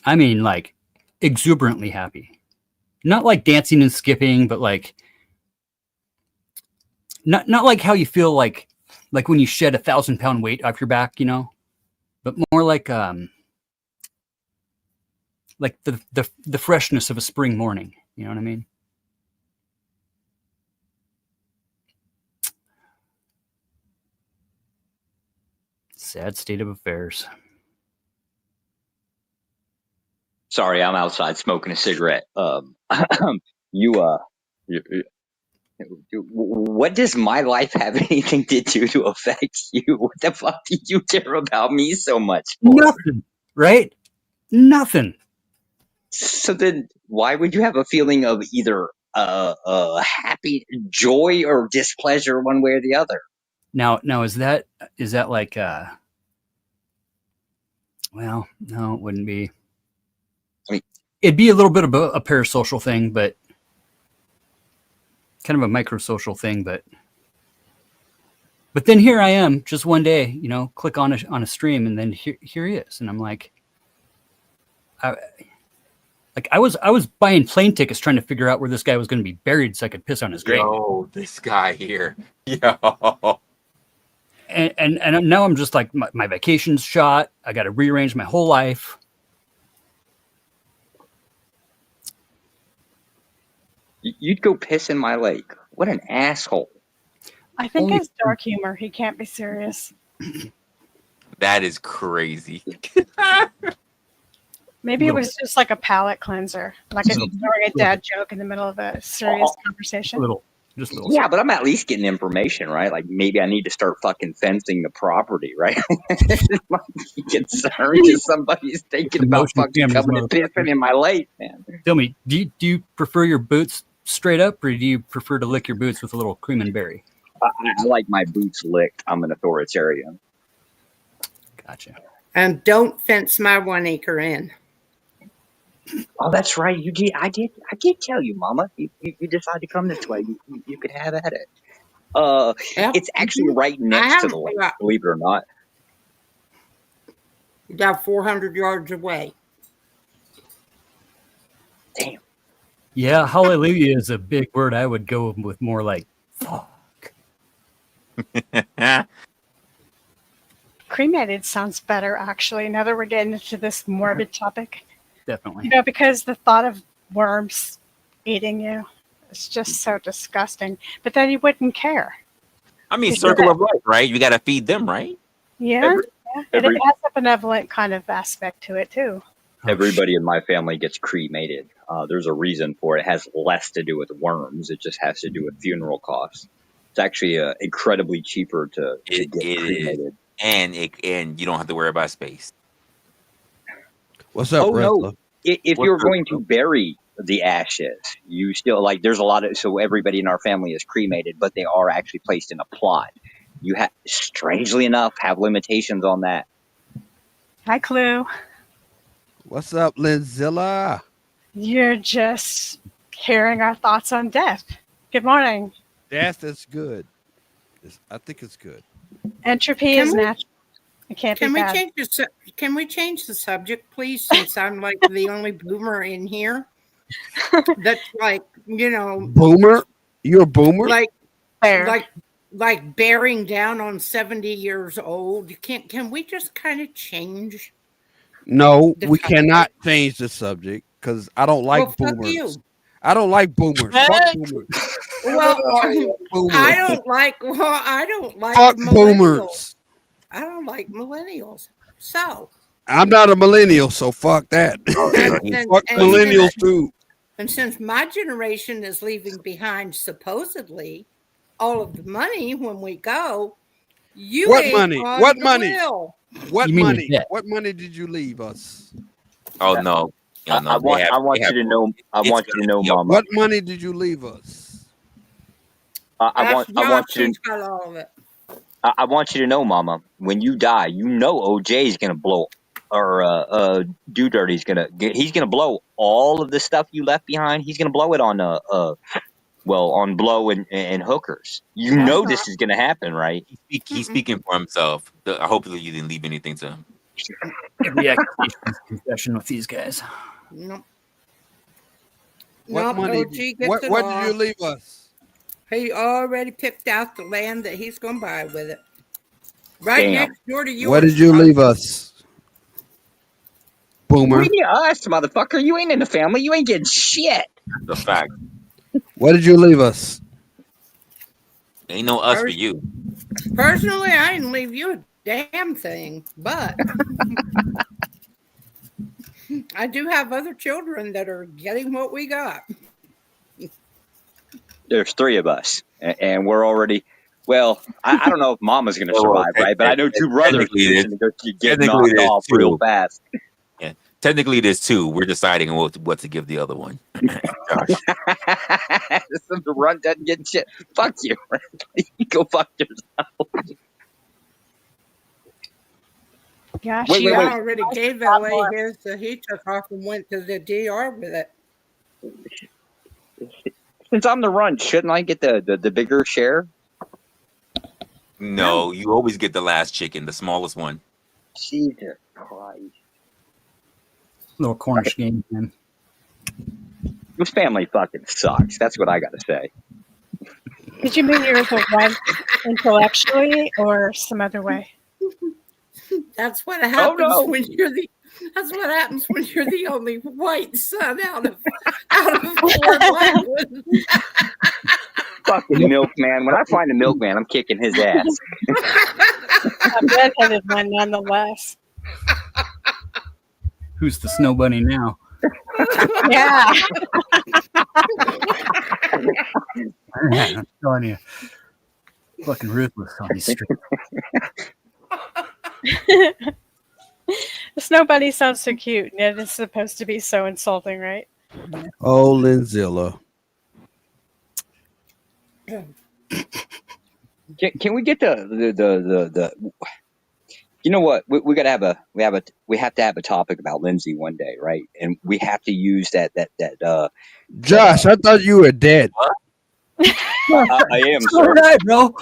I mean, like, exuberantly happy. Not like dancing and skipping, but like, not like how you feel like when you shed 1,000-pound weight off your back, you know, but more like the freshness of a spring morning. You know what I mean? Sad state of affairs. Sorry, I'm outside smoking a cigarette. What does my life have anything to do to affect you? What the fuck do you care about me so much for? Nothing, right? Nothing. So then, why would you have a feeling of either happy, joy, or displeasure, one way or the other? Now, is that like well, no, it wouldn't be. I mean, it'd be a little bit of a parasocial thing, but kind of a microsocial thing, but then here I am, just one day, you know, click on a stream, and then here he is, and I'm like, I was buying plane tickets trying to figure out where this guy was going to be buried so I could piss on his grave. Yo, this guy here, yo. And now I'm just like, my vacation's shot. I got to rearrange my whole life. You'd go piss in my lake. What an asshole. I think it's dark humor. He can't be serious. That is crazy. Maybe it was just like a palate cleanser, like throwing a dad joke in the middle of a serious conversation. Just a little. Yeah, but I'm at least getting information, right? Like maybe I need to start fucking fencing the property, right? My concern is somebody's thinking about fucking coming and pissing in my lake, man. Tell me, do you prefer your boots straight up, or do you prefer to lick your boots with a little cream and berry? I like my boots licked. I'm an authoritarian. Gotcha. And don't fence my 1 acre in. Oh, that's right. You did. I did tell you, Mama. You decide to come this way. You could have at it. Yep. It's actually right next to the lake, believe it or not. About 400 yards away. Damn. Yeah, hallelujah is a big word. I would go with more like fuck. Cremated sounds better, actually. Now that we're getting into this morbid topic. Definitely. You know, because the thought of worms eating you is just so disgusting. But then you wouldn't care. I mean, circle of life, right? You got to feed them, right? Yeah. It has a benevolent kind of aspect to it, too. Everybody in my family gets cremated. There's a reason for it. It has less to do with worms. It just has to do with funeral costs. It's actually incredibly cheaper to get cremated. And you don't have to worry about space. What's up, Resla? No. If you're going to bury the ashes, you still there's a lot of, so everybody in our family is cremated, but they are actually placed in a plot. You have, strangely enough, have limitations on that. Hi, Clue. What's up, Linzilla? You're just hearing our thoughts on death. Good morning. Death is good. I think it's good. Entropy is natural. It can't be bad. Can we change the subject, please? Since I'm like the only boomer in here. That's like, you know, boomer. You're a boomer. Like bearing down on 70 years old. Can we just kind of change? No, we cannot change the subject because I don't like boomers. Fuck you. I don't like boomers. Fuck boomers. Well, boomers. I don't like fuck millennials. Boomers. I don't like millennials. So I'm not a millennial, so fuck that. Fuck millennials too. And since my generation is leaving behind supposedly all of the money when we go, what money? What money? What money? Debt? What money did you leave us? Oh no. I want you to know, Mama. What money did you leave us? I want you to know, Mama, when you die, you know OJ is going to blow Do Dirty's he's gonna blow all of the stuff you left behind. He's gonna blow it on on blow and hookers. You know this is gonna happen, right? He's speaking for himself. Hopefully you didn't leave anything to him. Every accusation is a confession with these guys. Nope. What Nope, money? OG gets What it did all. you leave us? He already picked out the land that he's going to buy with it. Right Damn. next door to yours. What did you leave us? Boomer. What do you us, motherfucker? You ain't in the family. You ain't getting shit. The fact. What did you leave us? Ain't no us for you. Personally, I didn't leave you a damn thing, but I do have other children that are getting what we got. There's 3 of us, and we're already. Well, I don't know if Mama's going to survive, right? But I know 2 brothers to get knocked off real fast. Yeah, technically there's 2. We're deciding what to give the other one. Josh. The run doesn't get shit. Fuck you. You go fuck yourself. Gosh, Wait, you already gave LA his, so he took off and went to the DR with it. Since I'm the run, shouldn't I get the bigger share? No, you always get the last chicken, the smallest one. Jesus Christ. Little Cornish game, man. This family fucking sucks. That's what I got to say. Did you mean you're the one intellectually or some other way? That's what happens no. when you're the. That's what happens when you're the only white son out of 4 black ones. Fucking milkman. When I find a milkman, I'm kicking his ass. A redheaded one, nonetheless. Who's the snow bunny now? Yeah. I'm telling you. Fucking ruthless on these streets. The snow bunny sounds so cute, and yet it's supposed to be so insulting, right? Oh, Linzilla. Can we get the you know what, we gotta have we have to have a topic about Lindsay one day, right? And we have to use that Josh, I thought you were dead. I am, All sir. right, bro.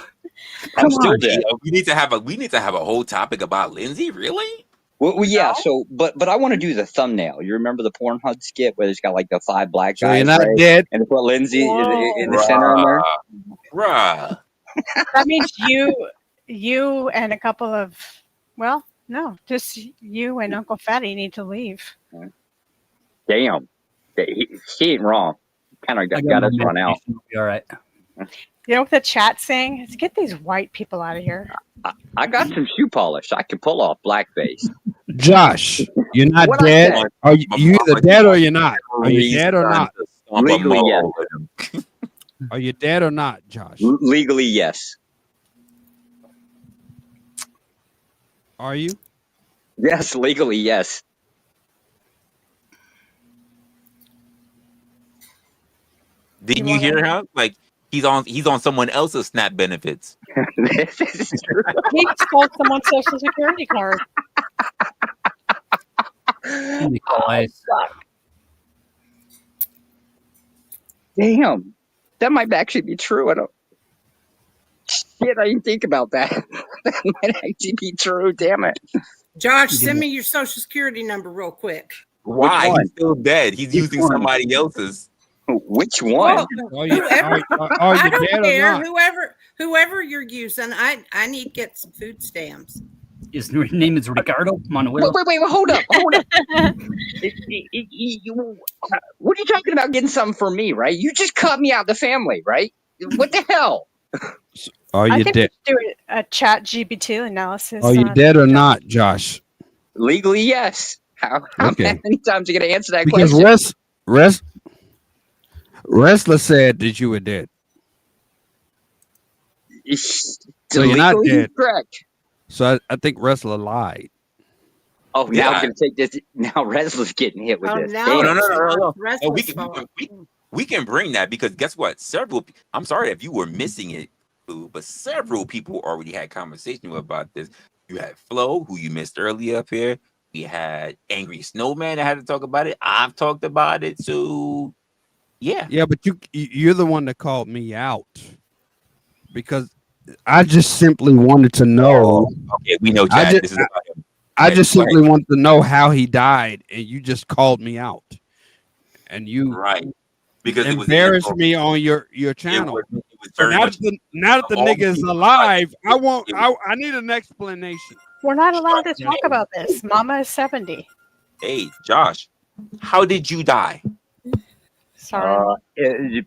I'm still dead. We need to have a whole topic about Lindsay, really? Well, yeah. So, but I want to do the thumbnail. You remember the Pornhub skit where it's got like the 5 black So guys, you're not right? dead. And they put Lindsay in the center in there. Bruh. That means you and a couple of, well, no, just you and Uncle Fatty need to leave. Damn, she ain't wrong. Kind of got us run out. All right. You know what the chat's saying? Is get these white people out of here. I got some shoe polish. I can pull off blackface. Josh, you're not What'd I dead. say? Are you either dead or you're not? Are you dead or not? Legally, yes. Are you dead or not, Josh? Legally, yes. Are you? Yes, legally, yes. Didn't you hear him? Like he's on someone else's SNAP benefits. This is true. He stole someone's social security card. Damn, that might actually be true. I didn't think about that. That might actually be true. Damn it. Josh, send me your social security number real quick. Why? He's still dead. He's using somebody else's. Which one? Are you I don't dead or care. not? Whoever you're using, I need to get some food stamps. His name is Ricardo Manuel. Wait, hold up. What are you talking about getting something for me, right? You just cut me out of the family, right? What the hell? Are I you think dead? we should do a chat GPT analysis. Are you dead or not, Josh? Legally, yes. How Okay. many times are you going to answer that Because question? Resla said that you were dead. So you're not Legally, dead. correct. So I think Resla lied. Oh, now I'm going to take this. Now Resla's getting hit with this. Now No. Restless We can bring that because guess what? I'm sorry if you were missing it, but several people already had conversation about this. You had Flo, who you missed earlier up here. We had Angry Snowman that had to talk about it. I've talked about it. So, yeah. Yeah, but you're the one that called me out because I just simply wanted to know. Okay, we know, Chad. This is about him. I just simply wanted to know how he died, and you just called me out, and you because embarrassed me on your channel. It was so now that the nigga is alive, I need an explanation. We're not allowed to talk about this. Mama is 70. Hey, Josh, how did you die? Sorry.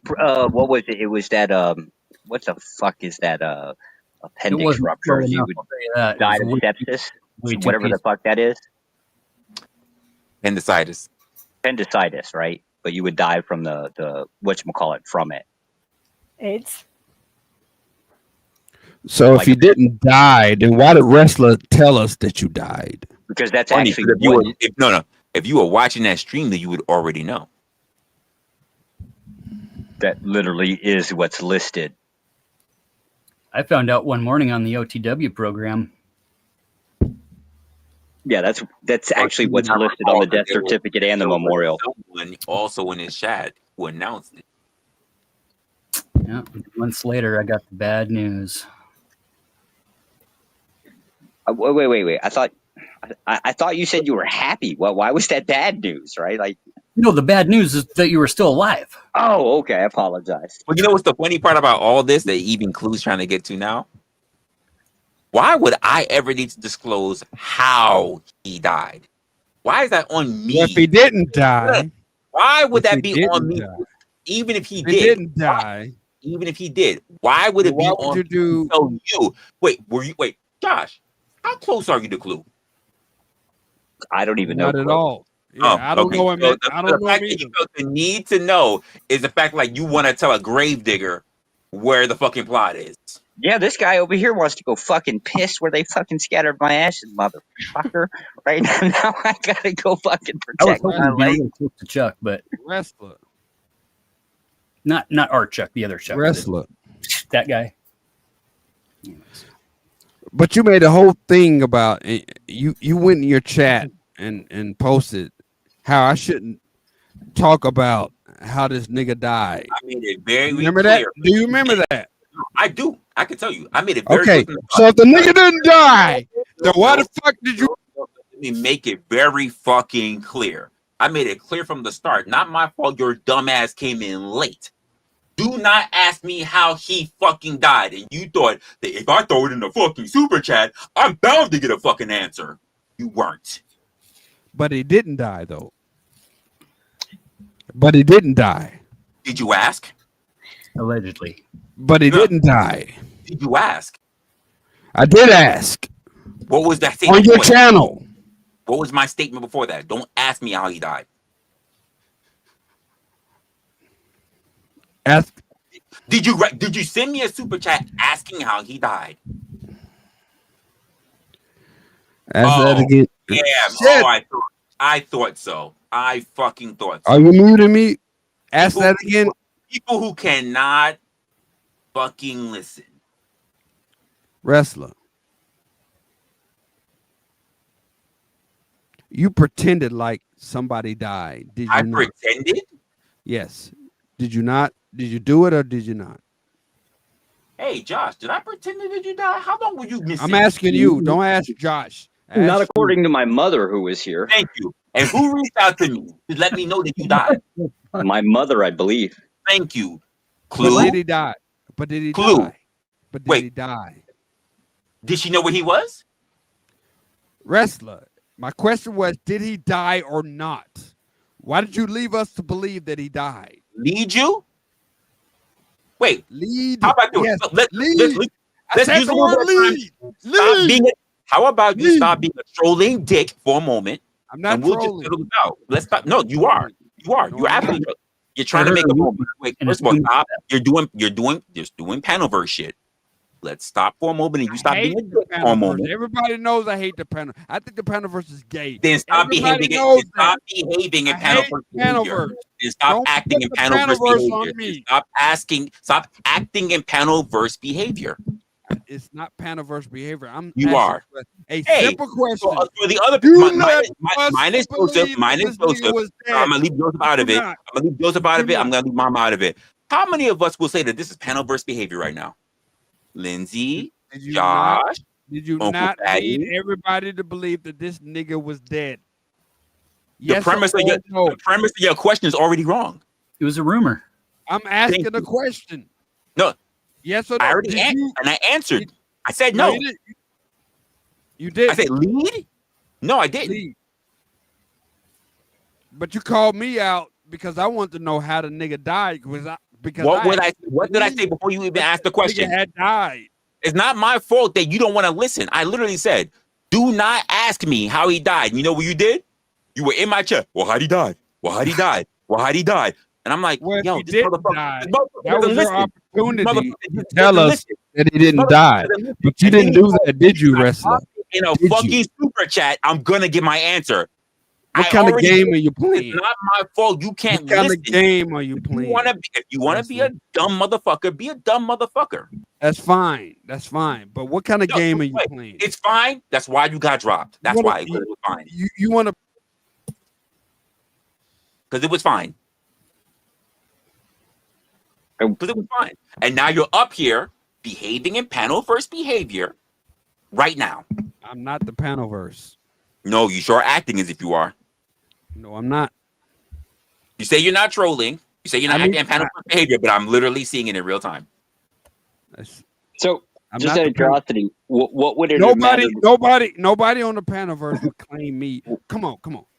What was it? It was that what the fuck is that appendix rupture? You would die of sepsis, whatever the fuck that is. Appendicitis. Appendicitis, right? But you would die from the whatchamacallit from it. AIDS. So if you didn't die, then why did Resla tell us that you died? Because that's Funny, actually if you were watching that stream, then you would already know. That literally is what's listed. I found out one morning on the OTW program. Yeah, that's actually what's listed on the death certificate and the memorial. Someone also in his chat who announced it. Yeah, months later, I got the bad news. Wait! I thought you said you were happy. Well, why was that bad news? Right? Like, no, the bad news is that you were still alive. Oh, okay. I apologize. Well, you know what's the funny part about all this that even Clue's trying to get to now? Why would I ever need to disclose how he died? Why is that on me? Well, if he didn't die, why would that be on me? Even if he didn't die, even if he did, why would it be on you? Wait, Josh, how close are you to Clue? I don't even know. Not at all. Yeah, I don't know him. I don't know him either. The need to know is the fact like you want to tell a gravedigger where the fucking plot is. Yeah, this guy over here wants to go fucking piss where they fucking scattered my ashes, motherfucker. Right now, I gotta go fucking protect my life. To Chuck, but Resla. Not our Chuck, the other Chuck. Resla. That guy. But you made a whole thing about you went in your chat and posted how I shouldn't talk about how this nigga died. I made it very remember clear. That? Do you remember that? I do. I can tell you. I made it very okay. clear. So if the nigga didn't die, then why the fuck did you? Let me make it very fucking clear. I made it clear from the start. Not my fault. Your dumbass came in late. Do not ask me how he fucking died. And you thought that if I throw it in the fucking super chat, I'm bound to get a fucking answer. You weren't. But he didn't die, though. But he didn't die. Did you ask? Allegedly. But he didn't die. Did you ask? I did ask. What was that statement? On your channel. What was my statement before that? Don't ask me how he died. Ask. Did you send me a super chat asking how he died? Ask that again. Yeah. Oh, I thought so. I fucking thought so. Are you muting me? Ask that again. People who cannot fucking listen. Resla. You pretended like somebody died. Did you I not? pretended? Yes. Did you not? Did you do it or did you not? Hey, Josh, did I pretend that you died? How long were you missing? I'm asking you. Don't ask Josh. Ask not according to my mother who was here. Thank you. And who reached out to me to let me know that you died? My mother, I believe. Thank you. Clue? But did he die? But did he Clue. die? But did he die? Did she know where he was? Resla. My question was, did he die or not? Why did you leave us to believe that he died? Lead you? Wait. Lead. How about yes. Let's use the word lead. Lead. How about you stop being a trolling dick for a moment? I'm not trolling. Just out. Let's stop. No, you are. You are. You're absolutely. You're trying to make a moment. Wait, first of all, stop. You're doing panelverse shit. Let's stop for a moment and you stop being a dick for a moment. Everybody knows I hate the panel. I think the panelverse is gay. Then stop behaving in panelverse behavior. Then stop acting in panelverse behavior. Stop acting in panelverse behavior. It's not panaverse behavior. I'm You asking are. a Hey, simple question. So the other Do people, not mine is Joseph. believe Mine that is this nigga Joseph. was So I'm dead. gonna leave Joseph out of Do it. not. I'm gonna leave Joseph out of Do it. I'm not. gonna leave Mama out of it. How many of us will say that this is panelverse behavior right now? Lindsay, Did you Josh, Uncle not Fatty. need everybody to believe that this nigga was dead? The Yes premise or of your no? the premise of your question is already wrong. It was a rumor. I'm asking Thank a you. question. No, Yes or I no? already I answered. I said No, no. you didn't. You did. I said lead. No, I didn't. Lead. But you called me out because I want to know how the nigga died. Because What did I say before you even asked the question? Nigga had died. It's not my fault that you don't want to listen. I literally said, do not ask me how he died. You know what you did? You were in my chair. Well, how'd he die? Well, how'd he die? Well, how'd he die? And I'm like, Well, if yo, he this didn't motherfucker, die, this motherfucker that was doesn't your listen. opportunity This to tell doesn't us listen. that he This didn't motherfucker die. doesn't listen. But you And then didn't he do that, did you, Resla? in a Did fucking you? super chat, I'm gonna get my answer. What kind of game are you It's playing? not my fault. You can't What kind listen. of game are you playing? If you wanna be a dumb motherfucker, be a dumb motherfucker. That's fine. That's fine. But what kind of game are you playing? It's fine. That's why you got dropped. That's why it was fine. You want to? Because it was fine. Because it was fine. And now you're up here behaving in panel first behavior right now. I'm not the panelverse. No, you sure acting as if you are. No, I'm not. You say you're not trolling. You say you're not acting in panel first behavior, but I'm literally seeing it in real time. So, I'm just not out the of curiosity, what would it nobody matter? on the panelverse would claim me. Come on.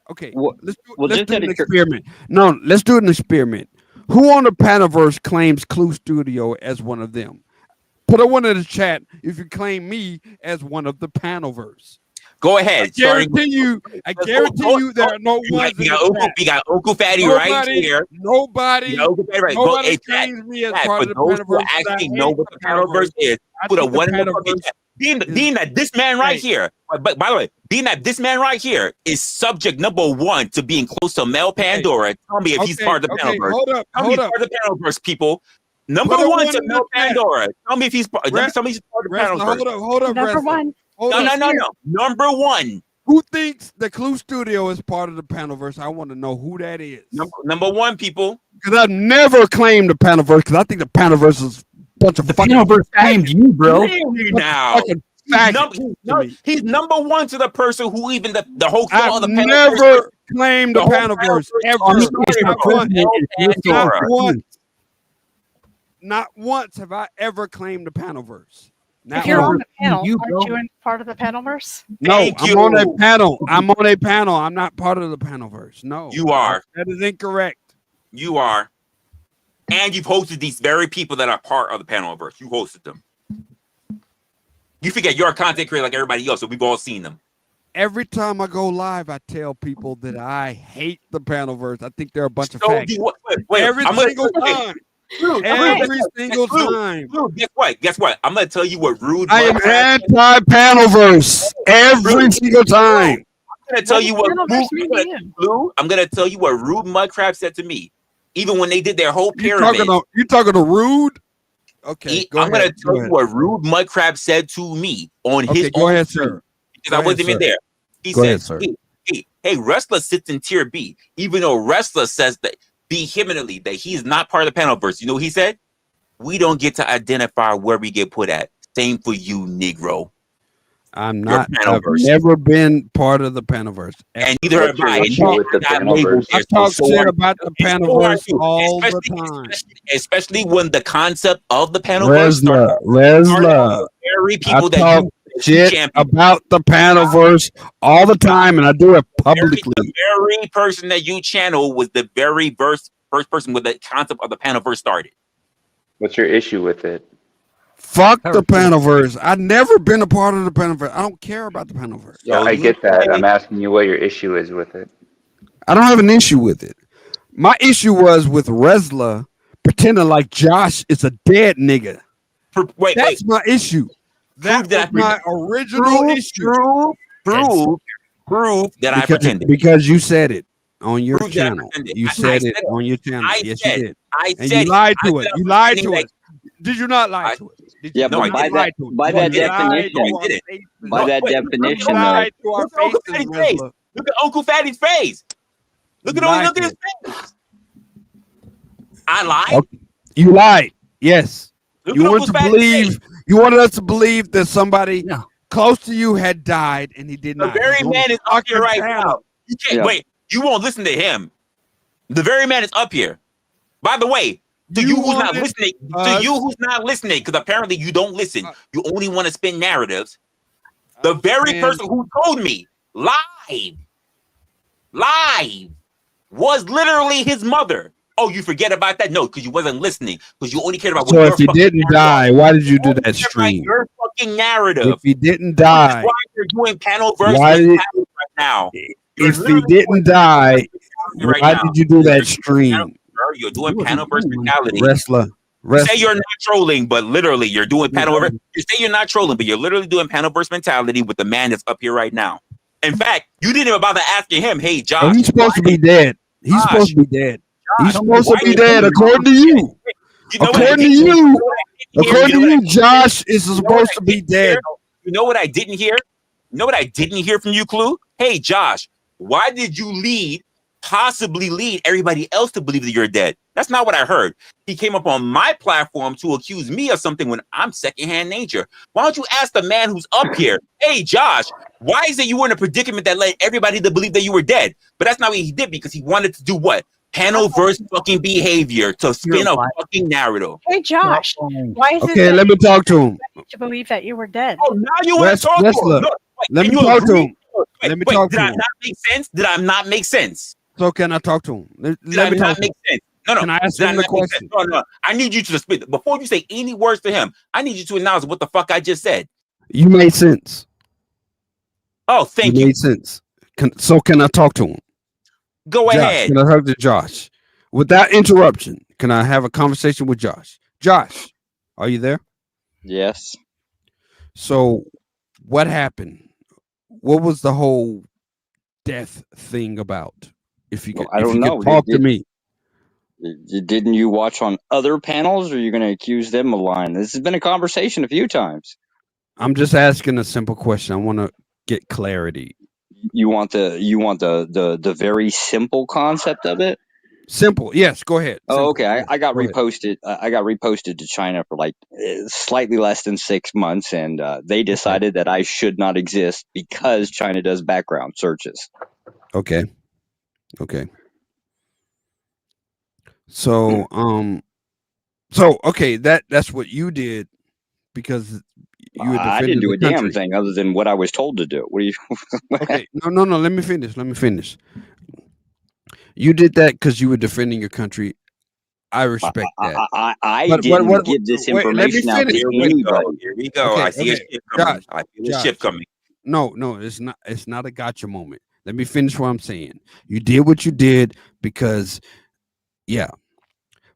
Okay, let's just do out an of experiment. No, let's do an experiment. Who on the panelverse claims Clue Studio as one of them? Put a one in the chat if you claim me as one of the panelverse. Go ahead. I guarantee you there are no ones. We got Uncle Fatty right here. Nobody claims me as part of the those who panelverse. actually know what the panelverse is. Put a one in the fucking chat. Being that this man right here, but by the way, being that this man right here is subject number one to being close to Mel Pandora. Tell me if he's part of the panelverse. Hold up. Part of the panelverse, people. Number one to Mel Pandora. Tell me if he's part of the panelverse. Hold up. Number one. No. Number one. Who thinks the Clue Studio is part of the panelverse? I want to know who that is. Number one, people. Because I've never claimed the panelverse because I think the panelverse is a bunch of the panelverse claimed you, bro. Really now. He's number one to the person who even the whole thought of the panelverse. Never claimed the panelverse ever. Not once have I ever claimed the panelverse. If you're on the panel, aren't you part of the panelverse? No, I'm on a panel. I'm on a panel. I'm not part of the panelverse. No. You are. That is incorrect. You are. And you've hosted these very people that are part of the panelverse. You hosted them. You forget you're a content creator like everybody else, so we've all seen them. Every time I go live, I tell people that I hate the panelverse. I think they're a bunch of facts. Every single time. Every single time. Guess what? I'm gonna tell you what rude. I am anti-panelverse every single time. I'm gonna tell you what Rude Mudcrab said to me, even when they did their whole pyramid. You talking to Rude? Okay, I'm gonna tell you what Rude Mudcrab said to me on his. Go ahead, sir. Because I wasn't even there. He said, "Hey, Resla sits in tier B, even though Resla says that." Vehemently that he's not part of the panelverse. You know what he said? We don't get to identify where we get put at. Same for you, Negro. I'm not. I've never been part of the panelverse. And neither have I. I talk shit about the panelverse all the time. Especially when the concept of the panelverse Resla. People I talk shit about the panelverse all the time, and I do it publicly. The very person that you channel was the very first person with the concept of the panelverse started. What's your issue with it? Fuck the panelverse. I've never been a part of the panelverse. I don't care about the panelverse. Yeah, I get that. I'm asking you what your issue is with it. I don't have an issue with it. My issue was with Resla pretending like Josh is a dead nigga. That's my issue. That was my original issue. Prove that I pretended. Because you said it on your channel. You said it on your channel. Yes, you did. And you lied to it. You lied to it. Did you not lie to it? Yeah, No, but I by that definition, No, I didn't. by that definition, though, lied to our Look at Uncle faces, Fatty's face. Resla. Look at Uncle Fatty's face. Look You at lied look at to his face. I lied. Okay. You lied. Yes. Look You at wanted Uncle to Fatty's face. believe. You wanted us to believe that somebody No. close to you had died, and he did The not. very He's on man the is up here fucking right panel. now. You can't Yeah. wait. You won't listen to him. The very man is up here. By the way, to you who's not listening, because apparently you don't listen. You only want to spin narratives. The very person who told me live was literally his mother. Oh, you forget about that? No, because you wasn't listening. Because you only cared about what So your if he fucking didn't die, why did you do that stream? your fucking narrative. If he didn't Which is die, why you're doing panel versus why did- mentality right now. You're if he literally didn't doing die, mentality right why now. did you do that stream? You're doing panel versus mentality. Wrestler. You say you're not trolling, but literally you're doing panel. You say you're not trolling, but you're literally doing panel versus mentality with the man that's up here right now. In fact, you didn't even bother asking him, "Hey, Josh, Oh, he's supposed to be dead. He's supposed to be dead. He's supposed to be dead, according to you. According to you, Josh is supposed to be dead. You know what I didn't hear? You know what I didn't hear from you, Clue? Hey, Josh, why did you possibly lead everybody else to believe that you're dead? That's not what I heard. He came up on my platform to accuse me of something when I'm secondhand nature. Why don't you ask the man who's up here, hey, Josh, why is it you were in a predicament that led everybody to believe that you were dead? But that's not what he did, because he wanted to do what? Panel versus fucking behavior to spin a fucking narrative. Hey, Josh, why is it Okay, that let me talk to him. to believe that you were dead? Oh, now you want to talk to him. Look, Let me can you talk to agree? him. Let me talk Did to I him. not make sense? Did I not make sense? So can I talk to him? Did Let I me not talk to make him. sense? No. Can I ask Did him not the make question? sense? No. I need you to spit. Before you say any words to him, I need you to acknowledge what the fuck I just said. You made sense. Oh, thank you. Made sense. So can I talk to him? Go Josh, ahead. can I talk to Josh? Without interruption, can I have a conversation with Josh? Josh, are you there? Yes. So what happened? What was the whole death thing about? If you could, I don't know. Talk to me. Didn't you watch on other panels, or are you going to accuse them of lying? This has been a conversation a few times. I'm just asking a simple question. I want to get clarity. You want the very simple concept of it? Simple. Yes, go ahead. Simple. Oh, okay. I got Go ahead. reposted. I got reposted to China for like slightly less than 6 months, and they decided that I should not exist because China does background searches. Okay. So, okay, that's what you did because you were I didn't defending do the a damn country. thing other than what I was told to do. What do you? Okay, no. Let me finish. You did that because you were defending your country. I respect that. I didn't give this information out to anybody. Here we go. Okay, I see a shift coming. Josh, I feel a shift coming. No, it's not. It's not a gotcha moment. Let me finish what I'm saying. You did what you did because, yeah.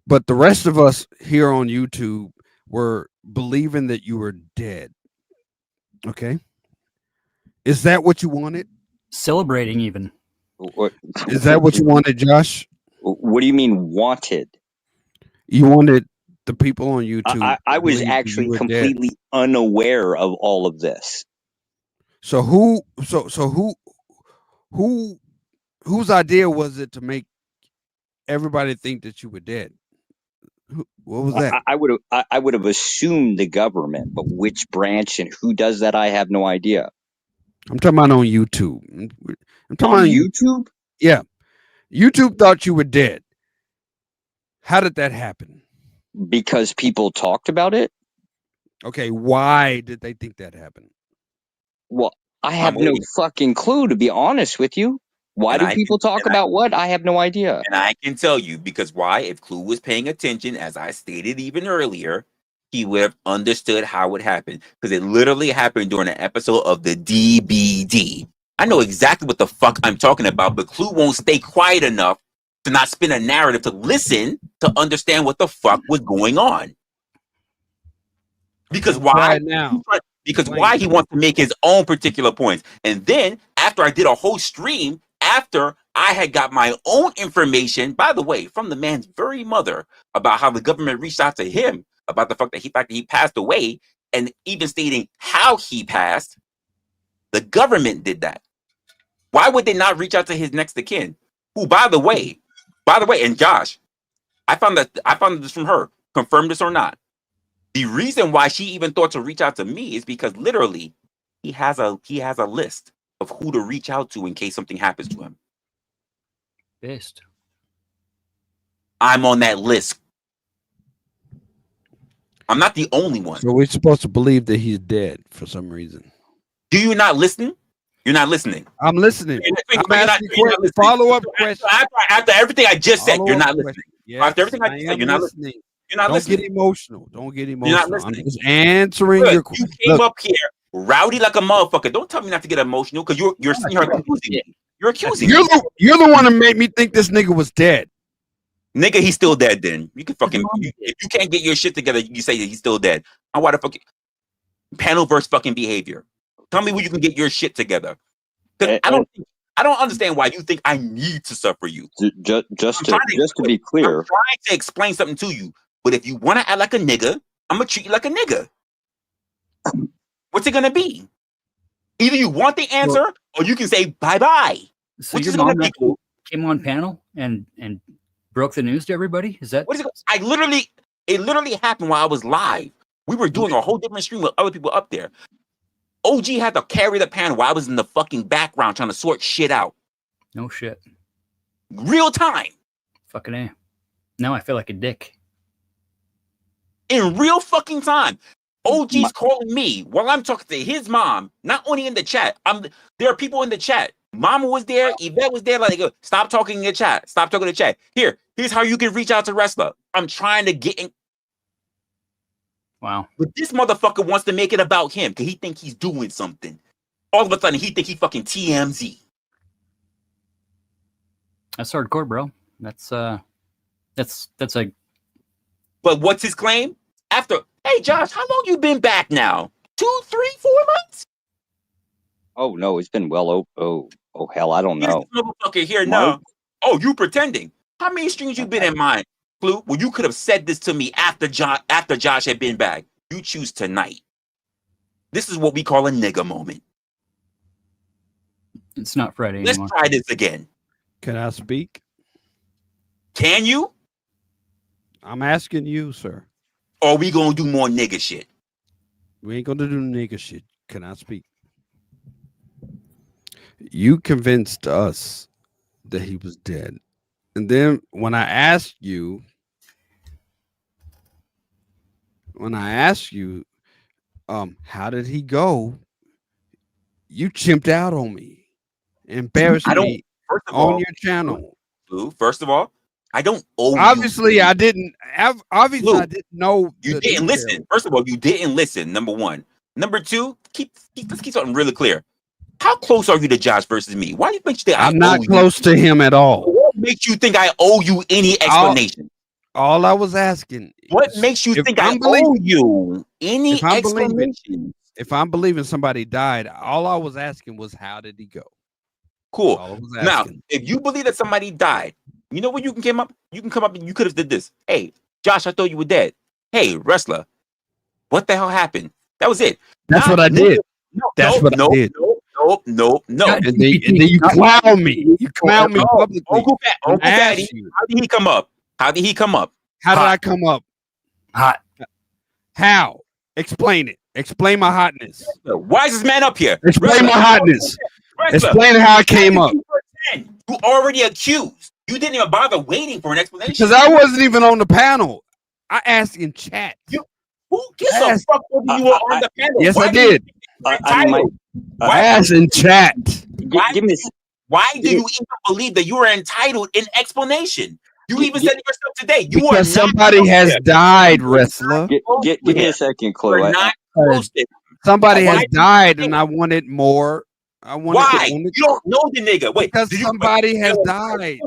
But the rest of us here on YouTube were believing that you were dead. Okay. Is that what you wanted? Celebrating even. Is that what you wanted, Josh? What do you mean wanted? You wanted the people on YouTube. I was actually completely unaware of all of this. So whose idea was it to make everybody think that you were dead? What was that? I would have assumed the government, but which branch and who does that, I have no idea. I'm talking about on YouTube. I'm talking on about YouTube? Yeah. YouTube thought you were dead. How did that happen? Because people talked about it. Okay, why did they think that happened? Well, I have no fucking clue, to be honest with you. Why do people talk about what? I have no idea. And I can tell you because why? If Clue was paying attention, as I stated even earlier, he would have understood how it happened. Because it literally happened during an episode of the DBD. I know exactly what the fuck I'm talking about, but Clue won't stay quiet enough to not spin a narrative to listen to understand what the fuck was going on. Because why? Because why he wants to make his own particular points. And then after I did a whole stream, after I had got my own information, by the way, from the man's very mother about how the government reached out to him about the fact that he passed away, and even stating how he passed. The government did that. Why would they not reach out to his next of kin? Who, by the way, and Josh, I found this from her. Confirm this or not. The reason why she even thought to reach out to me is because literally he has a list of who to reach out to in case something happens to him. Best. I'm on that list. I'm not the only one. So we're supposed to believe that he's dead for some reason. Do you not listen? You're not listening. I'm listening. I'm asking follow-up questions. After everything I just said, you're not listening. Yes, after everything I just said, you're not listening. You're not listening. Don't get emotional. Don't get emotional. You're not listening. I'm just answering your question. You came up here rowdy like a motherfucker. Don't tell me not to get emotional because you're sitting here accusing me. You're accusing me. You're the one that made me think this nigga was dead. Nigga, he's still dead then. You can fucking, if you can't get your shit together, you say that he's still dead. Why the fuck? Panel versus fucking behavior. Tell me where you can get your shit together. I don't understand why you think I need to suffer you. Just to be clear, I'm trying to explain something to you. But if you want to act like a nigga, I'm gonna treat you like a nigga. What's it gonna be? Either you want the answer, or you can say bye bye. So your mom came on panel and broke the news to everybody. Is that? What is it? It literally happened while I was live. We were doing a whole different stream with other people up there. OG had to carry the panel while I was in the fucking background trying to sort shit out. No shit. Real time. Fucking A. Now I feel like a dick. In real fucking time. OG's calling me while I'm talking to his mom, not only in the chat. There are people in the chat. Mama was there, Yvette was there, like, stop talking in the chat. Stop talking in the chat. Here's how you can reach out to Resla. I'm trying to get in. Wow. But this motherfucker wants to make it about him because he thinks he's doing something. All of a sudden, he thinks he fucking TMZ. That's hardcore, bro. That's like. But what's his claim? Hey, Josh, how long you been back now? 2, 3, 4 months? Oh no, it's been well. Oh hell, I don't know. This motherfucker here now. Oh, you pretending? How many streams you been in mine, Clue? Well, you could have said this to me after Josh had been back. You choose tonight. This is what we call a nigga moment. It's not Friday Let's anymore. try this again. Can I speak? Can you? I'm asking you, sir. Or are we gonna do more nigga shit? We ain't gonna do nigga shit. Can I speak? You convinced us that he was dead. And then when I asked you, how did he go? You chimped out on me, embarrassed me on your channel. First of all, I don't owe Obviously, you. I didn't. Obviously, I didn't know. You didn't listen. First of all, you didn't listen. Number one. Number two, let's keep something really clear. How close are you to Josh versus me? Why do you think I'm not close to him at all? What makes you think I owe you any explanation? All I was asking. What makes you think I owe you any explanation? If I'm believing somebody died, all I was asking was how did he go? Cool. Now, if you believe that somebody died, you know what you can come up? You can come up and you could have did this. Hey, Josh, I thought you were dead. Hey, Resla, what the hell happened? That was it. That's what I did. That's what I did. No. And then you clown me. You clown me publicly. Uncle Daddy, how did he come up? How did he come up? How did I come up? Hot. How? Explain it. Explain my hotness. Why is this man up here? Explain my hotness. Explain how I came up. You already accused. You didn't even bother waiting for an explanation. Because I wasn't even on the panel. I asked in chat. Who gives a fuck whether you were on the panel? Yes, I did. I asked in chat. Why do you even believe that you are entitled in explanation? You even said it yourself today. You because somebody has died, Resla. Give me a second, Chloe. Somebody has died, and I wanted more. Why? You don't know the nigga. Wait, because somebody has died.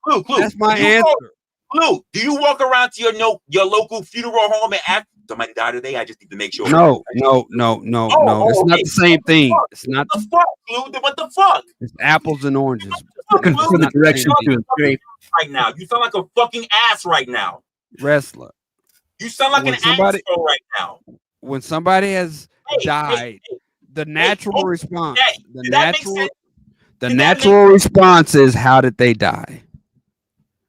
Clue. That's my answer. Clue. Do you walk around to your local funeral home and ask somebody died today? I just need to make sure. No. It's not the same thing. It's not the fuck, Clue. What the fuck? It's apples and oranges. Looking for the direction to escape. Right now, you sound like a fucking ass right now. Resla, You sound like an asshole right now. When somebody has died, the natural response, the natural response is, how did they die?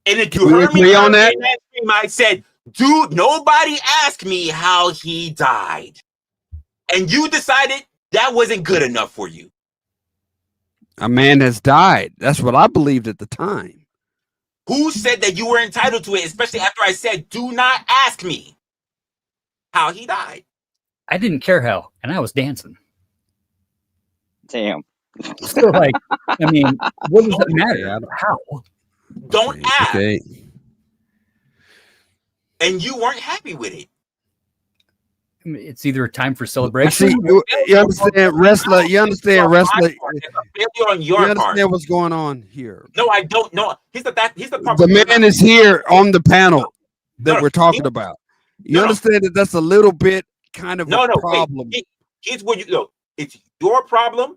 And if you heard me on that stream, I said, dude, nobody asked me how he died. And you decided that wasn't good enough for you. A man has died. That's what I believed at the time. Who said that you were entitled to it, especially after I said, do not ask me how he died? I didn't care how, and I was dancing. Damn. So, like, I mean, what does that matter? How? Don't ask. Okay. And you weren't happy with it. I mean, it's either a time for celebration. See, you understand, Resla? You understand, Resla? On your you understand part. what's going on here? No, I don't know. Here's the problem. The man is here on the panel that we're talking about. You understand that that's a little bit kind of a problem. Wait. Here's where you go. It's your problem,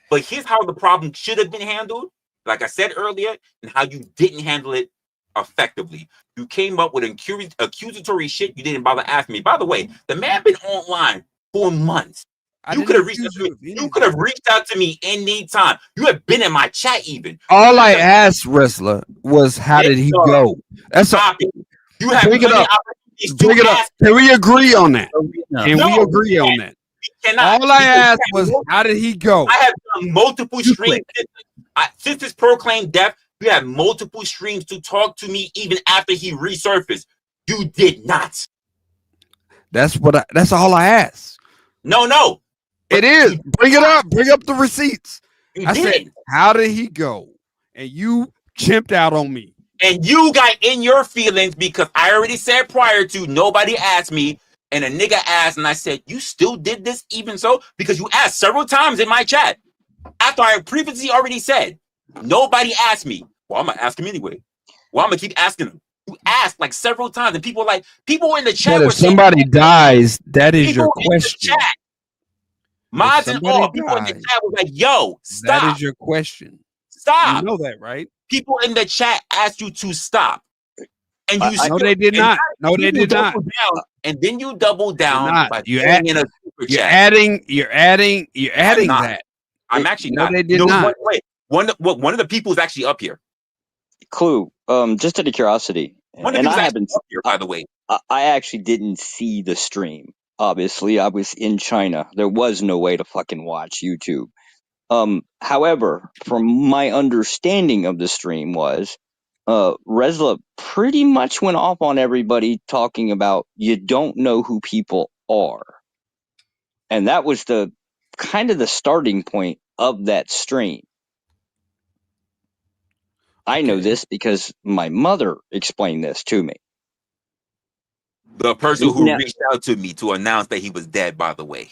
but here's how the problem should have been handled. Like I said earlier, and how you didn't handle it effectively. You came up with accusatory shit. You didn't bother asking me. By the way, the man been online for months. You could have reached out to me. You could have reached out to me anytime. You have been in my chat even. All I asked Resla was, how did he go? That's all. You have bring it up. Bring it up. Can we agree on that? Can we agree on that? All I asked was, how did he go? I have done multiple streams. Since his proclaimed death, you had multiple streams to talk to me even after he resurfaced. You did not. That's all I asked. No. It is. Bring it up. Bring up the receipts. I said, how did he go? And you chimped out on me. And you got in your feelings because I already said prior to, nobody asked me, and a nigga asked, and I said, you still did this even so? Because you asked several times in my chat. After I previously already said, nobody asked me. Well, I'm going to ask him anyway. Well, I'm going to keep asking him. You asked like several times, and people in the chat were saying, if somebody dies, that is your question. Mods and all people in the chat was like, yo, stop. That is your question. Stop. You know that, right? People in the chat asked you to stop. And you no, they did not. No, they did not. And then you double down by you're adding that. I'm actually no, not. They did not. Wait. One of the people is actually up here. Clue. Just out of curiosity, and I haven't up here, by the way. I actually didn't see the stream. Obviously, I was in China. There was no way to fucking watch YouTube. However, from my understanding of the stream was, Resla pretty much went off on everybody talking about you don't know who people are. And that was the kind of the starting point of that stream. I know this because my mother explained this to me. The person who reached out to me to announce that he was dead, by the way.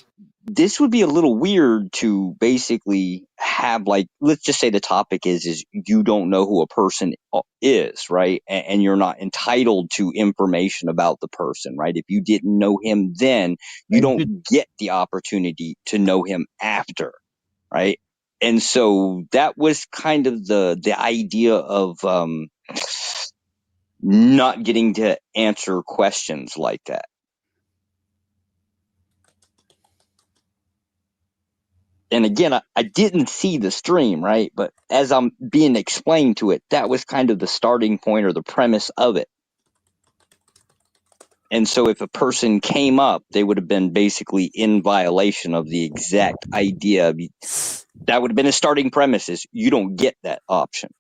This would be a little weird to basically have, like, let's just say the topic is you don't know who a person is, right? And you're not entitled to information about the person, right? If you didn't know him then, you don't get the opportunity to know him after, right? And so that was kind of the idea of not getting to answer questions like that. And again, I didn't see the stream, right? But as I'm being explained to it, that was kind of the starting point or the premise of it. And so if a person came up, they would have been basically in violation of the exact idea. That would have been a starting premise, is you don't get that option.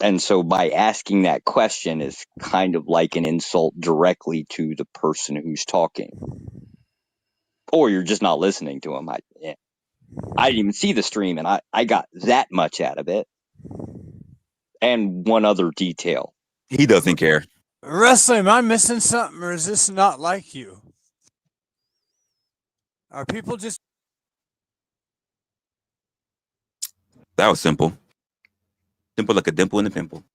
And so by asking that question is kind of like an insult directly to the person who's talking. Or you're just not listening to him. I didn't even see the stream, and I got that much out of it. And one other detail. He doesn't care. Resla, am I missing something, or is this not like you? Are people just... That was simple. Simple like a dimple in a pimple.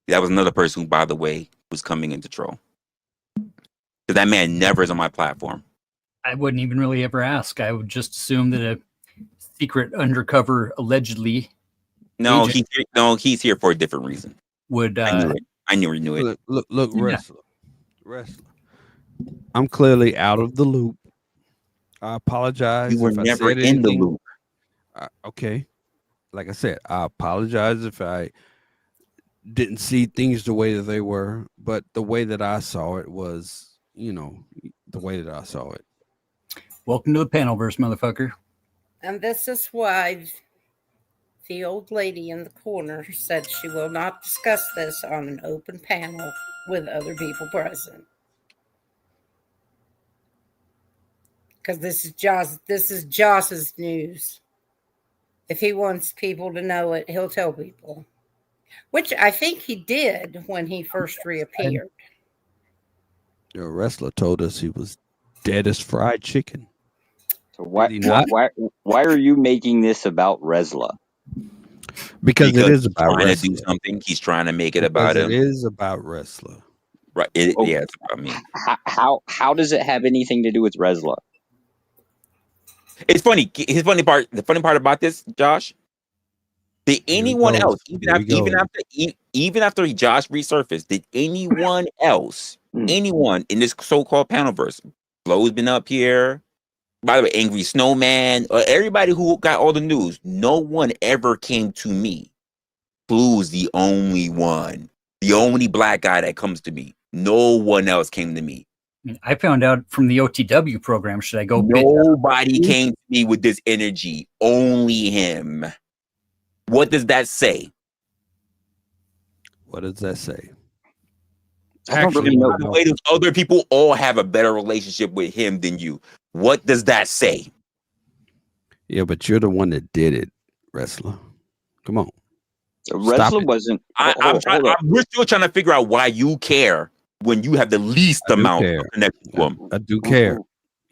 That was another person who, by the way, was coming into troll. Because that man never is on my platform. I wouldn't even really ever ask. I would just assume that secret undercover allegedly. No, agent he's here for a different reason. Would I knew it. I knew he knew it. Look, Yeah. Wrestler. I'm clearly out of the loop. I apologize. You were if I never said in the anything. loop. Okay. Like I said, I apologize if I didn't see things the way that they were, but the way that I saw it was, the way that I saw it. Welcome to the panelverse, motherfucker. And this is why the old lady in the corner said she will not discuss this on an open panel with other people present. Because this is Joss's news. If he wants people to know it, he'll tell people. Which I think he did when he first reappeared. Your wrestler told us he was dead as fried chicken. So why are you making this about Resla? Because it is about trying wrestler. to do something. He's trying to make it about him. It is about wrestler. Right. Yeah, it's about me. How does it have anything to do with Resla? It's funny. The funny part about this, Josh. Did anyone else, even after Josh resurfaced, did anyone else, anyone in this so-called panelverse, Blow's been up here, by the way, Angry Snowman, or everybody who got all the news, no one ever came to me. Blue's the only one, the only black guy that comes to me. No one else came to me. I found out from the OTW program. Should I go? Nobody came to me with this energy. Only him. What does that say? What does that say? I don't really know. The way those other people all have a better relationship with him than you. What does that say? Yeah, but you're the one that did it, wrestler. Come on. Wrestler wasn't. We're still trying to figure out why you care when you have the least amount of connection to him. I do care.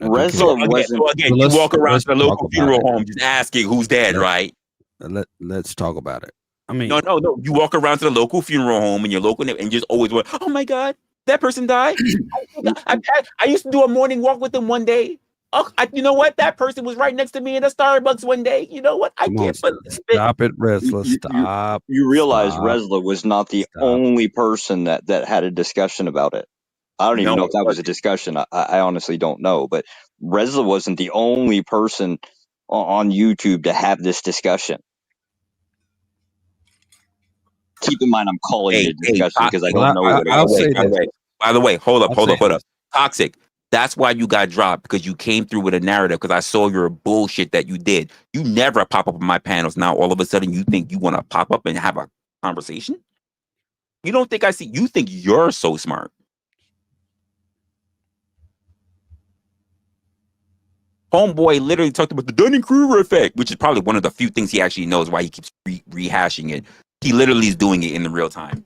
Wrestler wasn't. So again, you walk around to the local funeral home just asking who's dead, right? Let's talk about it. I mean, no. You walk around to the local funeral home and your local and just always went, oh my God, that person died. I used to do a morning walk with them one day. Oh, you know what? That person was right next to me in a Starbucks one day. You know what? I can't believe it. Stop it, Resla. Stop. You realize Resla was not the only person that had a discussion about it. I don't even know if that was a discussion. I honestly don't know. But Resla wasn't the only person on YouTube to have this discussion. Keep in mind, I'm calling it a discussion because I don't know what it is. By the way, hold up. Toxic. That's why you got dropped, because you came through with a narrative, because I saw your bullshit that you did. You never pop up on my panels. Now, all of a sudden, you think you want to pop up and have a conversation? You don't think I see? You think you're so smart. Homeboy literally talked about the Dunning-Kruger effect, which is probably one of the few things he actually knows, why he keeps rehashing it. He literally is doing it in the real time.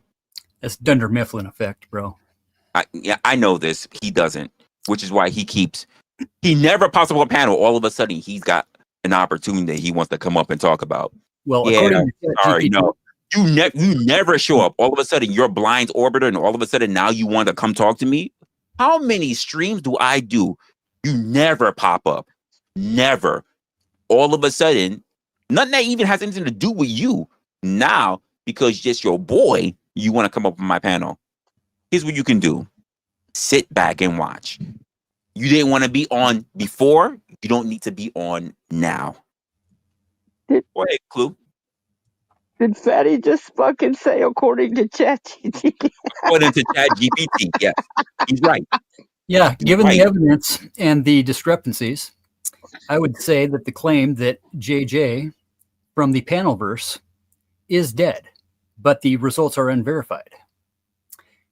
That's Dunder Mifflin effect, bro. I know this. He doesn't, which is why he never pops up on a panel. All of a sudden, he's got an opportunity that he wants to come up and talk about. Well, you never show up. All of a sudden, you're blind orbiter, and all of a sudden, now you want to come talk to me. How many streams do I do? You never pop up. Never. All of a sudden, nothing that even has anything to do with you. Now, because just your boy, you want to come up on my panel. Here's what you can do. Sit back and watch. You didn't want to be on before. You don't need to be on now. Go ahead, Clue. Did Fatty just fucking say according to ChatGPT? According to ChatGPT, yes. He's right. Yeah, given the evidence and the discrepancies, I would say that the claim that JJ from the panelverse is dead, but the results are unverified.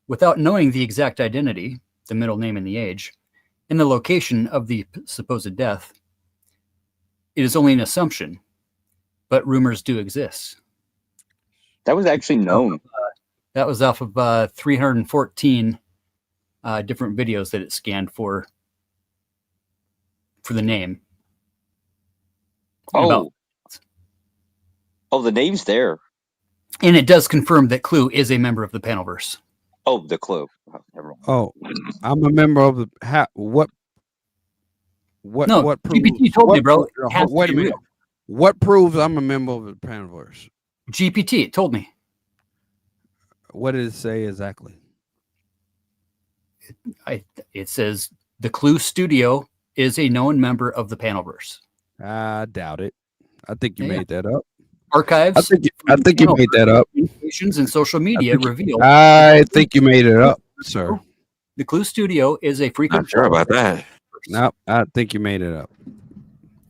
Without knowing the exact identity, the middle name and the age, and the location of the supposed death, it is only an assumption, but rumors do exist. That was actually known. That was off of 314 different videos that it scanned for the name. Oh, the name's there. And it does confirm that Clue is a member of the panelverse. Oh, the Clue. Oh, I'm a member of the what? No, what GPT told me, bro. Wait a minute. What proves I'm a member of the Panaverse? GPT, it told me. What did it say exactly? It says the Clue Studio is a known member of the Panaverse. I doubt it. I think you made that up. Archives. I think you made that up. Communications and social media reveal. I think you made it up, sir. The Clue Studio is a frequent. Not sure about that. No, I think you made it up.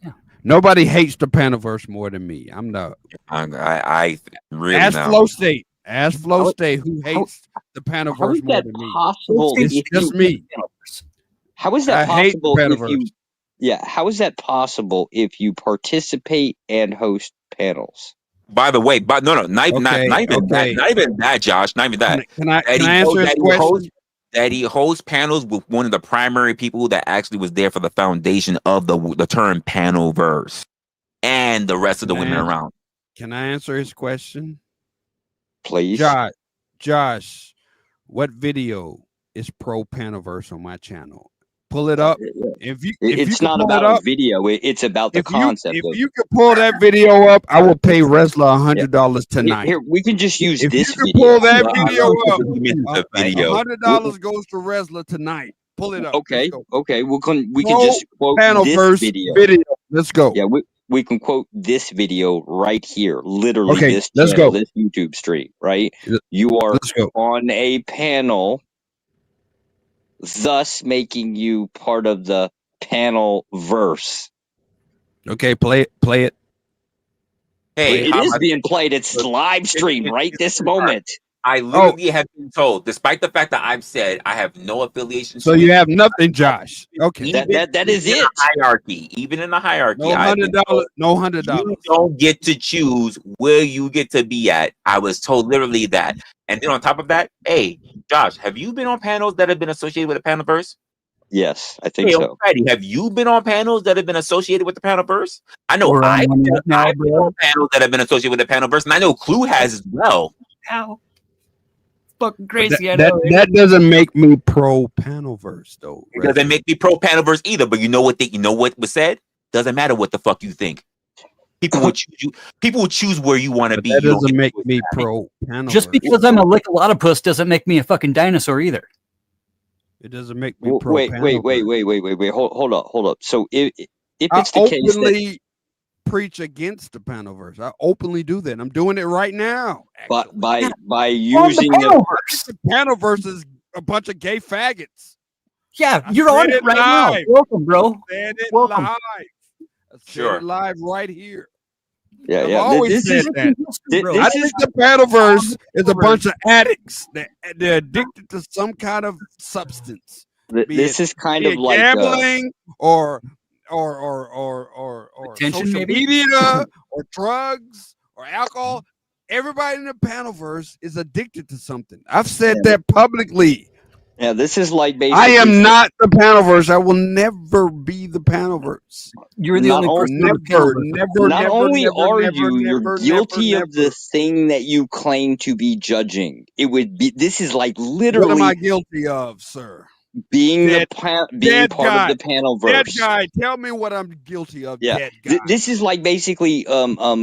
Yeah. Nobody hates the Panaverse more than me. I'm not. I really Ask now. Flow State. Ask Flow State who hates the Panaverse more than me. Possible? It's just me. How is that I hate the possible if Panaverse. you? Yeah, how is that possible if you participate and host panels? By the way, not even that, Josh. Not even that. Can I answer his question? That he hosts panels with one of the primary people that actually was there for the foundation of the term Panaverse and the rest of the women around. Can I answer his question? Please. Josh, what video is pro Panaverse on my channel? Pull it up. It's not about a video. It's about the concept. If you could pull that video up, I will pay Resla $100 tonight. Here, we can just use if this you video. Pull that video up. $100 goes to Resla tonight. Pull it up. Okay. Okay. We can just quote this video. Let's go. Yeah. We can quote this video right here. Literally, okay, this let's channel, go. this YouTube stream. Right. You are on a panel, thus making you part of the panel verse. Okay, play it. Hey, it is being played. It's live stream right this moment. I literally have been told, despite the fact that I've said I have no affiliation. So you have nothing, Josh. Okay, that is it. Even in the hierarchy, no $100. No $100. You don't get to choose where you get to be at. I was told literally that. And then on top of that, hey, Josh, have you been on panels that have been associated with the Panaverse? Yes, I think so. Alrighty. Have you been on panels that have been associated with the Panaverse? I know I've been on panels that have been associated with the Panaverse, and I know Clue has as well. How fucking crazy! That doesn't make me pro Panaverse though. It doesn't make me pro Panaverse either. But you know what was said? Doesn't matter what the fuck you think. People will choose you. People will choose where you want to be. That doesn't make me pro Panaverse. Just because I'm a lick-a-lot-of-puss doesn't make me a fucking dinosaur either. It doesn't make me pro. Wait. Hold up. So if it's the case that openly preach against the Panaverse, I openly do that. I'm doing it right now. But by using the Panaverse is a bunch of gay faggots. Yeah, you're on it right now. Welcome, bro. Welcome. Live. Sure. Live right here. Yeah, I've always said that. I think the Panaverse is a bunch of addicts that they're addicted to some kind of substance. This is kind of like gambling or attention, social maybe? media or drugs or alcohol. Everybody in the Panaverse is addicted to something. I've said that publicly. Yeah, this is like basically. I am not the Panaverse. I will never be the Panaverse. You're the only person. Not only are you, you're guilty of the thing that you claim to be judging. It would be. This is like literally. What am I guilty of, sir? Being part of the Panaverse. Dead guy, tell me what I'm guilty of. Yeah, dead guy. This is like basically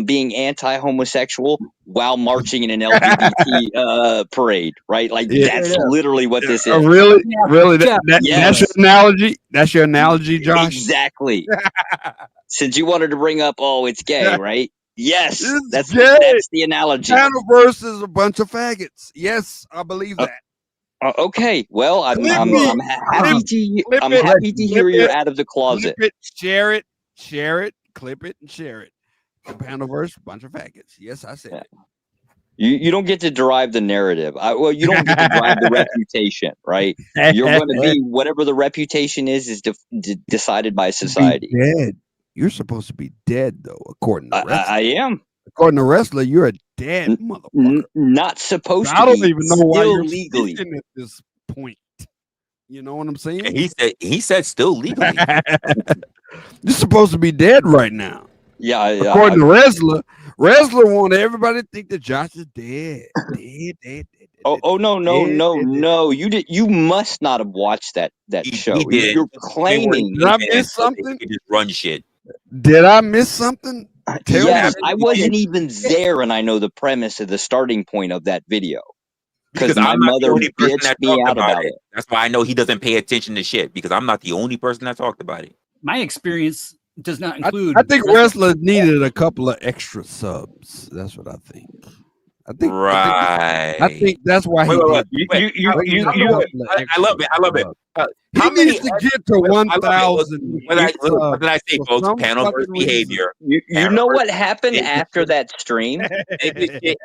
being anti-homosexual while marching in an LGBT parade, right? Like that's literally what this is. Really? That's your analogy. That's your analogy, Josh. Exactly. Since you wanted to bring up, it's gay, right? Yes, that's the analogy. Panaverse is a bunch of faggots. Yes, I believe that. Okay, well, I'm happy to hear you're out of the closet. Clip it, share it, clip it, and share it. The Panaverse, bunch of faggots. Yes, I said it. You don't get to derive the narrative. You don't get to drive the reputation, right? You're going to be whatever the reputation is decided by society. Dead. You're supposed to be dead, though, according to Resla. I am. According to Resla, you're a dead motherfucker. Not supposed to. I don't even know why you're legally speaking at this point. You know what I'm saying? He said still legally. You're supposed to be dead right now. Yeah. According to Resla wanted everybody to think that Josh is dead. Dead. No. You must not have watched that show. He did. You're claiming. Did I miss something? He just run shit. Did I miss something? Yes, I wasn't even there, and I know the premise of the starting point of that video. Because my I'm not the mother only person that bitched me talked out about it. That's why I know he doesn't pay attention to shit, because I'm not the only person that talked about it. My experience does not include. I think Resla needed a couple of extra subs. That's what I think. I think that's why he did. I love it. I love it. He needs to get to 1,000. What did I say, folks? Panel versus behavior. You know what happened after that stream?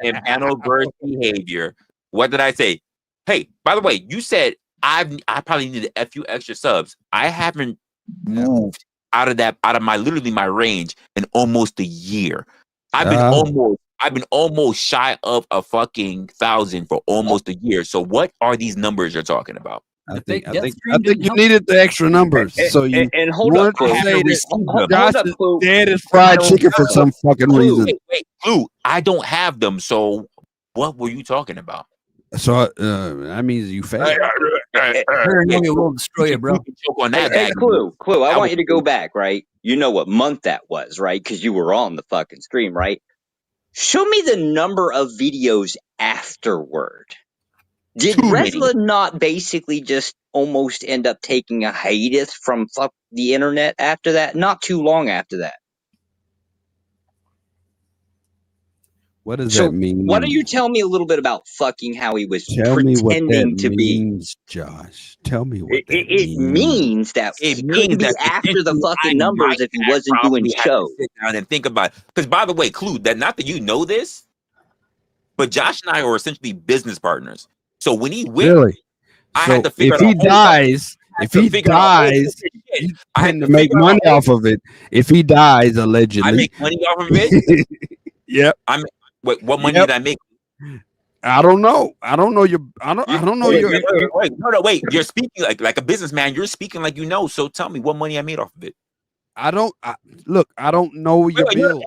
And panel versus behavior. What did I say? Hey, by the way, you said I probably need a few extra subs. I haven't moved out of my range in almost a year. I've been almost shy of a fucking 1,000 for almost a year. So what are these numbers you're talking about? I think you needed the extra numbers. So you hold up, Josh is dead as fried chicken for some fucking reason. Wait, Clue, I don't have them. So what were you talking about? So that means you failed. Paranoia will destroy you, bro. Hey, Clue, I want you to go back, right? You know what month that was, right? Because you were on the fucking stream, right? Show me the number of videos afterward. Did Resla not basically just almost end up taking a hiatus from the internet after that? Not too long after that. What does that mean? Why don't you tell me a little bit about fucking how he was pretending to be? Josh, tell me what that means. It means that it couldn't be after the fucking numbers if he wasn't doing shows. Sit down and think about it. Because by the way, Clue, that not that you know this, but Josh and I are essentially business partners. So when he went, really, I had to figure if he dies, you tend to make money off of it. If he dies, allegedly, I make money off of it. Yep. What money did I make? I don't know. I don't know your. I don't know your. Wait. You're speaking like a businessman. You're speaking like you know. So tell me what money I made off of it. Look. I don't know your bill.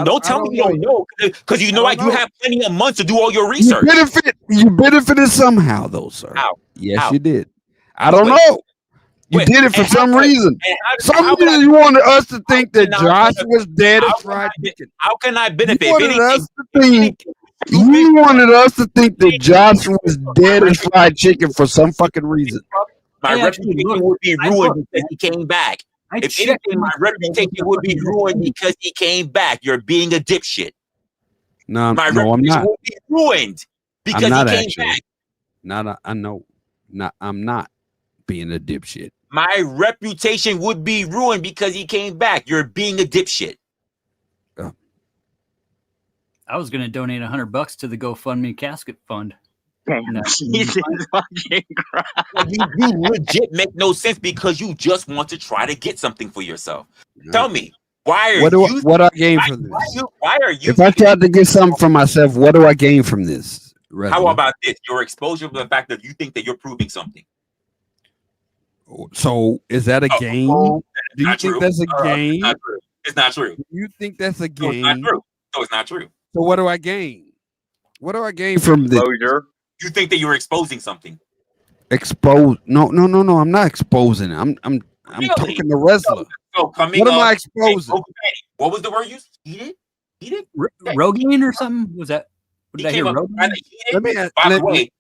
Don't tell me you don't know, because you know what? You have plenty of months to do all your research. You benefited somehow, though, sir. How? Yes, you did. I don't know. You did it for some reason. Some reason you wanted us to think that Josh was dead as fried chicken. How can I benefit? You wanted us to think that Josh was dead as fried chicken for some fucking reason. My reputation would be ruined because he came back. If anything, my reputation would be ruined because he came back. You're being a dipshit. No, my reputation I'm not. Would be ruined because he came back. I'm not being a dipshit. My reputation would be ruined because he came back. You're being a dipshit. I was going to donate $100 to the GoFundMe casket fund. Jesus fucking Christ. You legit make no sense because you just want to try to get something for yourself. Tell me, why are you? What I gain from this? Why are you? If I tried to get something for myself, what do I gain from this? How about this? Your exposure to the fact that you think that you're proving something. So is that a game? Do you think that's a game? It's not true. Do you think that's a game? No, it's not true. No, it's not true. So what do I gain? What do I gain from this? Exposure. You think that you're exposing something? Expose? No. I'm not exposing. I'm talking to Resla. What am I exposing? What was the word used? Heated? Rogaine or something? Was that? What did I hear? By the way,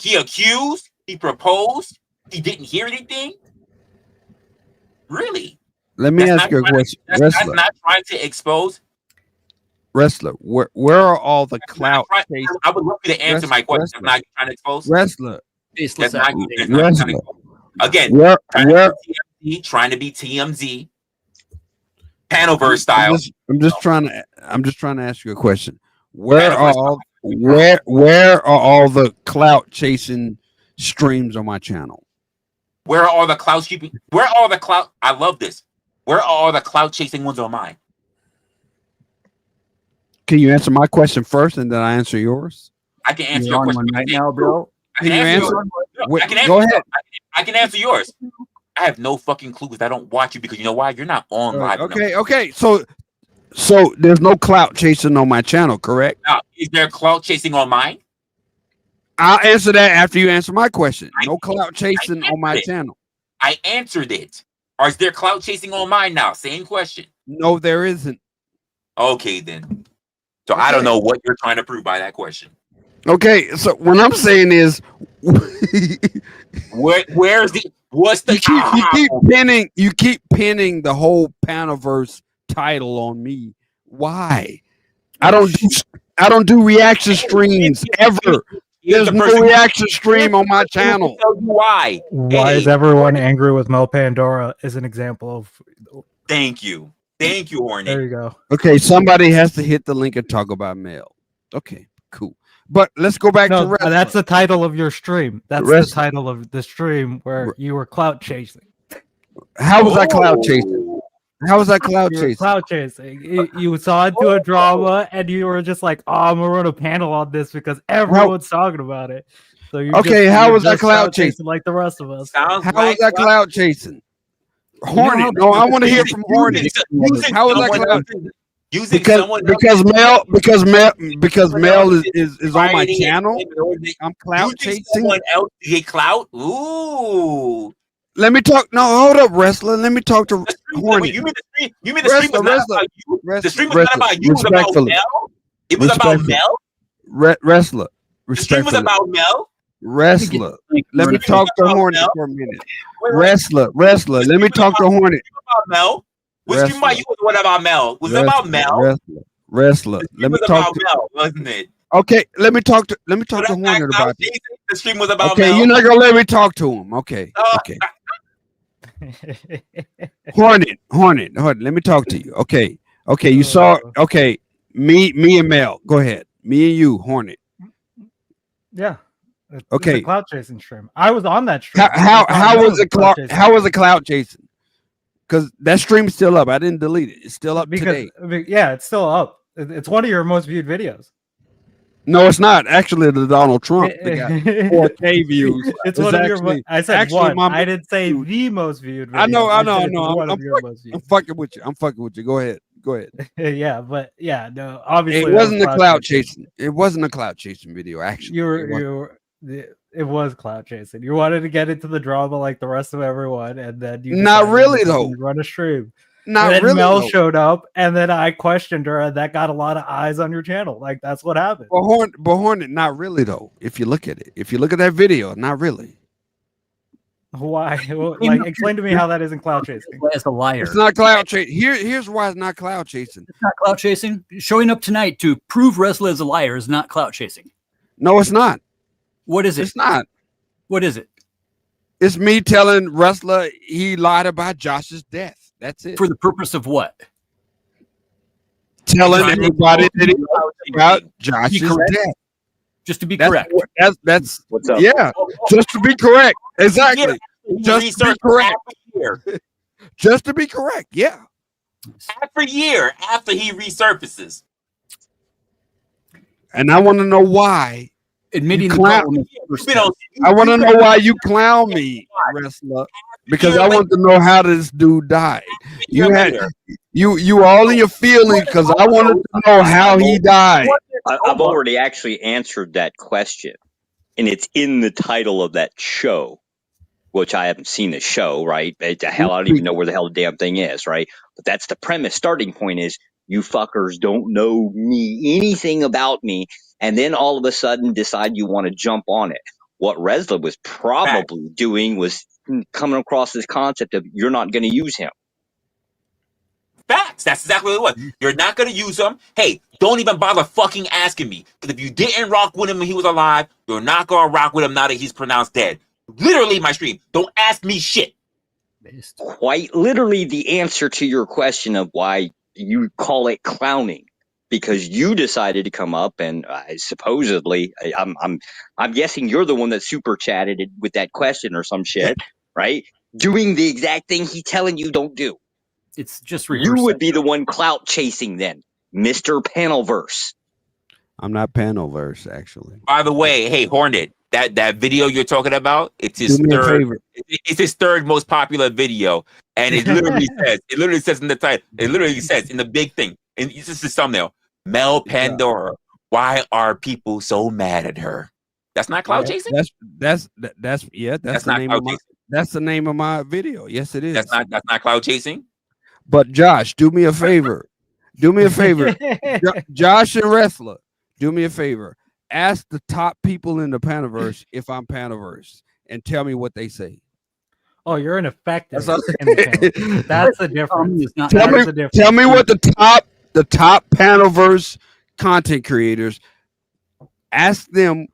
he accused. He proposed. He didn't hear anything? Really? Let me ask you a question. That's not trying to expose. Resla, where are all the clout? I would love you to answer my question. That's not trying to expose. Resla. Again, trying to be TMZ. Panelverse style. I'm just trying to ask you a question. Where are all the clout chasing streams on my channel? Where are all the clout chasing? Where are all the clout? I love this. Where are all the clout chasing ones on mine? Can you answer my question first, and then I answer yours? I can answer your question right now, bro. Can you answer? Go ahead. I can answer yours. I have no fucking clue because I don't watch you because you know why? You're not on live. Okay. So there's no clout chasing on my channel, correct? Now, is there clout chasing on mine? I'll answer that after you answer my question. No clout chasing on my channel. I answered it. Or is there clout chasing on mine now? Same question. No, there isn't. Okay, then. So I don't know what you're trying to prove by that question. Okay, so what I'm saying is, where's the what's the you keep pinning the whole Panaverse title on me. Why? I don't do reaction streams ever. There's no reaction stream on my channel. Why? Why is everyone angry with Mel Pandora is an example of. Thank you, Horny. There you go. Okay, somebody has to hit the link and talk about Mel. Okay, cool. But let's go back to Resla. That's the title of your stream. That's Resla. the title of the stream where you were clout chasing. How was I clout chasing? How was I clout chasing? Clout chasing. You saw into a drama and you were just like, "Oh, I'm gonna run a panel on this because everyone's talking about it." So you how was I clout chasing? like the rest of us? How was I clout chasing? Hornet. No, I want to hear from Hornet. How was I clout chasing? Because Mel is on my channel. I'm clout chasing. Someone else to get clout. Ooh. Let me talk. No, hold up, Resla. Let me talk to Hornet. You mean the stream was not about you? The stream was not about you. It was about Mel. It was about Mel. Resla. The stream was about Mel. Resla. Let me talk to Hornet for a minute. Resla. Let me talk to Hornet. About Mel. Which stream about you was what about Mel? Was it about Mel? Resla. Let me talk to Mel, wasn't it? Okay, let me talk to Hornet about it. The stream was about Okay, Mel. you're not gonna let me talk to him. Okay. Hornet. Let me talk to you. Okay. You saw. Okay, me and Mel. Go ahead. Me and you, Hornet. Yeah. It's Okay. a clout chasing stream. I was on that stream. How was it clout chasing? Because that stream is still up. I didn't delete it. It's still up today. Yeah, it's still up. It's one of your most viewed videos. No, it's not. Actually, the Donald Trump. They got 4K views. It's one of your. I said one. I didn't say the most viewed video. I know. I'm fucking with you. Go ahead. Yeah, but yeah, no. Obviously, it wasn't a clout chasing. It wasn't a clout chasing video. Actually, it was clout chasing. You wanted to get into the drama like the rest of everyone, and then you not really though. Run a stream. Not and then really. Mel though. showed up, and then I questioned her, and that got a lot of eyes on your channel. Like that's what happened. But Hornet, not really though. If you look at it, if you look at that video, not really. Why? Like, explain to me how that isn't clout chasing. As a liar, it's not clout chasing. Here's why it's not clout chasing. It's not clout chasing. Showing up tonight to prove Resla is a liar is not clout chasing. No, it's not. What is it? It's not. What is it? It's me telling Resla he lied about Josh's death. That's it. For the purpose of what? Telling everybody that he lied about Josh's death. Just to be correct. That's what's up. Yeah, just to be correct. Exactly. Just to be correct. Just to be correct. Yeah. Half a year after he resurfaces. And I want to know why. Admitting I want to know why you clown me, Resla, because I want to know how this dude died. You had you all in your feelings because I wanted to know how he died. I've already actually answered that question, and it's in the title of that show, which I haven't seen the show, right? The hell, I don't even know where the hell the damn thing is, right? But that's the premise. Starting point is you fuckers don't know me, anything about me, and then all of a sudden decide you want to jump on it. What Resla was probably doing was coming across this concept of you're not going to use him. Facts. That's exactly what it was. You're not going to use him. Hey, don't even bother fucking asking me. Because if you didn't rock with him when he was alive, you're not going to rock with him now that he's pronounced dead. Literally, my stream. Don't ask me shit. Quite literally the answer to your question of why you call it clowning. Because you decided to come up and supposedly, I'm guessing you're the one that super chatted it with that question or some shit, right? Doing the exact thing he's telling you don't do. It's just you would be the one clout chasing then, Mr. Panelverse. I'm not Panelverse, actually. By the way, hey Hornet, that video you're talking about, it's his third most popular video, and it literally says in the title, it literally says in the big thing, and it's just a thumbnail, Mel Pandora. Why are people so mad at her? That's not clout chasing. That's the name of my video. Yes, it is. That's not clout chasing. But Josh, do me a favor. Do me a favor, Josh and Resla. Do me a favor. Ask the top people in the Panaverse if I'm Panaverse, and tell me what they say. Oh, you're an effective. That's the difference. Tell me what the top Panaverse content creators. Ask them.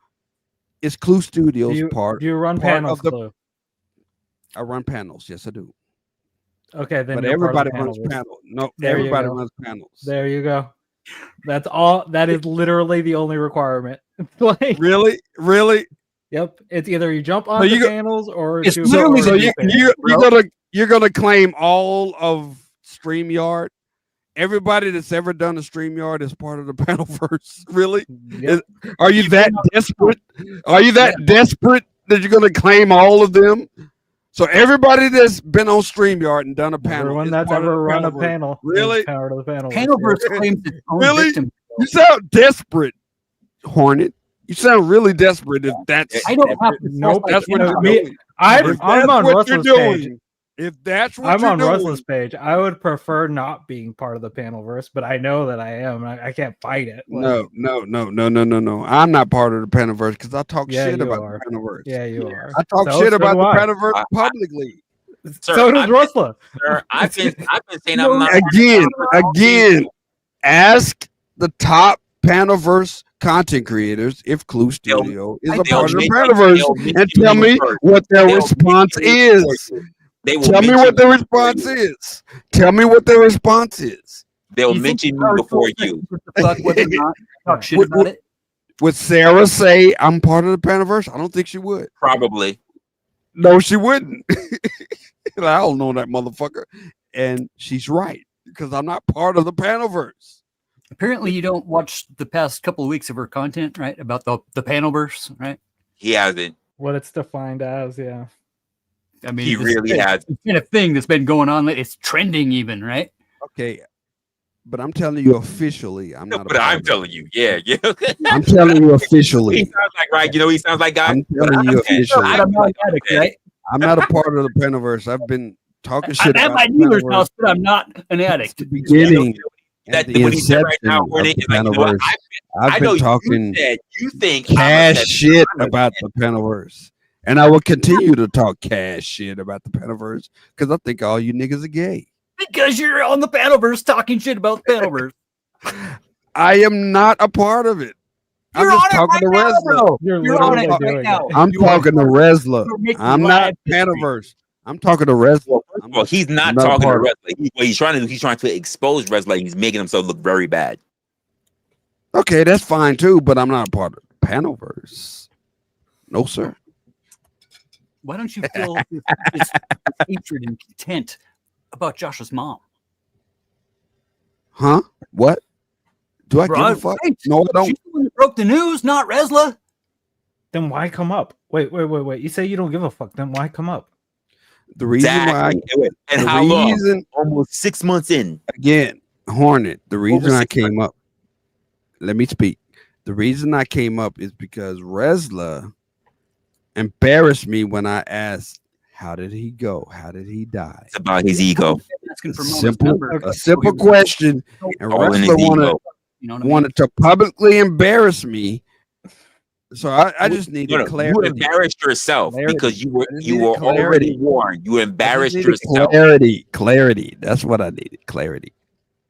Is Clue Studios part? Do you run panels? I run panels. Yes, I do. Okay, then. But everybody runs panels. No, everybody runs panels. There you go. That's all. That is literally the only requirement. Like, really? Yep. It's either you jump on the panels or it's literally you're gonna claim all of StreamYard. Everybody that's ever done a StreamYard is part of the Panelverse. Really? Yep. Are you that desperate? Are you that desperate that you're gonna claim all of them? So everybody that's been on StreamYard and done a panel, everyone that's ever run a panel, really? Part of the panel. Panelverse claims its own victim. You sound desperate, Hornet. You sound really desperate. If that's I don't have to. Nope. That's what you're doing. I'm on Russell's page. If that's what I'm on doing. Russell's page, I would prefer not being part of the Panelverse, but I know that I am. I can't fight it. Like, no. I'm not part of the Panelverse because I talk shit about are. the Panelverse. Yeah, you are. I talk shit about the Panelverse publicly. Sir, so does Resla. Sir, I've been saying I'm not. Again, ask the top Panelverse content creators if Clue Studio is a part of the Panelverse and tell me what their response is. Tell me what the response is. Tell me what the response is. They'll mention you before you. Would Sarah say I'm part of the Panelverse? I don't think she would. Probably. No, she wouldn't. I don't know that motherfucker. And she's right because I'm not part of the Panelverse. Apparently, you don't watch the past couple of weeks of her content, right? About the Panelverse, right? He hasn't. What it's defined as, yeah. I mean, he really has. It's been a thing that's been going on. It's trending, even, right? Okay, but I'm telling you officially, I'm not. But I'm telling you, yeah. I'm telling you officially. He sounds like right. You know, he sounds like guy. I'm telling you officially. I'm not an addict, right? I'm not a part of the Panaverse. I've been talking shit. I'm at my dealer's house, but I'm not an addict. At the beginning. That what he said right now, Hornet, is like, you know, I've been talking you think cash shit about the Panaverse, and I will continue to talk cash shit about the Panaverse because I think all you niggas are gay. Because you're on the Panaverse talking shit about the Panaverse. I am not a part of it. I'm just talking to Resla. You're on it right now. I'm talking to Resla. I'm not Panaverse. I'm talking to Resla. Well, he's not talking to Resla. He's trying to expose Resla. He's making himself look very bad. Okay, that's fine too, but I'm not a part of the Panelverse. No, sir. Why don't you feel this hatred and content about Josh's mom? Huh? What? Do I give a fuck? Right. No, I don't. She's the one that broke the news, not Resla. Then why come up? Wait. You say you don't give a fuck. Then why come up? The reason why, and how long? Almost 6 months in. Again, Hornet. The reason I came up. Let me speak. The reason I came up is because Resla embarrassed me when I asked, "How did he go? How did he die?" It's about his ego. A simple question, and Resla wanted to publicly embarrass me. So I just needed clarity. You embarrassed yourself because you were already warned. You embarrassed yourself. Clarity. That's what I needed. Clarity.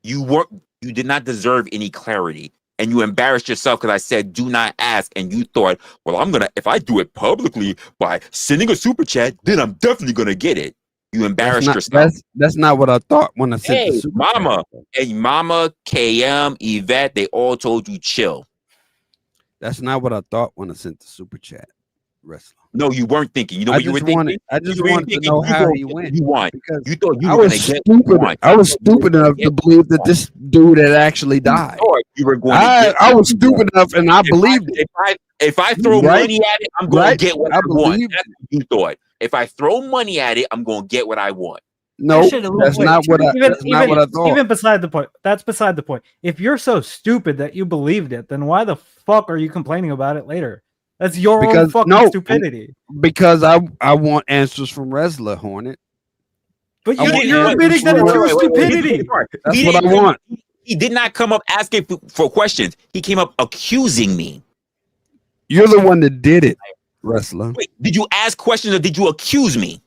You did not deserve any clarity, and you embarrassed yourself because I said do not ask, and you thought, well, if I do it publicly by sending a super chat, then I'm definitely gonna get it. You embarrassed yourself. That's not what I thought when I said the super chat. Mama, KM, Yvette, they all told you chill. That's not what I thought when I sent the super chat, Resla. No, you weren't thinking. You know what you were thinking? I just wanted to know how he went. Because you thought you were going to get stupid. I was stupid enough to believe that this dude had actually died. You were going I was stupid enough, and I believed it. If I throw money at it, I'm going to get what I want. That's what you thought. If I throw money at it, I'm going to get what I want. No, that's not what I thought. Even beside the point. That's beside the point. If you're so stupid that you believed it, then why the fuck are you complaining about it later? That's your own fucking stupidity. Because I want answers from Resla, Hornet. But you're admitting that it's your stupidity. That's what I want. He did not come up asking for questions. He came up accusing me. You're the one that did it, Resla. Wait, did you ask questions or did you accuse me?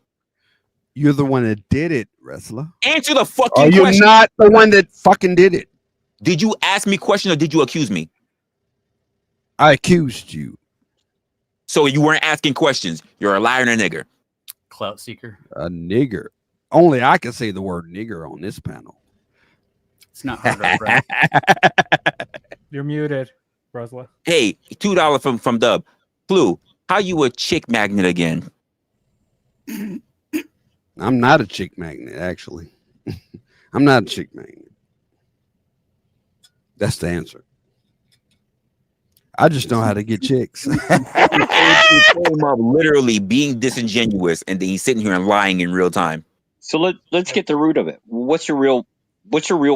You're the one that did it, Resla. Answer the fucking question. You're not the one that fucking did it. Did you ask me questions or did you accuse me? I accused you. So you weren't asking questions. You're a liar and a nigger. Clout seeker. A nigger. Only I can say the word nigger on this panel. It's not hard, right? You're muted, Resla. Hey, $2 from Dub. Flu, how you a chick magnet again? I'm not a chick magnet, actually. I'm not a chick magnet. That's the answer. I just know how to get chicks. Literally being disingenuous, and then he's sitting here and lying in real time. So let's get the root of it. What's your real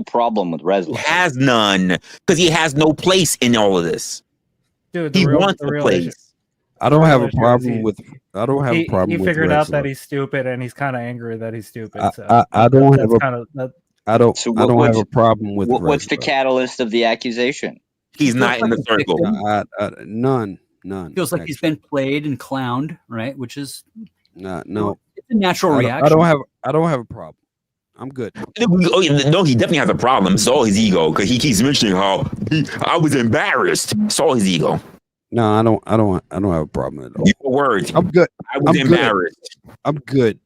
problem with Resla? He has none, because he has no place in all of this. Dude, he wants a place. I don't have a problem with. I don't have a problem. He with figured out Resla. that he's stupid, and he's kind of angry that he's stupid. I don't have a. I don't. So I don't have a problem with. What's the Resla. catalyst of the accusation? He's not in the circle. None. Feels like he's been played and clowned, right? Which is no. It's a natural reaction. I don't have a problem. I'm good. Oh, no, he definitely has a problem. It's all his ego, because he keeps mentioning how I was embarrassed. It's all his ego. No, I don't have a problem at all. Your words. I'm good. I was embarrassed. I'm good.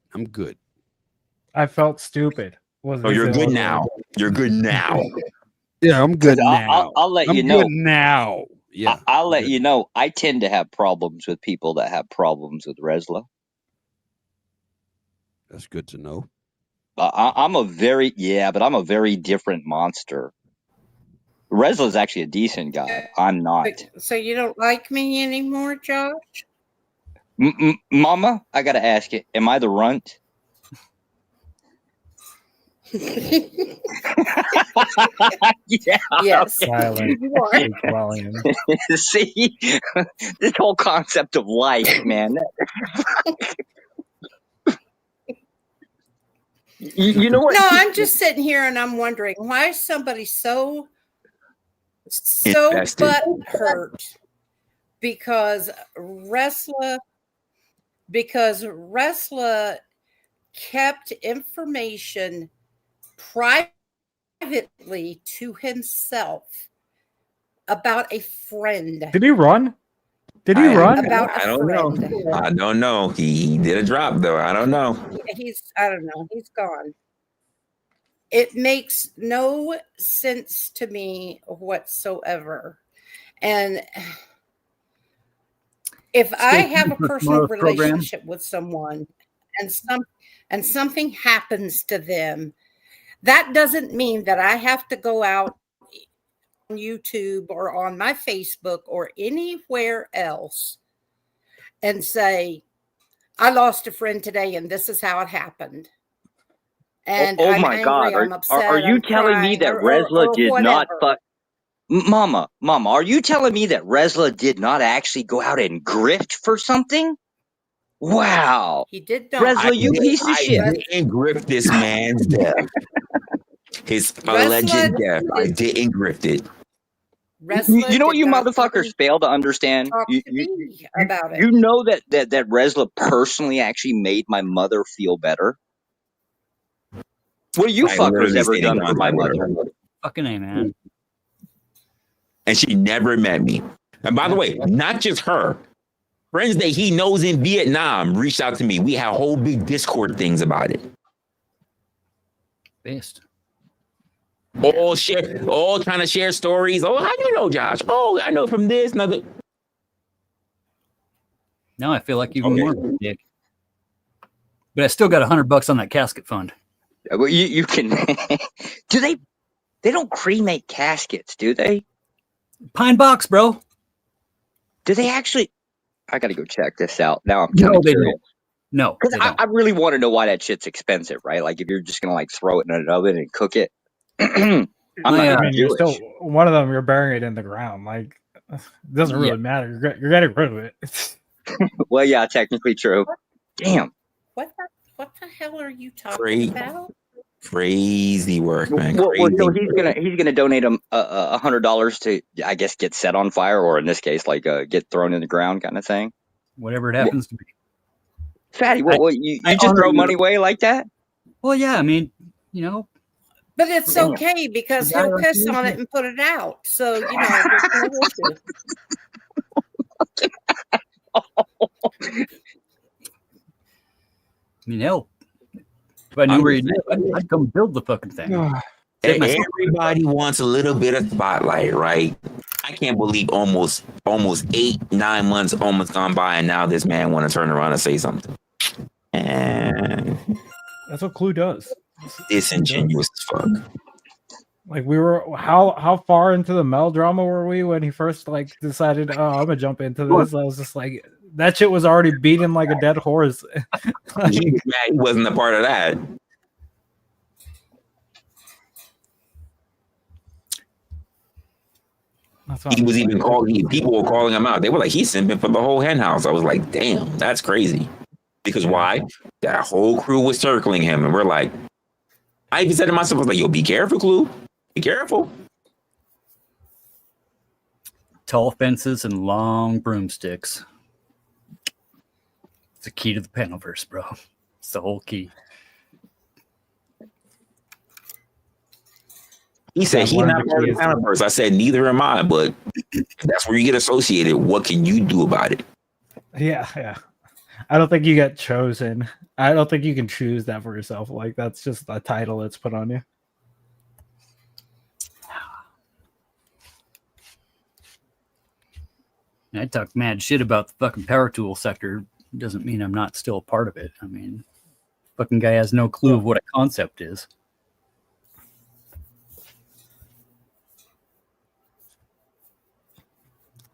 I felt stupid. Oh, you're good now. You're good now. Yeah, I'm good now. I'll let I'm you know. good now. Yeah, I'll let you know. I tend to have problems with people that have problems with Resla. That's good to know. I'm a very different monster. Resla's actually a decent guy. I'm not. So you don't like me anymore, Josh? Mama, I gotta ask you, am I the runt? Yeah. Yes. Silent. You are. Volume. See, this whole concept of life, man. You know what? No, I'm just sitting here and I'm wondering why is somebody so butthurt because Resla kept information privately to himself about a friend. Did he run? Did he run? About a I don't know. friend. I don't know. He did a drop though. I don't know. I don't know. He's gone. It makes no sense to me whatsoever. And if I have a personal relationship with someone and something happens to them, that doesn't mean that I have to go out on YouTube or on my Facebook or anywhere else and say, I lost a friend today and this is how it happened. And oh I'm my angry, God. I'm upset, Are you I'm telling me crying, that or Resla did not whatever. Mama, are you telling me that Resla did not actually go out and grift for something? Wow. He did not. Resla, you piece of shit. I didn't grift this man's death. His alleged death. I didn't grift it. You know what you motherfuckers fail to understand? You know that Resla personally actually made my mother feel better. What have you fuckers ever done for my mother? Fucking A, man. And she never met me. And by the way, not just her. Friends that he knows in Vietnam reached out to me. We had whole big Discord things about it. Based. All trying to share stories. Oh, how do you know, Josh? Oh, I know from this, another. Now I feel like even more dick. But I still got $100 on that casket fund. Well, you can. Do they? They don't cremate caskets, do they? Pine box, bro. Do they actually? I got to go check this out. Now I'm No, they curious. don't. No, because I really want to know why that shit's expensive, right? Like if you're just gonna like throw it in an oven and cook it. I'm not you're still one of them. You're burying it in the ground. Like it doesn't really matter. You're getting rid of it. Well, yeah, technically true. Damn. What the hell are you talking about? Crazy work, man. Well, Crazy so work. he's gonna donate him $100 to, I guess, get set on fire, or in this case, like get thrown in the ground, kind of thing. Whatever it happens to be. Fatty, you just throw money away like that? Well, yeah. I mean, you know. But it's okay because he'll piss on it and put it out. So, you know, there's no issue. I mean, hell, if I knew where you live, I'd come build the fucking thing. Everybody wants a little bit of spotlight, right? I can't believe almost 8-9 months almost gone by, and now this man want to turn around and say something. And that's what Clue does. Disingenuous as fuck. Like we were, how far into the melodrama were we when he first like decided, oh, I'm gonna jump into this? I was just like, that shit was already beating like a dead horse. Like, he was mad he wasn't a part of that. He was even calling. People were calling him out. They were like, "He's simping for the whole hen house." I was like, "Damn, that's crazy." Because why? That whole crew was circling him, and we're like, I even said to myself, "I was like, yo, be careful, Clue. Be careful." Tall fences and long broomsticks. It's the key to the Panelverse, bro. It's the whole key. He said he's not part of the Panelverse. I said neither am I, but that's where you get associated. What can you do about it? Yeah. I don't think you get chosen. I don't think you can choose that for yourself. Like that's just a title that's put on you. I talk mad shit about the fucking power tool sector. Doesn't mean I'm not still a part of it. I mean, fucking guy has no clue of what a concept is.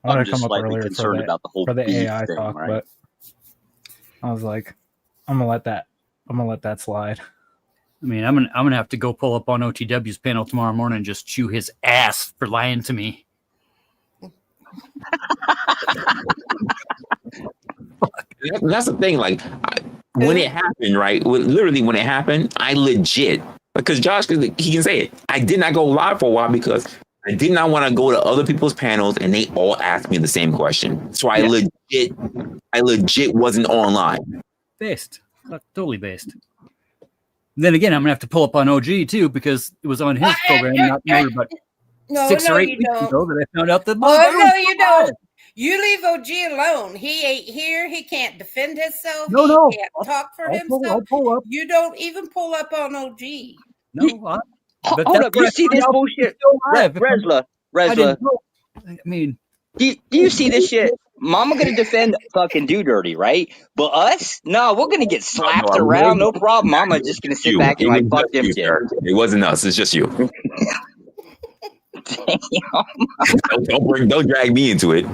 I wanted to just come up slightly earlier concerned about the whole for the beef AI thing, talk, right? but I was like, I'm gonna let that slide. I mean, I'm gonna have to go pull up on OTW's panel tomorrow morning and just chew his ass for lying to me. That's the thing. Like when it happened, right? Literally when it happened, I legit, because Josh, he can say it. I did not go live for a while because I did not want to go to other people's panels and they all asked me the same question. So I legit wasn't online. Based. Totally based. Then again, I'm gonna have to pull up on OG too because it was on his program, not me, but 6 or 8 weeks ago that I found out that. Oh no, you don't. You leave OG alone. He ain't here. He can't defend himself. No. He can't talk for himself. I'll pull up. You don't even pull up on OG. No, hold up. You see this bullshit, Resla? I mean, do you see this shit? Mama gonna defend fucking do dirty, right? But us, no, we're gonna get slapped around, no problem. Mama just gonna sit back and like fuck them kids. It wasn't us. It's just you. Don't drag me into it.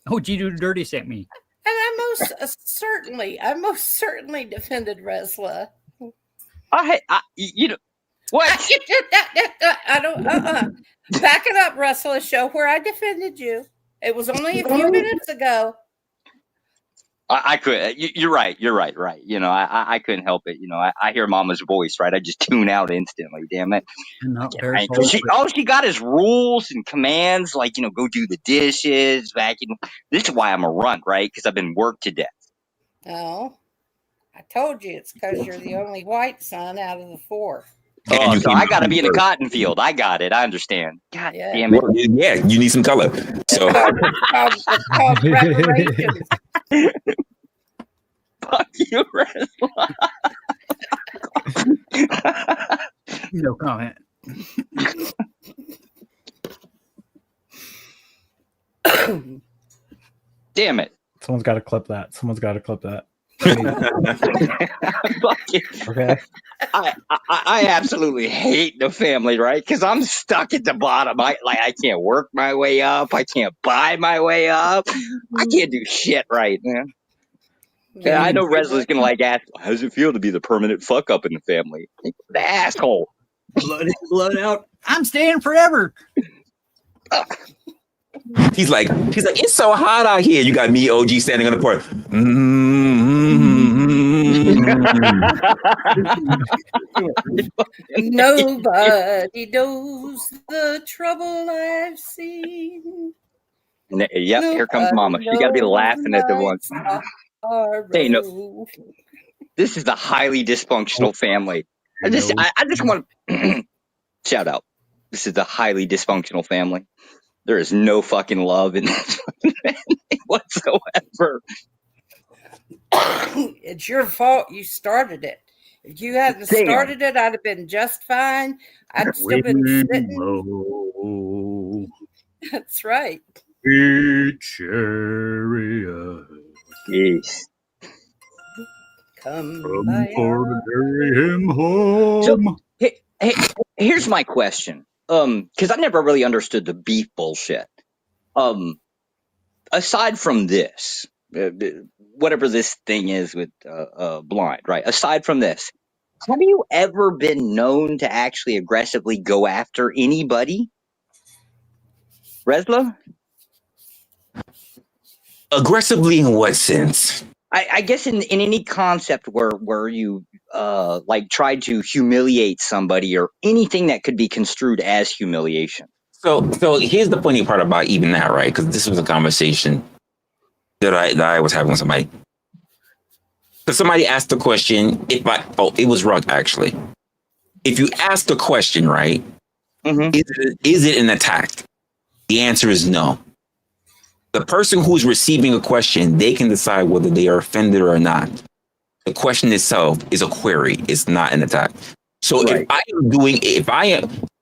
OG do dirty sent me. And I most certainly defended Resla. You know what? I don't. Back it up, Resla. Show where I defended you. It was only a few minutes ago. I could. You're right. Right. You know, I couldn't help it. You know, I hear Mama's voice, right? I just tune out instantly. Damn it. All she got is rules and commands, like, you know, go do the dishes, vacuum. This is why I'm a runt, right? Because I've been worked to death. Oh, I told you it's because you're the only white son out of the 4. Oh, so I got to be in a cotton field. I got it. I understand. God damn it. Well, yeah, you need some color. So it's called reparations. Fuck you, Resla. No comment. Damn it. Someone's got to clip that. Okay. I absolutely hate the family, right? Because I'm stuck at the bottom. I can't work my way up. I can't buy my way up. I can't do shit right, man. Yeah, I know Resla's gonna like ask, how does it feel to be the permanent fuck up in the family? The asshole. Blood out. I'm staying forever. He's like, it's so hot out here. You got me, OG, standing on the porch. Nobody knows the trouble I've seen. Yep, here comes Mama. She got to be laughing at the one. Hey, no, this is a highly dysfunctional family. I just want to shout out. This is a highly dysfunctional family. There is no fucking love in this family whatsoever. It's your fault. You started it. If you hadn't started it, I'd have been just fine. I'd still been sitting. Low. That's right. Chariot. Jeez. Come to carry him home. So, hey, here's my question. Because I never really understood the beef bullshit. Aside from this, whatever this thing is with blind, right? Aside from this, have you ever been known to actually aggressively go after anybody? Resla? Aggressively in what sense? I guess in any concept where you like tried to humiliate somebody or anything that could be construed as humiliation. So here's the funny part about even that, right? Because this was a conversation that I was having with somebody. Because somebody asked the question, it was Rug actually. If you ask the question, right, is it an attack? The answer is no. The person who's receiving a question, they can decide whether they are offended or not. The question itself is a query. It's not an attack. So right.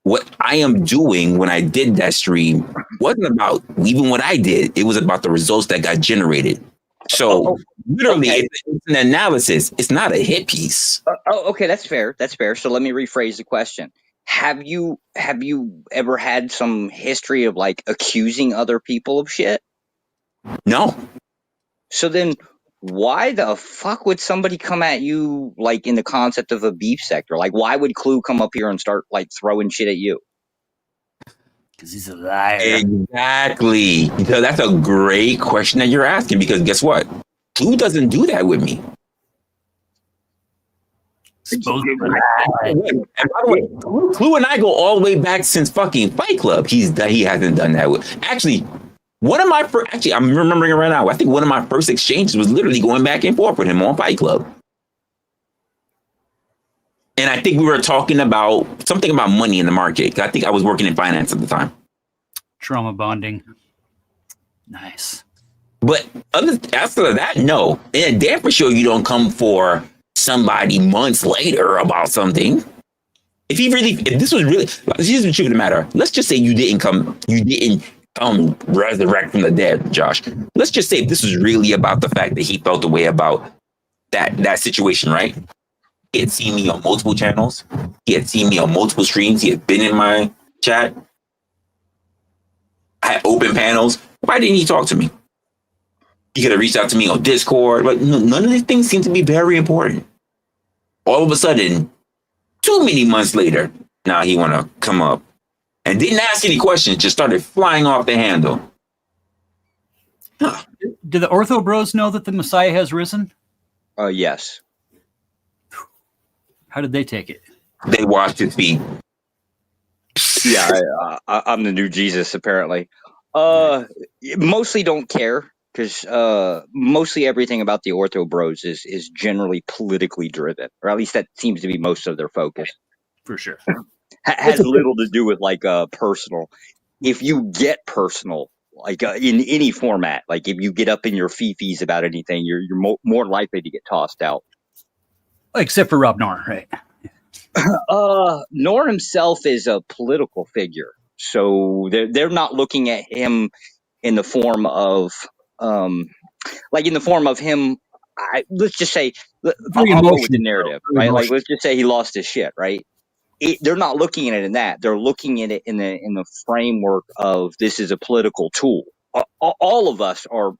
What I am doing when I did that stream wasn't about even what I did. It was about the results that got generated. So literally, it's an analysis. It's not a hit piece. Okay, that's fair. That's fair. So let me rephrase the question. Have you ever had some history of like accusing other people of shit? No. So then why the fuck would somebody come at you like in the concept of a beef sector? Like why would Clue come up here and start like throwing shit at you? Because he's a liar. Exactly. So that's a great question that you're asking, because guess what? Clue doesn't do that with me. And by the way, Clue and I go all the way back since fucking Fight Club. He hasn't done that with. Actually, I'm remembering it right now. I think one of my first exchanges was literally going back and forth with him on Fight Club. And I think we were talking about something about money in the market. I think I was working in finance at the time. Trauma bonding. Nice. But after that, no. And damn for sure you don't come for somebody months later about something. If this was really, here's the truth of the matter. Let's just say you didn't resurrect from the dead, Josh. Let's just say this was really about the fact that he felt the way about that situation, right? He had seen me on multiple channels. He had seen me on multiple streams. He had been in my chat. I had open panels. Why didn't he talk to me? He could have reached out to me on Discord. But none of these things seem to be very important. All of a sudden, too many months later, now he want to come up and didn't ask any questions, just started flying off the handle. Huh. Do the Ortho Bros know that the Messiah has risen? Yes. How did they take it? They washed his feet. Yeah, I'm the new Jesus, apparently. Mostly don't care, because mostly everything about the Ortho Bros is generally politically driven, or at least that seems to be most of their focus. For sure. Has little to do with like personal. If you get personal, like in any format, like if you get up in your fifis about anything, you're more likely to get tossed out. Except for Rob Knorr, right? Knorr himself is a political figure, so they're not looking at him in the form of him. Let's just say, I'll go with the narrative, right? Like let's just say he lost his shit, right? They're not looking at it in that. They're looking at it in the framework of this is a political tool. All of us are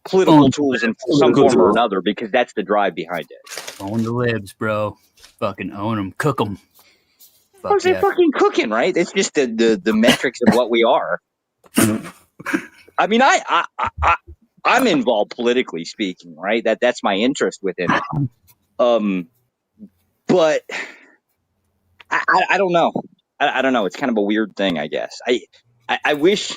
political tools in some form or another, because that's the drive behind it. Own the libs, bro. Fucking own them. Cook them. They're fucking cooking, right? It's just the metrics of what we are. I mean, I'm involved politically speaking, right? That's my interest within it. But I don't know. I don't know. It's kind of a weird thing, I guess. I wish.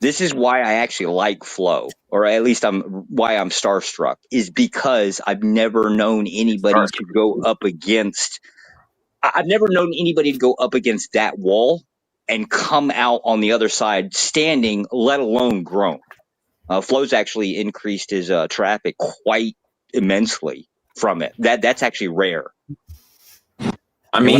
This is why I actually like Flow, or at least why I'm starstruck, is because I've never known anybody to go up against. I've never known anybody to go up against that wall and come out on the other side standing, let alone grown. Flow's actually increased his traffic quite immensely from it. That's actually rare. I mean,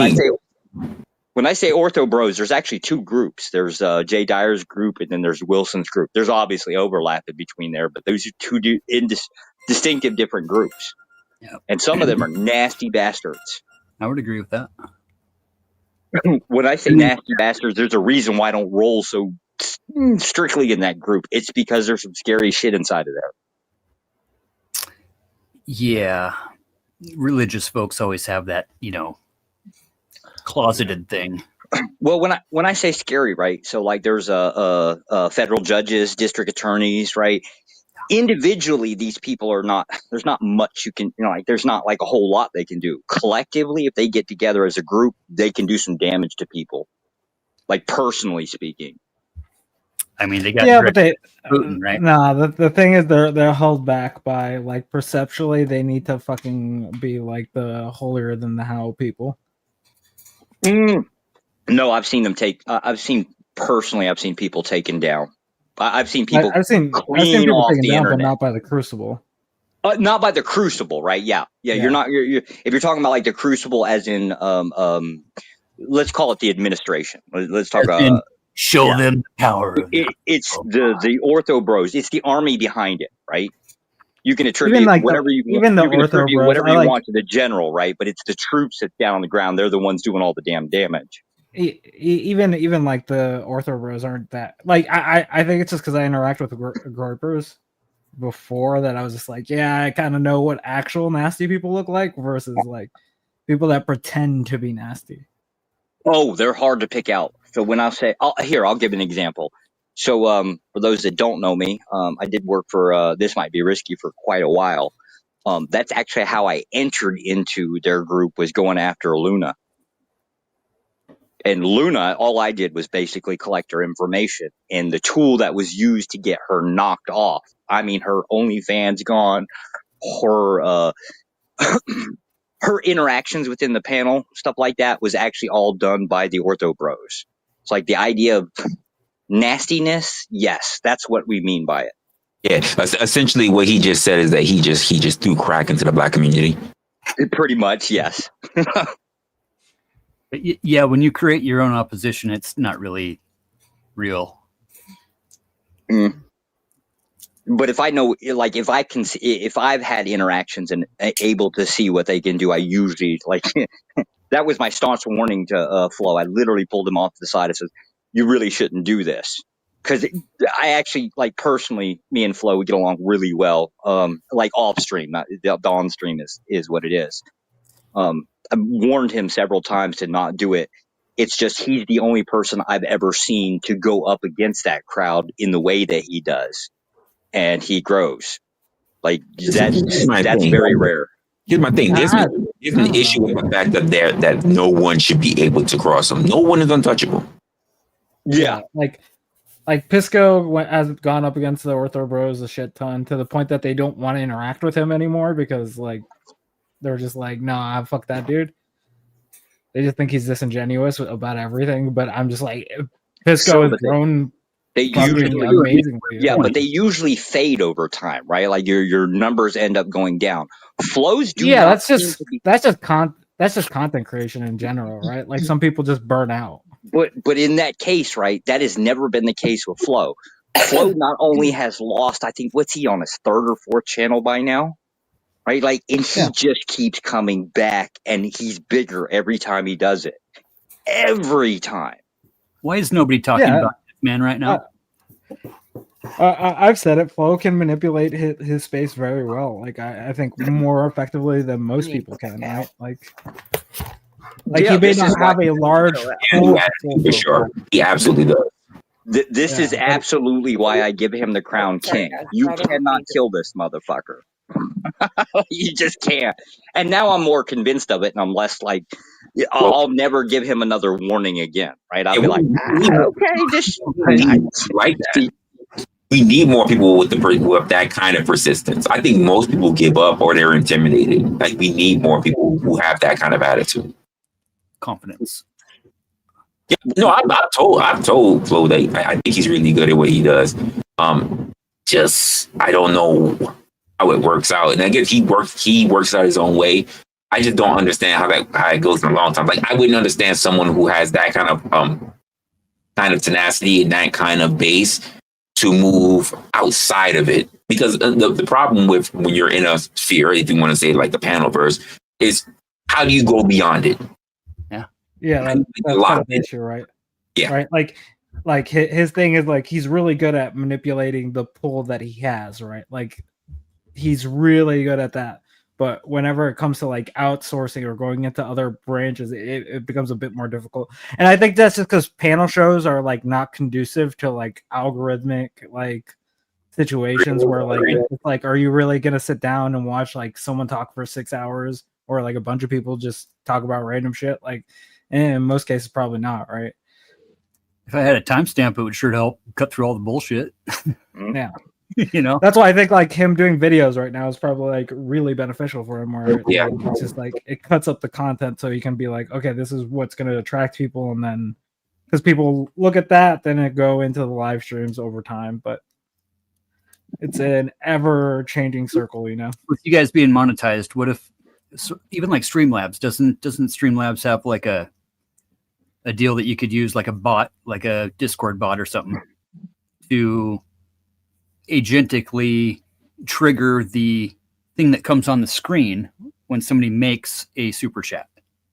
when I say Ortho Bros, there's actually two groups. There's Jay Dyer's group, and then there's Wilson's group. There's obviously overlap in between there, but those are two distinctive different groups. Yep. And some of them are nasty bastards. I would agree with that. When I say nasty bastards, there's a reason why I don't roll so strictly in that group. It's because there's some scary shit inside of there. Yeah. Religious folks always have that, closeted thing. Well, when I say scary, right? So like there's federal judges, district attorneys, right? Individually, these people are not. There's not much you can, there's not like a whole lot they can do. Collectively, if they get together as a group, they can do some damage to people. Like personally speaking. I mean, they got but they Putin, right? Nah, the thing is they're held back by like perceptually they need to fucking be like the holier than thou people. No, I've seen them I've seen people taken down. I've seen people. I've seen people taken down, but not by the Crucible. Not by the Crucible, right? Yeah. You're not. If you're talking about like the Crucible, as in, let's call it the administration. Let's talk about. Show them the power. It's the Ortho Bros. It's the army behind it, right? You can attribute whatever you want to the general, right? But it's the troops that's down on the ground. They're the ones doing all the damn damage. Even like the Ortho Bros aren't that like I think it's just because I interact with Groypers before that I was just like, yeah, I kind of know what actual nasty people look like versus like people that pretend to be nasty. Oh, they're hard to pick out. So when I say, I'll give an example. So for those that don't know me, I did work for This Might Be Risky for quite a while. That's actually how I entered into their group, was going after Luna. And Luna, all I did was basically collect her information. And the tool that was used to get her knocked off, I mean, her OnlyFans gone, her her interactions within the panel, stuff like that, was actually all done by the Ortho Bros. It's like the idea of nastiness. Yes, that's what we mean by it. Yeah, essentially what he just said is that he just threw crack into the black community. Pretty much, yes. Yeah, when you create your own opposition, it's not really real. But if I know, like, if I've had interactions and able to see what they can do, I usually, like, that was my staunch warning to Flo. I literally pulled him off to the side and said, you really shouldn't do this. Because I actually, like, personally, me and Flo, we get along really well. Like off stream, not the on stream is what it is. I've warned him several times to not do it. It's just he's the only person I've ever seen to go up against that crowd in the way that he does. And he grows. Like, that's very rare. Here's my thing. There's an issue with the fact that no one should be able to cross them. No one is untouchable. Yeah. Like Pisco has gone up against the Ortho Bros a shit ton to the point that they don't want to interact with him anymore because, like, they're just like, nah, fuck that dude. They just think he's disingenuous about everything. But I'm just like, Pisco has grown. They usually amazingly. Yeah, but they usually fade over time, right? Like your numbers end up going down. Flows do. Yeah, that's just content creation in general, right? Like some people just burn out. But in that case, right, that has never been the case with Flo. Flo not only has lost, I think, what's he on, his third or fourth channel by now? Right? Like, and he just keeps coming back, and he's bigger every time he does it. Every time. Why is nobody talking about this man right now? I've said it. Flo can manipulate his space very well. Like, I think more effectively than most people can, right? Like he may not have a large... For sure. He absolutely does. This is absolutely why I give him the crown king. You cannot kill this motherfucker. You just can't. And now I'm more convinced of it, and I'm less like, I'll never give him another warning again, right? I'll be like, okay, just like that. We need more people with that kind of persistence. I think most people give up or they're intimidated. Like, we need more people who have that kind of attitude, confidence. Yeah, no, I've told Flo that I think he's really good at what he does. Just I don't know how it works out, and I guess he works out his own way. I just don't understand how it goes in a long time. Like, I wouldn't understand someone who has that kind of tenacity and that kind of base to move outside of it. Because the problem with when you're in a sphere, if you want to say like the panel verse, is how do you go beyond it? Yeah, that's kind of the issue, right? Yeah, right. Like his thing is like he's really good at manipulating the pull that he has, right? Like he's really good at that. But whenever it comes to like outsourcing or going into other branches, it becomes a bit more difficult. And I think that's just because panel shows are like not conducive to like algorithmic like situations where like it's like, are you really gonna sit down and watch like someone talk for 6 hours or like a bunch of people just talk about random shit? Like, in most cases, probably not, right? If I had a timestamp, it would sure help cut through all the bullshit. Yeah. You know, that's why I think like him doing videos right now is probably like really beneficial for him. Where it's just like it cuts up the content, so you can be like, okay, this is what's going to attract people, and then because people look at that, then it go into the live streams over time. But it's an ever changing circle, you know. With you guys being monetized, what if even like Streamlabs doesn't Streamlabs have like a deal that you could use like a bot, like a Discord bot or something, to agentically trigger the thing that comes on the screen when somebody makes a super chat?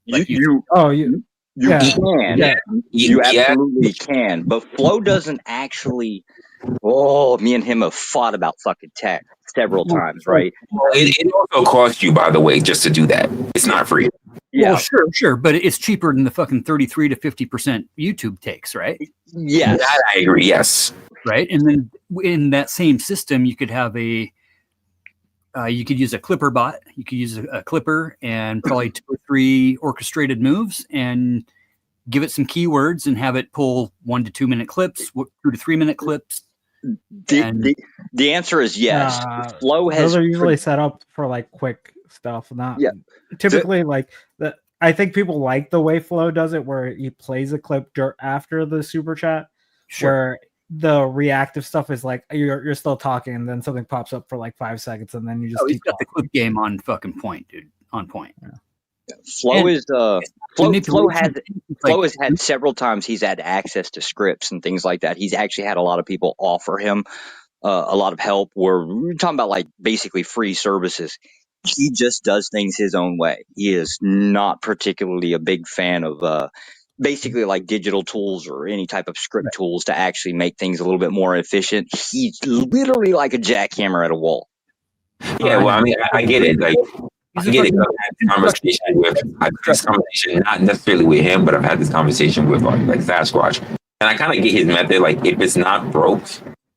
Like you can. You absolutely can. But Flo doesn't actually. Oh, me and him have fought about fucking tech several times, right? It also costs you, by the way, just to do that. It's not free. Yeah, well, sure, but it's cheaper than the fucking 33 to 50% YouTube takes, right? Yes, that I agree. Yes, right. And then in that same system, you could have you could use a clipper bot. You could use a clipper and probably 2 or 3 orchestrated moves and give it some keywords and have it pull 1 to 2 minute clips, 2 to 3 minute clips. The answer is yes. Flo has. Those are usually set up for like quick stuff, not typically like that. I think people like the way Flo does it, where he plays a clip after the super chat, where the reactive stuff is like you're still talking, and then something pops up for like 5 seconds, and then you just he's got the clip game on fucking point, dude. On point. Yeah. Flo has had several times he's had access to scripts and things like that. He's actually had a lot of people offer him a lot of help. Where we're talking about like basically free services. He just does things his own way. He is not particularly a big fan of basically like digital tools or any type of script tools to actually make things a little bit more efficient. He's literally like a jackhammer at a wall. Yeah, well, I mean, I get it. Like, I get it. I've had this conversation, not necessarily with him, but I've had this conversation with like Sasquatch, and I kind of get his method. Like, if it's not broke,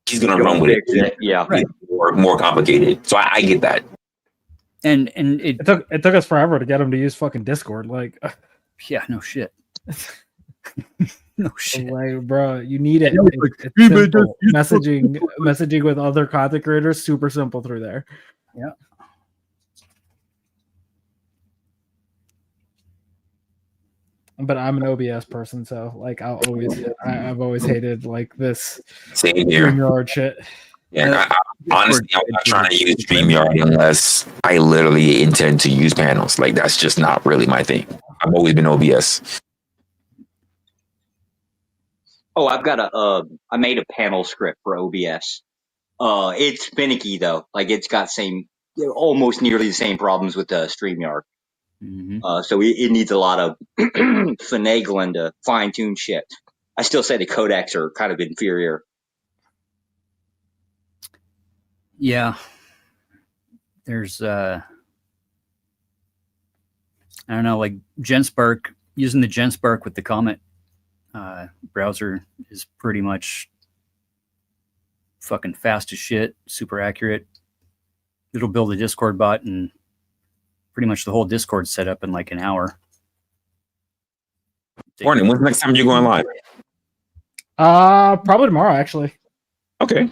he's gonna run with it. Yeah, more complicated. So I get that. And it took us forever to get him to use fucking Discord. Like, yeah, no shit. No shit, like, bro. You need it. It's simple. Messaging with other content creators, super simple through there. Yeah. But I'm an OBS person, so like I've always hated like this StreamYard shit. Yeah, honestly, I'm not trying to use StreamYard unless I literally intend to use panels. Like, that's just not really my thing. I've always been OBS. Oh, I made a panel script for OBS. It's finicky though. Like, it's got almost nearly the same problems with the StreamYard. Mm-hmm. So it needs a lot of finagling to fine tune shit. I still say the codecs are kind of inferior. Yeah. There's I don't know, like GenSpark, using the GenSpark with the comment Browser is pretty much fucking fast as shit, super accurate. It'll build a Discord bot and pretty much the whole Discord set up in like an hour. Morning. When's the next time you're going live? Probably tomorrow, actually. Okay.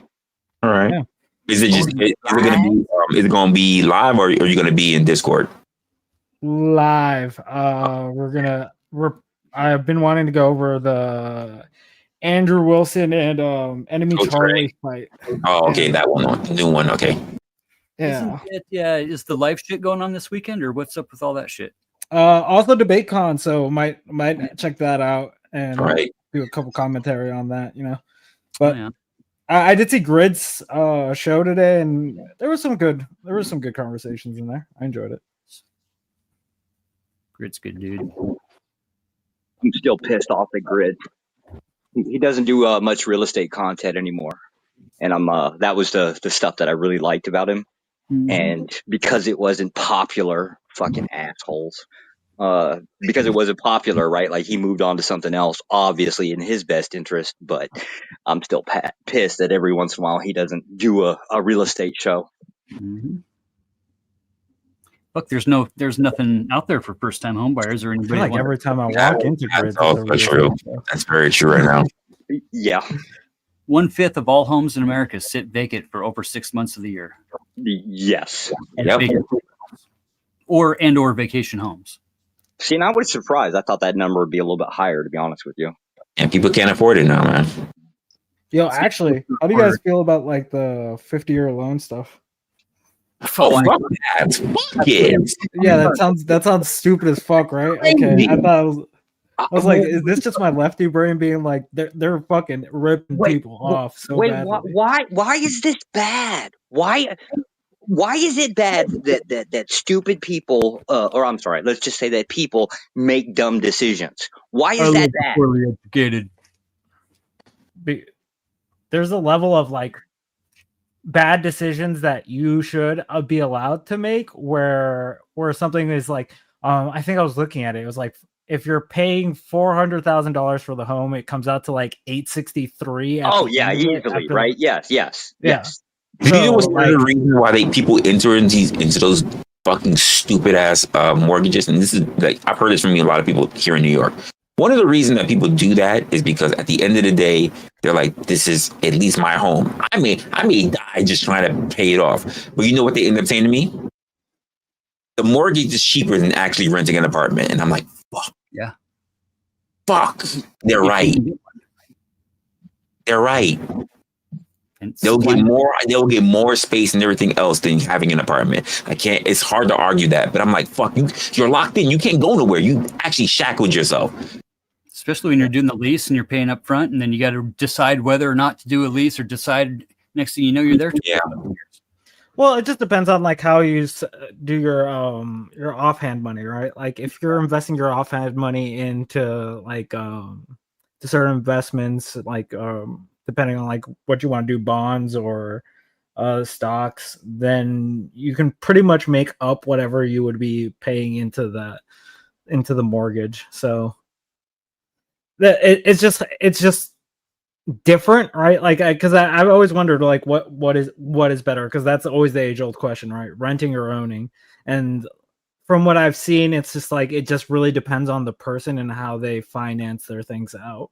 All right. Yeah. Is it going to be live, or are you going to be in Discord? Live. I've been wanting to go over the Andrew Wilson and Enemy Charlie fight. Oh, okay, that one, the new one. Okay. Yeah. Is the live shit going on this weekend, or what's up with all that shit? Also DebateCon, so might check that out and do a couple commentary on that, you know. But I did see Grid's show today, and there was some good conversations in there. I enjoyed it. Grid's good, dude. I'm still pissed off at Grid. He doesn't do much real estate content anymore, and that was the stuff that I really liked about him. Mm-hmm. And because it wasn't popular, fucking assholes. Because it wasn't popular, right? Like, he moved on to something else, obviously in his best interest. But I'm still pissed that every once in a while he doesn't do a real estate show. Mm-hmm. Look, there's nothing out there for first time home buyers or anybody. Like every time I walk into Grid, that's true. That's very true right now. Yeah. 1/5 of all homes in America sit vacant for over 6 months of the year. Yes. Or vacation homes. See, and I was surprised. I thought that number would be a little bit higher, to be honest with you. And people can't afford it now, man. Yo, actually, how do you guys feel about like the 50-year loan stuff? Oh, fuck that. Fuck it. Yeah, that sounds stupid as fuck, right? Okay, I was like, is this just my lefty brain being like they're fucking ripping people off so badly? Why is this bad? Why is it bad that stupid people, or I'm sorry, let's just say that people make dumb decisions? Why is that bad? Poorly educated. There's a level of like bad decisions that you should be allowed to make where something is like, I think I was looking at it. It was like, if you're paying $400,000 for the home, it comes out to like $863. Oh yeah, easily, right? Yes. You know what's the reason why people enter into those fucking stupid ass mortgages? And this is like, I've heard this from a lot of people here in New York. One of the reasons that people do that is because at the end of the day, they're like, this is at least my home. I may die just trying to pay it off. But you know what they end up saying to me? The mortgage is cheaper than actually renting an apartment. And I'm like, fuck. Yeah. Fuck. They're right. They're right. They'll get more space and everything else than having an apartment. It's hard to argue that, but I'm like, fuck, you're locked in. You can't go nowhere. You actually shackled yourself. Especially when you're doing the lease and you're paying up front, and then you got to decide whether or not to do a lease, or decide next thing you know you're there. Yeah. Well, it just depends on like how you do your offhand money, right? Like if you're investing your offhand money into like to certain investments, like depending on like what you want to do, bonds or stocks, then you can pretty much make up whatever you would be paying into the mortgage. So it's just different, right? Like because I've always wondered like what is better, because that's always the age-old question, right? Renting or owning. And from what I've seen, it's just like it just really depends on the person and how they finance their things out.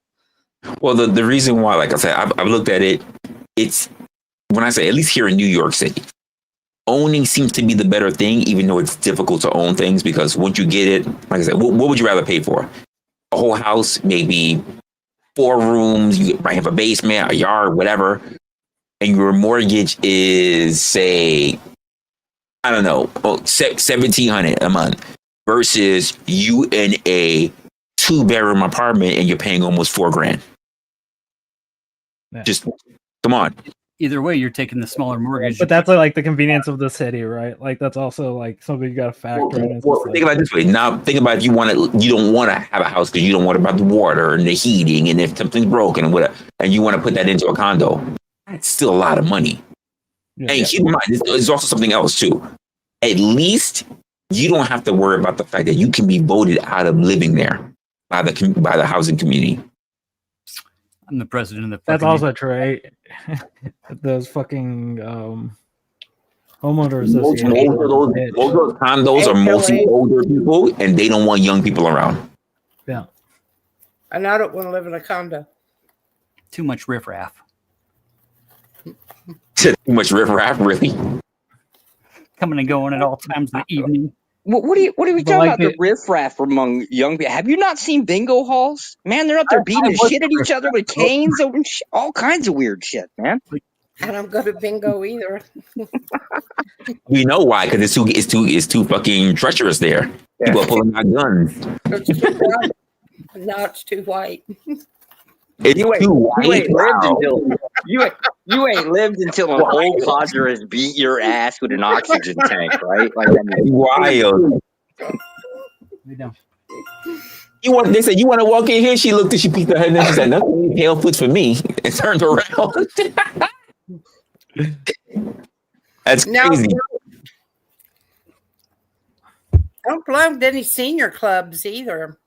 Well, the reason why, like I said, I've looked at it. It's when I say, at least here in New York City, owning seems to be the better thing, even though it's difficult to own things, because once you get it, like I said, what would you rather pay for? A whole house, maybe 4 rooms, you might have a basement, a yard, whatever, and your mortgage is, say, I don't know, $1,700 a month, versus you in a 2-bedroom apartment and you're paying almost $4,000. Yeah. Just come on. Either way, you're taking the smaller mortgage. But that's like the convenience of the city, right? Like that's also like something you got to factor in. Well, think about it this way. Now, think about if you don't want to have a house because you don't worry about the water and the heating, and if something's broken and whatever, and you want to put that into a condo, that's still a lot of money. Yeah. And keep in mind, there's also something else too. At least you don't have to worry about the fact that you can be voted out of living there by the housing community. I'm the president of the. That's also true. Right? Those fucking homeowner associations. Most of those condos are mostly older people, and they don't want young people around. Yeah. And I don't want to live in a condo. Too much riffraff. Too much riffraff, really? Coming and going at all times of the evening. What are we talking about? The riffraff among young people. Have you not seen bingo halls? Man, they're up there beating the shit at each other with canes and all kinds of weird shit, man. I don't go to bingo either. We know why, because it's too fucking treacherous there. Yeah. People are pulling out guns. It's too white. No, it's too white. You ain't lived until an old codger has beat your ass with an oxygen tank, right? Like, I mean, wild. They said, you want to walk in here? She looked and she peeked her head and she said, nothing pale foots for me, and turned around. That's crazy. I don't belong to any senior clubs either.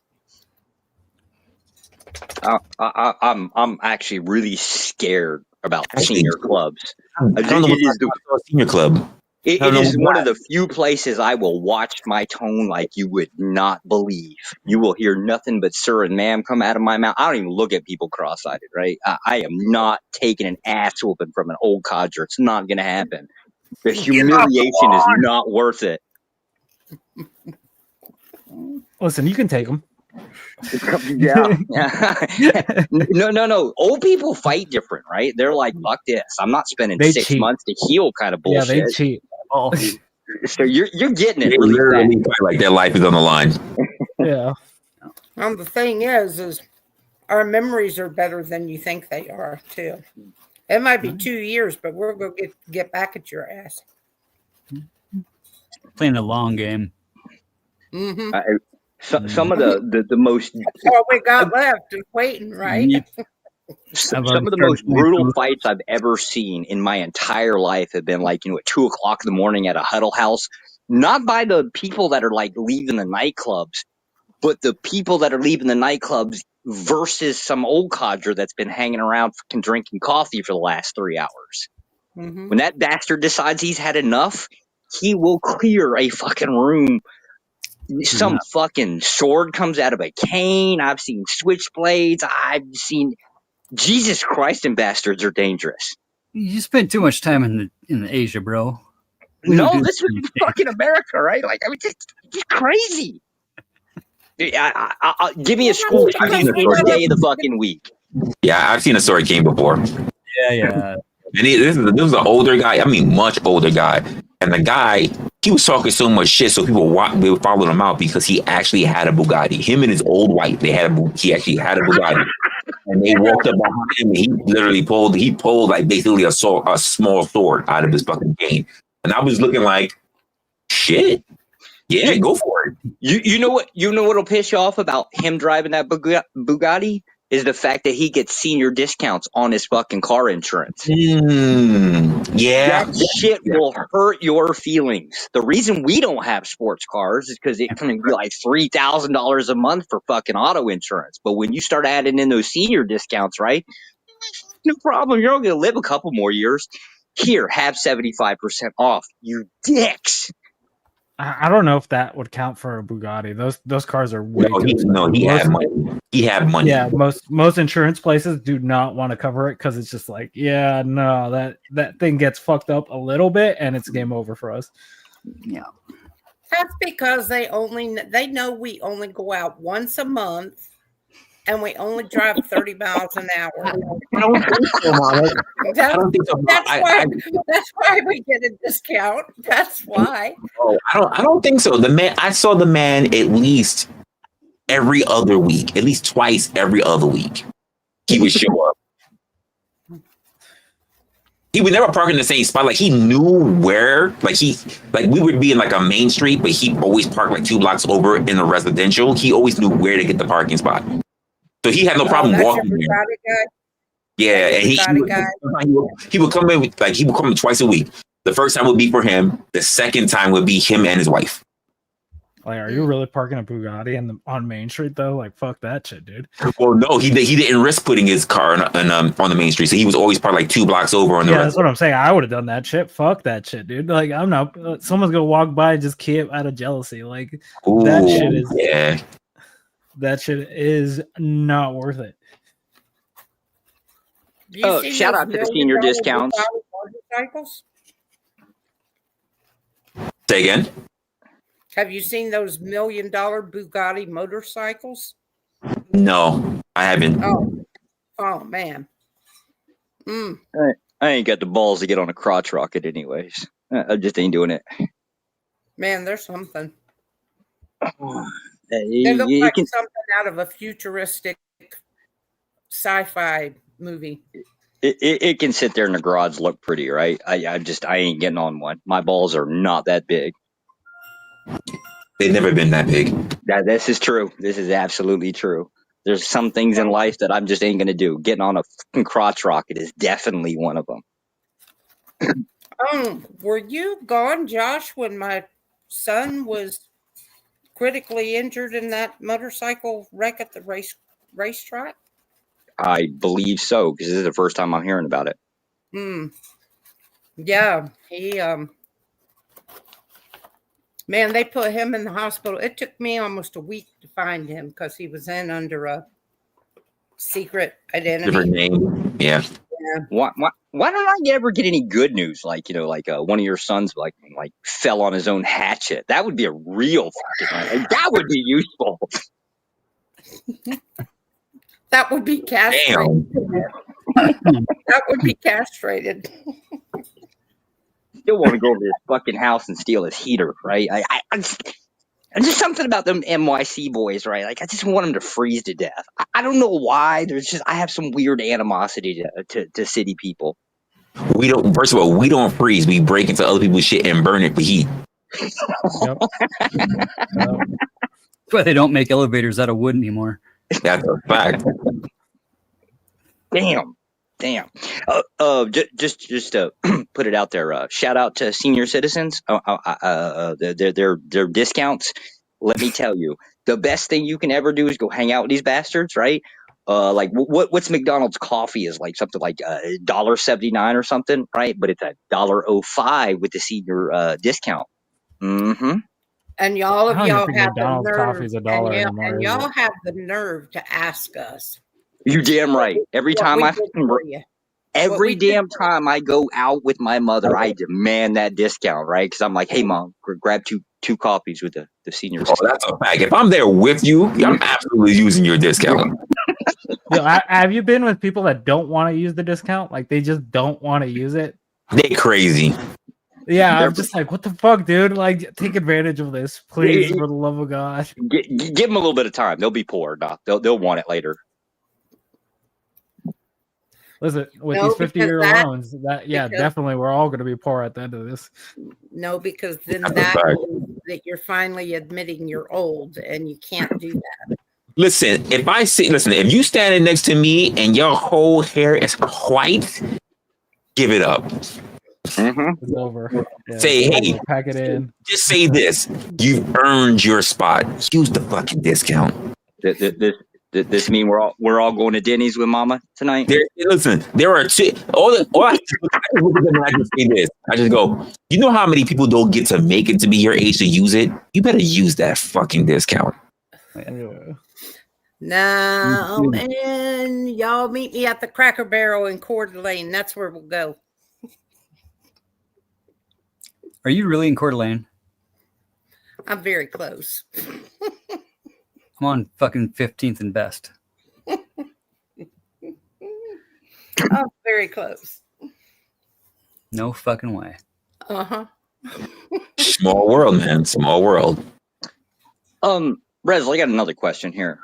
I'm actually really scared about senior clubs. Senior club. It is one of the few places I will watch my tone like you would not believe. You will hear nothing but sir and ma'am come out of my mouth. I don't even look at people cross-eyed, right? I am not taking an ass whooping from an old codger. It's not going to happen. The humiliation is not worth it. Listen, you can take them. Yeah. No. Old people fight different, right? They're like, fuck this. I'm not spending 6 months to heal kind of bullshit. Yeah, they cheat. Oh. So you're getting it. They really literally fight like their life is on the line. Yeah. The thing is our memories are better than you think they are, too. It might be 2 years, but we're going to get back at your ass. Playing a long game. Mm-hmm. Some of the most. That's all we got left is waiting, right? Some of the most brutal fights I've ever seen in my entire life have been like, at 2 o'clock in the morning at a huddle house, not by the people that are like leaving the nightclubs, but the people that are leaving the nightclubs versus some old codger that's been hanging around fucking drinking coffee for the last 3 hours. Mm-hmm. When that bastard decides he's had enough, he will clear a fucking room. Some fucking sword comes out of a cane. I've seen switchblades. I've seen Jesus Christ, and bastards are dangerous. You spent too much time in Asia, bro. No, this was fucking America, right? Like, I mean, it's crazy. Give me a school shooting first day of the fucking week. Yeah, I've seen a sword game before. Yeah. And this was an older guy. I mean, much older guy. And the guy, he was talking so much shit, so people would follow him out because he actually had a Bugatti. Him and his old wife, he actually had a Bugatti. And they walked up behind him, and he literally pulled like basically a small sword out of his fucking cane. And I was looking like, shit. Yeah, go for it. You know what'll piss you off about him driving that Bugatti is the fact that he gets senior discounts on his fucking car insurance. Yeah. That shit will hurt your feelings. The reason we don't have sports cars is because it can be like $3,000 a month for fucking auto insurance. But when you start adding in those senior discounts, right? No problem. You're only going to live a couple more years. Here, have 75% off. You dicks. I don't know if that would count for a Bugatti. Those cars are way too expensive. He had money. He had money. Yeah, most insurance places do not want to cover it because it's just like, yeah, no, that thing gets fucked up a little bit and it's game over for us. Yeah. That's because they know we only go out once a month and we only drive 30 miles an hour. I don't think so, Mom. That's why we get a discount. That's why. Oh, I don't think so. I saw the man at least every other week, at least twice every other week. He would show up. He would never park in the same spot. Like he knew where. Like we would be in like a main street, but he always parked like 2 blocks over in a residential. He always knew where to get the parking spot. So he had no problem walking there. Yeah, and he would come in he would come in twice a week. The first time would be for him. The second time would be him and his wife. Like, are you really parking a Bugatti on Main Street though? Like, fuck that shit, dude. Well, no, he didn't risk putting his car on the main street, so he was always parked like 2 blocks over on the. Yeah, that's what I'm saying. I would have done that shit. Fuck that shit, dude. Like, I'm not. Someone's gonna walk by and just keep out of jealousy. Like, that shit is. Yeah. That shit is not worth it. Oh, shout out to the senior discounts. Motorcycles? Say again. Have you seen those $1 million Bugatti motorcycles? No, I haven't. Oh man. I ain't got the balls to get on a crotch rocket anyways. I just ain't doing it. Man, there's something. They It look like can, something out of a futuristic sci-fi movie. it can sit there in the garage, look pretty, right? I ain't getting on one. My balls are not that big. They've never been that big. This is true. This is absolutely true. There's some things in life that I'm just ain't gonna do. Getting on a fucking crotch rocket is definitely one of them. Were you gone, Josh, when my son was critically injured in that motorcycle wreck at the racetrack? I believe so, because this is the first time I'm hearing about it. Yeah, he man, they put him in the hospital. It took me almost a week to find him because he was in under a secret identity. Different name. Yeah. Why don't I ever get any good news? Like, one of your sons like fell on his own hatchet. That would be a real fucking, that would be useful. That would be castrated. That would be castrated. Still want to go over to his fucking house and steal his heater, right? I'm just something about them NYC boys, right? Like, I just want them to freeze to death. I don't know why. I have some weird animosity to city people. First of all, we don't freeze. We break into other people's shit and burn it for heat. Yep. That's why they don't make elevators out of wood anymore. That's a fact. Damn. Just to put it out there. Shout out to senior citizens. Their discounts. Let me tell you, the best thing you can ever do is go hang out with these bastards, right? Like what's McDonald's coffee is like something like $1.79 or something, right? But it's $1.05 with the senior discount. Mm-hmm. And y'all have McDonald's coffee's $1 anymore. And y'all have the nerve to ask us. You damn right. Every time time I go out with my mother, I demand that discount, right? Because I'm like, hey, Mom, grab two coffees with the senior. Oh, that's a fact. If I'm there with you, I'm absolutely using your discount. Have you been with people that don't want to use the discount? Like, they just don't want to use it? They crazy. Yeah, I'm just like, what the fuck, dude? Like, take advantage of this, please, for the love of God. Give them a little bit of time. They'll be poor. No, they'll want it later. Listen, with these 50-year loans, definitely we're all going to be poor at the end of this. No, because then that you're finally admitting you're old and you can't do that. Listen, if you standing next to me and your whole hair is white, give it up. Mm-hmm. It's over. Yeah, say, hey, pack it in. Just say this: you've earned your spot. Use the fucking discount. This mean we're all going to Denny's with Mama tonight? There are two. I just say this. I just go. You know how many people don't get to make it to be your age to use it? You better use that fucking discount. No, man, y'all meet me at the Cracker Barrel in Coeur d'Alene. That's where we'll go. Are you really in Coeur d'Alene? I'm very close. I'm on fucking 15th and Best. I'm very close. No fucking way. Uh-huh. Small world, man. Small world. Resla, I got another question here.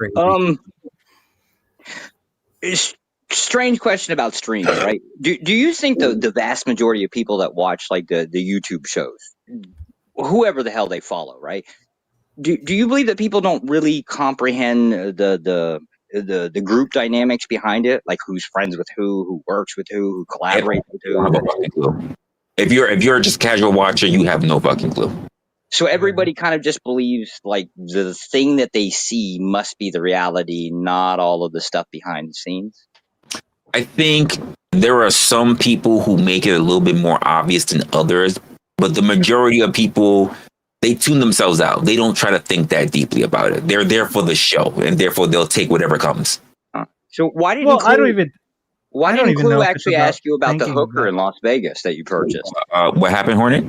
Strange question about streams, right? Do you think the vast majority of people that watch like the YouTube shows, whoever the hell they follow, right? Do you believe that people don't really comprehend the group dynamics behind it, like who's friends with who works with who collaborates with who? If you're just a casual watcher, you have no fucking clue. So everybody kind of just believes like the thing that they see must be the reality, not all of the stuff behind the scenes. I think there are some people who make it a little bit more obvious than others, but the majority of people, they tune themselves out. They don't try to think that deeply about it. They're there for the show, and therefore they'll take whatever comes. So why didn't Well, I don't even Clue know if it's actually about ask you about the thinking hooker that- in Las Vegas that you purchased? What happened, Hornet?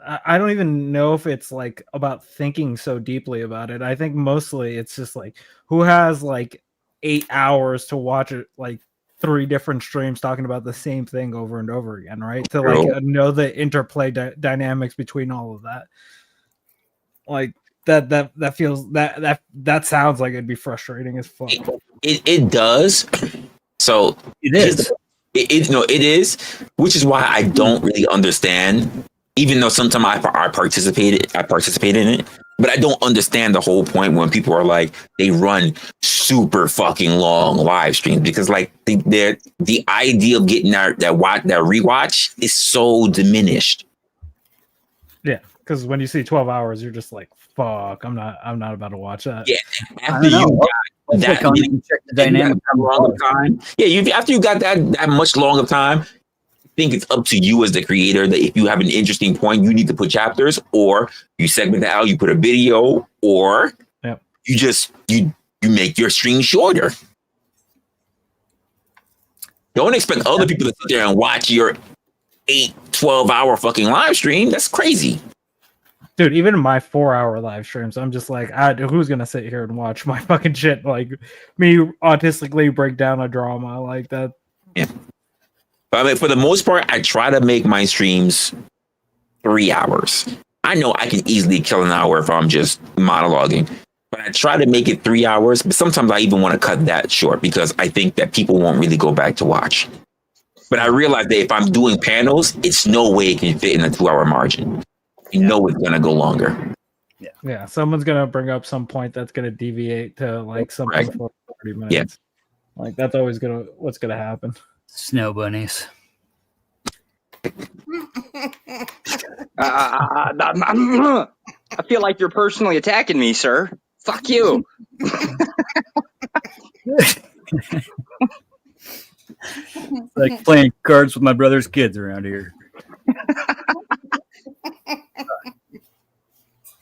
I don't even know if it's like about thinking so deeply about it. I think mostly it's just like who has like 8 hours to watch it, like 3 different streams talking about the same thing over and over again, right? To like know the interplay dynamics between all of that. Like that feels that sounds like it'd be frustrating as fuck. It does. So it is. It is, which is why I don't really understand. Even though sometimes I participate in it, but I don't understand the whole point when people are like they run super fucking long live streams because like the idea of getting that rewatch is so diminished. Yeah, because when you see 12 hours, you're just like, fuck, I'm not about to watch that. Yeah, after you got that long of time, after you got that much long of time. I think it's up to you as the creator that if you have an interesting point, you need to put chapters, or you segment it out, you put a video, or you just you make your stream shorter. Don't expect other people to sit there and watch your 12-hour fucking live stream. That's crazy. Dude, even in my 4-hour live streams, I'm just like, who's gonna sit here and watch my fucking shit? Like me autistically break down a drama like that. Yeah. But I mean, for the most part, I try to make my streams 3 hours. I know I can easily kill an hour if I'm just monologuing, but I try to make it 3 hours. But sometimes I even want to cut that short because I think that people won't really go back to watch. But I realize that if I'm doing panels, it's no way it can fit in a 2-hour margin. You know it's gonna go longer. Yeah, someone's gonna bring up some point that's gonna deviate to like something for 30 minutes. Yeah. Like that's always what's gonna happen. Snow bunnies. I feel like you're personally attacking me, sir. Fuck you. Like playing cards with my brother's kids around here.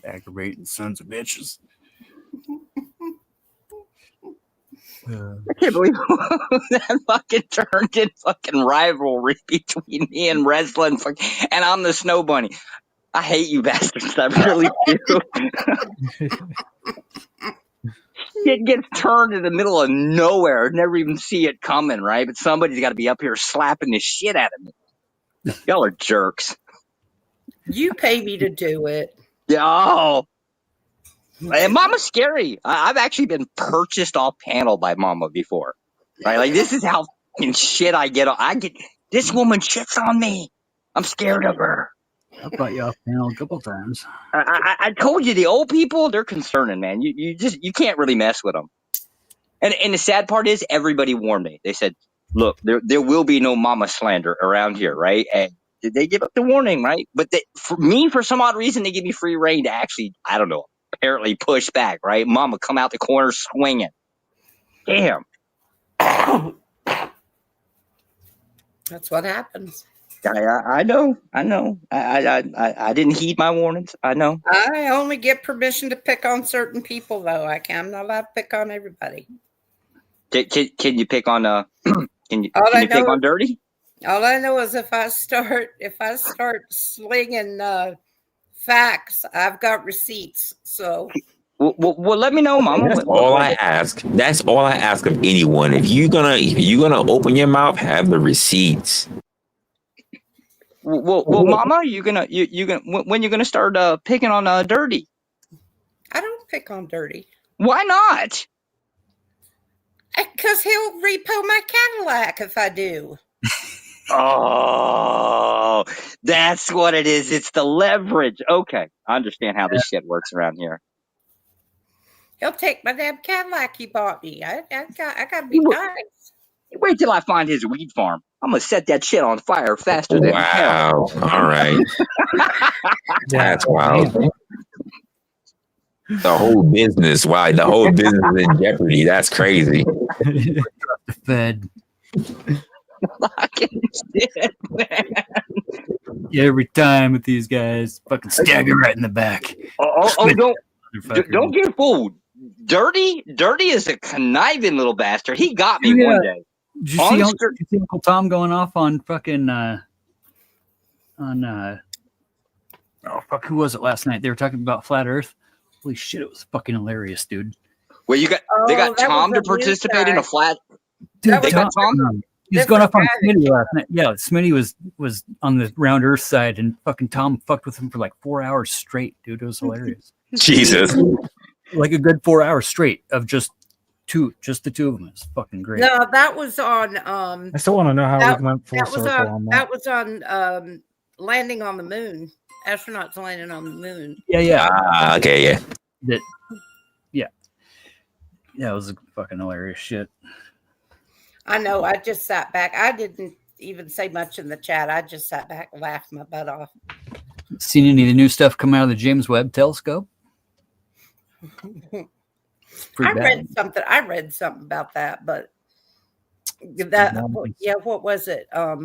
Aggravating sons of bitches. I can't believe that fucking turned in fucking rivalry between me and Resla and I'm the snow bunny. I hate you bastards. I really do. It gets turned in the middle of nowhere. Never even see it coming, right? But somebody's got to be up here slapping the shit out of me. Y'all are jerks. You pay me to do it. Oh. And Mama's scary. I've actually been purchased off panel by Mama before. Right? Like, this is how fucking shit I get. This woman shits on me. I'm scared of her. I've brought you off panel a couple times. I told you, the old people, they're concerning, man. You can't really mess with them. And the sad part is, everybody warned me. They said, look, there will be no mama slander around here, right? And did they give up the warning, right? But for some odd reason, they give me free reign to actually, I don't know, apparently push back, right? Mama come out the corner swinging. Damn. That's what happens. I know. I didn't heed my warnings. I know. I only get permission to pick on certain people, though. I'm not allowed to pick on everybody. Can you pick on can you pick on Dirty? All I know is if I start slinging facts, I've got receipts. So. Well, let me know, Mama. That's all I ask. That's all I ask of anyone. If you're gonna open your mouth, have the receipts. Well, Mama, you gonna when you're gonna start picking on Dirty? I don't pick on Dirty. Why not? Because he'll repo my Cadillac if I do. Oh, that's what it is. It's the leverage. Okay, I understand how this shit works around here. He'll take my damn Cadillac he bought me. I gotta be nice. Wait till I find his weed farm. I'm gonna set that shit on fire faster than hell. Wow. All right. That's wild. The whole business. Wow. The whole business is in jeopardy. That's crazy. The Fed. Fucking shit, man. Every time with these guys, fucking stab you right in the back. Don't get fooled. Dirty is a conniving little bastard. He got me one day. Did you see Uncle Tom going off on fucking who was it last night? They were talking about flat Earth. Holy shit, it was fucking hilarious, dude. Well, they got Tom to participate in a flat. Dude, they got Tom. He was going off on Smitty last night. Yeah, Smitty was on the round Earth side, and fucking Tom fucked with him for like 4 hours straight, dude. It was hilarious. Jesus. Like a good 4 hours straight of just the two of them. It's fucking great. No, that was on. I still want to know how we went full circle on that. That was on landing on the moon. Astronauts landing on the moon. Yeah. Okay, yeah. Yeah, it was fucking hilarious shit. I know. I just sat back. I didn't even say much in the chat. I just sat back and laughed my butt off. Seen any of the new stuff come out of the James Webb Telescope? I read something about that, but what was it? A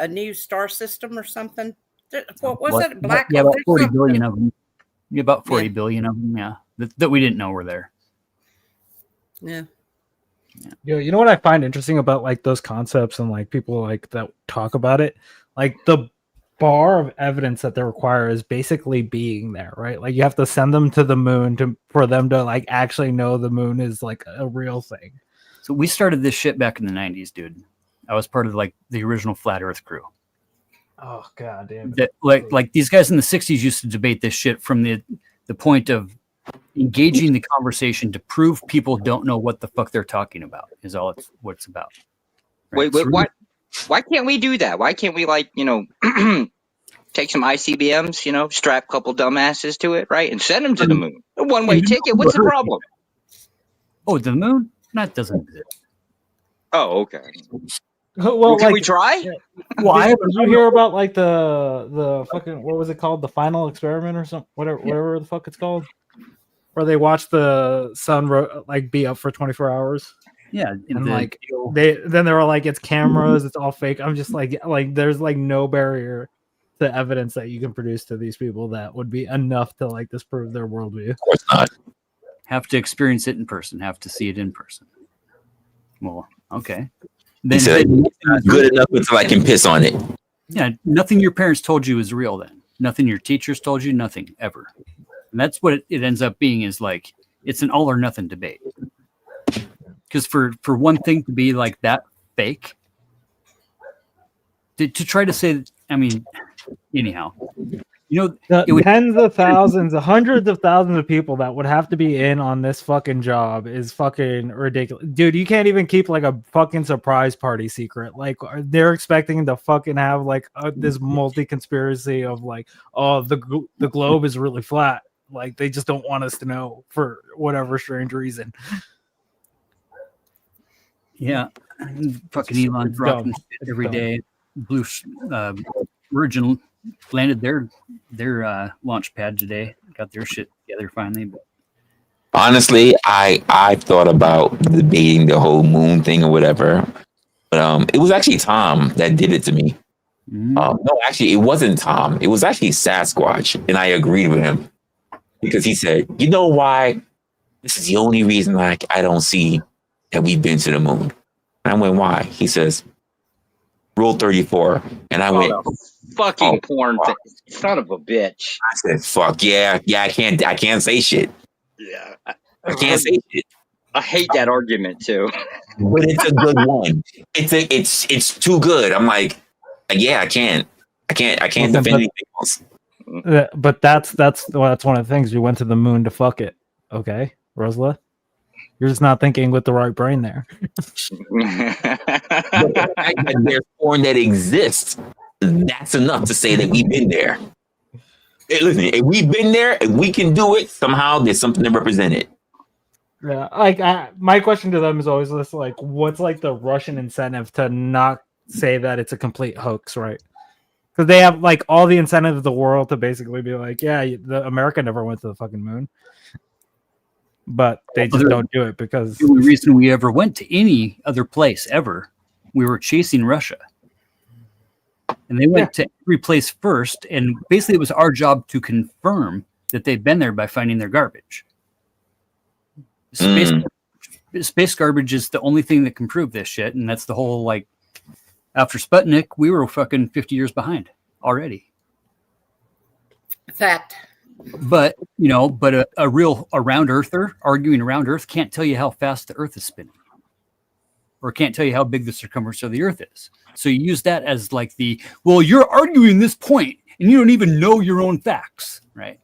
new star system or something? What was it? Black hole? Yeah, about 40 billion of them. Yeah, about 40 billion of them. Yeah, that we didn't know were there. Yeah. You know what I find interesting about like those concepts and like people like that talk about it, like the bar of evidence that they require is basically being there, right? Like you have to send them to the moon for them to like actually know the moon is like a real thing. So we started this shit back in the 90s, dude. I was part of like the original flat Earth crew. Oh god damn it. That like these guys in the 60s used to debate this shit from the point of engaging the conversation to prove people don't know what the fuck they're talking about is all what it's about. Right? Wait, why can't we do that? Why can't we take some ICBMs, strap a couple dumbasses to it, right, and send them to the moon? A one-way ticket. What's the problem? Oh, the moon? That doesn't exist. Oh, okay. Well, can we try? Why? Did you hear about like the fucking, what was it called? The final experiment or something? Whatever the fuck it's called. Where they watch the sun be up for 24 hours. Yeah, and they were like, it's cameras, it's all fake. I'm just like there's like no barrier to evidence that you can produce to these people that would be enough to like disprove their worldview. Of course not. Have to experience it in person. Have to see it in person. Well, okay. Then good enough until I can piss on it. Yeah, nothing your parents told you is real. Then nothing your teachers told you. Nothing ever. And that's what it ends up being, is like it's an all or nothing debate. Because for one thing to be like that fake, to try to say, I mean, anyhow, it would, tens of thousands, hundreds of thousands of people that would have to be in on this fucking job is fucking ridiculous, dude. You can't even keep like a fucking surprise party secret. Like they're expecting to fucking have like this multi conspiracy of like, oh, the globe is really flat. Like they just don't want us to know for whatever strange reason. Yeah, fucking Elon dropping shit every day. Blue Virgin landed their launch pad today. Got their shit together finally. But honestly, I've thought about debating the whole moon thing or whatever, but it was actually Tom that did it to me. No, actually, it wasn't Tom. It was actually Sasquatch, and I agreed with him because he said, "You know why? This is the only reason I don't see that we've been to the moon." And I went, "Why?" He says, "Rule 34," and I went, "Fucking porn, son of a bitch." I said, "Fuck yeah, I can't say shit." Yeah, I can't say shit. I hate that argument too, but it's a good one. It's too good. I'm like, yeah, I can't defend anything else. But that's one of the things. We went to the moon to fuck it. Okay, Resla, you're just not thinking with the right brain there. There's porn that exists. That's enough to say that we've been there. Hey, listen, if we've been there, if we can do it, somehow there's something to represent it. Yeah, like my question to them is always this: like, what's like the Russian incentive to not say that it's a complete hoax, right? Because they have like all the incentive of the world to basically be like, yeah, the America never went to the fucking moon, but they just don't do it because the only reason we ever went to any other place ever, we were chasing Russia, and they went to every place first, and basically it was our job to confirm that they'd been there by finding their garbage. Space garbage is the only thing that can prove this shit, and that's the whole like. After Sputnik, we were fucking 50 years behind already. Fact. But a real round earther arguing around Earth can't tell you how fast the Earth is spinning, or can't tell you how big the circumference of the Earth is. So you use that as like you're arguing this point, and you don't even know your own facts, right?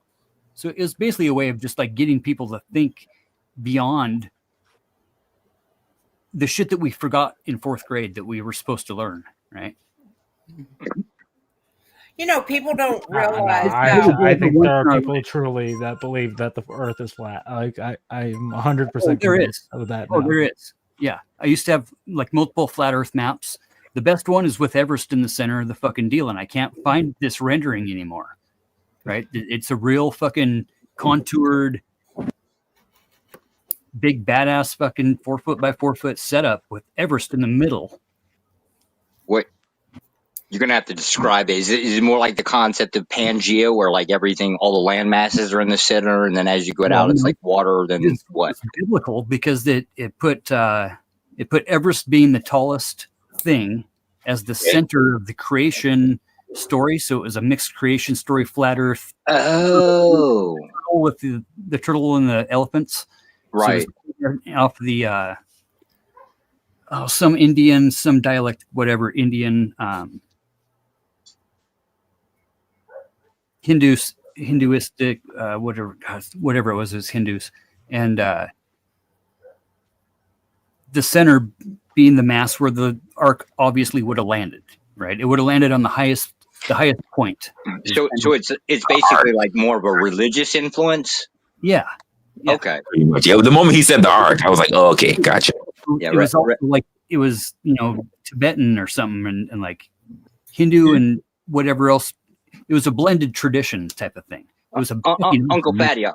So it's basically a way of just like getting people to think beyond the shit that we forgot in 4th grade that we were supposed to learn, right? People don't realize. I think there are people truly that believe that the Earth is flat. Like I'm 100% convinced of that. Oh, there is. Yeah, I used to have like multiple flat Earth maps. The best one is with Everest in the center of the fucking deal, and I can't find this rendering anymore. Right? It's a real fucking contoured, big badass fucking 4 foot by 4 foot setup with Everest in the middle. What you're gonna have to describe it. Is it more like the concept of Pangea, where like everything, all the land masses are in the center, and then as you go out, it's like water. Then what? It's biblical because it put Everest being the tallest thing as the center of the creation story. So it was a mixed creation story, flat Earth. Oh, with the turtle and the elephants. Right. So off the some Indian, some dialect, whatever Indian, Hinduistic, whatever it was Hindus, and the center being the mass where the ark obviously would have landed. Right, it would have landed on the highest point. So it's basically like more of a religious influence. Yeah. Okay. Pretty much. Yeah. The moment he said the ark, I was like, oh, okay, gotcha. Yeah. It was also like it was Tibetan or something, and like Hindu and whatever else. It was a blended tradition type of thing. It was Uncle Patty.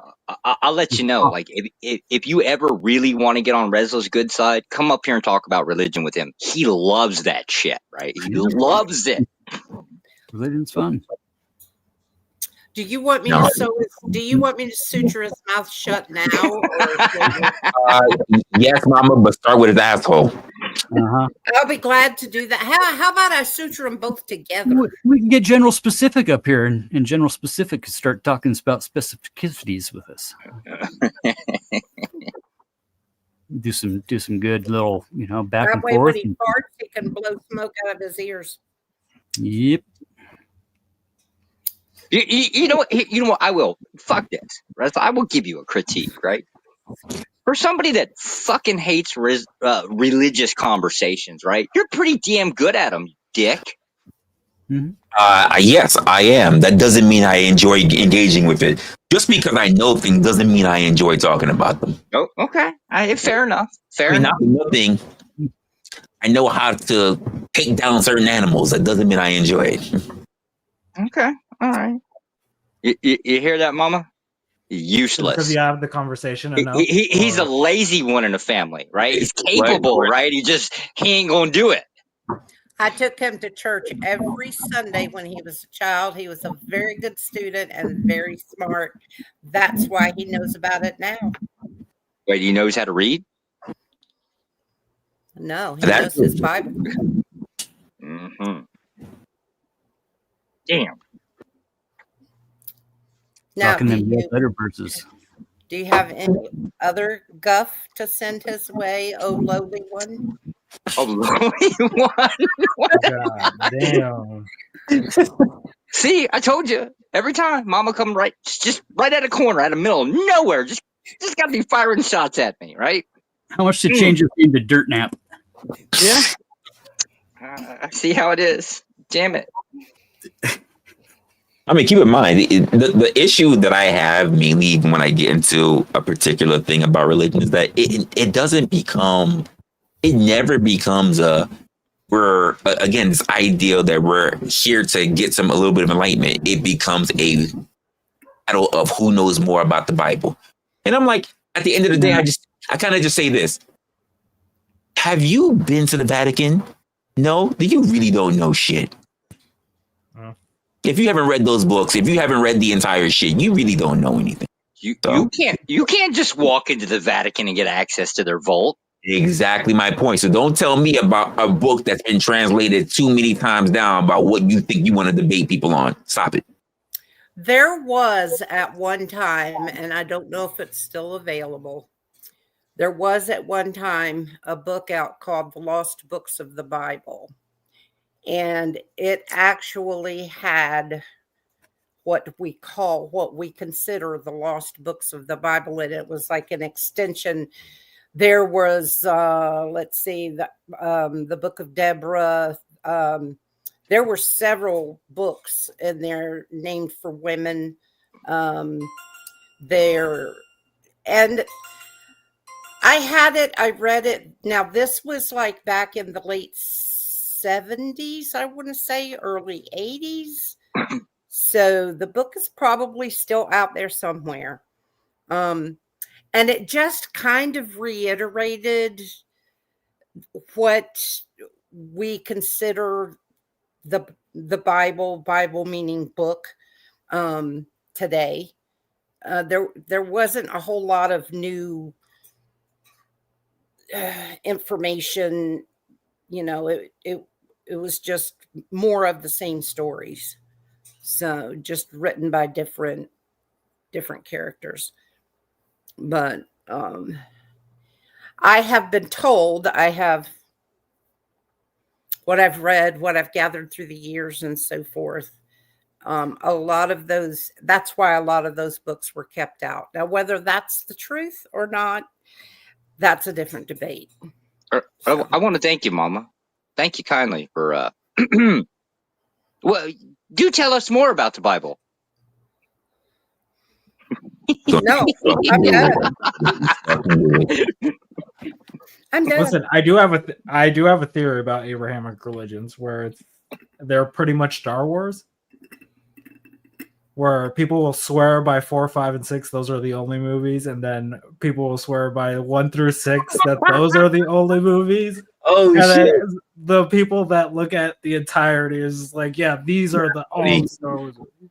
I'll let you know. Like if you ever really want to get on Resla's good side, come up here and talk about religion with him. He loves that shit, right? He loves it. Religion's fun. Do you want me to suture his mouth shut now? Yes, Mama, but start with his asshole. I'll be glad to do that. How about I suture them both together? We can get General Specific up here, and General Specific can start talking about specificities with us. do some good little back and forth. When he farts, he can blow smoke out of his ears. Yep. You know what? I will. Fuck this. I will give you a critique, right? For somebody that fucking hates religious conversations, right? You're pretty damn good at them, dick. Mm-hmm. Yes, I am. That doesn't mean I enjoy engaging with it. Just because I know things doesn't mean I enjoy talking about them. Oh, okay. Fair enough. Fair enough. Nothing. I know how to take down certain animals. That doesn't mean I enjoy it. Okay. All right. You hear that, Mama? Useless. Because you have the conversation enough. He's a lazy one in the family, right? He's capable, right? He ain't gonna do it. I took him to church every Sunday when he was a child. He was a very good student and very smart. That's why he knows about it now. Wait, he knows how to read? No, he knows his Bible. Mm-hmm. Damn. Now, do you have any other guff to send his way, oh lowly one? Oh, lowly one? God damn. See, I told you. Every time, Mama come just right at a corner, out of the middle of nowhere. Just got to be firing shots at me, right? How much to change your name to Dirt Nap? Yeah. I see how it is. Damn it. I mean, keep in mind, the issue that I have mainly even when I get into a particular thing about religion is that it doesn't become, it never becomes we're, again, this idea that we're here to get a little bit of enlightenment. It becomes a battle of who knows more about the Bible. And I'm like, at the end of the day, I kind of just say this. Have you been to the Vatican? No? Then you really don't know shit. If you haven't read those books, if you haven't read the entire shit, you really don't know anything. You can't just walk into the Vatican and get access to their vault. Exactly my point. So don't tell me about a book that's been translated too many times down about what you think you want to debate people on. Stop it. There was at one time, and I don't know if it's still available, there was at one time a book out called The Lost Books of the Bible. And it actually had what we consider the lost books of the Bible. And it was like an extension. There was, let's see, the book of Deborah. There were several books in there named for women there. And I had it, I read it. Now, this was like back in the late 70s, I want to say, early 80s. So the book is probably still out there somewhere. And it just kind of reiterated what we consider the Bible meaning book today. There wasn't a whole lot of new information. You know, it was just more of the same stories. So just written by different characters. But I have been told, what I've read, what I've gathered through the years and so forth. A lot of those, that's why a lot of those books were kept out. Now, whether that's the truth or not, that's a different debate. I want to thank you, Mama. Thank you kindly for well, do tell us more about the Bible. No, I'm done. I'm done. Listen, I do have a theory about Abrahamic religions where they're pretty much Star Wars, where people will swear by 4, 5, and 6 those are the only movies, and then people will swear by 1 through 6 that those are the only movies. Oh, and shit. The people that look at the entirety is like, yeah, these are the only Star Wars movies.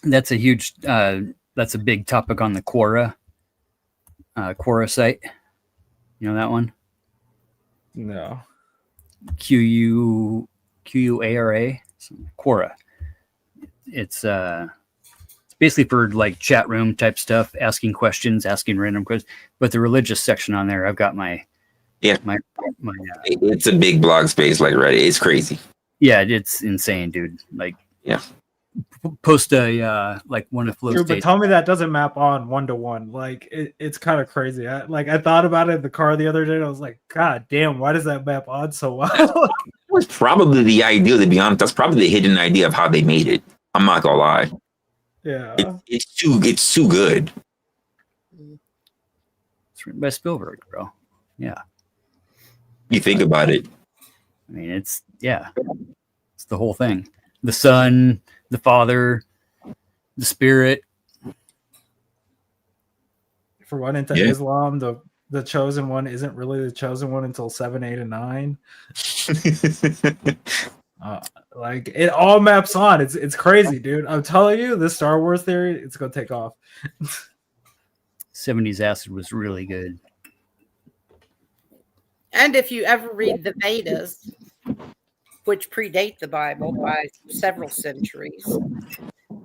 That's a huge, that's a big topic on the Quora site. You know that one? No. Quara. Quora. It's basically for like chat room type stuff, asking questions, asking random questions. But the religious section on there, I've got my it's a big blog space like Reddit. It's crazy. Yeah, it's insane, dude. Like, yeah. Post a like one of Flo's. But tell me that doesn't map on 1-to-1. Like it's kind of crazy. I thought about it in the car the other day. And I was like, God damn, why does that map on so well? That was probably the idea, to be honest. That's probably the hidden idea of how they made it. I'm not gonna lie. Yeah, it's too good. It's written by Spielberg, bro. Yeah. You think about it. I mean, it's the whole thing. The Son, the Father, the Spirit. For one, into Islam, the chosen one isn't really the chosen one until 7, 8, and 9. Like it all maps on. It's crazy, dude. I'm telling you, this Star Wars theory, it's gonna take off. 70s acid was really good. And if you ever read the Vedas, which predate the Bible by several centuries.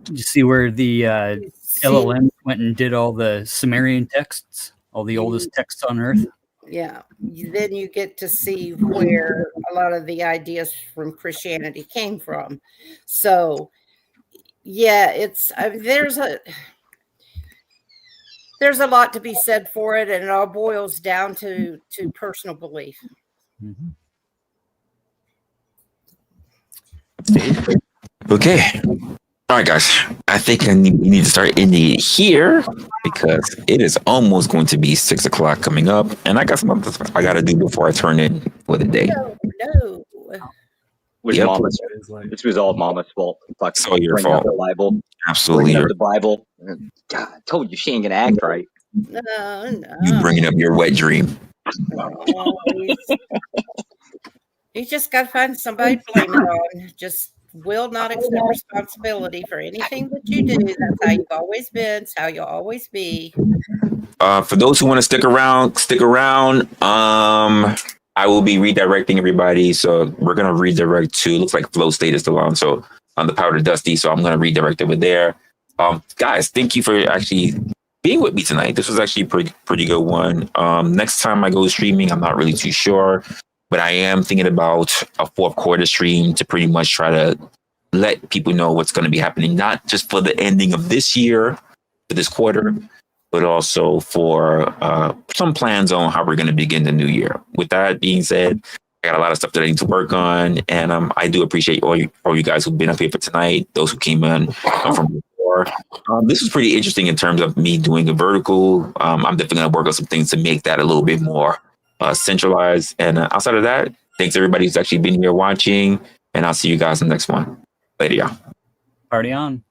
Did you see where the LLM went and did all the Sumerian texts, all the oldest texts on Earth? Yeah. Then you get to see where a lot of the ideas from Christianity came from. So, yeah, there's a lot to be said for it, and it all boils down to personal belief. Mm-hmm. Okay. All right, guys. I think we need to start ending it here because it is almost going to be 6 o'clock coming up, and I got some other stuff I got to do before I turn in for the day. No. This was all Mama's fault. It's all your Bringing up fault. the Bible. Absolutely. Bringing up the Bible. God, I told you she ain't gonna act right. No. You bringing up your wet dream. Oh, you just got to find somebody to blame it on. Just will not accept responsibility for anything that you do. That's how you've always been. It's how you'll always be. For those who want to stick around. I will be redirecting everybody. So we're gonna redirect to, looks like Flow State is still on. So on the Powder Dusty. So I'm gonna redirect over there. Guys, thank you for actually being with me tonight. This was actually a pretty good one. Next time I go streaming, I'm not really too sure, but I am thinking about a fourth quarter stream to pretty much try to let people know what's going to be happening, not just for the ending of this year, for this quarter, but also for some plans on how we're going to begin the new year. With that being said, I got a lot of stuff that I need to work on, and I do appreciate all you guys who've been up here for tonight, those who came in from before. This is pretty interesting in terms of me doing a vertical. I'm definitely going to work on some things to make that a little bit more centralized. And outside of that, thanks everybody who's actually been here watching, and I'll see you guys in the next one. Later, y'all. Party on.